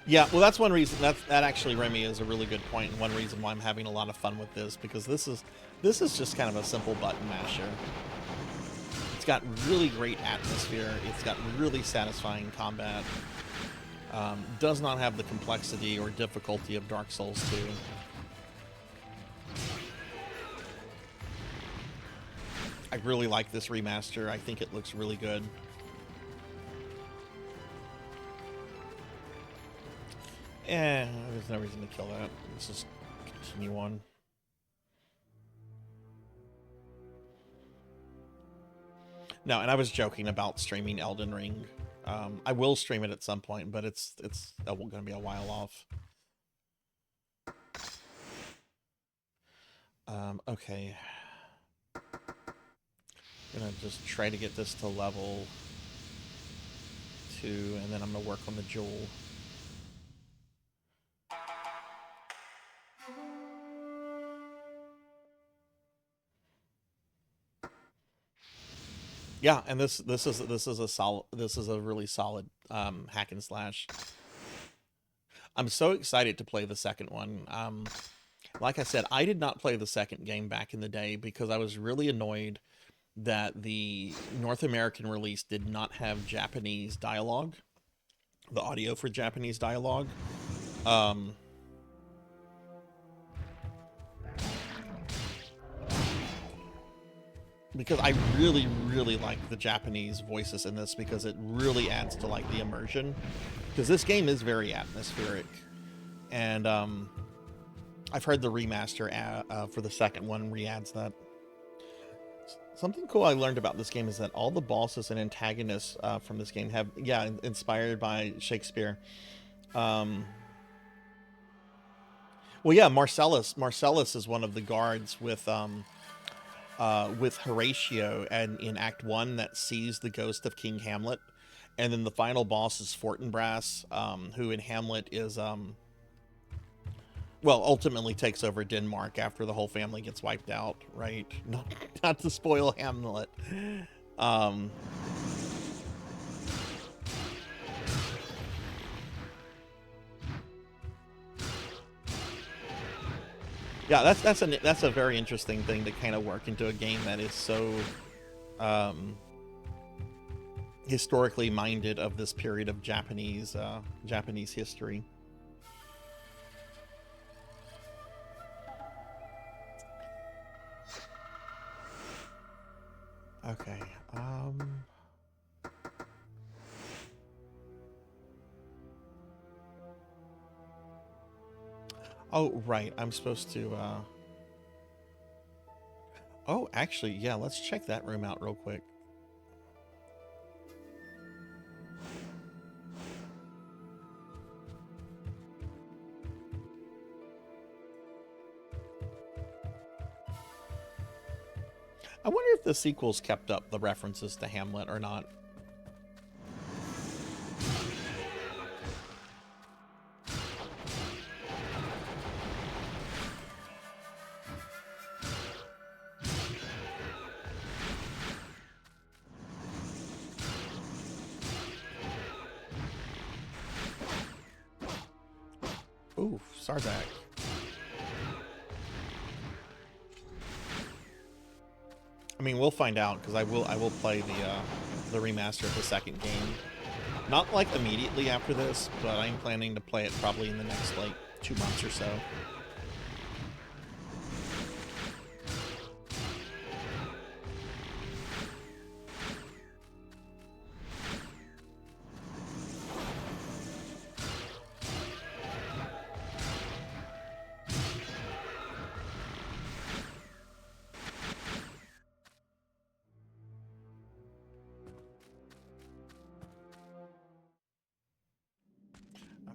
Yeah, well, that's one reason. That actually, Remy, is a really good point, and one reason why I'm having a lot of fun with this, because this is just kind of a simple button masher. It's got really great atmosphere. It's got really satisfying combat. Does not have the complexity or difficulty of Dark Souls 2. I really like this remaster. I think it looks really good. There's no reason to kill that. Let's just continue on. No, and I was joking about streaming Elden Ring. I will stream it at some point, but it's going to be a while off. Okay. I'm gonna just try to get this to level 2, and then I'm gonna work on the jewel. Yeah, and this is a really solid hack and slash. I'm so excited to play the second one. Like I said, I did not play the second game back in the day because I was really annoyed that the North American release did not have Japanese dialogue, the audio for Japanese dialogue. Because I really, really like the Japanese voices in this because it really adds to like the immersion. Because this game is very atmospheric, and I've heard the remaster for the second one re-adds that. Something cool I learned about this game is that all the bosses and antagonists from this game have, inspired by Shakespeare. Well, yeah, Marcellus is one of the guards with Horatio and in Act 1 that sees the ghost of King Hamlet. And then the final boss is Fortinbras, who in Hamlet is, ultimately takes over Denmark after the whole family gets wiped out, right? Not to spoil Hamlet. Yeah, that's a very interesting thing to kind of work into a game that is so historically minded of this period of Japanese history. Okay. Oh, right. I'm supposed to, Oh, actually, yeah, let's check that room out real quick. I wonder if the sequels kept up the references to Hamlet or not. Ooh, Sarzac. I mean, we'll find out because I will play the remaster of the second game. Not like immediately after this, but I'm planning to play it probably in the next like 2 months or so.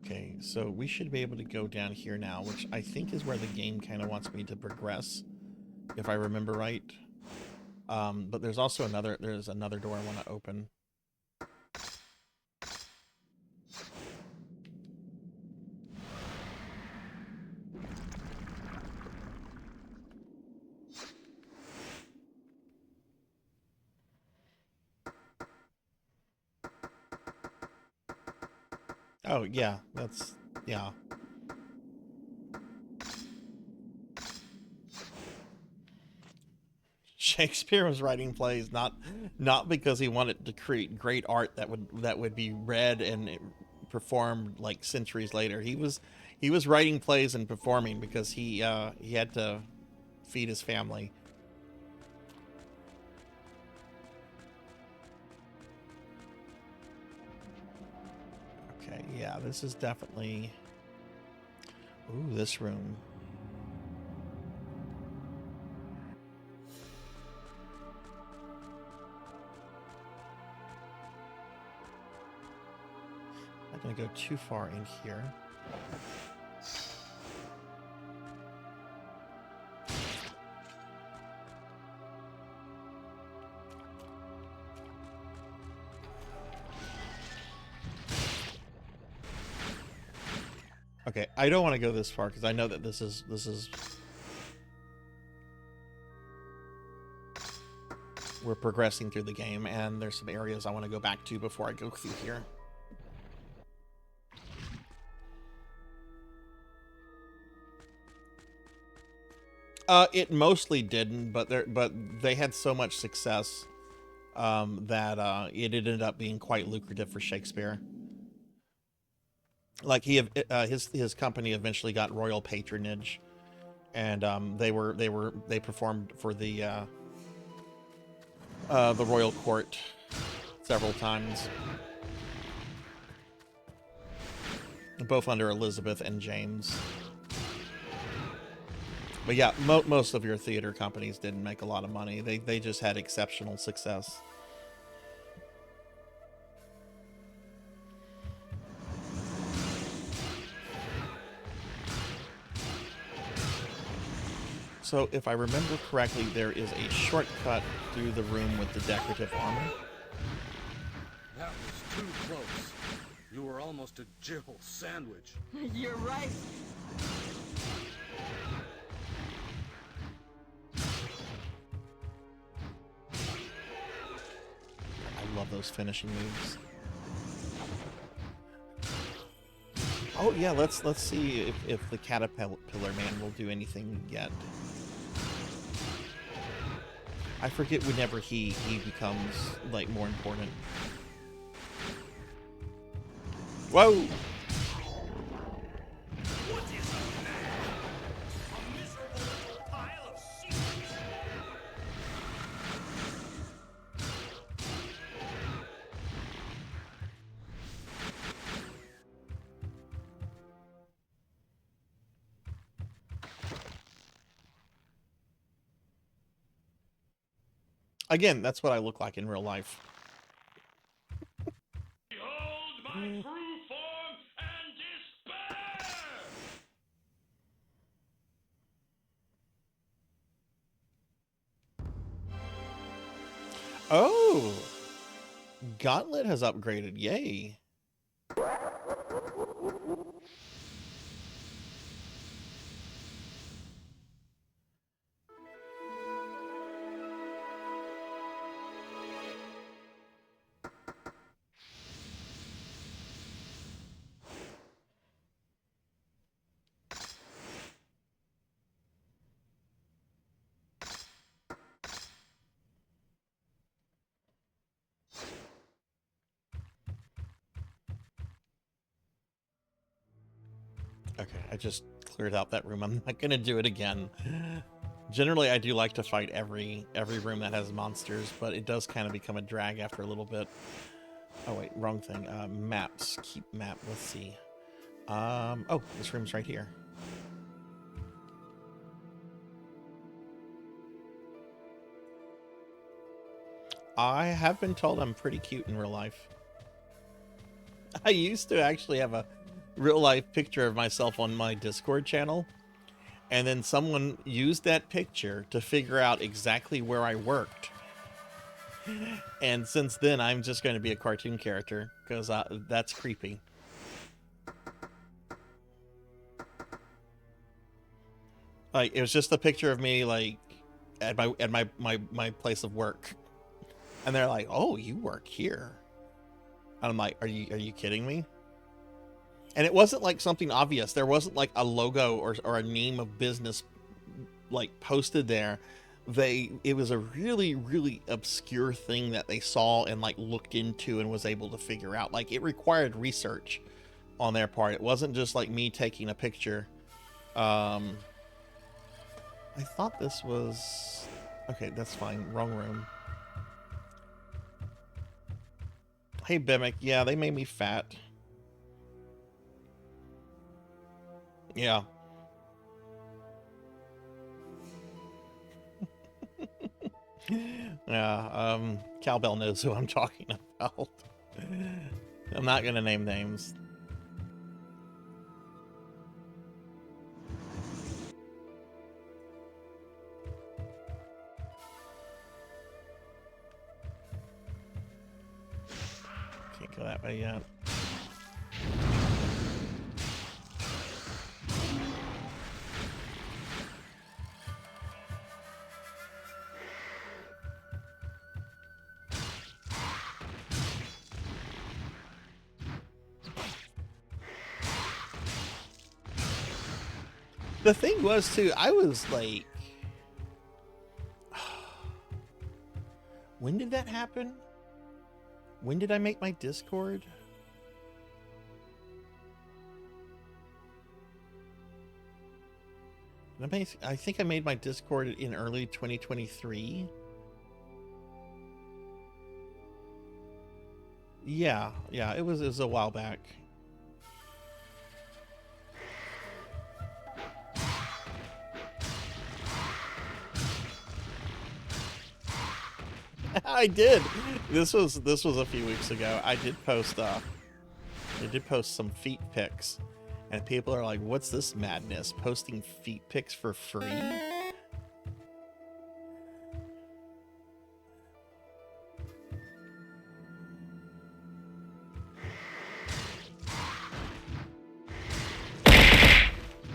Okay, so we should be able to go down here now, which I think is where the game kind of wants me to progress, if I remember right. But there's also another door I want to open. Oh, yeah, yeah. Shakespeare was writing plays not because he wanted to create great art that would be read and performed like centuries later. He was writing plays and performing because he had to feed his family. Okay, yeah, this is definitely... Ooh, this room. gonna go too far in here. Okay, I don't want to go this far because I know that this is we're progressing through the game, and there's some areas I want to go back to before I go through here. It mostly didn't, but they had so much success that it ended up being quite lucrative for Shakespeare. Like his company eventually got royal patronage, and they performed for the royal court several times, both under Elizabeth and James. But yeah, most of your theater companies didn't make a lot of money. They just had exceptional success. So, if I remember correctly, there is a shortcut through the room with the decorative armor. That was too close. You were almost a Jill sandwich. You're right. I love those finishing moves. Oh yeah, let's see if the Caterpillar Man will do anything yet. I forget whenever he becomes like more important. Whoa! What is a man? A miserable pile of secrets. Again, that's what I look like in real life. Behold my true form and despair! Oh! Gauntlet has upgraded, yay! Okay, I just cleared out that room. I'm not gonna do it again. Generally, I do like to fight every room that has monsters, but it does kind of become a drag after a little bit. Oh wait, wrong thing. Maps. Keep map. Let's see. Oh, this room's right here. I have been told I'm pretty cute in real life. I used to actually have a real life picture of myself on my Discord channel, and then someone used that picture to figure out exactly where I worked. And since then, I'm just going to be a cartoon character because that's creepy. Like, it was just a picture of me like at my place of work, and they're like, "Oh, you work here?" And I'm like, "Are you kidding me?" And it wasn't like something obvious. There wasn't like a logo or a name of business like posted there. It was a really, really obscure thing that they saw and like looked into and was able to figure out. Like, it required research on their part. It wasn't just like me taking a picture. I thought this was... Okay, that's fine. Wrong room. Hey, Bimic. Yeah, they made me fat. Yeah. Yeah, Cowbell knows who I'm talking about. I'm not gonna name names. go that way yet. The thing was, too, I was like... When did that happen? When did I make my Discord? I think I made my Discord in early 2023. Yeah, it was a while back. I did. This was a few weeks ago. I did post some feet pics, and people are like, "What's this madness? Posting feet pics for free?"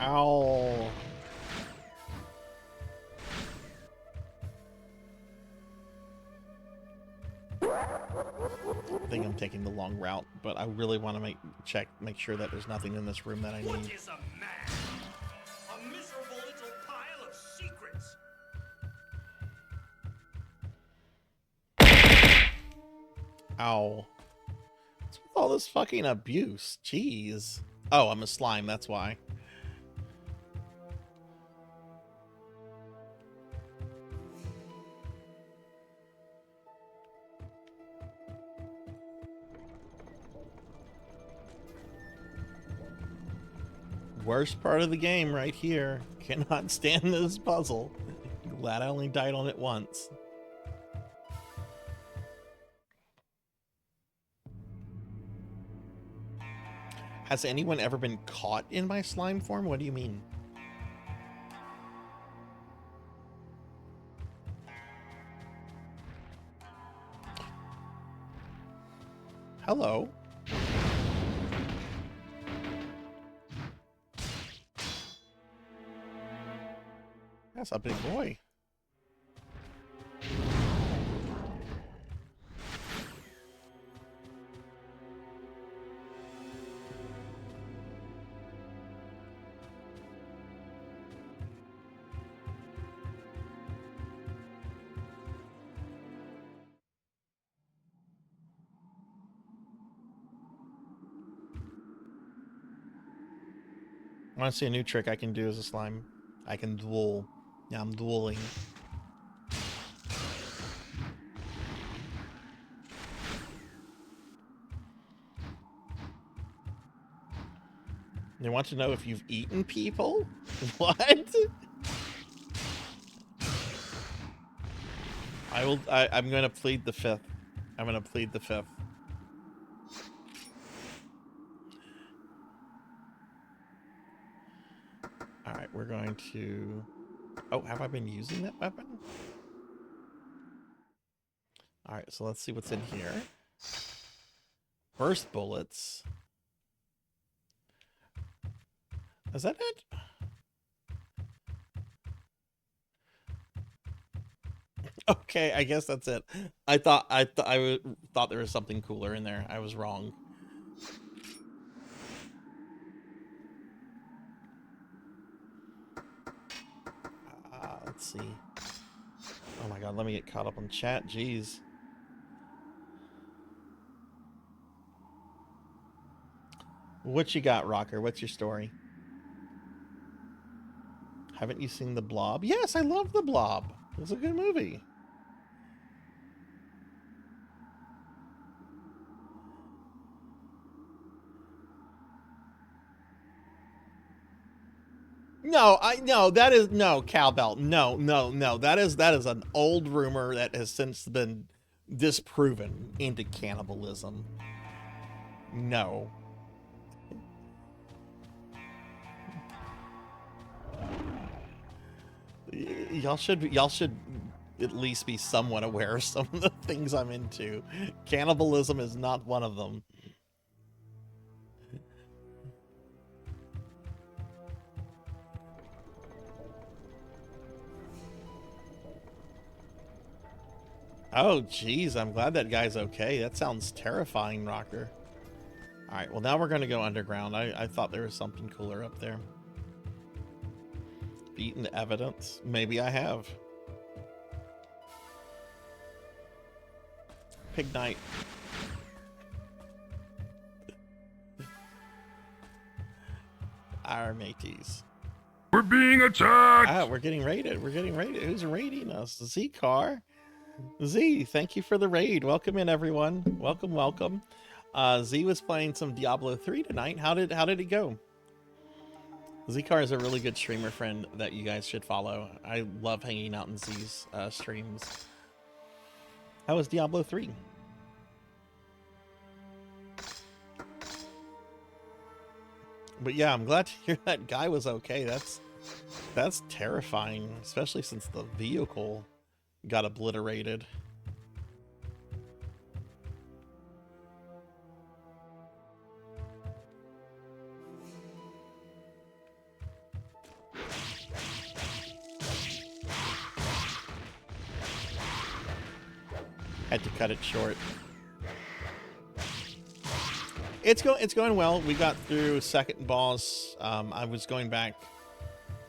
Ow. I think I'm taking the long route, but I really want to make sure that there's nothing in this room that I need. What is a man? A miserable little pile of secrets. Ow. What's with all this fucking abuse? Jeez. Oh, I'm a slime, that's why. Worst part of the game right here. Cannot stand this puzzle. Glad I only died on it once. Has anyone ever been caught in my slime form? What do you mean? Hello. That's a big boy. I want to see a new trick I can do as a slime. I can duel. Yeah, I'm dueling. They want to know if you've eaten people? What? I'm going to plead the fifth. I'm going to plead the fifth. All right, we're going to... Oh, have I been using that weapon? All right, so let's see what's in here. Burst bullets. Is that it? Okay, I guess that's it. I thought there was something cooler in there. I was wrong. Let's see. Oh my god, let me get caught up on chat. Jeez. What you got, Rocker? What's your story? Haven't you seen The Blob? Yes, I love The Blob. It was a good movie. No, that is no cowbell. No. That is an old rumor that has since been disproven into cannibalism. No. Y'all should at least be somewhat aware of some of the things I'm into. Cannibalism is not one of them. Oh, geez, I'm glad that guy's okay. That sounds terrifying, Rocker. All right, well, now we're going to go underground. I thought there was something cooler up there. Beaten evidence. Maybe I have. Pig night. Our mateys. We're being attacked! Ah, we're getting raided. We're getting raided. Who's raiding us? Z-Car. Z, thank you for the raid. Welcome in, everyone. Welcome, welcome. Z was playing some Diablo 3 tonight. How did it go? Z-Car is a really good streamer friend that you guys should follow. I love hanging out in Z's streams. How was Diablo 3? But yeah, I'm glad to hear that guy was okay. That's terrifying, especially since the vehicle got obliterated. Had to cut it short. It's going well. We got through second boss. I was going back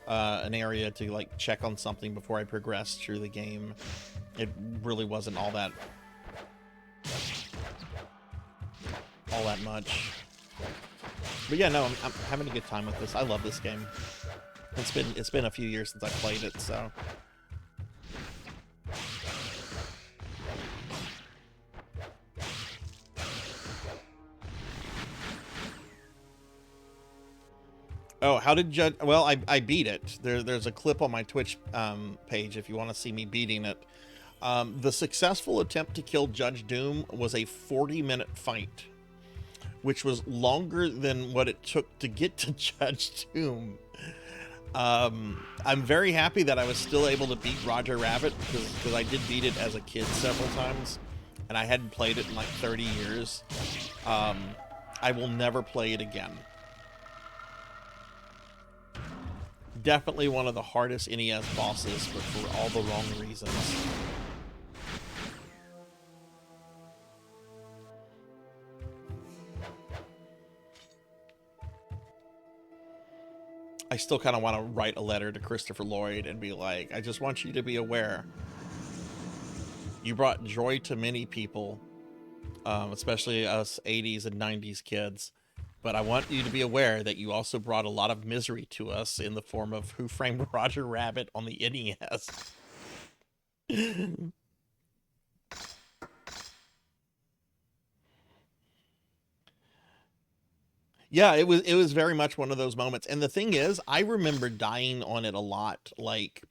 an area to like check on something before I progressed through the game. It really wasn't all that much. But yeah, no, I'm having a good time with this. I love this game. It's been a few years since I played it, so. Oh, how did Judge... Well, I beat it. There's a clip on my Twitch page if you want to see me beating it. The successful attempt to kill Judge Doom was a 40-minute fight, which was longer than what it took to get to Judge Doom. I'm very happy that I was still able to beat Roger Rabbit, because I did beat it as a kid several times, and I hadn't played it in like 30 years. I will never play it again. Definitely one of the hardest NES bosses, but for all the wrong reasons. I still kind of want to write a letter to Christopher Lloyd and be like, I just want you to be aware. You brought joy to many people, especially us 80s and 90s kids. But I want you to be aware that you also brought a lot of misery to us in the form of Who Framed Roger Rabbit on the NES. Yeah, it was very much one of those moments. And the thing is, I remember dying on it a lot. Like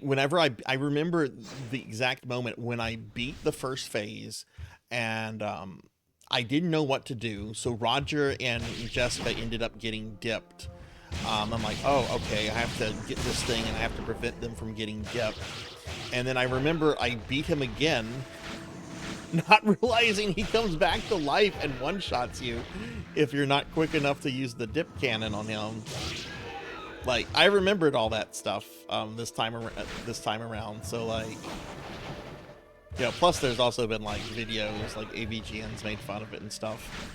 whenever I remember the exact moment when I beat the first phase and I didn't know what to do, so Roger and Jessica ended up getting dipped. I'm like, oh, okay, I have to get this thing and I have to prevent them from getting dipped. And then I remember I beat him again, not realizing he comes back to life and one-shots you if you're not quick enough to use the dip cannon on him. Like, I remembered all that stuff this time around, so like... Yeah, plus there's also been like videos, like AVGN's made fun of it and stuff.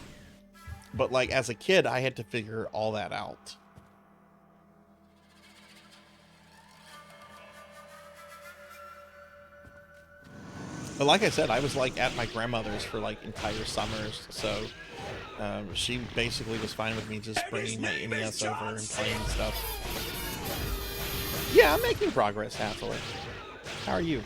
But like as a kid, I had to figure all that out. But like I said, I was like at my grandmother's for like entire summers, so she basically was fine with me just bringing my NES over and playing stuff. Yeah, I'm making progress, Hathaway. How are you?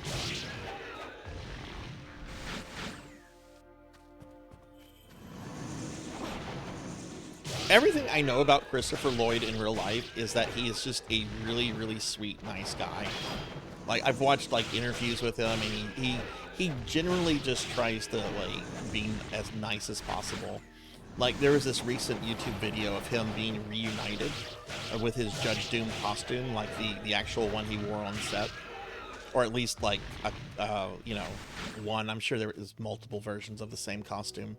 Everything I know about Christopher Lloyd in real life is that he is just a really, really sweet, nice guy. Like, I've watched, like, interviews with him, and he generally just tries to, like, be as nice as possible. Like, there was this recent YouTube video of him being reunited with his Judge Doom costume, like the actual one he wore on set. Or at least, like, you know, one. I'm sure there was multiple versions of the same costume.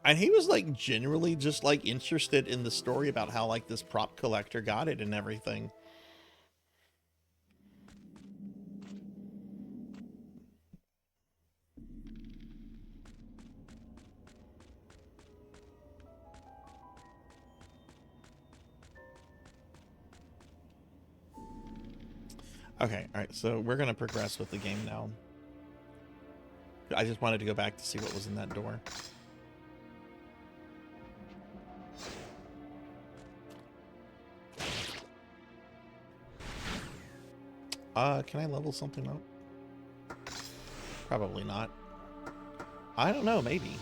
And he was, like, generally just, like, interested in the story about how, like, this prop collector got it and everything. Okay, alright, so we're gonna progress with the game now. I just wanted to go back to see what was in that door. Can I level something up? Probably not. I don't know, maybe.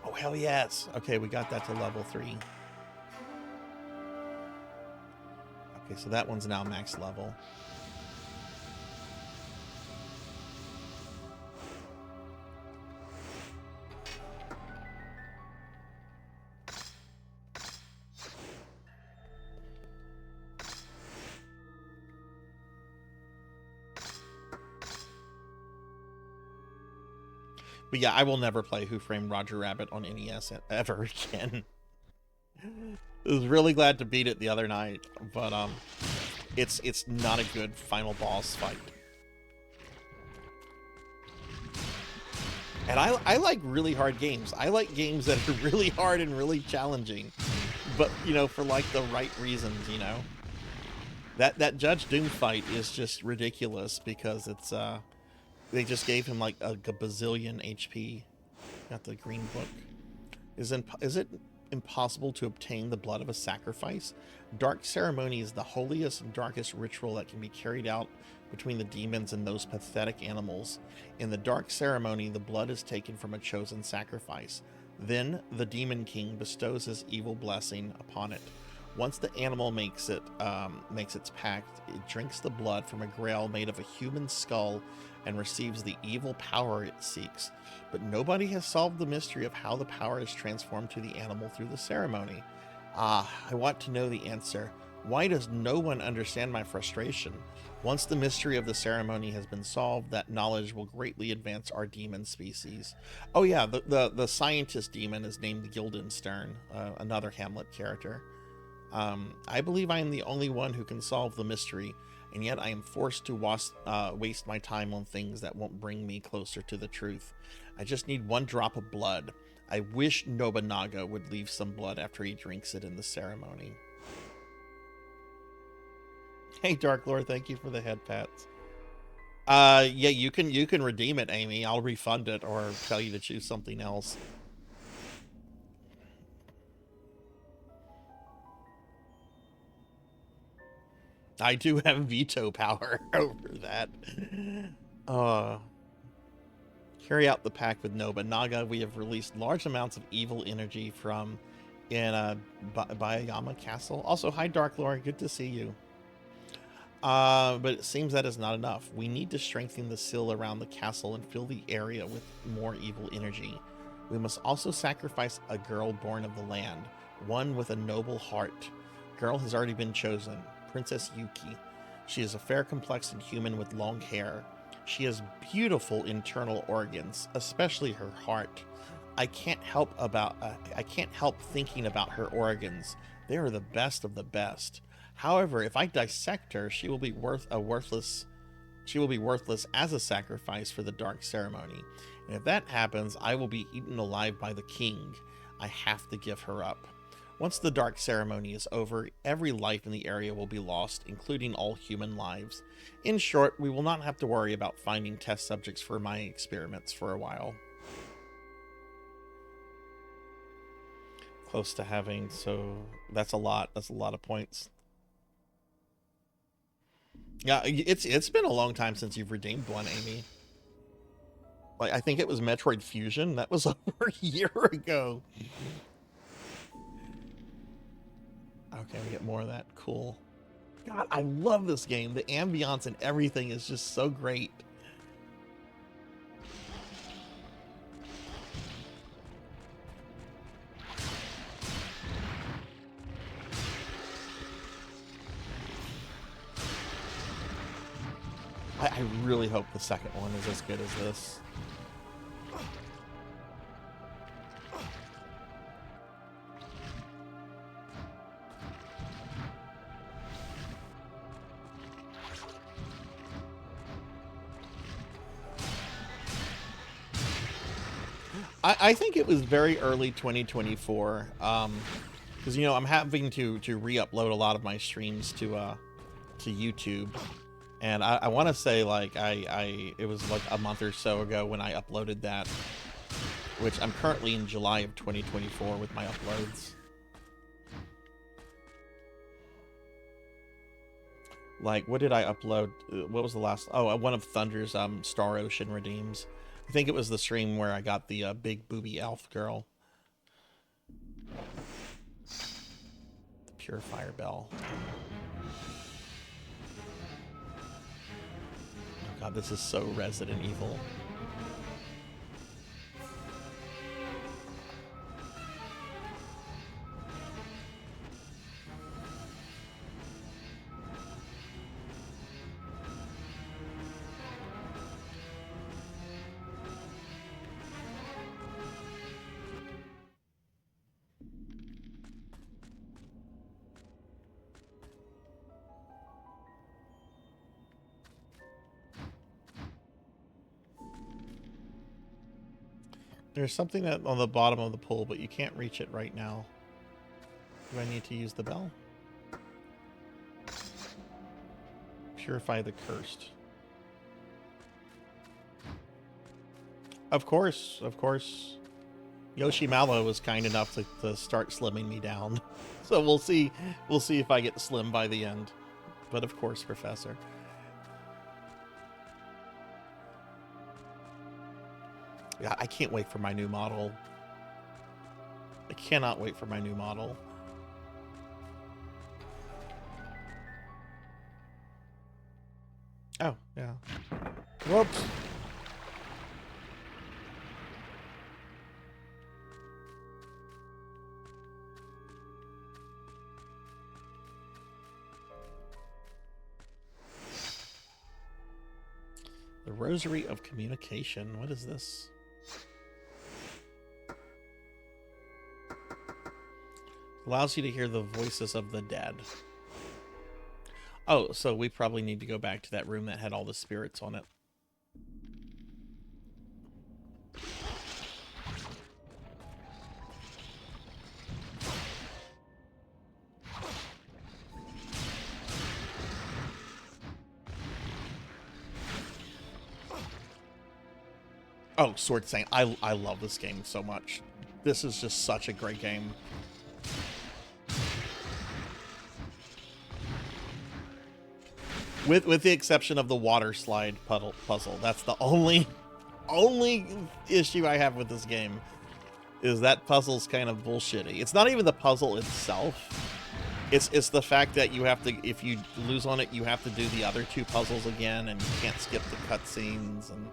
Oh, hell yes. Okay, we got that to level 3. Okay, so that one's now max level. But yeah, I will never play Who Framed Roger Rabbit on NES ever again. I was really glad to beat it the other night, but it's not a good final boss fight. And I like really hard games. I like games that are really hard and really challenging, but you know, for like the right reasons. You know, that Judge Doom fight is just ridiculous because it's they just gave him like a bazillion HP. Got the green book. Is it impossible to obtain the blood of a sacrifice? Dark ceremony is the holiest and darkest ritual that can be carried out between the demons and those pathetic animals. In the dark ceremony, the blood is taken from a chosen sacrifice. Then the demon king bestows his evil blessing upon it. Once the animal makes its pact, it drinks the blood from a grail made of a human skull and receives the evil power it seeks. But nobody has solved the mystery of how the power is transformed to the animal through the ceremony. I want to know the answer. Why does no one understand my frustration? Once the mystery of the ceremony has been solved, that knowledge will greatly advance our demon species. Oh yeah, the scientist demon is named Guildenstern, another Hamlet character. I believe I am the only one who can solve the mystery, and yet I am forced to waste my time on things that won't bring me closer to the truth. I just need one drop of blood. I wish Nobunaga would leave some blood after he drinks it in the ceremony. Hey Dark Lord, thank you for the head pats. Yeah, you can redeem it, Amy. I'll refund it or tell you to choose something else. I do have veto power over that. Carry out the pact with Nobunaga. We have released large amounts of evil energy from Bayayama Castle. Also, hi Dark Lord, good to see you. But it seems that is not enough. We need to strengthen the seal around the castle and fill the area with more evil energy. We must also sacrifice a girl born of the land, one with a noble heart. Girl has already been chosen. Princess Yuki. She is a fair-complexed human with long hair. She has beautiful internal organs, especially her heart. I can't help thinking about her organs. They are the best of the best. However, if I dissect her, she will be worthless as a sacrifice for the dark ceremony. And if that happens, I will be eaten alive by the king. I have to give her up. Once the dark ceremony is over, every life in the area will be lost, including all human lives. In short, we will not have to worry about finding test subjects for my experiments for a while. Close to having, so that's a lot. That's a lot of points. Yeah, it's been a long time since you've redeemed one, Amy. Like, I think it was Metroid Fusion. That was over a year ago. Okay, we get more of that. Cool. God, I love this game. The ambiance and everything is just so great. I really hope the second one is as good as this. I think it was very early 2024, because you know I'm having to re-upload a lot of my streams to to YouTube, and I want to say like it was like a month or so ago when I uploaded that, which I'm currently in July of 2024 with my uploads. Like, what did I upload? What was the last? Oh, one of Thunder's Star Ocean Redeems. I think it was the stream where I got the big booby elf girl. The Purifier Bell. Oh god, this is so Resident Evil. There's something that on the bottom of the pool, but you can't reach it right now. Do I need to use the bell? Purify the cursed. Of course, of course. Yoshi Mallow was kind enough to start slimming me down. So we'll see if I get slim by the end. But of course, Professor. Yeah, I can't wait for my new model. I cannot wait for my new model. Oh, yeah. Whoops. The Rosary of Communication. What is this? Allows you to hear the voices of the dead. Oh, so we probably need to go back to that room that had all the spirits on it. Oh, Sword Saint. I love this game so much. This is just such a great game. With the exception of the water slide puzzle. That's the only issue I have with this game, is that puzzle's kind of bullshitty. It's not even the puzzle itself. It's the fact that you have to, if you lose on it, you have to do the other two puzzles again, and you can't skip the cutscenes. And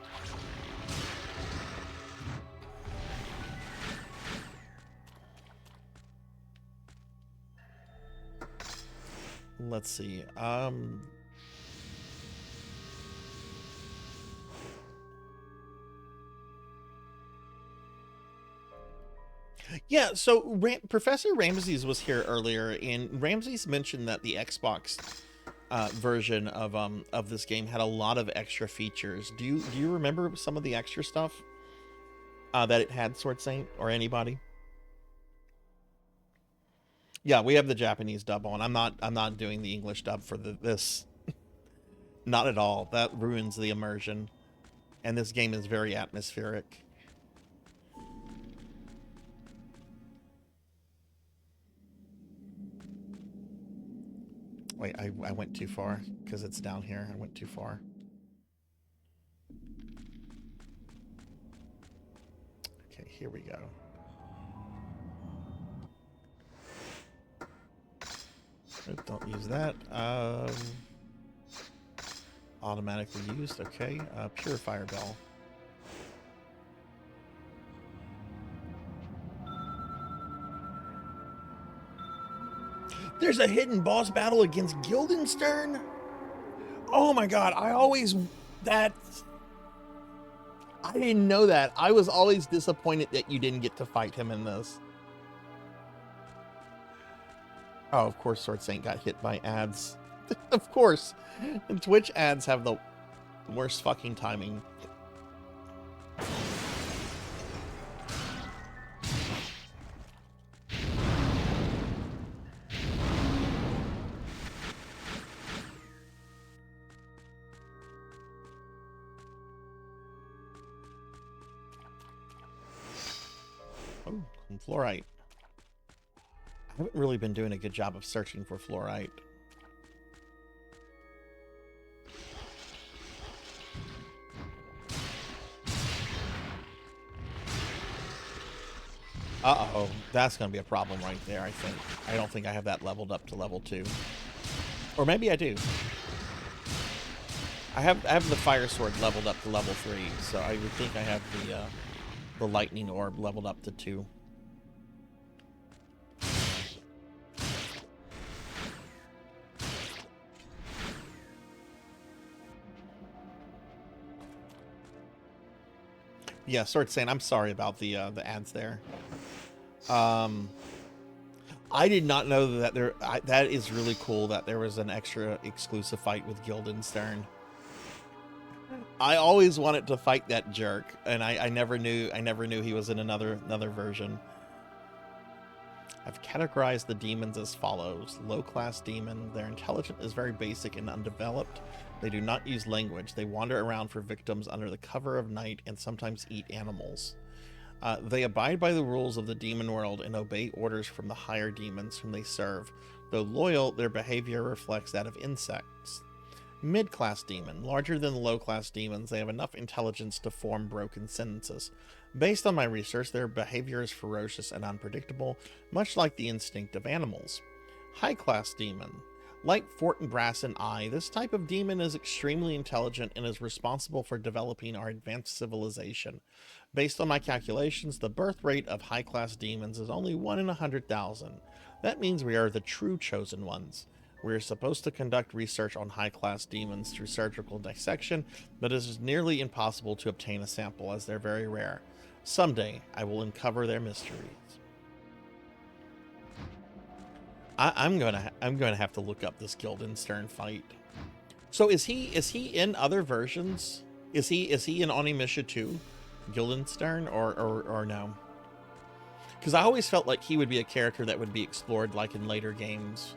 let's see. Yeah, so Professor Ramses was here earlier, and Ramses mentioned that the Xbox version of this game had a lot of extra features. Do you remember some of the extra stuff that it had, Sword Saint, or anybody? Yeah, we have the Japanese dub on. I'm not doing the English dub for this. Not at all. That ruins the immersion. And this game is very atmospheric. Wait, I went too far because it's down here. I went too far. Okay, here we go. Don't use that. Automatically used. Okay. Purifier Bell. There's a hidden boss battle against Guildenstern? Oh my god, I didn't know that. I was always disappointed that you didn't get to fight him in this. Oh, of course Sword Saint got hit by ads. Of course. And Twitch ads have the worst fucking timing. Oh, some fluorite. I haven't really been doing a good job of searching for fluorite. Uh-oh, that's going to be a problem right there, I think. I don't think I have that leveled up to level 2. Or maybe I do. I have the fire sword leveled up to level 3, so I would think I have the lightning orb leveled up to 2. Yeah, Sword saying I'm sorry about the ads there. I did not know that that is really cool that there was an extra exclusive fight with Guildenstern. I always wanted to fight that jerk, and I never knew he was in another version. I've categorized the demons as follows. Low-class demon. Their intelligence is very basic and undeveloped. They do not use language. They wander around for victims under the cover of night and sometimes eat animals. They abide by the rules of the demon world and obey orders from the higher demons whom they serve. Though loyal, their behavior reflects that of insects. Mid-class demon. Larger than low-class demons, they have enough intelligence to form broken sentences. Based on my research, their behavior is ferocious and unpredictable, much like the instinct of animals. High-class demon. Like Fortinbras and I, this type of demon is extremely intelligent and is responsible for developing our advanced civilization. Based on my calculations, the birth rate of high-class demons is only 1 in 100,000. That means we are the true chosen ones. We are supposed to conduct research on high-class demons through surgical dissection, but it is nearly impossible to obtain a sample as they're very rare. Someday, I will uncover their mysteries. I'm gonna have to look up this Guildenstern fight. So is he in other versions? Is he in Onimusha 2, Guildenstern, or no? Because I always felt like he would be a character that would be explored like in later games,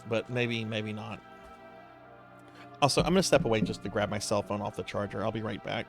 but maybe not. Also, I'm gonna step away just to grab my cell phone off the charger. I'll be right back.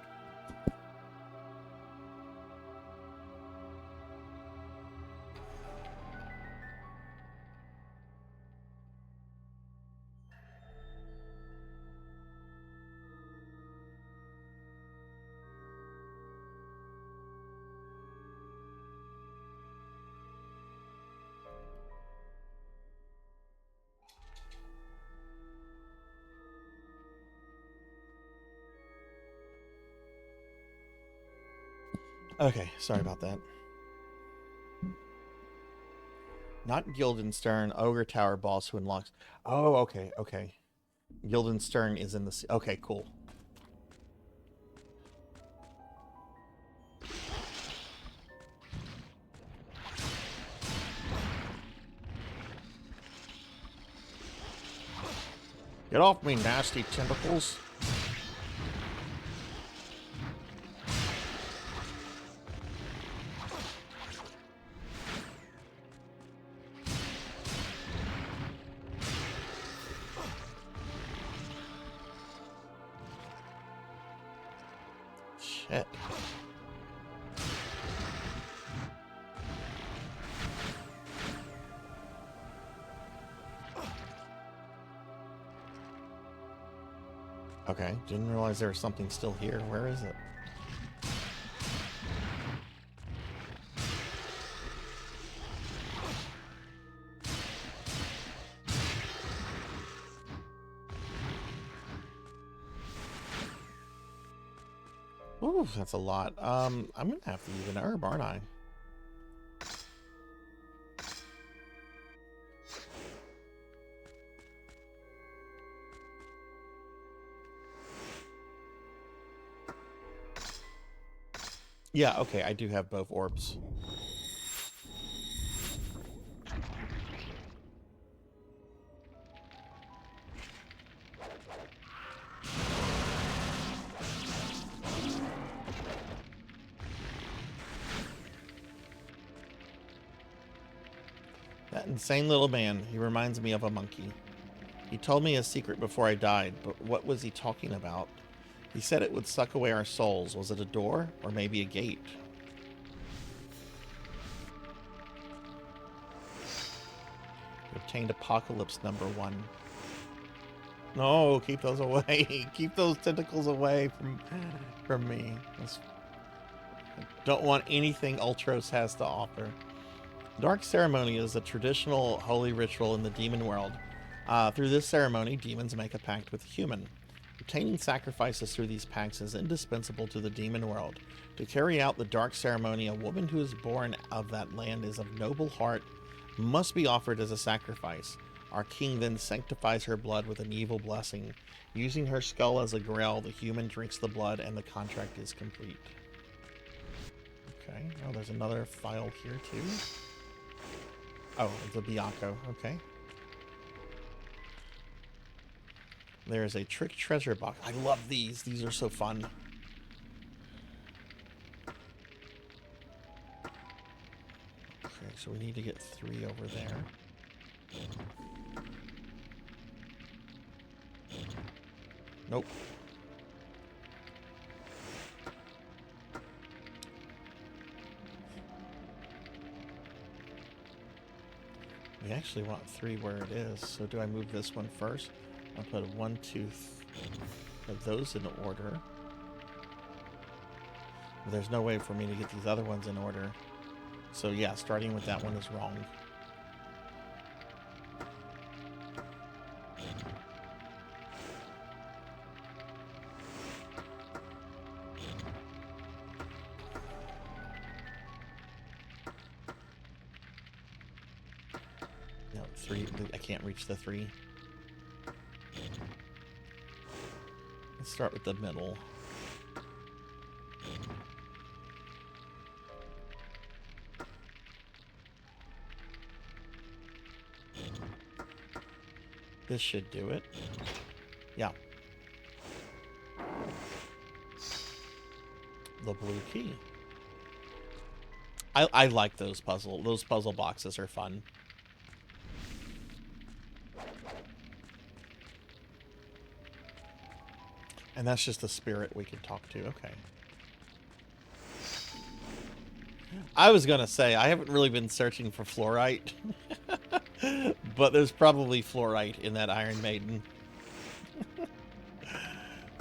Okay, sorry about that. Not Guildenstern, Ogre Tower boss who unlocks. Oh, okay. Guildenstern is in the... Okay, cool. Get off me, nasty tentacles. Shit. Okay, didn't realize there was something still here. Where is it? Ooh, that's a lot. I'm gonna have to use an herb, aren't I? Yeah, okay, I do have both orbs. That insane little man, he reminds me of a monkey. He told me a secret before I died, but what was he talking about? He said it would suck away our souls. Was it a door or maybe a gate? obtained Apocalypse #1. No, keep those away. Keep those tentacles away from me. I don't want anything Ultros has to offer. Dark Ceremony is a traditional holy ritual in the demon world. Through this ceremony, demons make a pact with a human. Obtaining sacrifices through these pacts is indispensable to the demon world. To carry out the Dark Ceremony, a woman who is born of that land is of noble heart must be offered as a sacrifice. Our king then sanctifies her blood with an evil blessing. Using her skull as a grail, the human drinks the blood and the contract is complete. Okay, oh, there's another file here too. Oh, it's a Byakko, okay. There's a trick treasure box. I love these. These are so fun. Okay, so we need to get 3 over there. Nope. We actually want 3 where it is. So do I move this one first? I'll put 1, 2, put those in order. But there's no way for me to get these other ones in order. So yeah, starting with that one is wrong. No, 3, I can't reach the 3. Let's start with the middle. This should do it. Yeah. The blue key. I like those puzzle boxes are fun. And that's just a spirit we can talk to. Okay. I was gonna say, I haven't really been searching for fluorite. But there's probably fluorite in that Iron Maiden.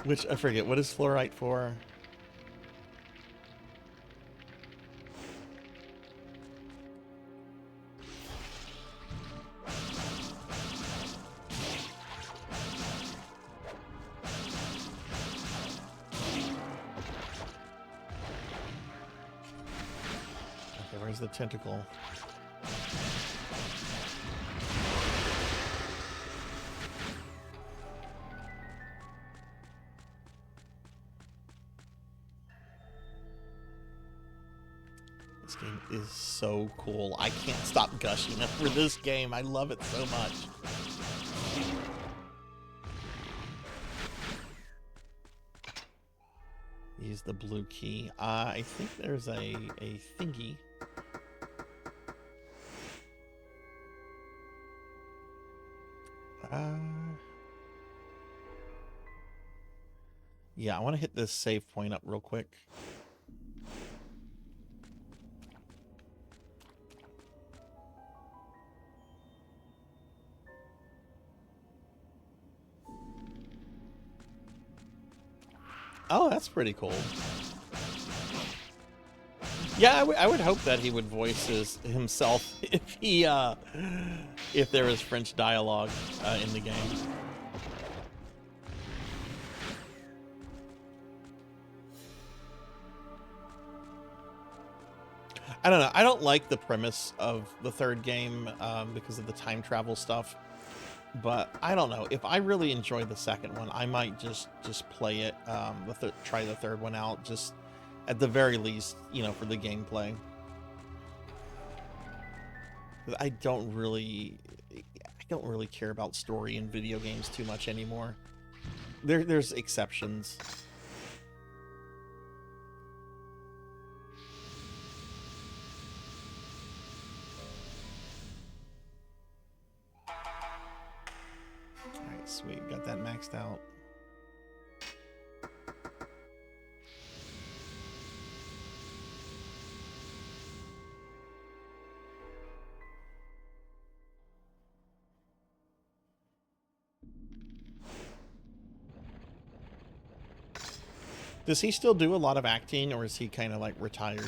Which, I forget, what is fluorite for? Okay, where's the tentacle? This game is so cool. I can't stop gushing over this game. I love it so much. Use the blue key. I think there's a thingy. Yeah, I want to hit this save point up real quick. Oh, that's pretty cool. Yeah, I would hope that he would voice himself if there was French dialogue in the game. I don't know. I don't like the premise of the third game because of the time travel stuff. But I don't know. If I really enjoy the second one, I might just play it. Try the third one out, just at the very least, you know, for the gameplay. I don't really care about story in video games too much anymore. There's exceptions. Sweet, got that maxed out. Does he still do a lot of acting, or is he kind of like retired?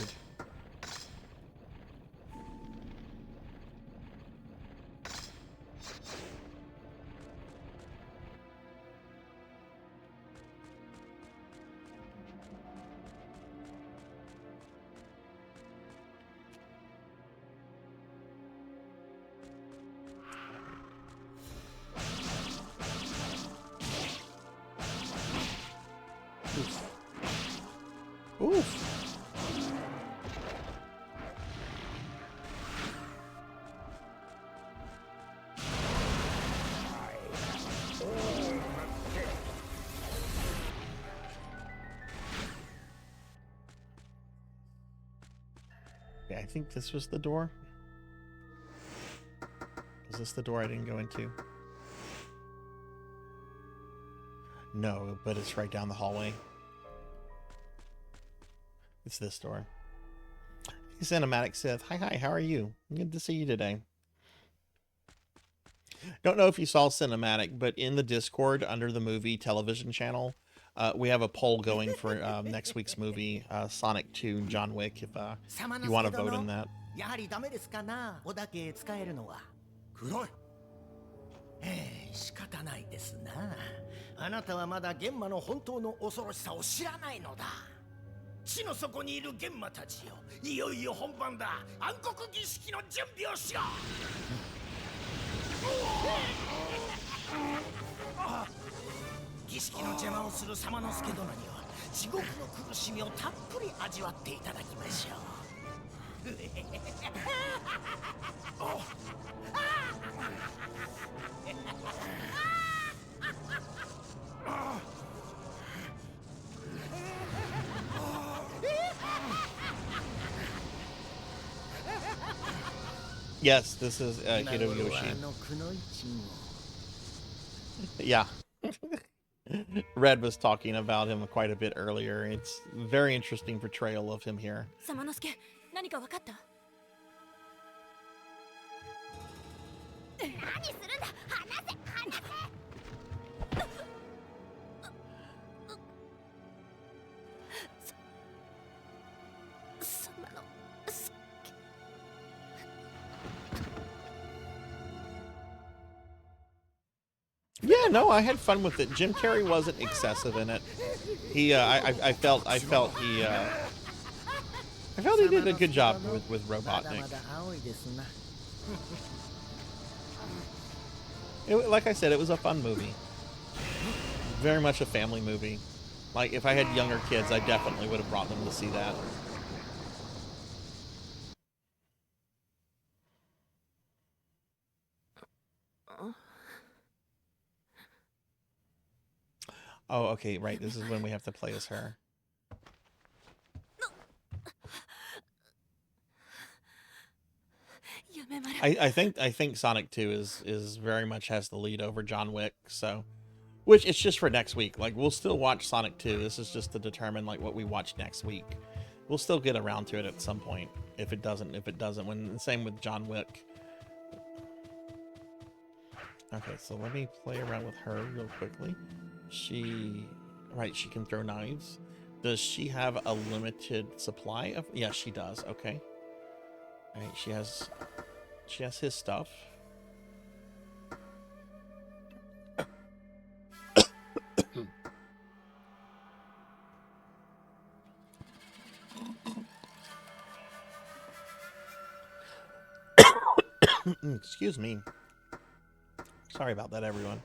Oof. Okay, I think this was the door. Is this the door I didn't go into? No, but it's right down the hallway. It's this door. Hey, Cinematic Sith. Hi, how are you? Good to see you today. Don't know if you saw Cinematic, but in the Discord under the movie television channel, we have a poll going for next week's movie, Sonic 2 and John Wick, if you want to vote in that. 仕方ないですな。あなたはまだ玄馬の本当の恐ろしさを知らないのだ。地の底にいる玄馬たちよ、いよいよ本番だ。暗黒儀式の準備をしろ。儀式の邪魔をするサマノスケ殿には地獄の苦しみをたっぷり味わっていただきましょう。Yes, this is Hiroyoshi. Yeah. Red was talking about him quite a bit earlier. It's a very interesting portrayal of him here. サマノスケ、何か分かった？何するんだ！離せ！離せ！サマノスケ。Yeah, no, I had fun with it. Jim Carrey wasn't excessive in it. He, I felt he did a good job with Robotnik. Like I said, it was a fun movie. Very much a family movie. Like, if I had younger kids, I definitely would have brought them to see that. Oh, okay, right. This is when we have to play as her. I think Sonic 2 is very much has the lead over John Wick, so which it's just for next week. Like, we'll still watch Sonic 2. This is just to determine like what we watch next week. We'll still get around to it at some point. If it doesn't, when same with John Wick. Okay, so let me play around with her real quickly. She can throw knives. Does she have a limited supply of? Yeah, she does. Okay. All right, she has his stuff. Excuse me. Sorry about that, everyone.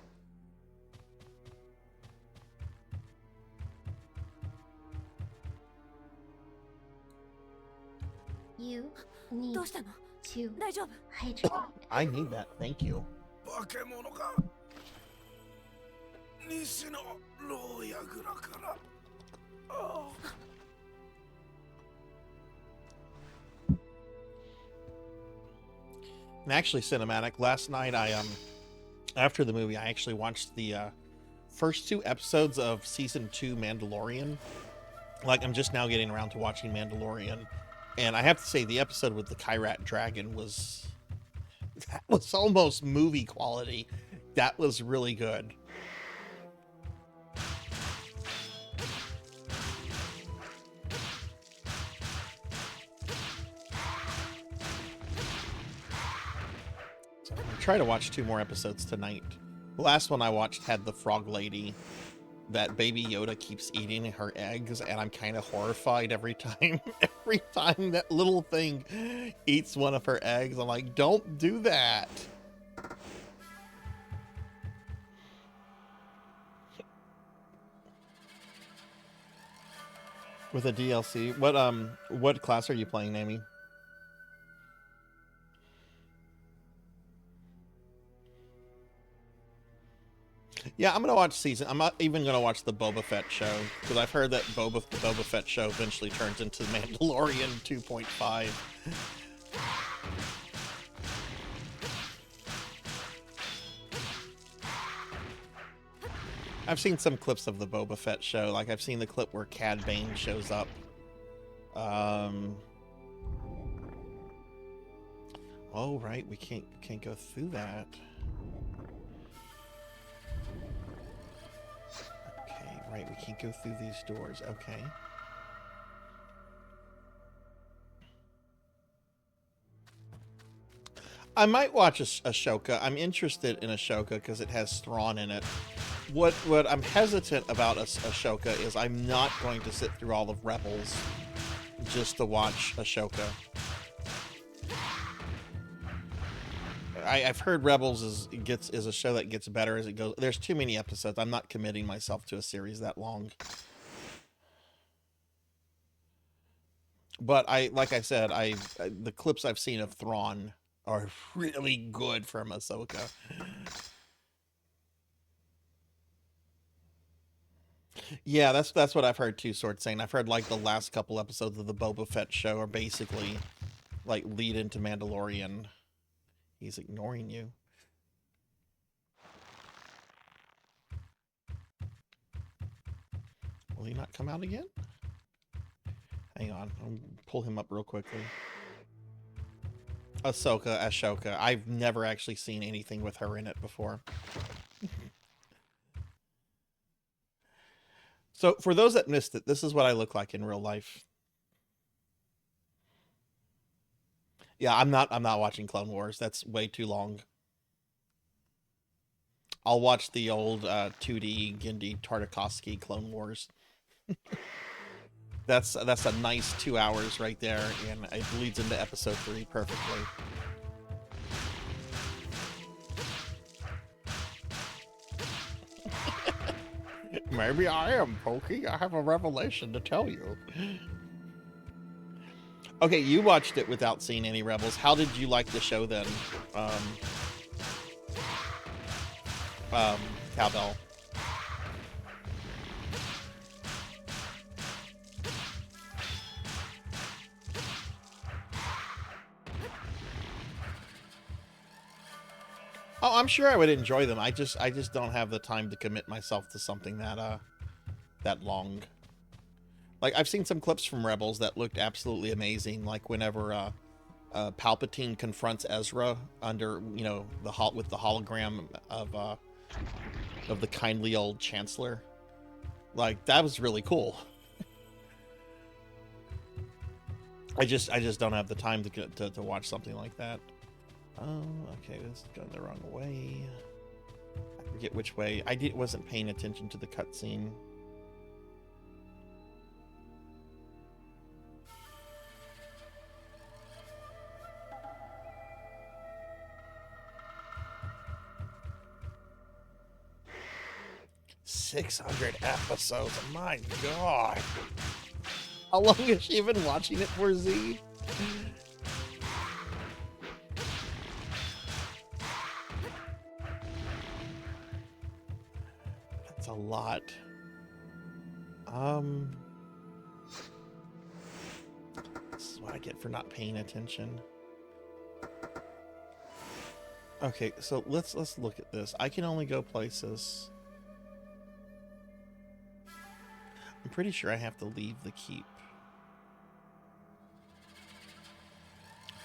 You need どうしたの？ to 大丈夫？ hydrate. I need that. Thank you. 化け物か。西の牢屋蔵から。ああ。 And actually, Cinematic, last night after the movie, I actually watched the first 2 episodes of season 2 Mandalorian. Like, I'm just now getting around to watching Mandalorian, and I have to say the episode with the Kyrat dragon was almost movie quality. That was really good. try to watch 2 more episodes tonight. The last one I watched had the frog lady that Baby Yoda keeps eating her eggs, and I'm kind of horrified every time. Every time that little thing eats one of her eggs, I'm like, don't do that. With a DLC. What class are you playing, Nami? Yeah, I'm gonna watch season. I'm not even gonna watch the Boba Fett show because I've heard that the Boba Fett show eventually turns into Mandalorian 2.5. I've seen some clips of the Boba Fett show. Like I've seen the clip where Cad Bane shows up. Oh right, we can't go through that. Right, we can't go through these doors. Okay. I might watch Ashoka. I'm interested in Ashoka because it has Thrawn in it. What I'm hesitant about Ashoka is I'm not going to sit through all of Rebels just to watch Ashoka. I've heard Rebels is a show that gets better as it goes. There's too many episodes. I'm not committing myself to a series that long. But like I said, the clips I've seen of Thrawn are really good from Ahsoka. Yeah, that's what I've heard too, Sword saying. I've heard like the last couple episodes of the Boba Fett show are basically like lead into Mandalorian. He's ignoring you. Will he not come out again? Hang on, I'll pull him up real quickly. Ashoka. I've never actually seen anything with her in it before. So for those that missed it, this is what I look like in real life. Yeah, I'm not watching Clone Wars. That's way too long. I'll watch the old 2D Genndy Tartakovsky Clone Wars. That's a nice 2 hours right there, and it leads into episode 3 perfectly. Maybe I am, Pokey. I have a revelation to tell you. Okay, you watched it without seeing any Rebels. How did you like the show then? Cowbell. Oh, I'm sure I would enjoy them. I just don't have the time to commit myself to something that long. Like I've seen some clips from Rebels that looked absolutely amazing. Like whenever Palpatine confronts Ezra under, with the hologram of the kindly old Chancellor. Like that was really cool. I just don't have the time to watch something like that. Oh, okay, this is going the wrong way. I forget which way. Wasn't paying attention to the cutscene. "600 episodes, my god." How long has she been watching it for, Z? That's a lot. This is what I get for not paying attention. Okay, so let's look at this. I can only go places. I'm pretty sure I have to leave the keep.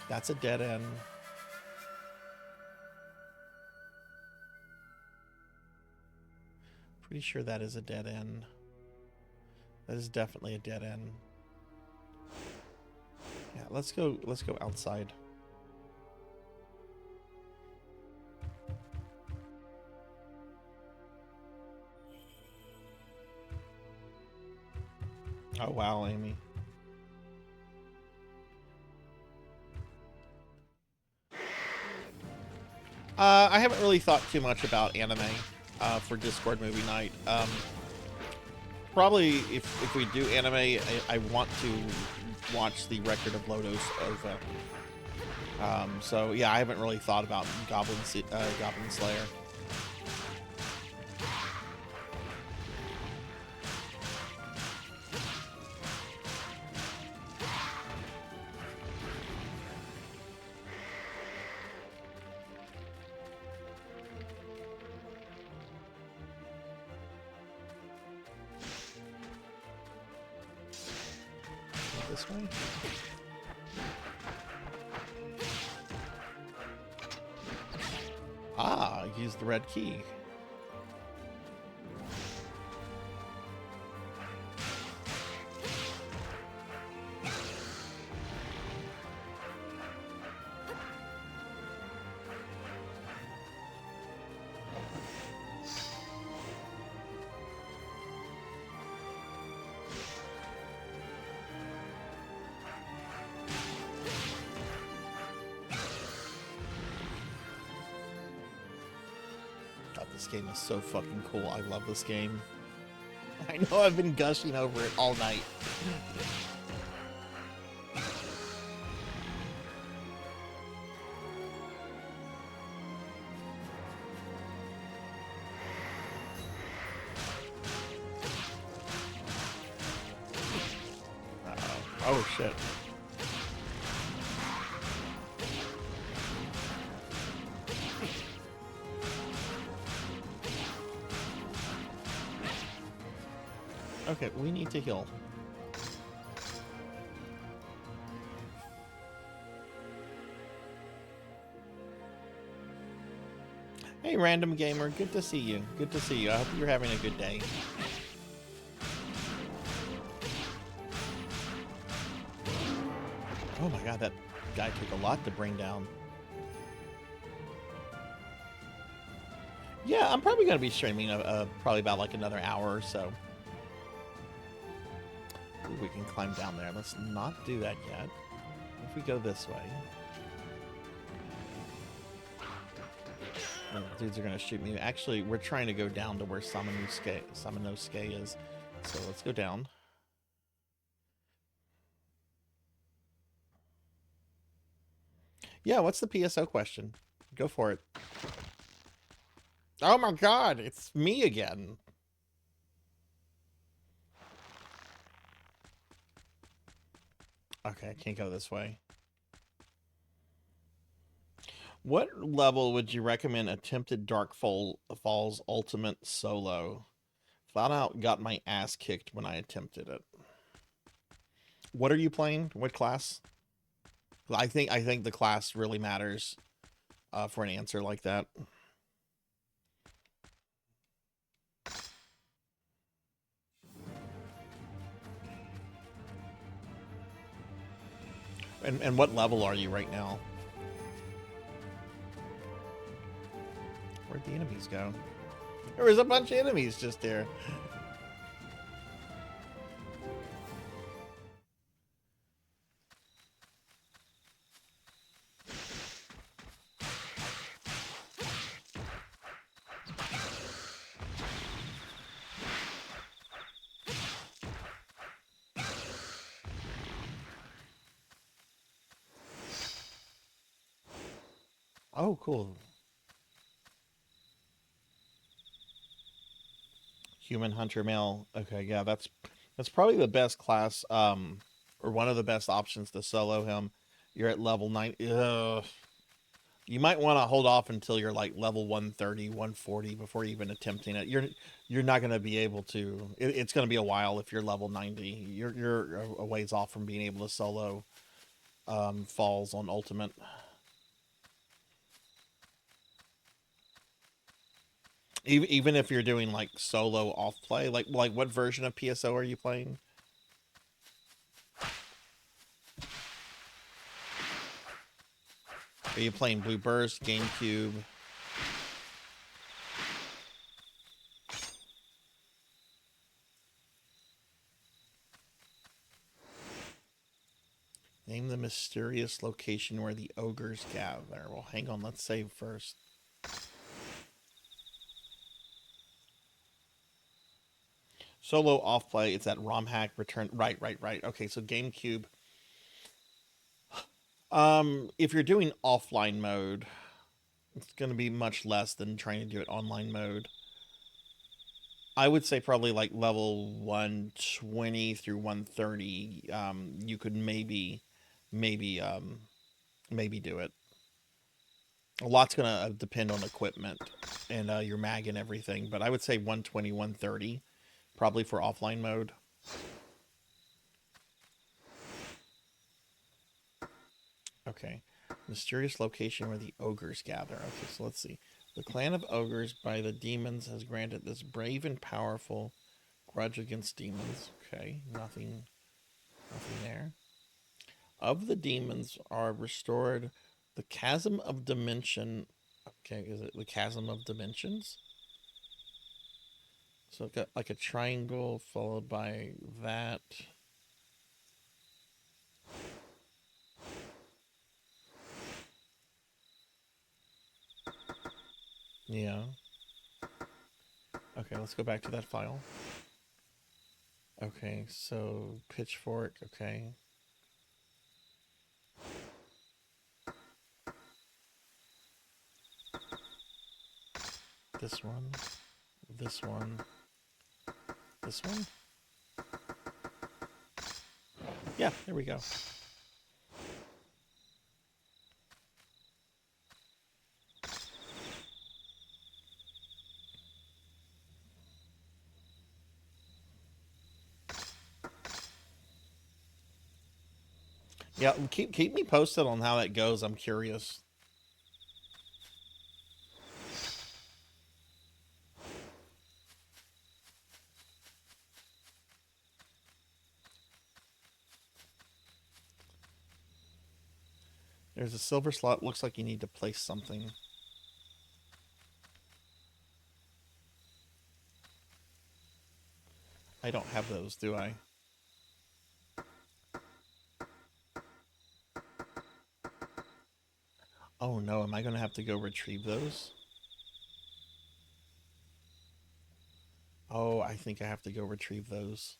That's a dead end. Pretty sure that is a dead end. That is definitely a dead end. Yeah, let's go outside. Oh wow, Amy. I haven't really thought too much about anime for Discord movie night. Probably if we do anime, I want to watch the Record of Lodoss OVA. So yeah, I haven't really thought about Goblin Slayer. This way? Ah, use the red key. This game is so fucking cool. I love this game. I know I've been gushing over it all night. Oh shit. Okay, we need to heal. Hey, random gamer, good to see you. Good to see you. I hope you're having a good day. Oh my god, that guy took a lot to bring down. Yeah, I'm probably going to be streaming probably about like another hour or so. Ooh, we can climb down there. Let's not do that yet. If we go this way. Oh, dudes are going to shoot me. Actually, we're trying to go down to where Samanosuke is. So let's go down. Yeah, what's the PSO question? Go for it. Oh my god, it's me again. Okay, I can't go this way. What level would you recommend attempted Dark Falls Ultimate Solo? Flat out got my ass kicked when I attempted it. What are you playing? What class? I think the class really matters for an answer like that. And what level are you right now? Where'd the enemies go? There was a bunch of enemies just there. Oh, cool. Human Hunter Male. Okay, yeah, that's probably the best class, or one of the best options to solo him. You're at level 9. Ugh. You might want to hold off until you're like level 130, 140 before even attempting it. You're not going to be able to. It's going to be a while if you're level 90. You're a ways off from being able to solo falls on Ultimate. Even if you're doing like solo off play, like what version of PSO are you playing? Are you playing Blue Burst, GameCube? Name the mysterious location where the ogres gather. Well, hang on. Let's save first. Solo off play. It's at ROM hack return. Right. Okay, so GameCube. If you're doing offline mode, it's going to be much less than trying to do it online mode. I would say probably like level 120 through 130. You could maybe do it. A lot's going to depend on equipment and your mag and everything, but I would say 120, 130 probably for offline mode. Okay. Mysterious location where the ogres gather. Okay, so let's see. The clan of ogres by the demons has granted this brave and powerful grudge against demons. Okay, nothing there. Of the demons are restored the chasm of dimension. Okay, is it the chasm of dimensions? So it's got like a triangle followed by that. Yeah. Okay, let's go back to that file. Okay, so pitchfork, okay. This one, this one, this one. Yeah, there we go. Yeah, keep me posted on how that goes. I'm curious. There's a silver slot. Looks like you need to place something. I don't have those, do I? Oh no, am I going to have to go retrieve those? Oh, I think I have to go retrieve those.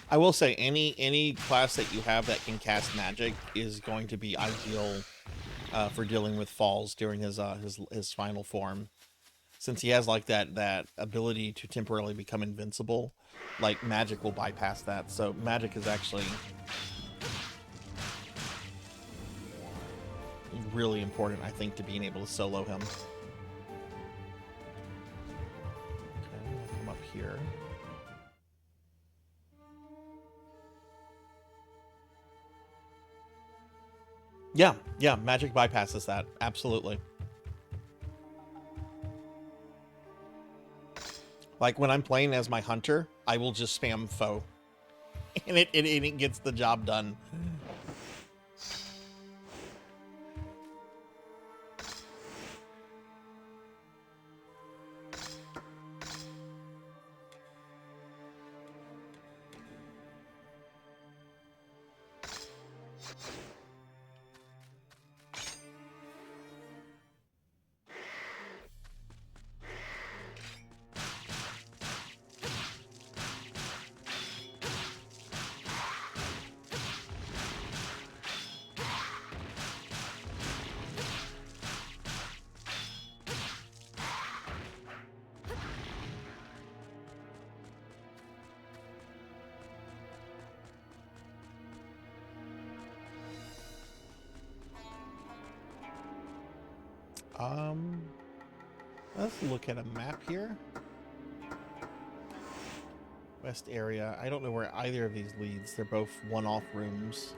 I will say any class that you have that can cast magic is going to be ideal for dealing with falls during his final form, since he has like that ability to temporarily become invincible. Like magic will bypass that, so magic is actually really important, I think, to being able to solo him. Okay, I'll come up here. Yeah, magic bypasses that. Absolutely. Like when I'm playing as my hunter, I will just spam foe. And it gets the job done. Let's look at a map here. West area. I don't know where either of these leads. They're both one-off rooms.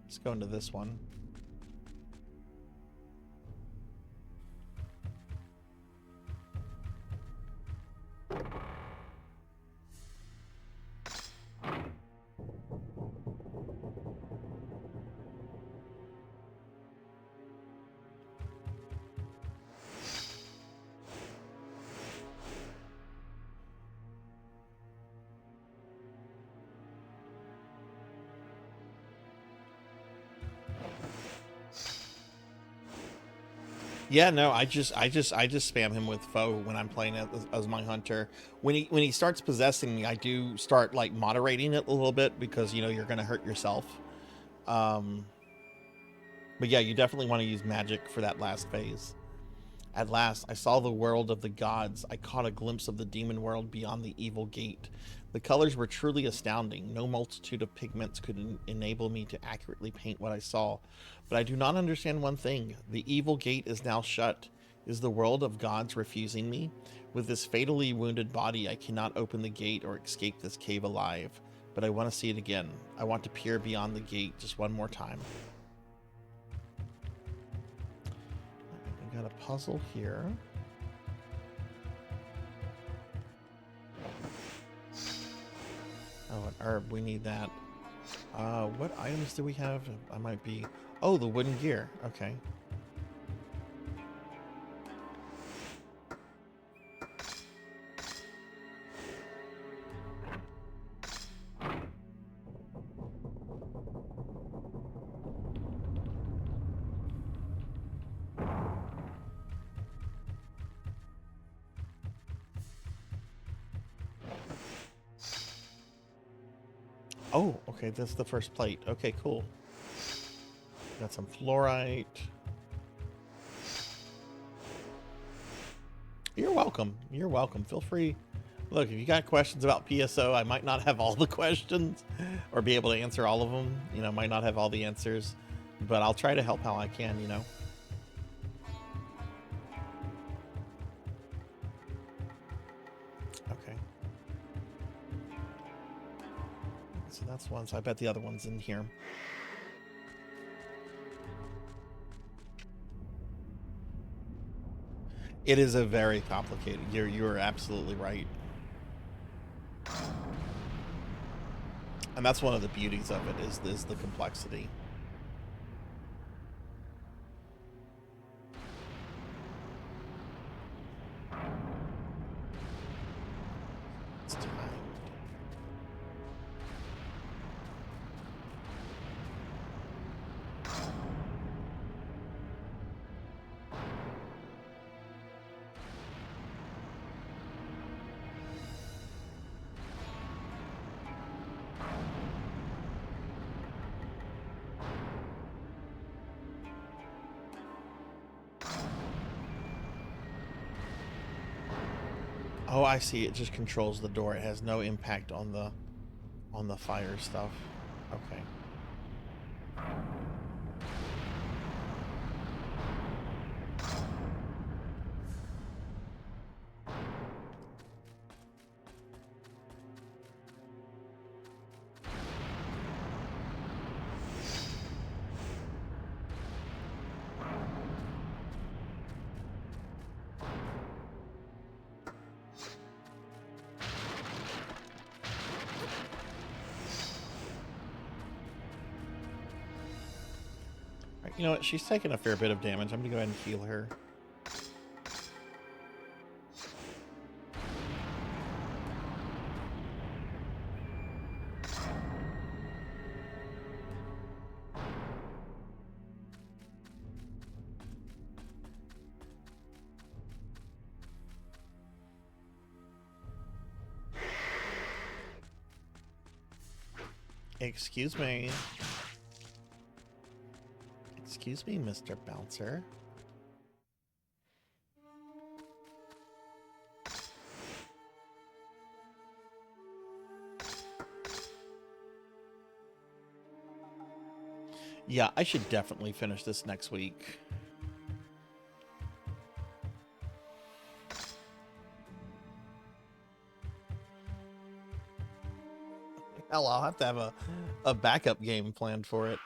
Let's go into this one. Yeah, no, I just spam him with foe when I'm playing as my hunter. When he starts possessing me, I do start like moderating it a little bit because you know you're gonna hurt yourself. But yeah, you definitely want to use magic for that last phase. At last, I saw the world of the gods. I caught a glimpse of the demon world beyond the evil gate. The colors were truly astounding. No multitude of pigments could enable me to accurately paint what I saw. But I do not understand one thing. The evil gate is now shut. Is the world of gods refusing me? With this fatally wounded body, I cannot open the gate or escape this cave alive. But I want to see it again. I want to peer beyond the gate just one more time. We got a puzzle here. Oh, an herb. We need that. What items do we have? I might be... Oh, the wooden gear. Okay. Oh, okay, that's the first plate. Okay, cool. Got some fluorite. You're welcome. You're welcome. Feel free. Look, if you got questions about PSO, I might not have all the questions or be able to answer all of them. You know, might not have all the answers, but I'll try to help how I can, you know. Okay. So that's one. So I bet the other one's in here. It is a very complicated. You're absolutely right. And that's one of the beauties of it is the complexity. It's time. Oh, I see. It just controls the door. It has no impact on the fire stuff. Okay. You know what? She's taking a fair bit of damage. I'm gonna go ahead and heal her. Excuse me. Excuse me, Mr. Bouncer. Yeah, I should definitely finish this next week. Hell, I'll have to have a backup game planned for it.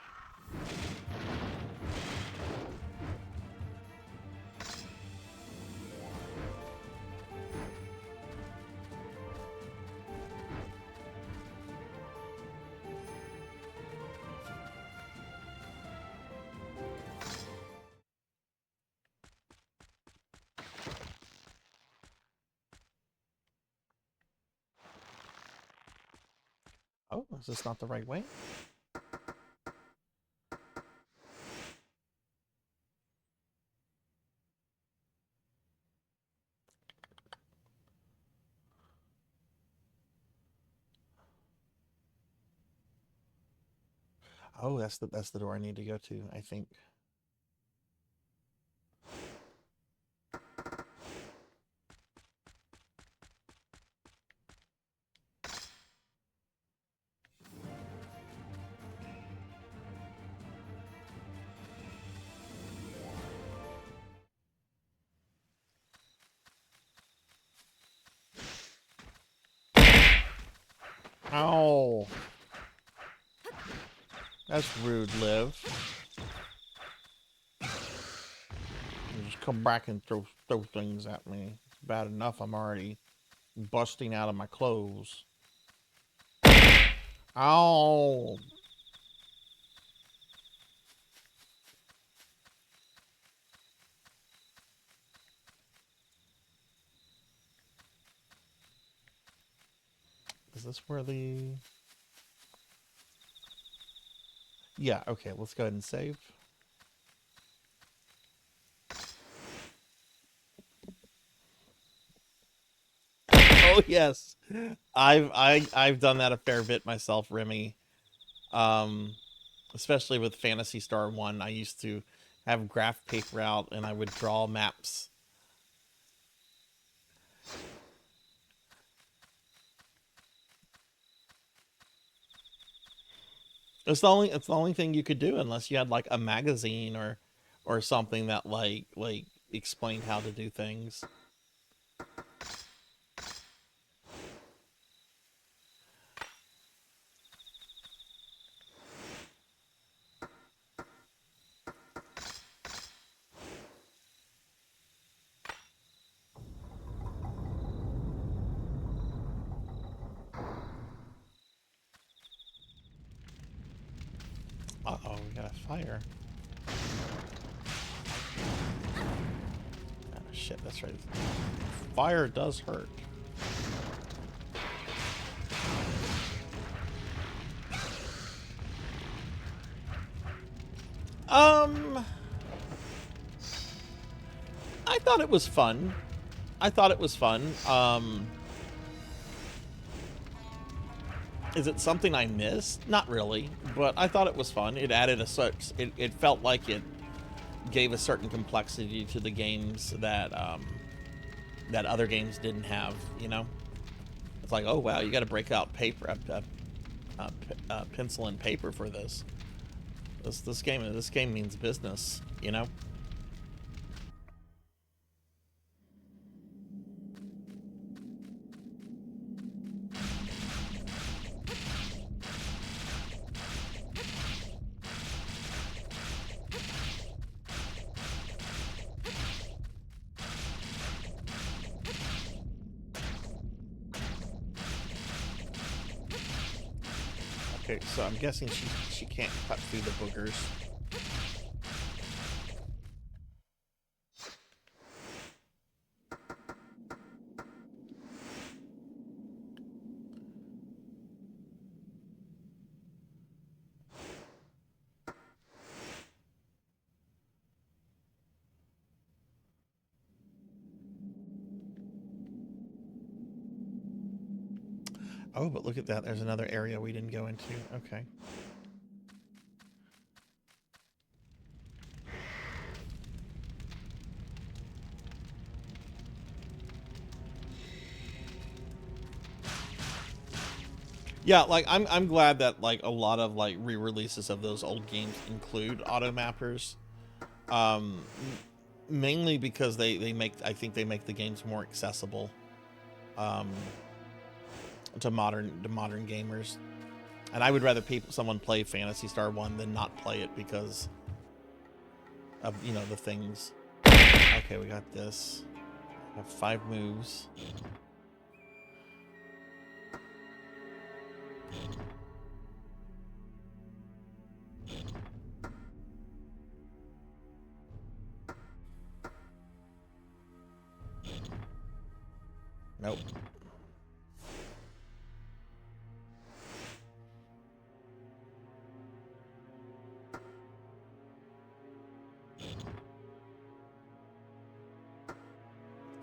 Oh, is this not the right way? Oh, that's the door I need to go to, I think. Ow. That's rude, Liv. You just come back and throw things at me. It's bad enough I'm already busting out of my clothes. Ow. Is this where the... Yeah, okay, let's go ahead and save. Oh yes, I've done that a fair bit myself, Remy. Especially with Phantasy Star 1, I used to have graph paper out and I would draw maps. It's the only thing you could do unless you had like a magazine or something that like explained how to do things. Uh-oh, we got a fire. Oh, shit, that's right. Fire does hurt. I thought it was fun. Is it something I missed? Not really, but I thought it was fun. It added it felt like it gave a certain complexity to the games that that other games didn't have, you know? It's like, oh wow, you got to break out paper, pencil and paper for this. This game means business, you know? Okay, so I'm guessing she can't cut through the boogers. Oh, but look at that. There's another area we didn't go into. Okay. Yeah, like I'm glad that like a lot of like re-releases of those old games include auto mappers. Mainly because I think they make the games more accessible to modern gamers. And I would rather someone play Phantasy Star 1 than not play it because of, you know, the things. Okay, we got this. We have 5 moves. Nope.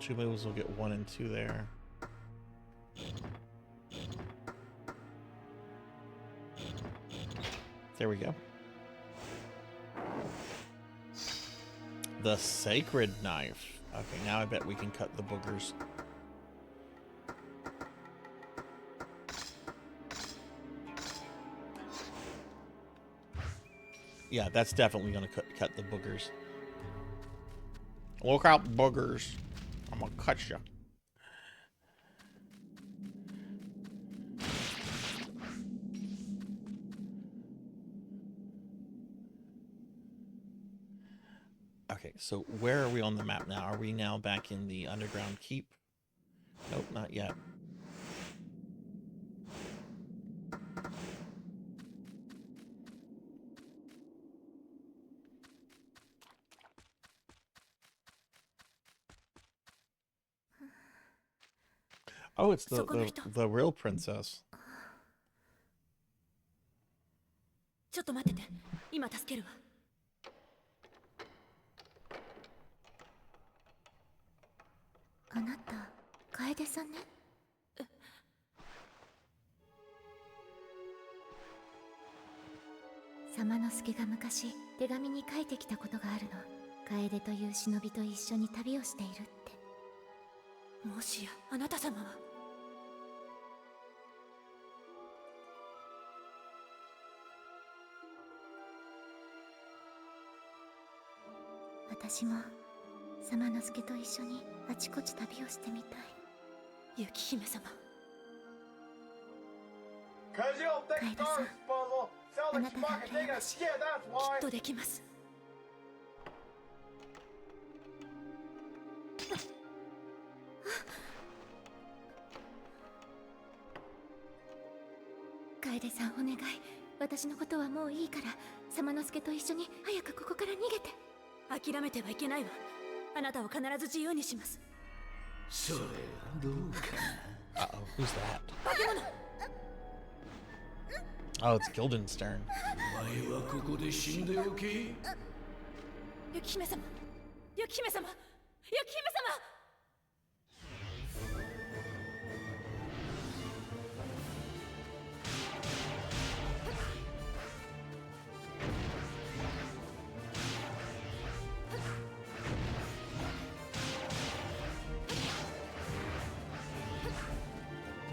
Two moves will get 1 and 2 there. There we go. The sacred knife. Okay, now I bet we can cut the boogers. Yeah, that's definitely gonna cut the boogers. Look out, boogers. I'm gonna cut you. Okay, so where are we on the map now? Are we now back in the underground keep? Nope, not yet. Oh, it's the real princess. ちょっと待ってて。今助けるわ。あなた、楓さんね。様之助が昔手紙に書いてきたことがあるの。楓という忍びと一緒に旅をしているって。もしやあなた様は。私も様之助と一緒にあちこち旅をしてみたい。雪姫様。楓さん、あなたが羨ましい。きっとできます。楓さん、お願い。私のことはもういいから、様之助と一緒に早くここから逃げて。諦めてはいけないわ。あなたを必ず自由にします。それはどうかな。Uh-oh, who's that? 化け物。Oh, it's Guildenstern. お前はここで死んでおけ。雪姫様、雪姫様、雪姫様。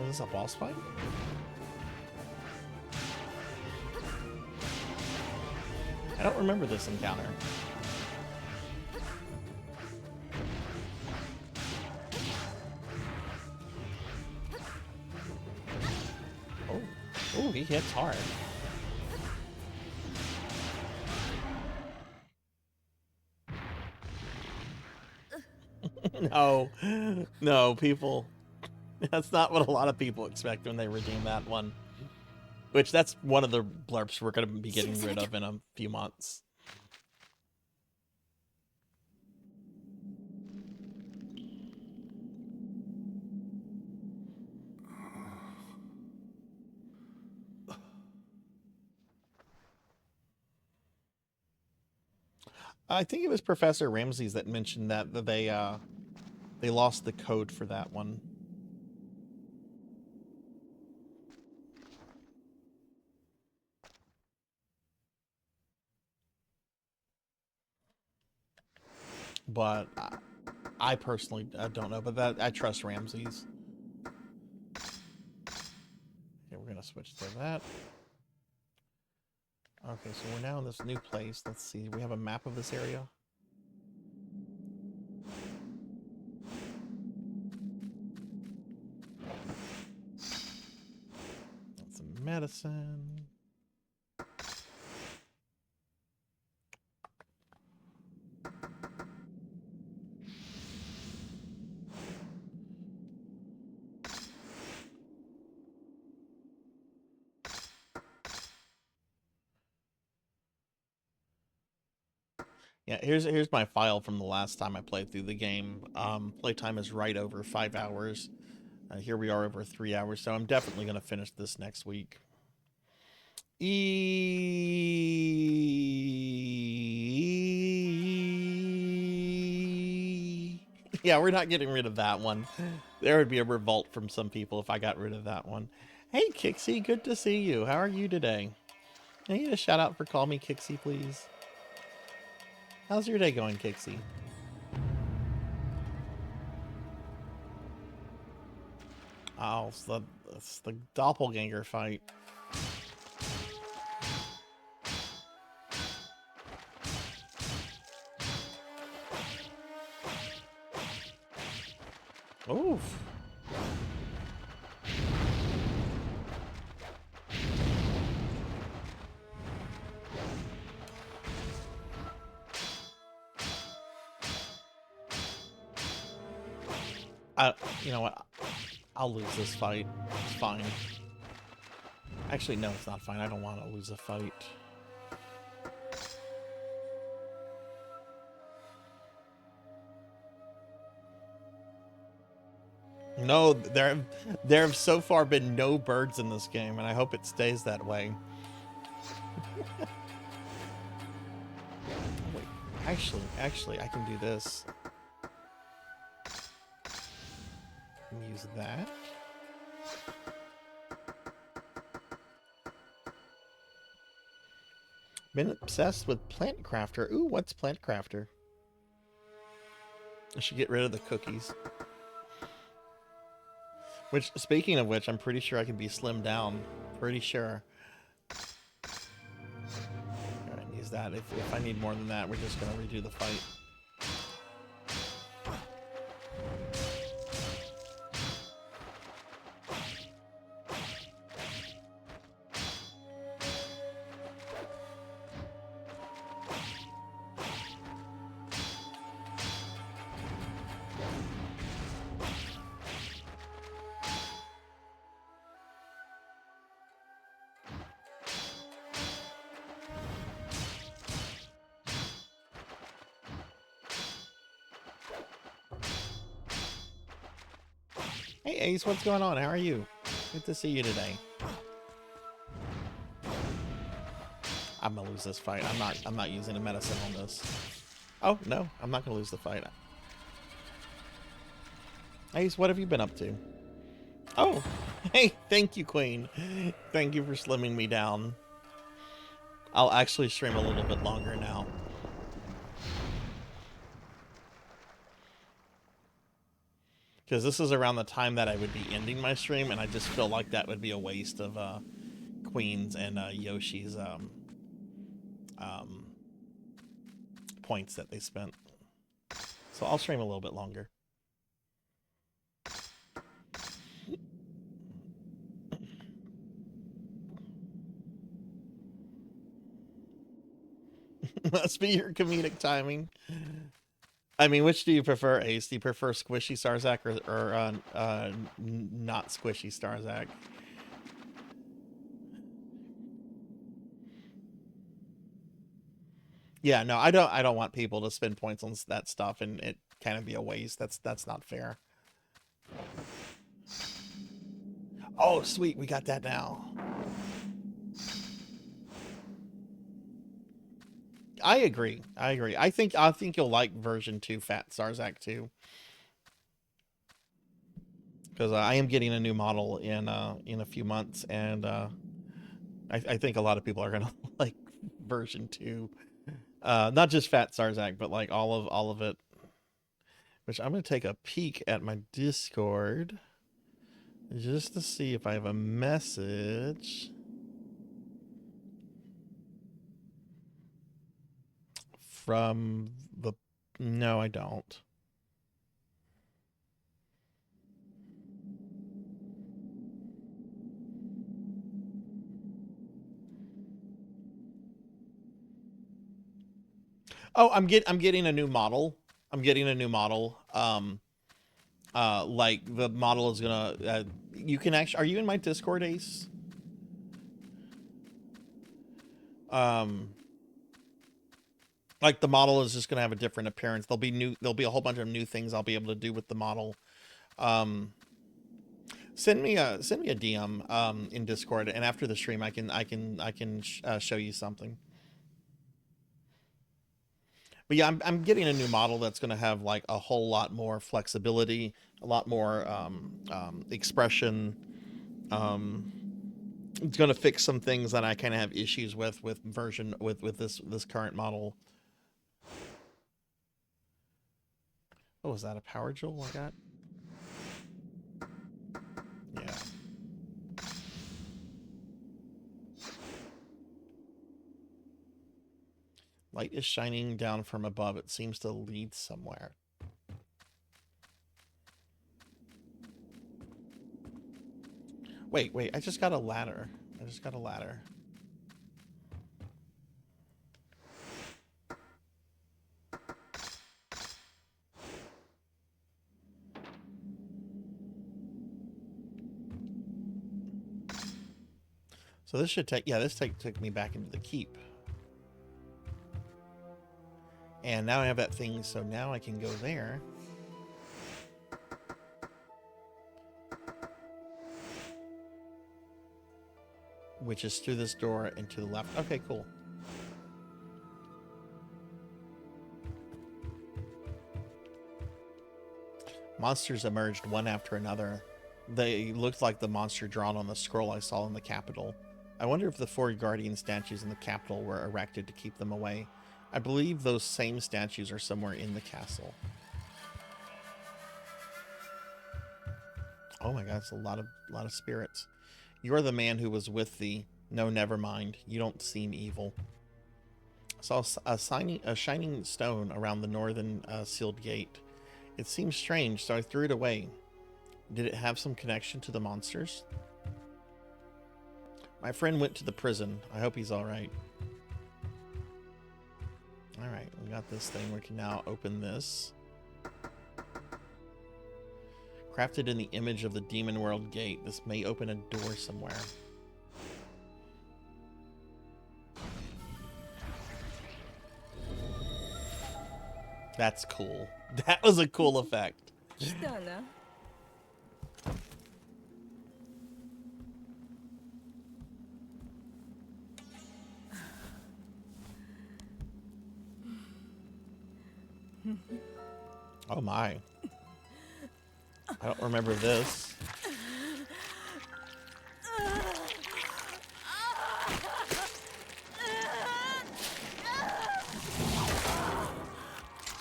Is this a boss fight? I don't remember this encounter. Oh, he hits hard. No, people. That's not what a lot of people expect when they redeem that one. Which, that's one of the blurps we're going to be getting rid of in a few months. I think it was Professor Ramses that mentioned that they lost the code for that one. But I personally don't know, but I trust Ramses. Okay, we're gonna switch to that. Okay, so we're now in this new place. Let's see, we have a map of this area. That's some medicine. Yeah, here's my file from the last time I played through the game. Playtime is right over 5 hours. Here we are over 3 hours, so I'm definitely going to finish this next week. Yeah, we're not getting rid of that one. There would be a revolt from some people if I got rid of that one. Hey, Kixie, good to see you. How are you today? Can I get a shout out for Call Me Kixie, please? How's your day going, Kixie? Oh, it's the doppelganger fight. Oof. You know what? I'll lose this fight. It's fine. Actually, no, it's not fine. I don't want to lose a fight. No, there have so far been no birds in this game, and I hope it stays that way. Wait, actually, I can do this. Use that. Been obsessed with Plant Crafter. Ooh, what's Plant Crafter? I should get rid of the cookies. Which, speaking of which, I'm pretty sure I can be slimmed down. Pretty sure. Alright, use that. If I need more than that, we're just gonna redo the fight. Hey Ace, what's going on? How are you? Good to see you today. I'm gonna lose this fight. I'm not using a medicine on this. Oh no, I'm not gonna lose the fight. Ace, what have you been up to? Oh, hey, thank you, Queen. Thank you for slimming me down. I'll actually stream a little bit longer now. Because this is around the time that I would be ending my stream, and I just feel like that would be a waste of Queen's and Yoshi's points that they spent. So I'll stream a little bit longer. Must be your comedic timing. I mean, which do you prefer, Ace? Do you prefer squishy Sarzac or not squishy Sarzac? Yeah, no, I don't want people to spend points on that stuff and it kind of be a waste. That's not fair. Oh, sweet, we got that now. I agree. I think you'll like version 2 Fat Sarzac too. Because I am getting a new model in a few months, and I think a lot of people are gonna like version 2. Not just Fat Sarzac, but like all of it. Which I'm gonna take a peek at my Discord just to see if I have a message from the... No, I don't. Oh, I'm getting a new model. I'm getting a new model. Like the model is gonna you can actually... Are you in my Discord, Ace? Like the model is just gonna have a different appearance. There'll be a whole bunch of new things I'll be able to do with the model. Send me a DM in Discord, and after the stream I can show you something. But yeah, I'm getting a new model that's gonna have like a whole lot more flexibility, a lot more expression, It's going to fix some things that I kind of have issues with version with this current model. Oh, is that a power jewel I got? Yeah. Light is shining down from above. It seems to lead somewhere. Wait, I just got a ladder. So this should take, yeah, this took me back into the keep. And now I have that thing, so now I can go there. Which is through this door and to the left. Okay, cool. Monsters emerged one after another. They looked like the monster drawn on the scroll I saw in the capital. I wonder if the 4 guardian statues in the capital were erected to keep them away. I believe those same statues are somewhere in the castle. Oh my god, it's a lot of spirits. You're the man who was with thee. No, never mind. You don't seem evil. I saw a shining stone around the northern sealed gate. It seemed strange, so I threw it away. Did it have some connection to the monsters? My friend went to the prison. I hope he's alright. Alright, we got this thing. We can now open this. Crafted in the image of the Demon World Gate. This may open a door somewhere. That's cool. That was a cool effect. Oh my. I don't remember this.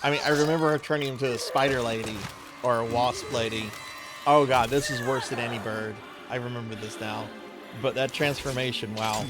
I mean, I remember her turning into a spider lady or a wasp lady. Oh god, this is worse than any bird. I remember this now. But that transformation, wow.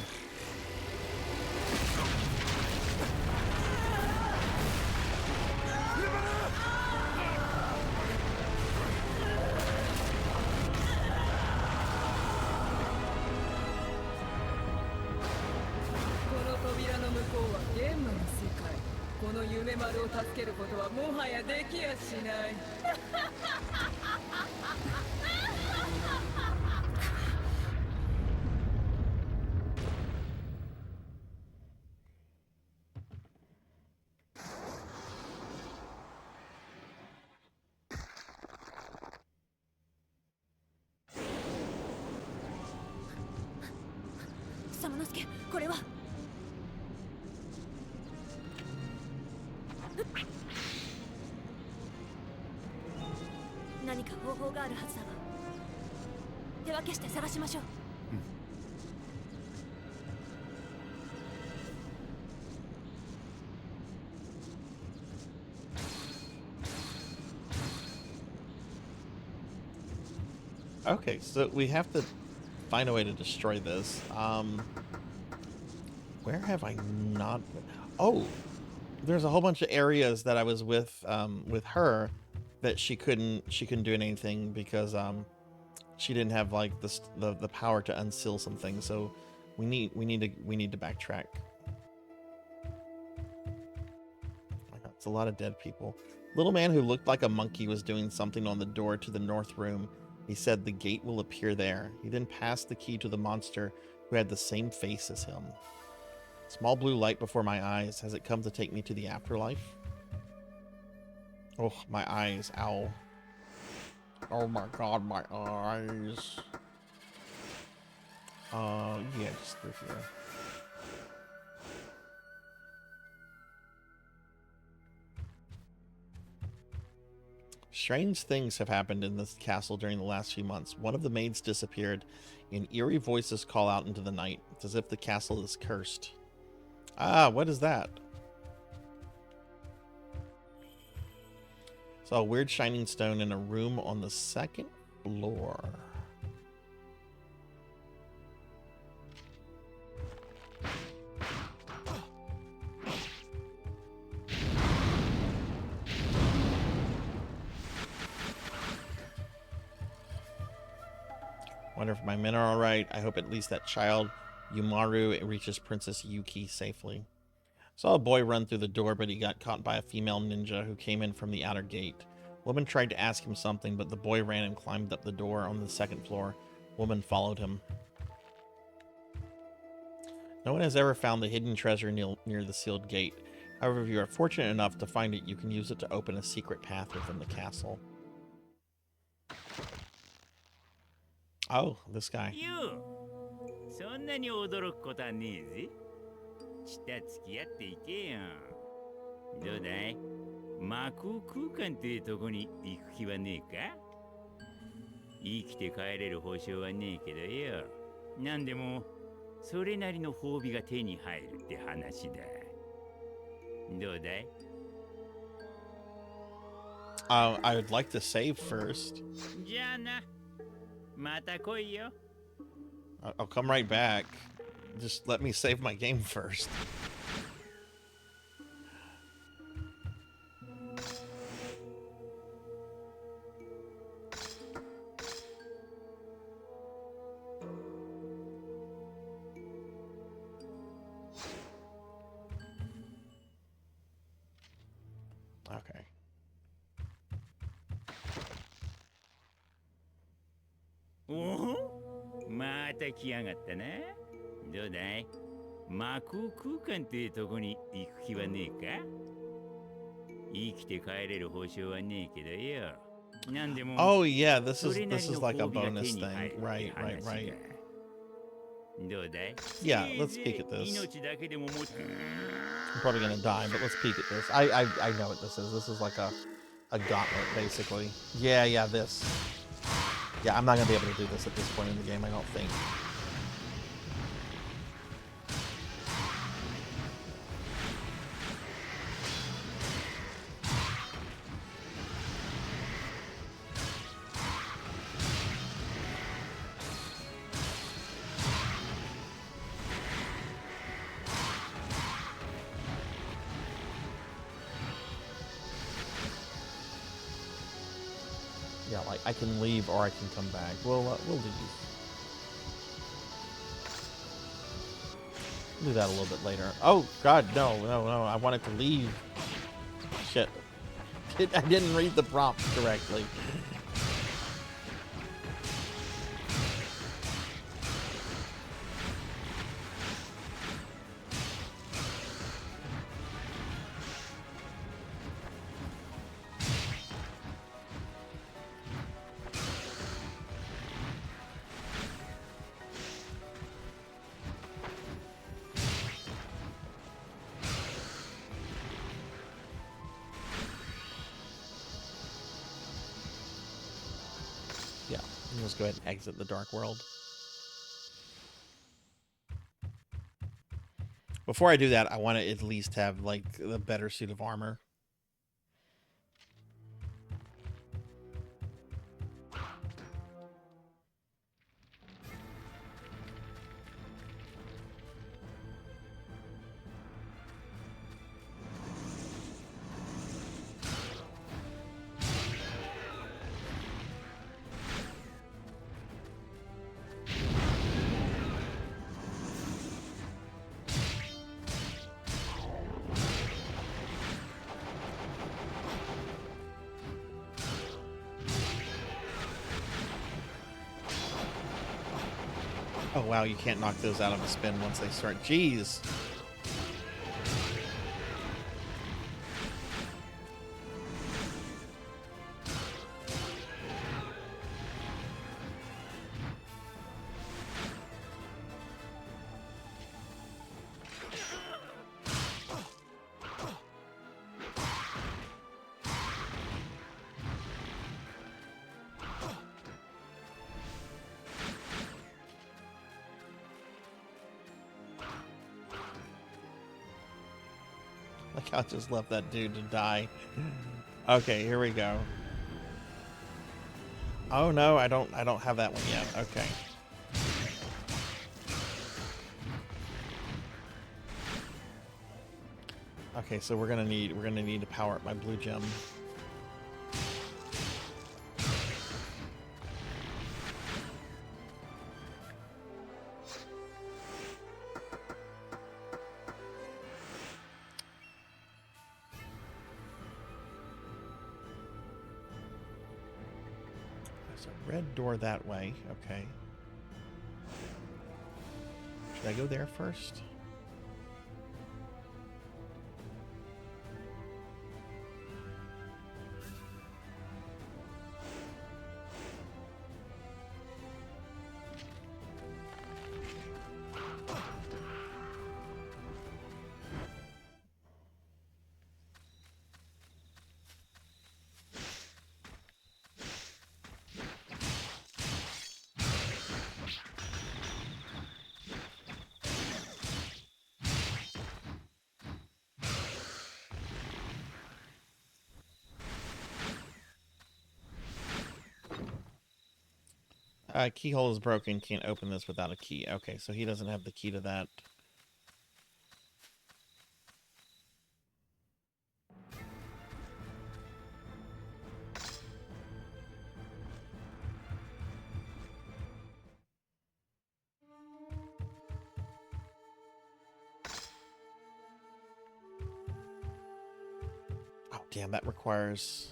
Okay, so we have to find a way to destroy this. Where have I not been? Oh, there's a whole bunch of areas that I was with her that she couldn't do anything because she didn't have like the power to unseal some things. So we need to backtrack. It's a lot of dead people. Little man who looked like a monkey was doing something on the door to the north room. He said the gate will appear there. He then passed the key to the monster who had the same face as him. Small blue light before my eyes. Has it come to take me to the afterlife? Oh, my eyes. Ow. Oh my god, my eyes. Yeah, just through here. Strange things have happened in this castle during the last few months. One of the maids disappeared, and eerie voices call out into the night. It's as if the castle is cursed. Ah, what is that? Saw a weird shining stone in a room on the second floor. Wonder if my men are all right. I hope at least that child, Yumaru, reaches Princess Yuki safely. Saw a boy run through the door, but he got caught by a female ninja who came in from the outer gate. Woman tried to ask him something, but the boy ran and climbed up the door on the second floor. Woman followed him. No one has ever found the hidden treasure near the sealed gate. However, if you are fortunate enough to find it, you can use it to open a secret path within the castle. Oh, this guy. You. そんなに驚くことはねえぜ。下付き合っていけよ。どうだい？魔空空間っていうとこに行く気はねえか？生きて帰れる保証はねえけどよ。なんでもそれなりの褒美が手に入るって話だ。どうだい？ I would like to save first. じゃあな。また来いよ。 I'll come right back. Just let me save my game first. Okay. おお、また来やがったな。どうだい？魔空空間っていうとこに行く気はねえか？生きて帰れる保証はねえけどよ。なんでも Oh yeah, this is like a bonus thing. Right. どうだい？ Yeah, let's peek at this. 命だけでもも I'm probably gonna die, but let's peek at this. I know what this is. This is like a gauntlet, basically. Yeah, this. Yeah, I'm not gonna be able to do this at this point in the game, I don't think. Yeah, like I can leave or I can come back. We'll leave. Do that a little bit later. Oh God, no! I wanted to leave. Shit, I didn't read the prompt correctly. Let's go ahead and exit the dark world. Before I do that, I want to at least have like the better suit of armor. Oh wow, you can't knock those out of a spin once they start. Jeez. Like I just left that dude to die. Okay, here we go. Oh no, I don't have that one yet. Okay. Okay, so we're gonna need to power up my blue gem. There's a red door that way. Okay. Should I go there first? Keyhole is broken. Can't open this without a key. Okay, so he doesn't have the key to that. Oh, damn, that requires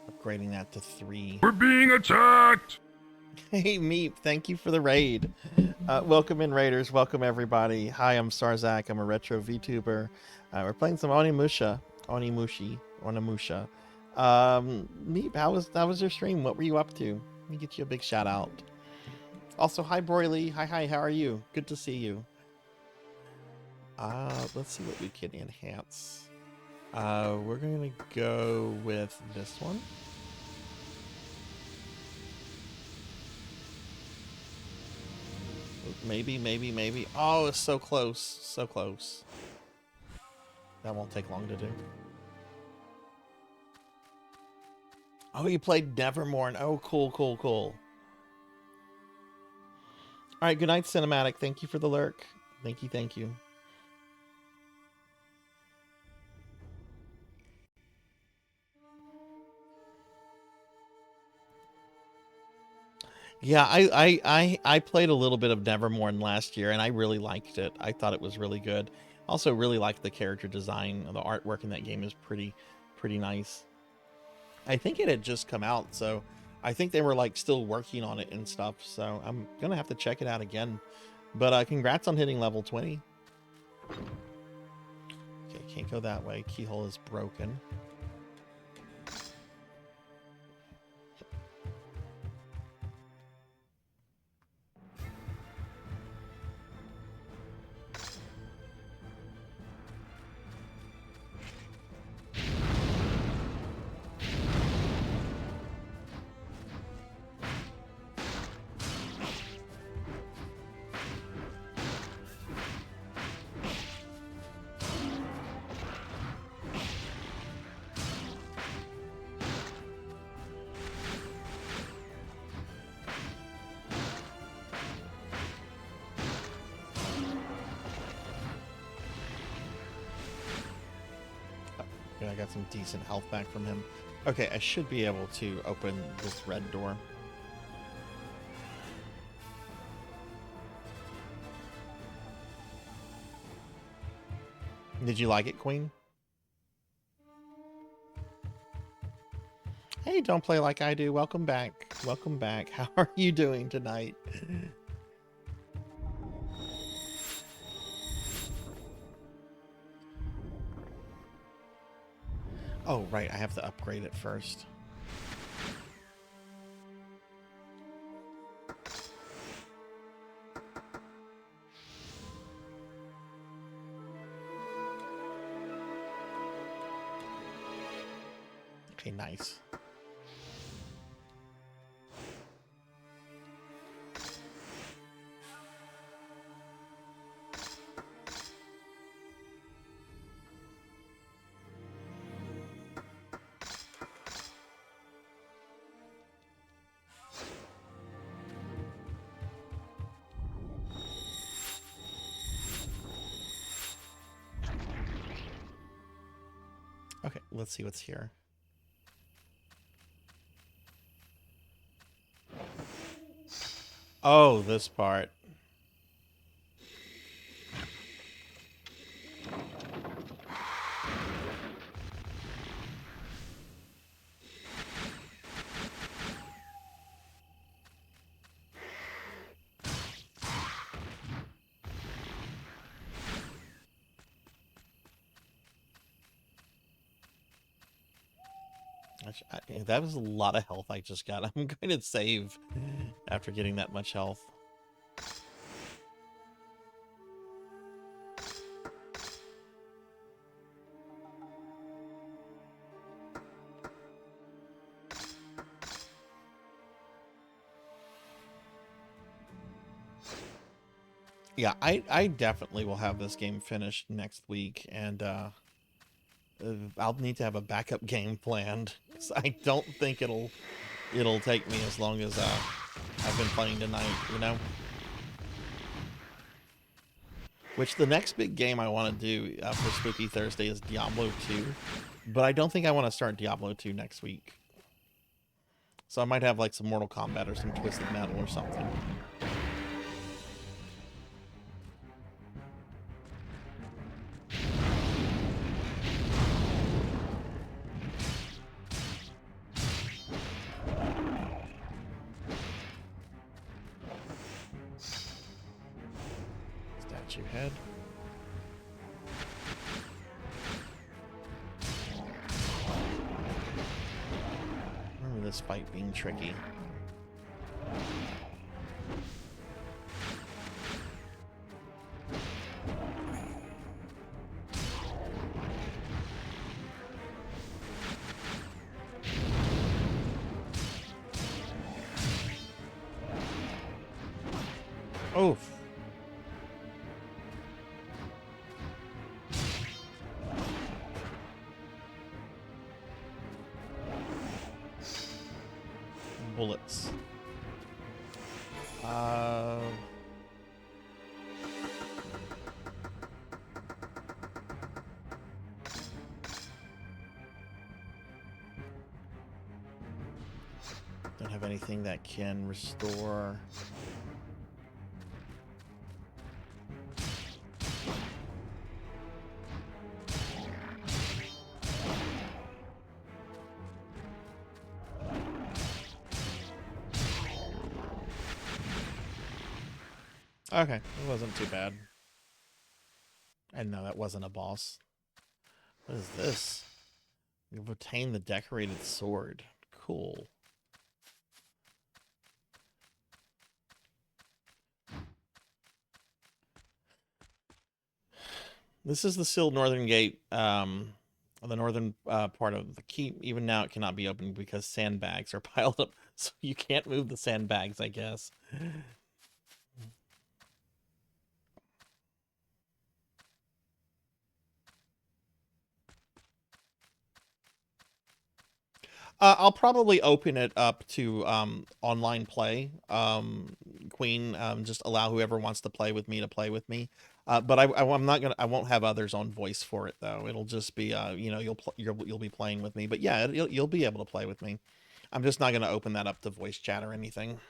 upgrading that to 3. We're being attacked! Hey, Meep, thank you for the raid. Welcome in, raiders. Welcome, everybody. Hi, I'm Sarzac. I'm a retro VTuber. We're playing some Onimusha. Meep, how was your stream? What were you up to? Let me get you a big shout out. Also, hi, Broily. Hi, how are you? Good to see you. Let's see what we can enhance. We're going to go with this one. Maybe. Oh, it's so close. So close. That won't take long to do. Oh, you played Nevermore. Oh, cool. All right, good night, Cinematic. Thank you for the lurk. Thank you. Yeah, I played a little bit of Nevermore last year, and I really liked it. I thought it was really good. Also, really liked the character design. The artwork in that game is pretty nice. I think it had just come out, so I think they were like still working on it and stuff. So I'm gonna have to check it out again. But congrats on hitting level 20. Okay, can't go that way. Keyhole is broken. I got some decent health back from him. Okay, I should be able to open this red door. Did you like it, Queen? Hey, don't play like I do. Welcome back. How are you doing tonight? Oh, right. I have to upgrade it first. Okay, nice. Okay, let's see what's here. Oh, this part. That was a lot of health I just got. I'm going to save after getting that much health. Yeah, I definitely will have this game finished next week, and I'll need to have a backup game planned. 'Cause I don't think it'll take me as long as I've been playing tonight, you know? Which the next big game I want to do for Spooky Thursday is Diablo 2. But I don't think I want to start Diablo 2 next week. So I might have like some Mortal Kombat or some Twisted Metal or something. Statue head. Remember this fight being tricky. Oof. Bullets. Don't have anything that can restore. Okay, it wasn't too bad. And no, that wasn't a boss. What is this? You've obtained the decorated sword. Cool. This is the sealed northern gate, the northern part of the keep. Even now it cannot be opened because sandbags are piled up, so you can't move the sandbags, I guess. I'll probably open it up to online play, Queen. Just allow whoever wants to play with me to play with me. But I'm not gonna. I won't have others on voice for it though. It'll just be you know, you'll be playing with me. But yeah, you'll be able to play with me. I'm just not gonna open that up to voice chat or anything.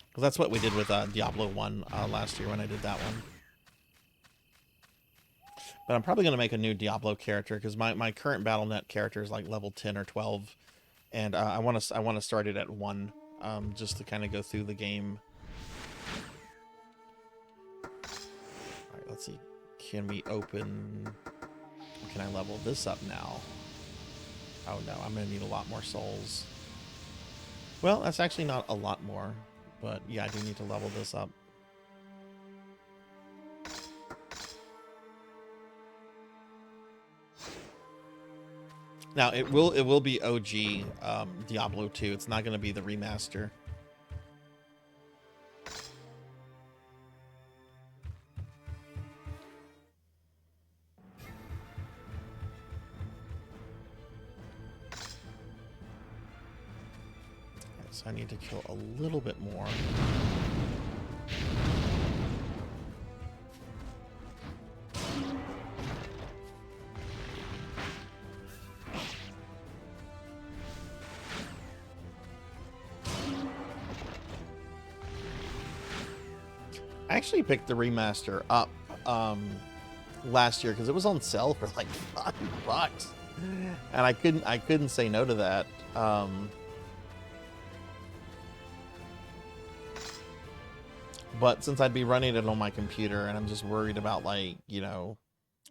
Because that's what we did with Diablo 1 last year when I did that one. But I'm probably going to make a new Diablo character because my current Battle.net character is like level 10 or 12. And I want to start it at 1 just to kind of go through the game. Alright, let's see. Can we open... Can I level this up now? Oh no, I'm going to need a lot more souls. Well, that's actually not a lot more. But yeah, I do need to level this up. Now it will be OG Diablo 2. It's not going to be the remaster. So I need to kill a little bit more. I actually picked the remaster up last year because it was on sale for like $5, and I couldn't say no to that. But since I'd be running it on my computer, and I'm just worried about, like, you know,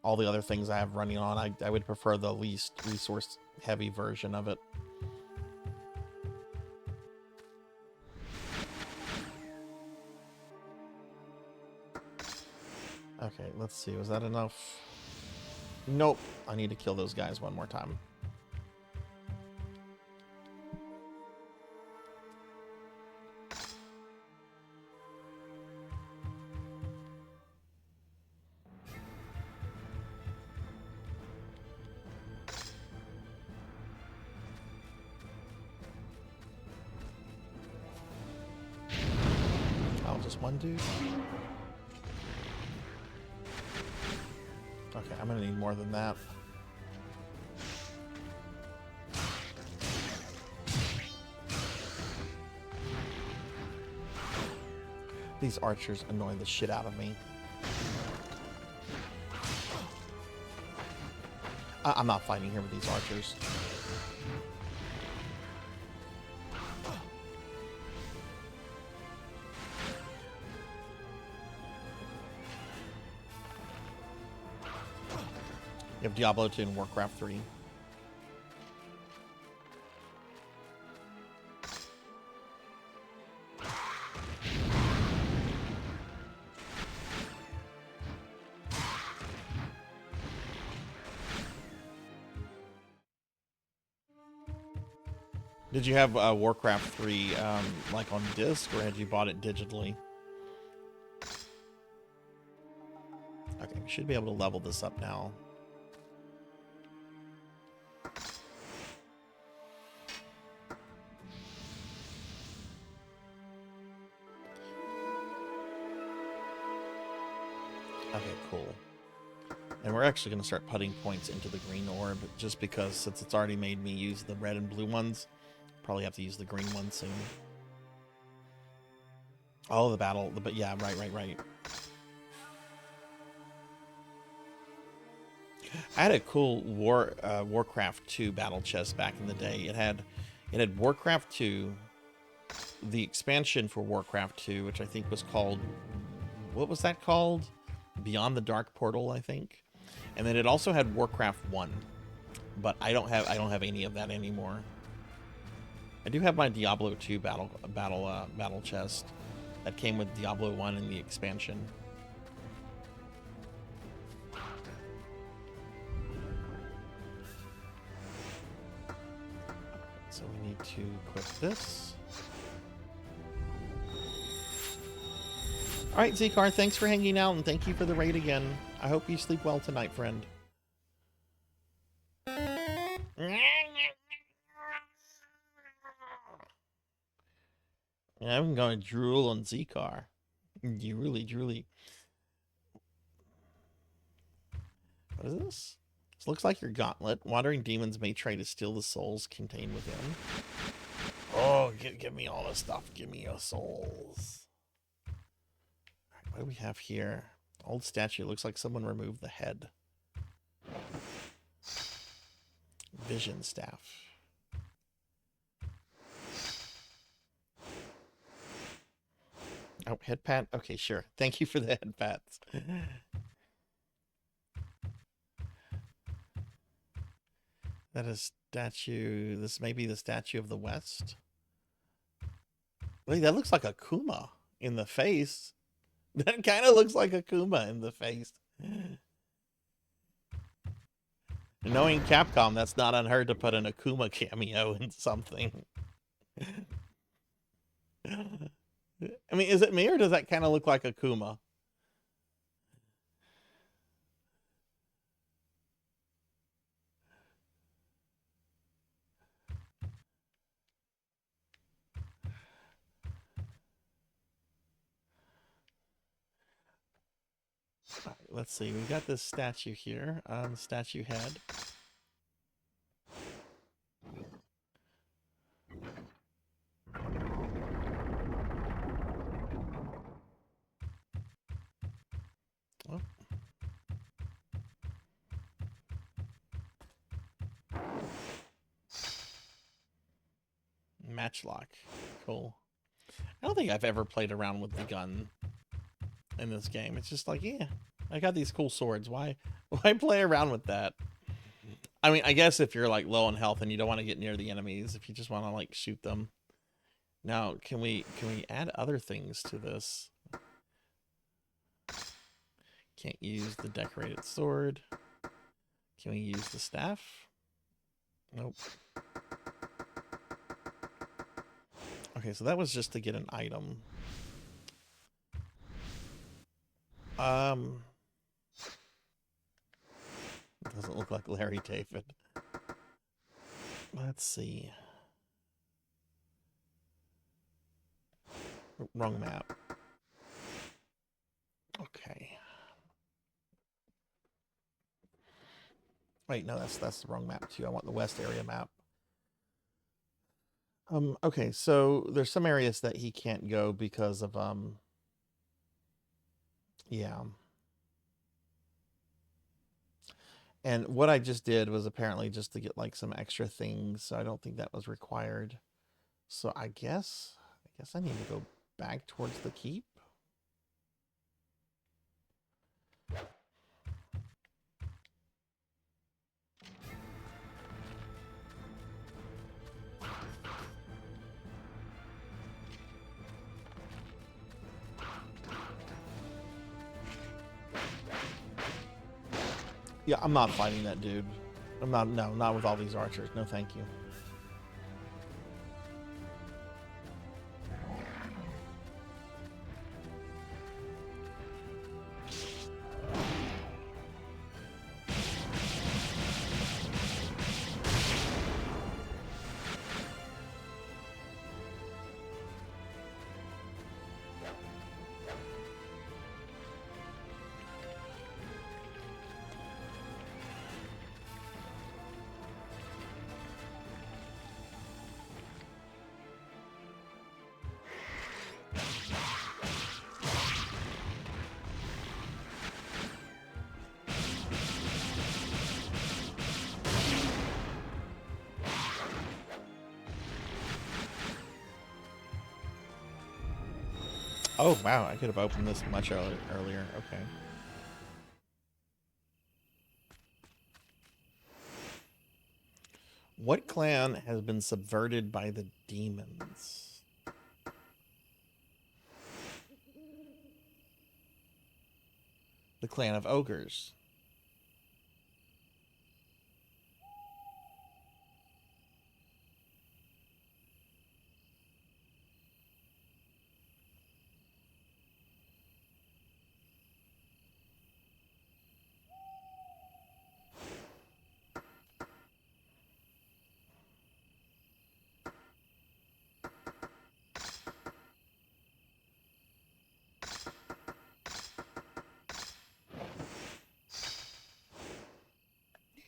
all the other things I have running on, I would prefer the least resource heavy version of it. Okay, let's see. Was that enough? Nope. I need to kill those guys one more time. Oh, just one dude? Okay, I'm gonna need more than that. These archers annoy the shit out of me. I'm not fighting here with these archers. You have Diablo 2 and Warcraft 3. Did you have Warcraft 3 like on disc, or had you bought it digitally? Okay, we should be able to level this up now. Okay, cool. And we're actually going to start putting points into the green orb, just because since it's already made me use the red and blue ones, probably have to use the green one soon. Oh, the battle, but yeah, right. I had a cool Warcraft 2 battle chest back in the day. It had Warcraft 2, the expansion for Warcraft 2, which I think was called, what was that called? Beyond the Dark Portal, I think. And then it also had Warcraft 1, but I don't have any of that anymore. I do have my Diablo 2 battle chest that came with Diablo 1 and the expansion. So we need to equip this. All right, Zcar, thanks for hanging out, and thank you for the raid again. I hope you sleep well tonight, friend. I'm going to drool on Zcar. You really. What is this? This looks like your gauntlet. Wandering demons may try to steal the souls contained within. Oh, give me all the stuff. Give me your souls. What do we have here? Old statue. Looks like someone removed the head. Vision staff. Oh, head pat? Okay, sure. Thank you for the head pats. That is statue. This may be the statue of the West. Wait, that looks like a Kuma in the face. That kind of looks like a Kuma in the face. Knowing Capcom, that's not unheard to put an Akuma cameo in something. I mean, is it me, or does that kind of look like Akuma? let's see. We got this statue here. Statue head. Oh. Matchlock. Cool. I don't think I've ever played around with the gun in this game. It's just like, yeah, I got these cool swords. Why play around with that? I mean, I guess if you're like low on health and you don't want to get near the enemies, if you just want to like shoot them. Now, can we add other things to this? Can't use the decorated sword. Can we use the staff? Nope. Okay, so that was just to get an item. Doesn't look like Larry David. Let's see. Wrong map. Okay. Wait, no, that's the wrong map too. I want the west area map. Okay, so there's some areas that he can't go because of yeah. And what I just did was apparently just to get like some extra things, so I don't think that was required. So I guess I need to go back towards the keep. Yeah, I'm not fighting that dude. I'm not, no, not with all these archers. No, thank you. Oh, wow, I could have opened this much earlier. Okay. What clan has been subverted by the demons? The clan of ogres.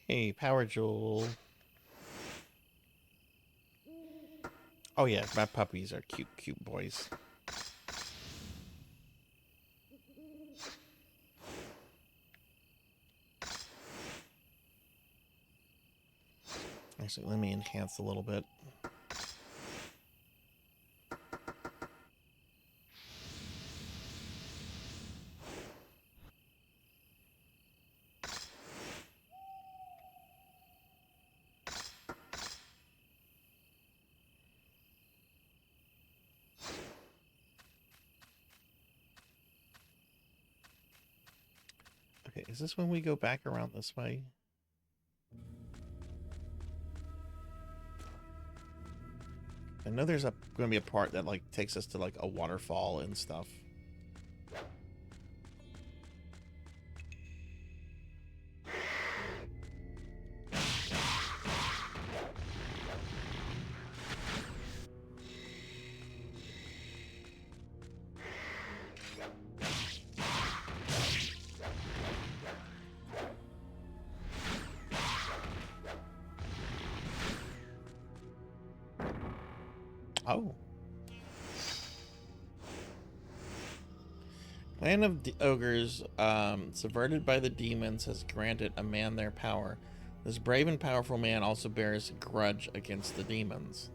Hey, Power Jewel. Oh yeah, my puppies are cute, cute boys. Actually, let me enhance a little bit. Okay, is this when we go back around this way? I know there's going to be a part that like takes us to like a waterfall and stuff. Oh. Clan of Ogres, subverted by the demons, has granted a man their power. This brave and powerful man also bears a grudge against the demons.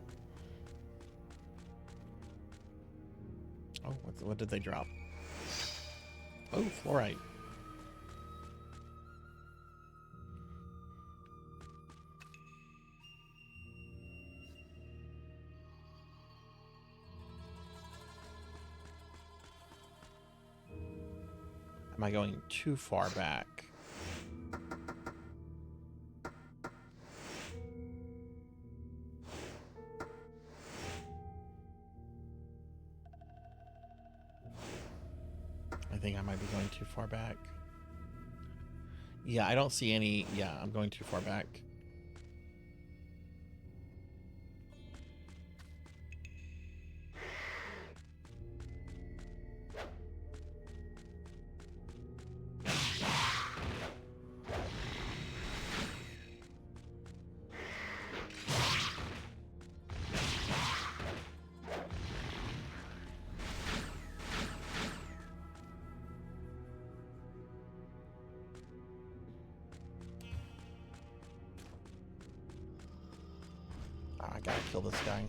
Oh, what did they drop? Oh, fluorite. Am I going too far back? I think I might be going too far back. Yeah, I don't see any. Yeah, I'm going too far back. I gotta kill this guy.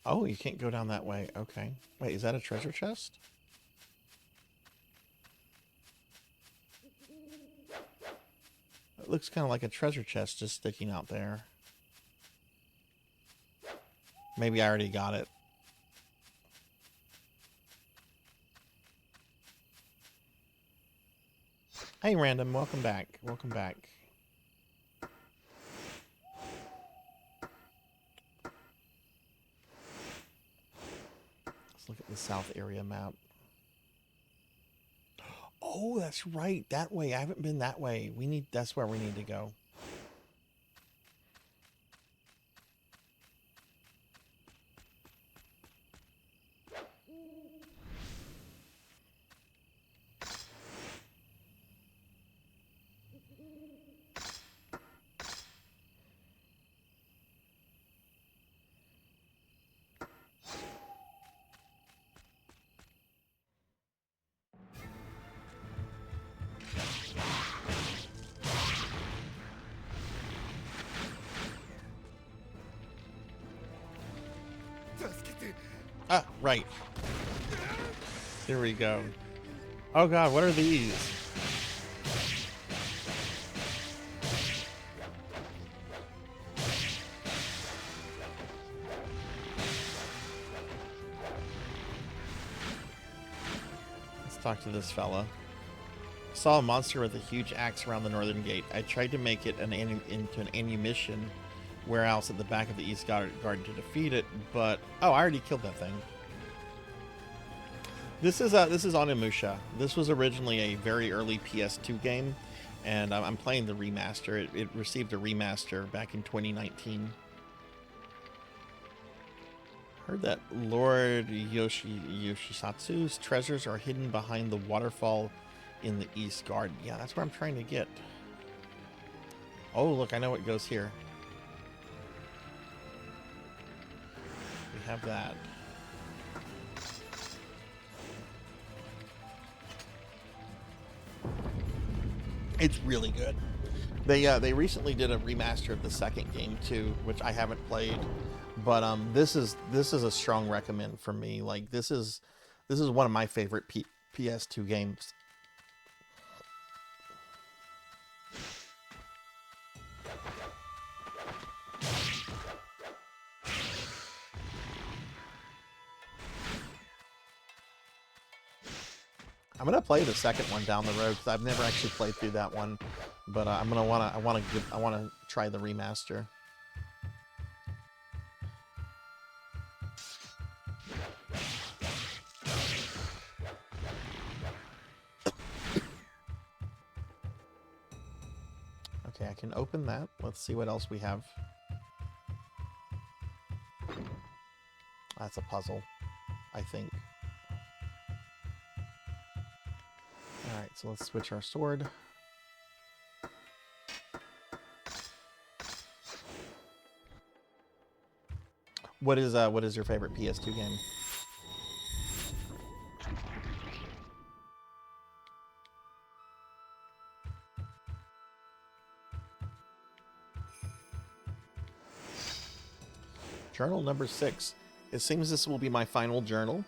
Oh, you can't go down that way. Okay. Wait, is that a treasure chest? It looks kind of like a treasure chest just sticking out there. Maybe I already got it. Hey, Random, welcome back. Welcome back. Let's look at the south area map. Oh, that's right. That way. I haven't been that way. That's where we need to go. Ah, right. Here we go. Oh god, what are these? Let's talk to this fella. Saw a monster with a huge axe around the northern gate. I tried to make it into an Onimusha warehouse at the back of the east garden to defeat it, but oh, I already killed that thing. This is Onimusha. This was originally a very early PS2 game, and I'm playing the remaster. It received a remaster back in 2019. Heard that Lord Yoshisatsu's treasures are hidden behind the waterfall in the east garden. Yeah, that's where I'm trying to get. Oh, look, I know what goes here. We have that. It's really good. They recently did a remaster of the second game too, which I haven't played, but this is a strong recommend for me. Like this is one of my favorite PS2 games. I'm gonna play the second one down the road because I've never actually played through that one, but I want to try the remaster. Okay, I can open that. Let's see what else we have. That's a puzzle, I think. so let's switch our sword. What is your favorite PS2 game? Journal number 6. It seems this will be my final journal.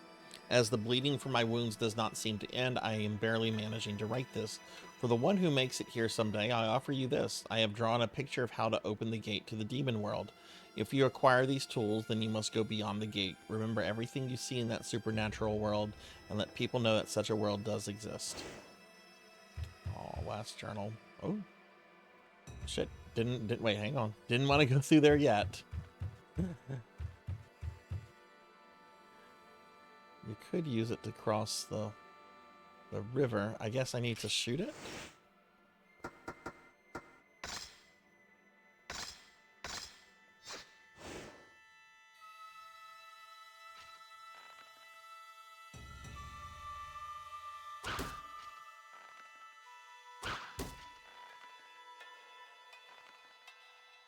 As the bleeding from my wounds does not seem to end, I am barely managing to write this. For the one who makes it here someday, I offer you this. I have drawn a picture of how to open the gate to the demon world. If you acquire these tools, then you must go beyond the gate. Remember everything you see in that supernatural world, and let people know that such a world does exist. Oh, last journal. Oh. Shit. Didn't wait, hang on. Didn't want to go through there yet. You could use it to cross the river. I guess I need to shoot it.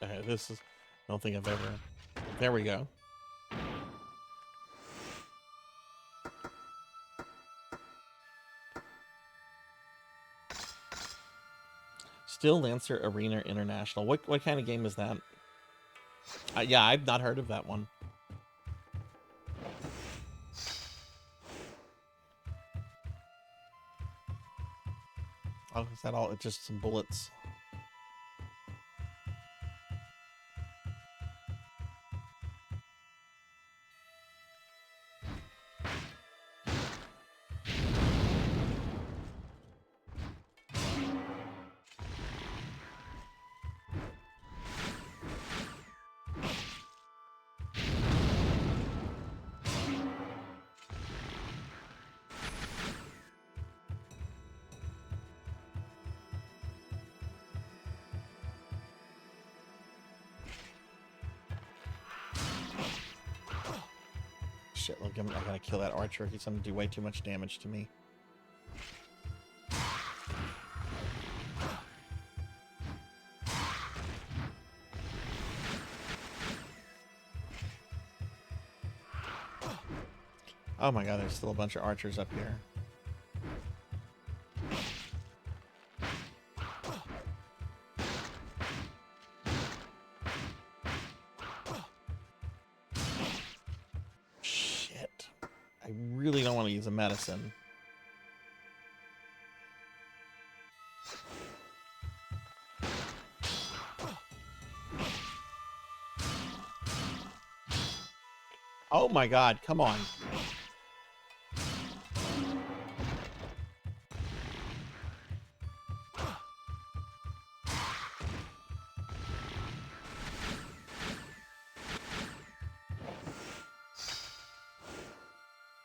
Okay, this is, I don't think I've ever, there we go. Steel Lancer Arena International. What kind of game is that? Yeah, I've not heard of that one. Oh, is that all? It's just some bullets. Shit, look, I gotta kill that archer. He's gonna do way too much damage to me. Oh my god, there's still a bunch of archers up here. Shit. I really don't want to use a medicine. Oh my god, come on.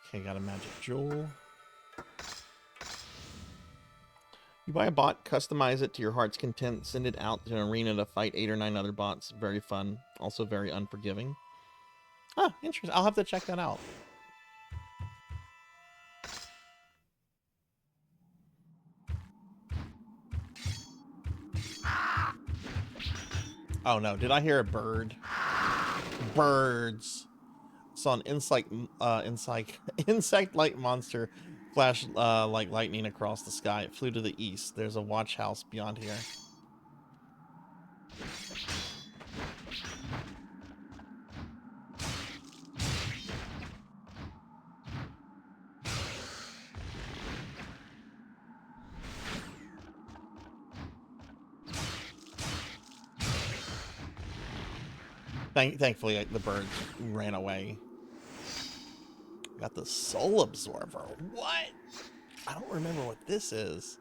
Okay, got a magic jewel. You buy a bot, customize it to your heart's content, send it out to an arena to fight 8 or 9 other bots. Very fun. Also very unforgiving. Ah, interesting. I'll have to check that out. Oh no, did I hear a bird? Birds. Saw an insect-like monster flash like lightning across the sky. It flew to the east. There's a watch house beyond here. Thankfully, the birds ran away. Got the soul absorber. What? I don't remember what this is.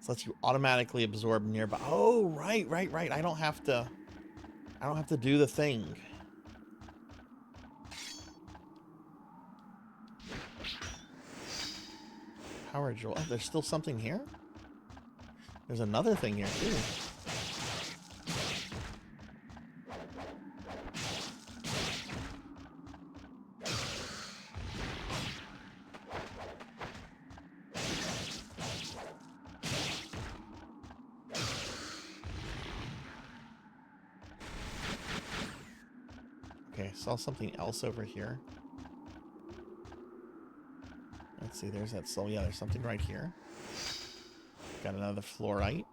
This lets you automatically absorb nearby. Oh, right. I don't have to do the thing. Power jewel. Oh, there's still something here? There's another thing here, too. Okay, saw something else over here. Let's see, there's that soul. Yeah, there's something right here. Got another fluorite.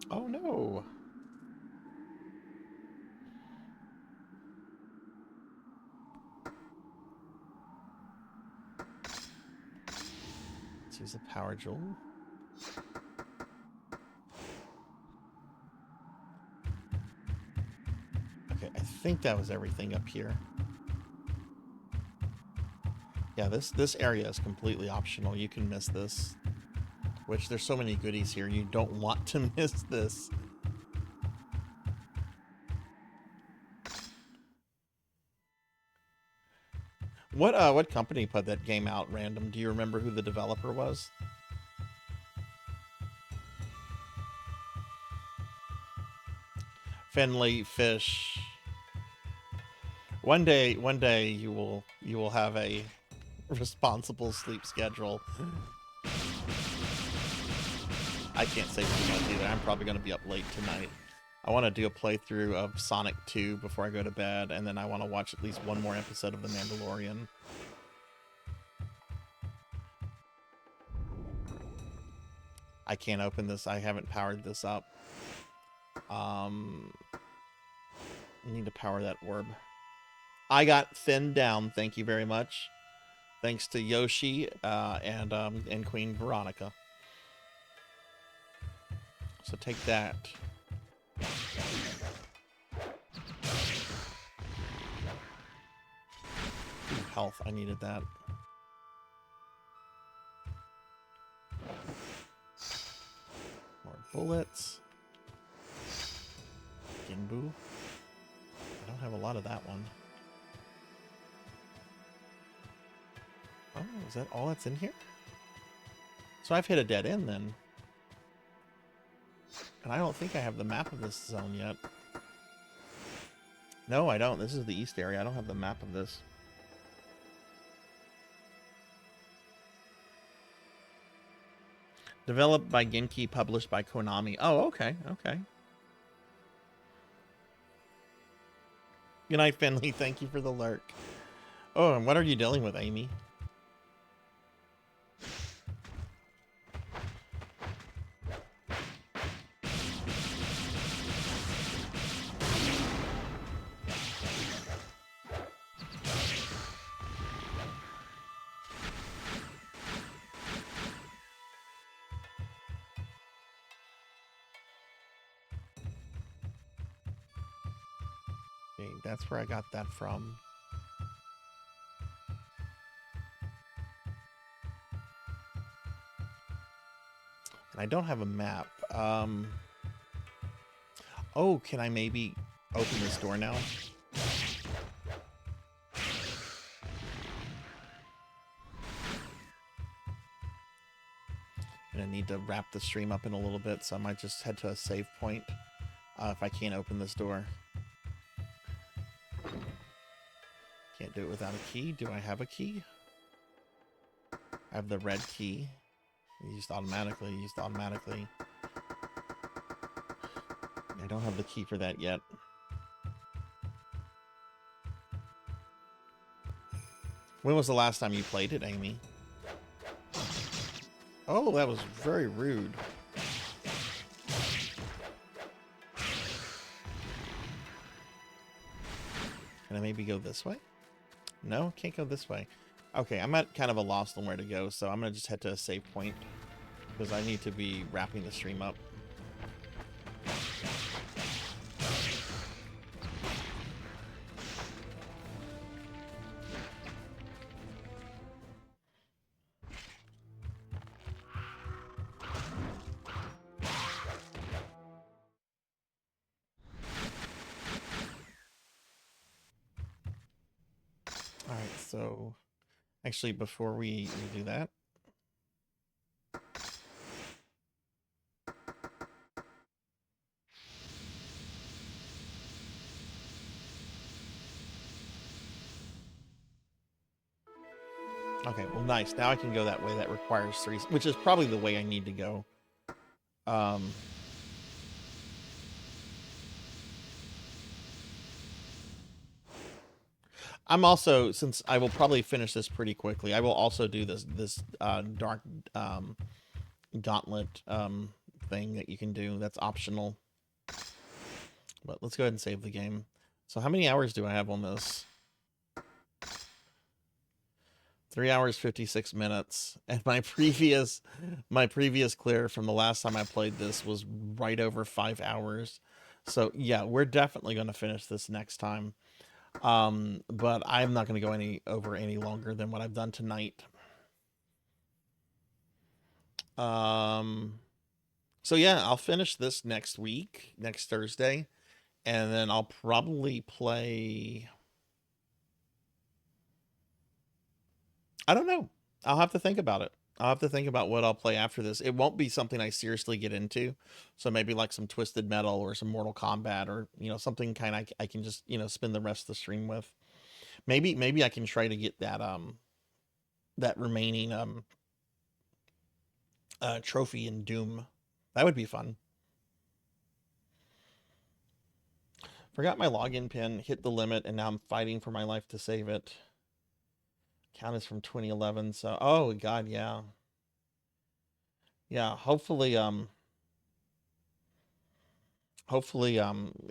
Oh no! Let's use a power jewel. Okay, I think that was everything up here. Yeah, this area is completely optional. You can miss this. Which, there's so many goodies here. You don't want to miss this. What company put that game out, Random? Do you remember who the developer was? Finley Fish. One day you will have a responsible sleep schedule. I can't say too much either. I'm probably going to be up late tonight. I want to do a playthrough of Sonic 2 before I go to bed, and then I want to watch at least one more episode of The Mandalorian. I can't open this. I haven't powered this up. I need to power that orb. I got thinned down. Thank you very much. Thanks to Yoshi and Queen Veronica. So take that. Ooh, health. I needed that. More bullets. Ginbu. I don't have a lot of that one. Oh, is that all that's in here? So I've hit a dead end then. And I don't think I have the map of this zone yet. No, I don't. This is the east area. I don't have the map of this. Developed by Genki, published by Konami. Oh, okay, okay. Good night, Finley. Thank you for the lurk. Oh, and what are you dealing with, Amy? That's where I got that from. And I don't have a map. Oh, can I maybe open this door now? And I need to wrap the stream up in a little bit, so I might just head to a save point if I can't open this door. Can't do it without a key. Do I have a key? I have the red key. Used automatically. Used automatically. I don't have the key for that yet. When was the last time you played it, Amy? Oh, that was very rude. Can I maybe go this way? No, can't go this way. Okay, I'm at kind of a loss on where to go, so I'm going to just head to a save point because I need to be wrapping the stream up. So, actually, before we do that, okay, well, nice. Now I can go that way. That requires 3, which is probably the way I need to go. I'm also, since I will probably finish this pretty quickly, I will also do this dark gauntlet thing that you can do. That's optional. But let's go ahead and save the game. So how many hours do I have on this? 3 hours 56 minutes. And my previous clear from the last time I played this was right over 5 hours. So yeah, we're definitely going to finish this next time. But I'm not going to go over any longer than what I've done tonight. So yeah, I'll finish this next week, next Thursday, and then I'll probably play. I don't know. I'll have to think about it. I'll have to think about what I'll play after this. It won't be something I seriously get into. So maybe like some Twisted Metal or some Mortal Kombat, or, you know, something kind of I can just, you know, spend the rest of the stream with. Maybe I can try to get that that remaining trophy in Doom. That would be fun. Forgot my login pin, hit the limit, and now I'm fighting for my life to save it. Count is from 2011, so oh god, yeah. Yeah, hopefully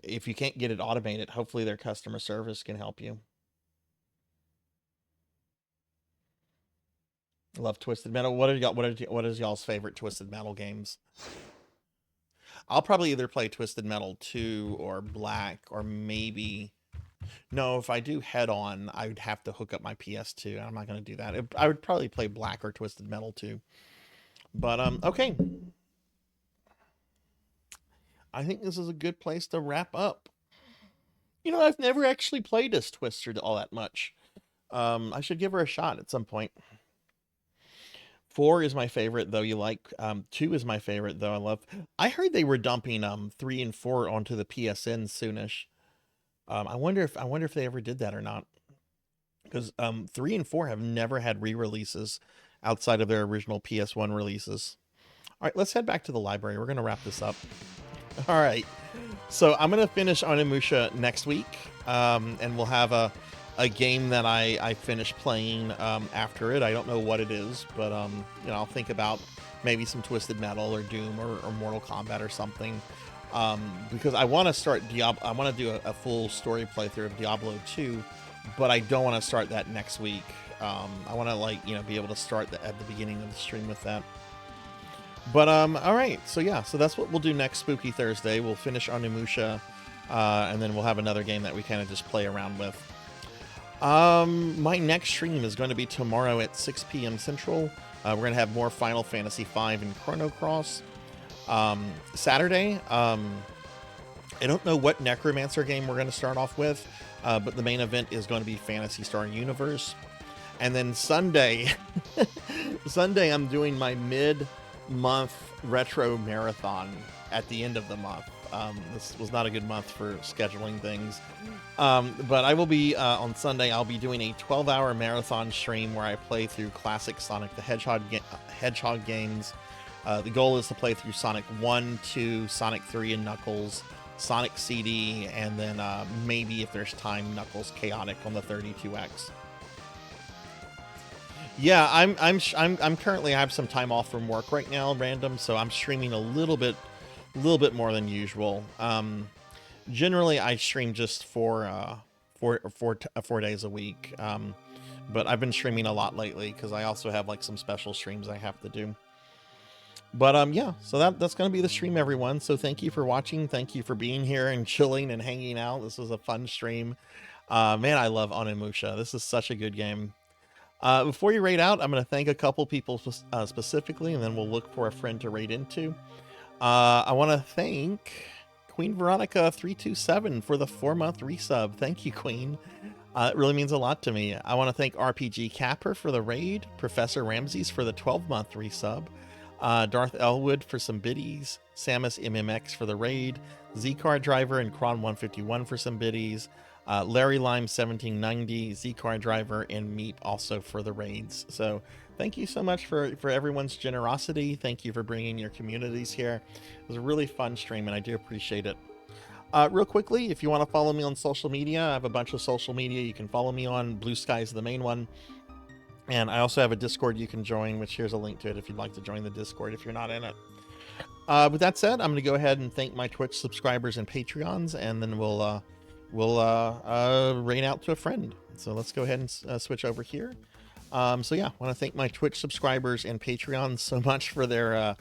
if you can't get it automated, hopefully their customer service can help you. Love Twisted Metal. What is y'all's favorite Twisted Metal games? I'll probably either play Twisted Metal 2 or Black, or maybe... No, if I do Head On, I would have to hook up my PS2. I'm not going to do that. I would probably play Black or Twisted Metal 2. But, okay. I think this is a good place to wrap up. You know, I've never actually played as Twister all that much. I should give her a shot at some point. 4 is my favorite, though you like. 2 is my favorite, though I love. I heard they were dumping 3 and 4 onto the PSN soonish. I wonder if they ever did that or not. Because 3 and 4 have never had re-releases outside of their original PS1 releases. All right, let's head back to the library. We're going to wrap this up. All right. So I'm going to finish Onimusha next week. And we'll have a game that I finish playing after it. I don't know what it is, but you know, I'll think about maybe some Twisted Metal or Doom or Mortal Kombat or something. Because I want to start Diablo. I want to do a full story playthrough of Diablo 2, but I don't want to start that next week. I want to, like, you know, be able to start at the beginning of the stream with that. But all right, so yeah, so that's what we'll do next Spooky Thursday. We'll finish Onimusha, and then we'll have another game that we kind of just play around with. My next stream is going to be tomorrow at 6 p.m. Central. We're going to have more Final Fantasy V and Chrono Cross. Saturday, I don't know what Necromancer game we're going to start off with, but the main event is going to be Phantasy Star Universe. And then Sunday, I'm doing my mid-month retro marathon at the end of the month. This was not a good month for scheduling things. But I will be, on Sunday, I'll be doing a 12-hour marathon stream where I play through classic Sonic the Hedgehog games. The goal is to play through Sonic 1, 2, Sonic 3 and Knuckles, Sonic CD, and then maybe, if there's time, Knuckles Chaotic on the 32X. Yeah, I'm currently, I have some time off from work right now, random, so I'm streaming a little bit more than usual. Generally, I stream just for 4 days a week, but I've been streaming a lot lately because I also have like some special streams I have to do. But yeah, so that's going to be the stream, everyone. So thank you for watching. Thank you for being here and chilling and hanging out. This was a fun stream. Man, I love Onimusha. This is such a good game. Before you raid out, I'm going to thank a couple people specifically, and then we'll look for a friend to raid into. I want to thank Queen Veronica 327 for the 4-month resub. Thank you, Queen. It really means a lot to me. I want to thank RPG Capper for the raid, Professor Ramses for the 12-month resub, Darth Elwood for some biddies, Samus MMX for the raid, Z-Car Driver and Kron151 for some biddies, Larry Lime 1790, Z-Car Driver, and Meep also for the raids. So thank you so much for everyone's generosity. Thank you for bringing your communities here. It was a really fun stream, and I do appreciate it. Real quickly, if you want to follow me on social media, I have a bunch of social media you can follow me on. Blue Sky is the main one. And I also have a Discord you can join, which here's a link to it if you'd like to join the Discord if you're not in it. With that said, I'm going to go ahead and thank my Twitch subscribers and Patreons, and then we'll rain out to a friend. So let's go ahead and switch over here. So yeah, I want to thank my Twitch subscribers and Patreons so much for their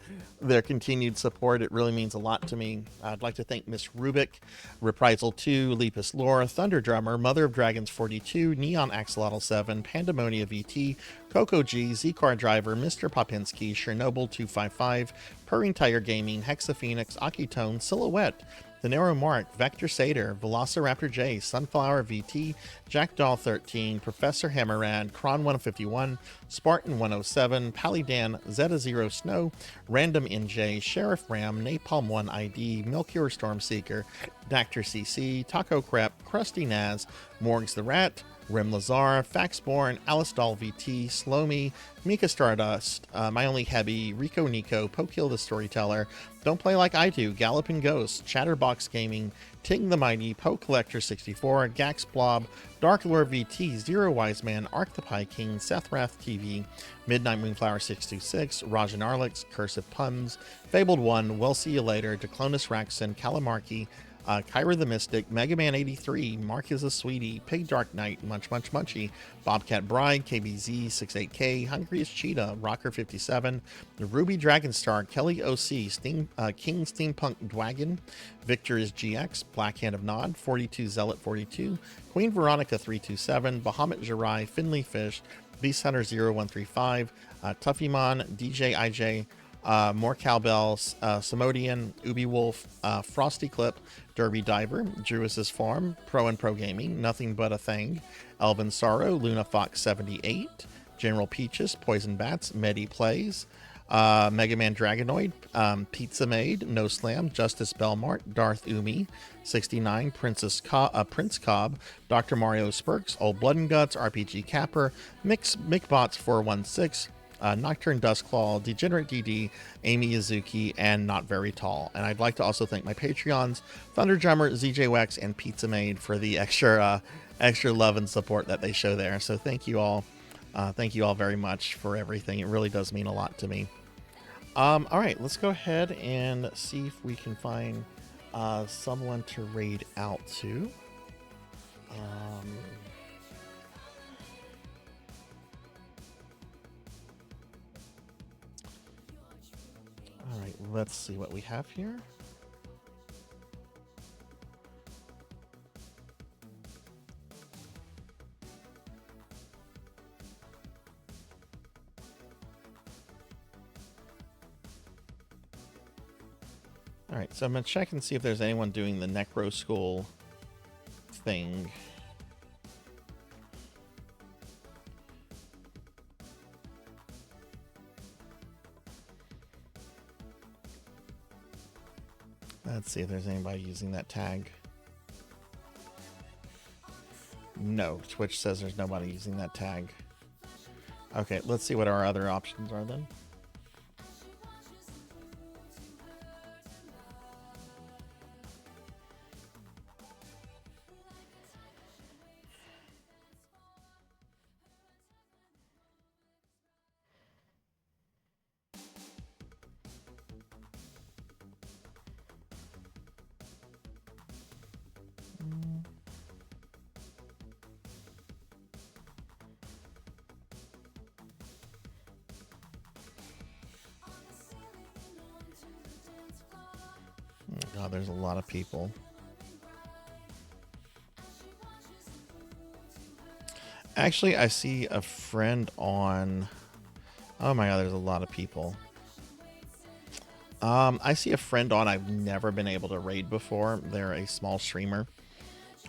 continued support. It really means a lot to me. I'd like to thank Miss Rubik, Reprisal 2, Lepus Lore, Thunder Drummer, Mother of Dragons 42, Neon Axolotl 7, Pandemonia VT, Coco G, Z-Car Driver, Mr. Popinski, Chernobyl 255, Purring Tiger Gaming, Hexa Phoenix, Akitone, Silhouette, The Narrow Mark, Vector Satyr, Velociraptor J, Sunflower VT, Jackdaw 13, Professor Hammerad, Kron 151, Spartan 107, Palidan, Zeta Zero Snow, Random NJ, Sheriff Ram, Napalm 1 ID, Melchior Stormseeker, Dactor CC, Taco Crep, Krusty Naz, Morgs the Rat, Rim Lazar, Faxborn, Alice Doll VT, Slomy, Mika Stardust, My Only Hebby, Rico Nico, Pokekill the Storyteller, Don't Play Like I Do, Galloping Ghost, Chatterbox Gaming, Ting the Mighty, Poke Collector 64, Gax Blob, Dark Lore VT, Zero Wise Man, Arc the Pie King, Seth Wrath TV, Midnight Moonflower 626, Rajan Arlix, Cursive Puns, Fabled 1, We'll See You Later, Declonus Raxon, Calamarchy, Kyra the Mystic, Mega Man 83, Mark is a Sweetie, Pig Dark Knight, Munch Munch Munchy, Bobcat Bride, KBZ, 68K, Hungriest Cheetah, Rocker 57, Ruby Dragonstar, Kelly OC, King Steampunk Dwagon, Victor is GX, Black Hand of Nod, 42 Zealot 42, Queen Veronica 327, Bahamut Jirai, Finley Fish, Beast Hunter 0135, Tuffymon, DJ IJ, more Cowbells, Samodian, Ubi Wolf, Frosty Clip, Derby Diver, Druis's Farm, Pro and Pro Gaming, Nothing But a Thing, Elvin Sorrow, Luna Fox 78, General Peaches, Poison Bats, Medi Plays, Mega Man Dragonoid, Pizza Maid, No Slam, Justice Belmart, Darth Umi, 69, Prince Cobb, Dr. Mario Spurks, Old Blood and Guts, RPG Capper, Mickbots 416, Nocturne Dustclaw, Degenerate DD, Amy Yazuki, and Not Very Tall. And I'd like to also thank my Patreons, Thunderdrummer, ZJ Wax, and Pizza Maid for the extra love and support that they show there. So thank you all. Thank you all very much for everything. It really does mean a lot to me. All right, let's go ahead and see if we can find someone to raid out to. All right, let's see what we have here. All right, so I'm going to check and see if there's anyone doing the Necro School thing. Let's see if there's anybody using that tag. No, Twitch says there's nobody using that tag. Okay, let's see what our other options are then. God, there's a lot of people. Actually, I see a friend on... Oh my God, there's a lot of people. I see a friend on I've never been able to raid before. They're a small streamer.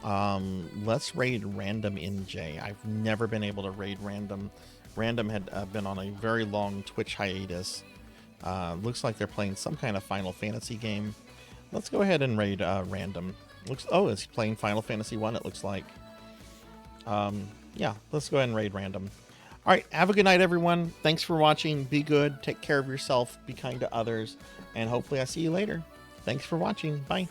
Let's raid Random NJ. I've never been able to raid Random. Random had been on a very long Twitch hiatus. Looks like they're playing some kind of Final Fantasy game. Let's go ahead and raid Random. Oh, it's playing Final Fantasy 1, it looks like. Yeah, let's go ahead and raid Random. All right, have a good night, everyone. Thanks for watching. Be good. Take care of yourself. Be kind to others. And hopefully I see you later. Thanks for watching. Bye.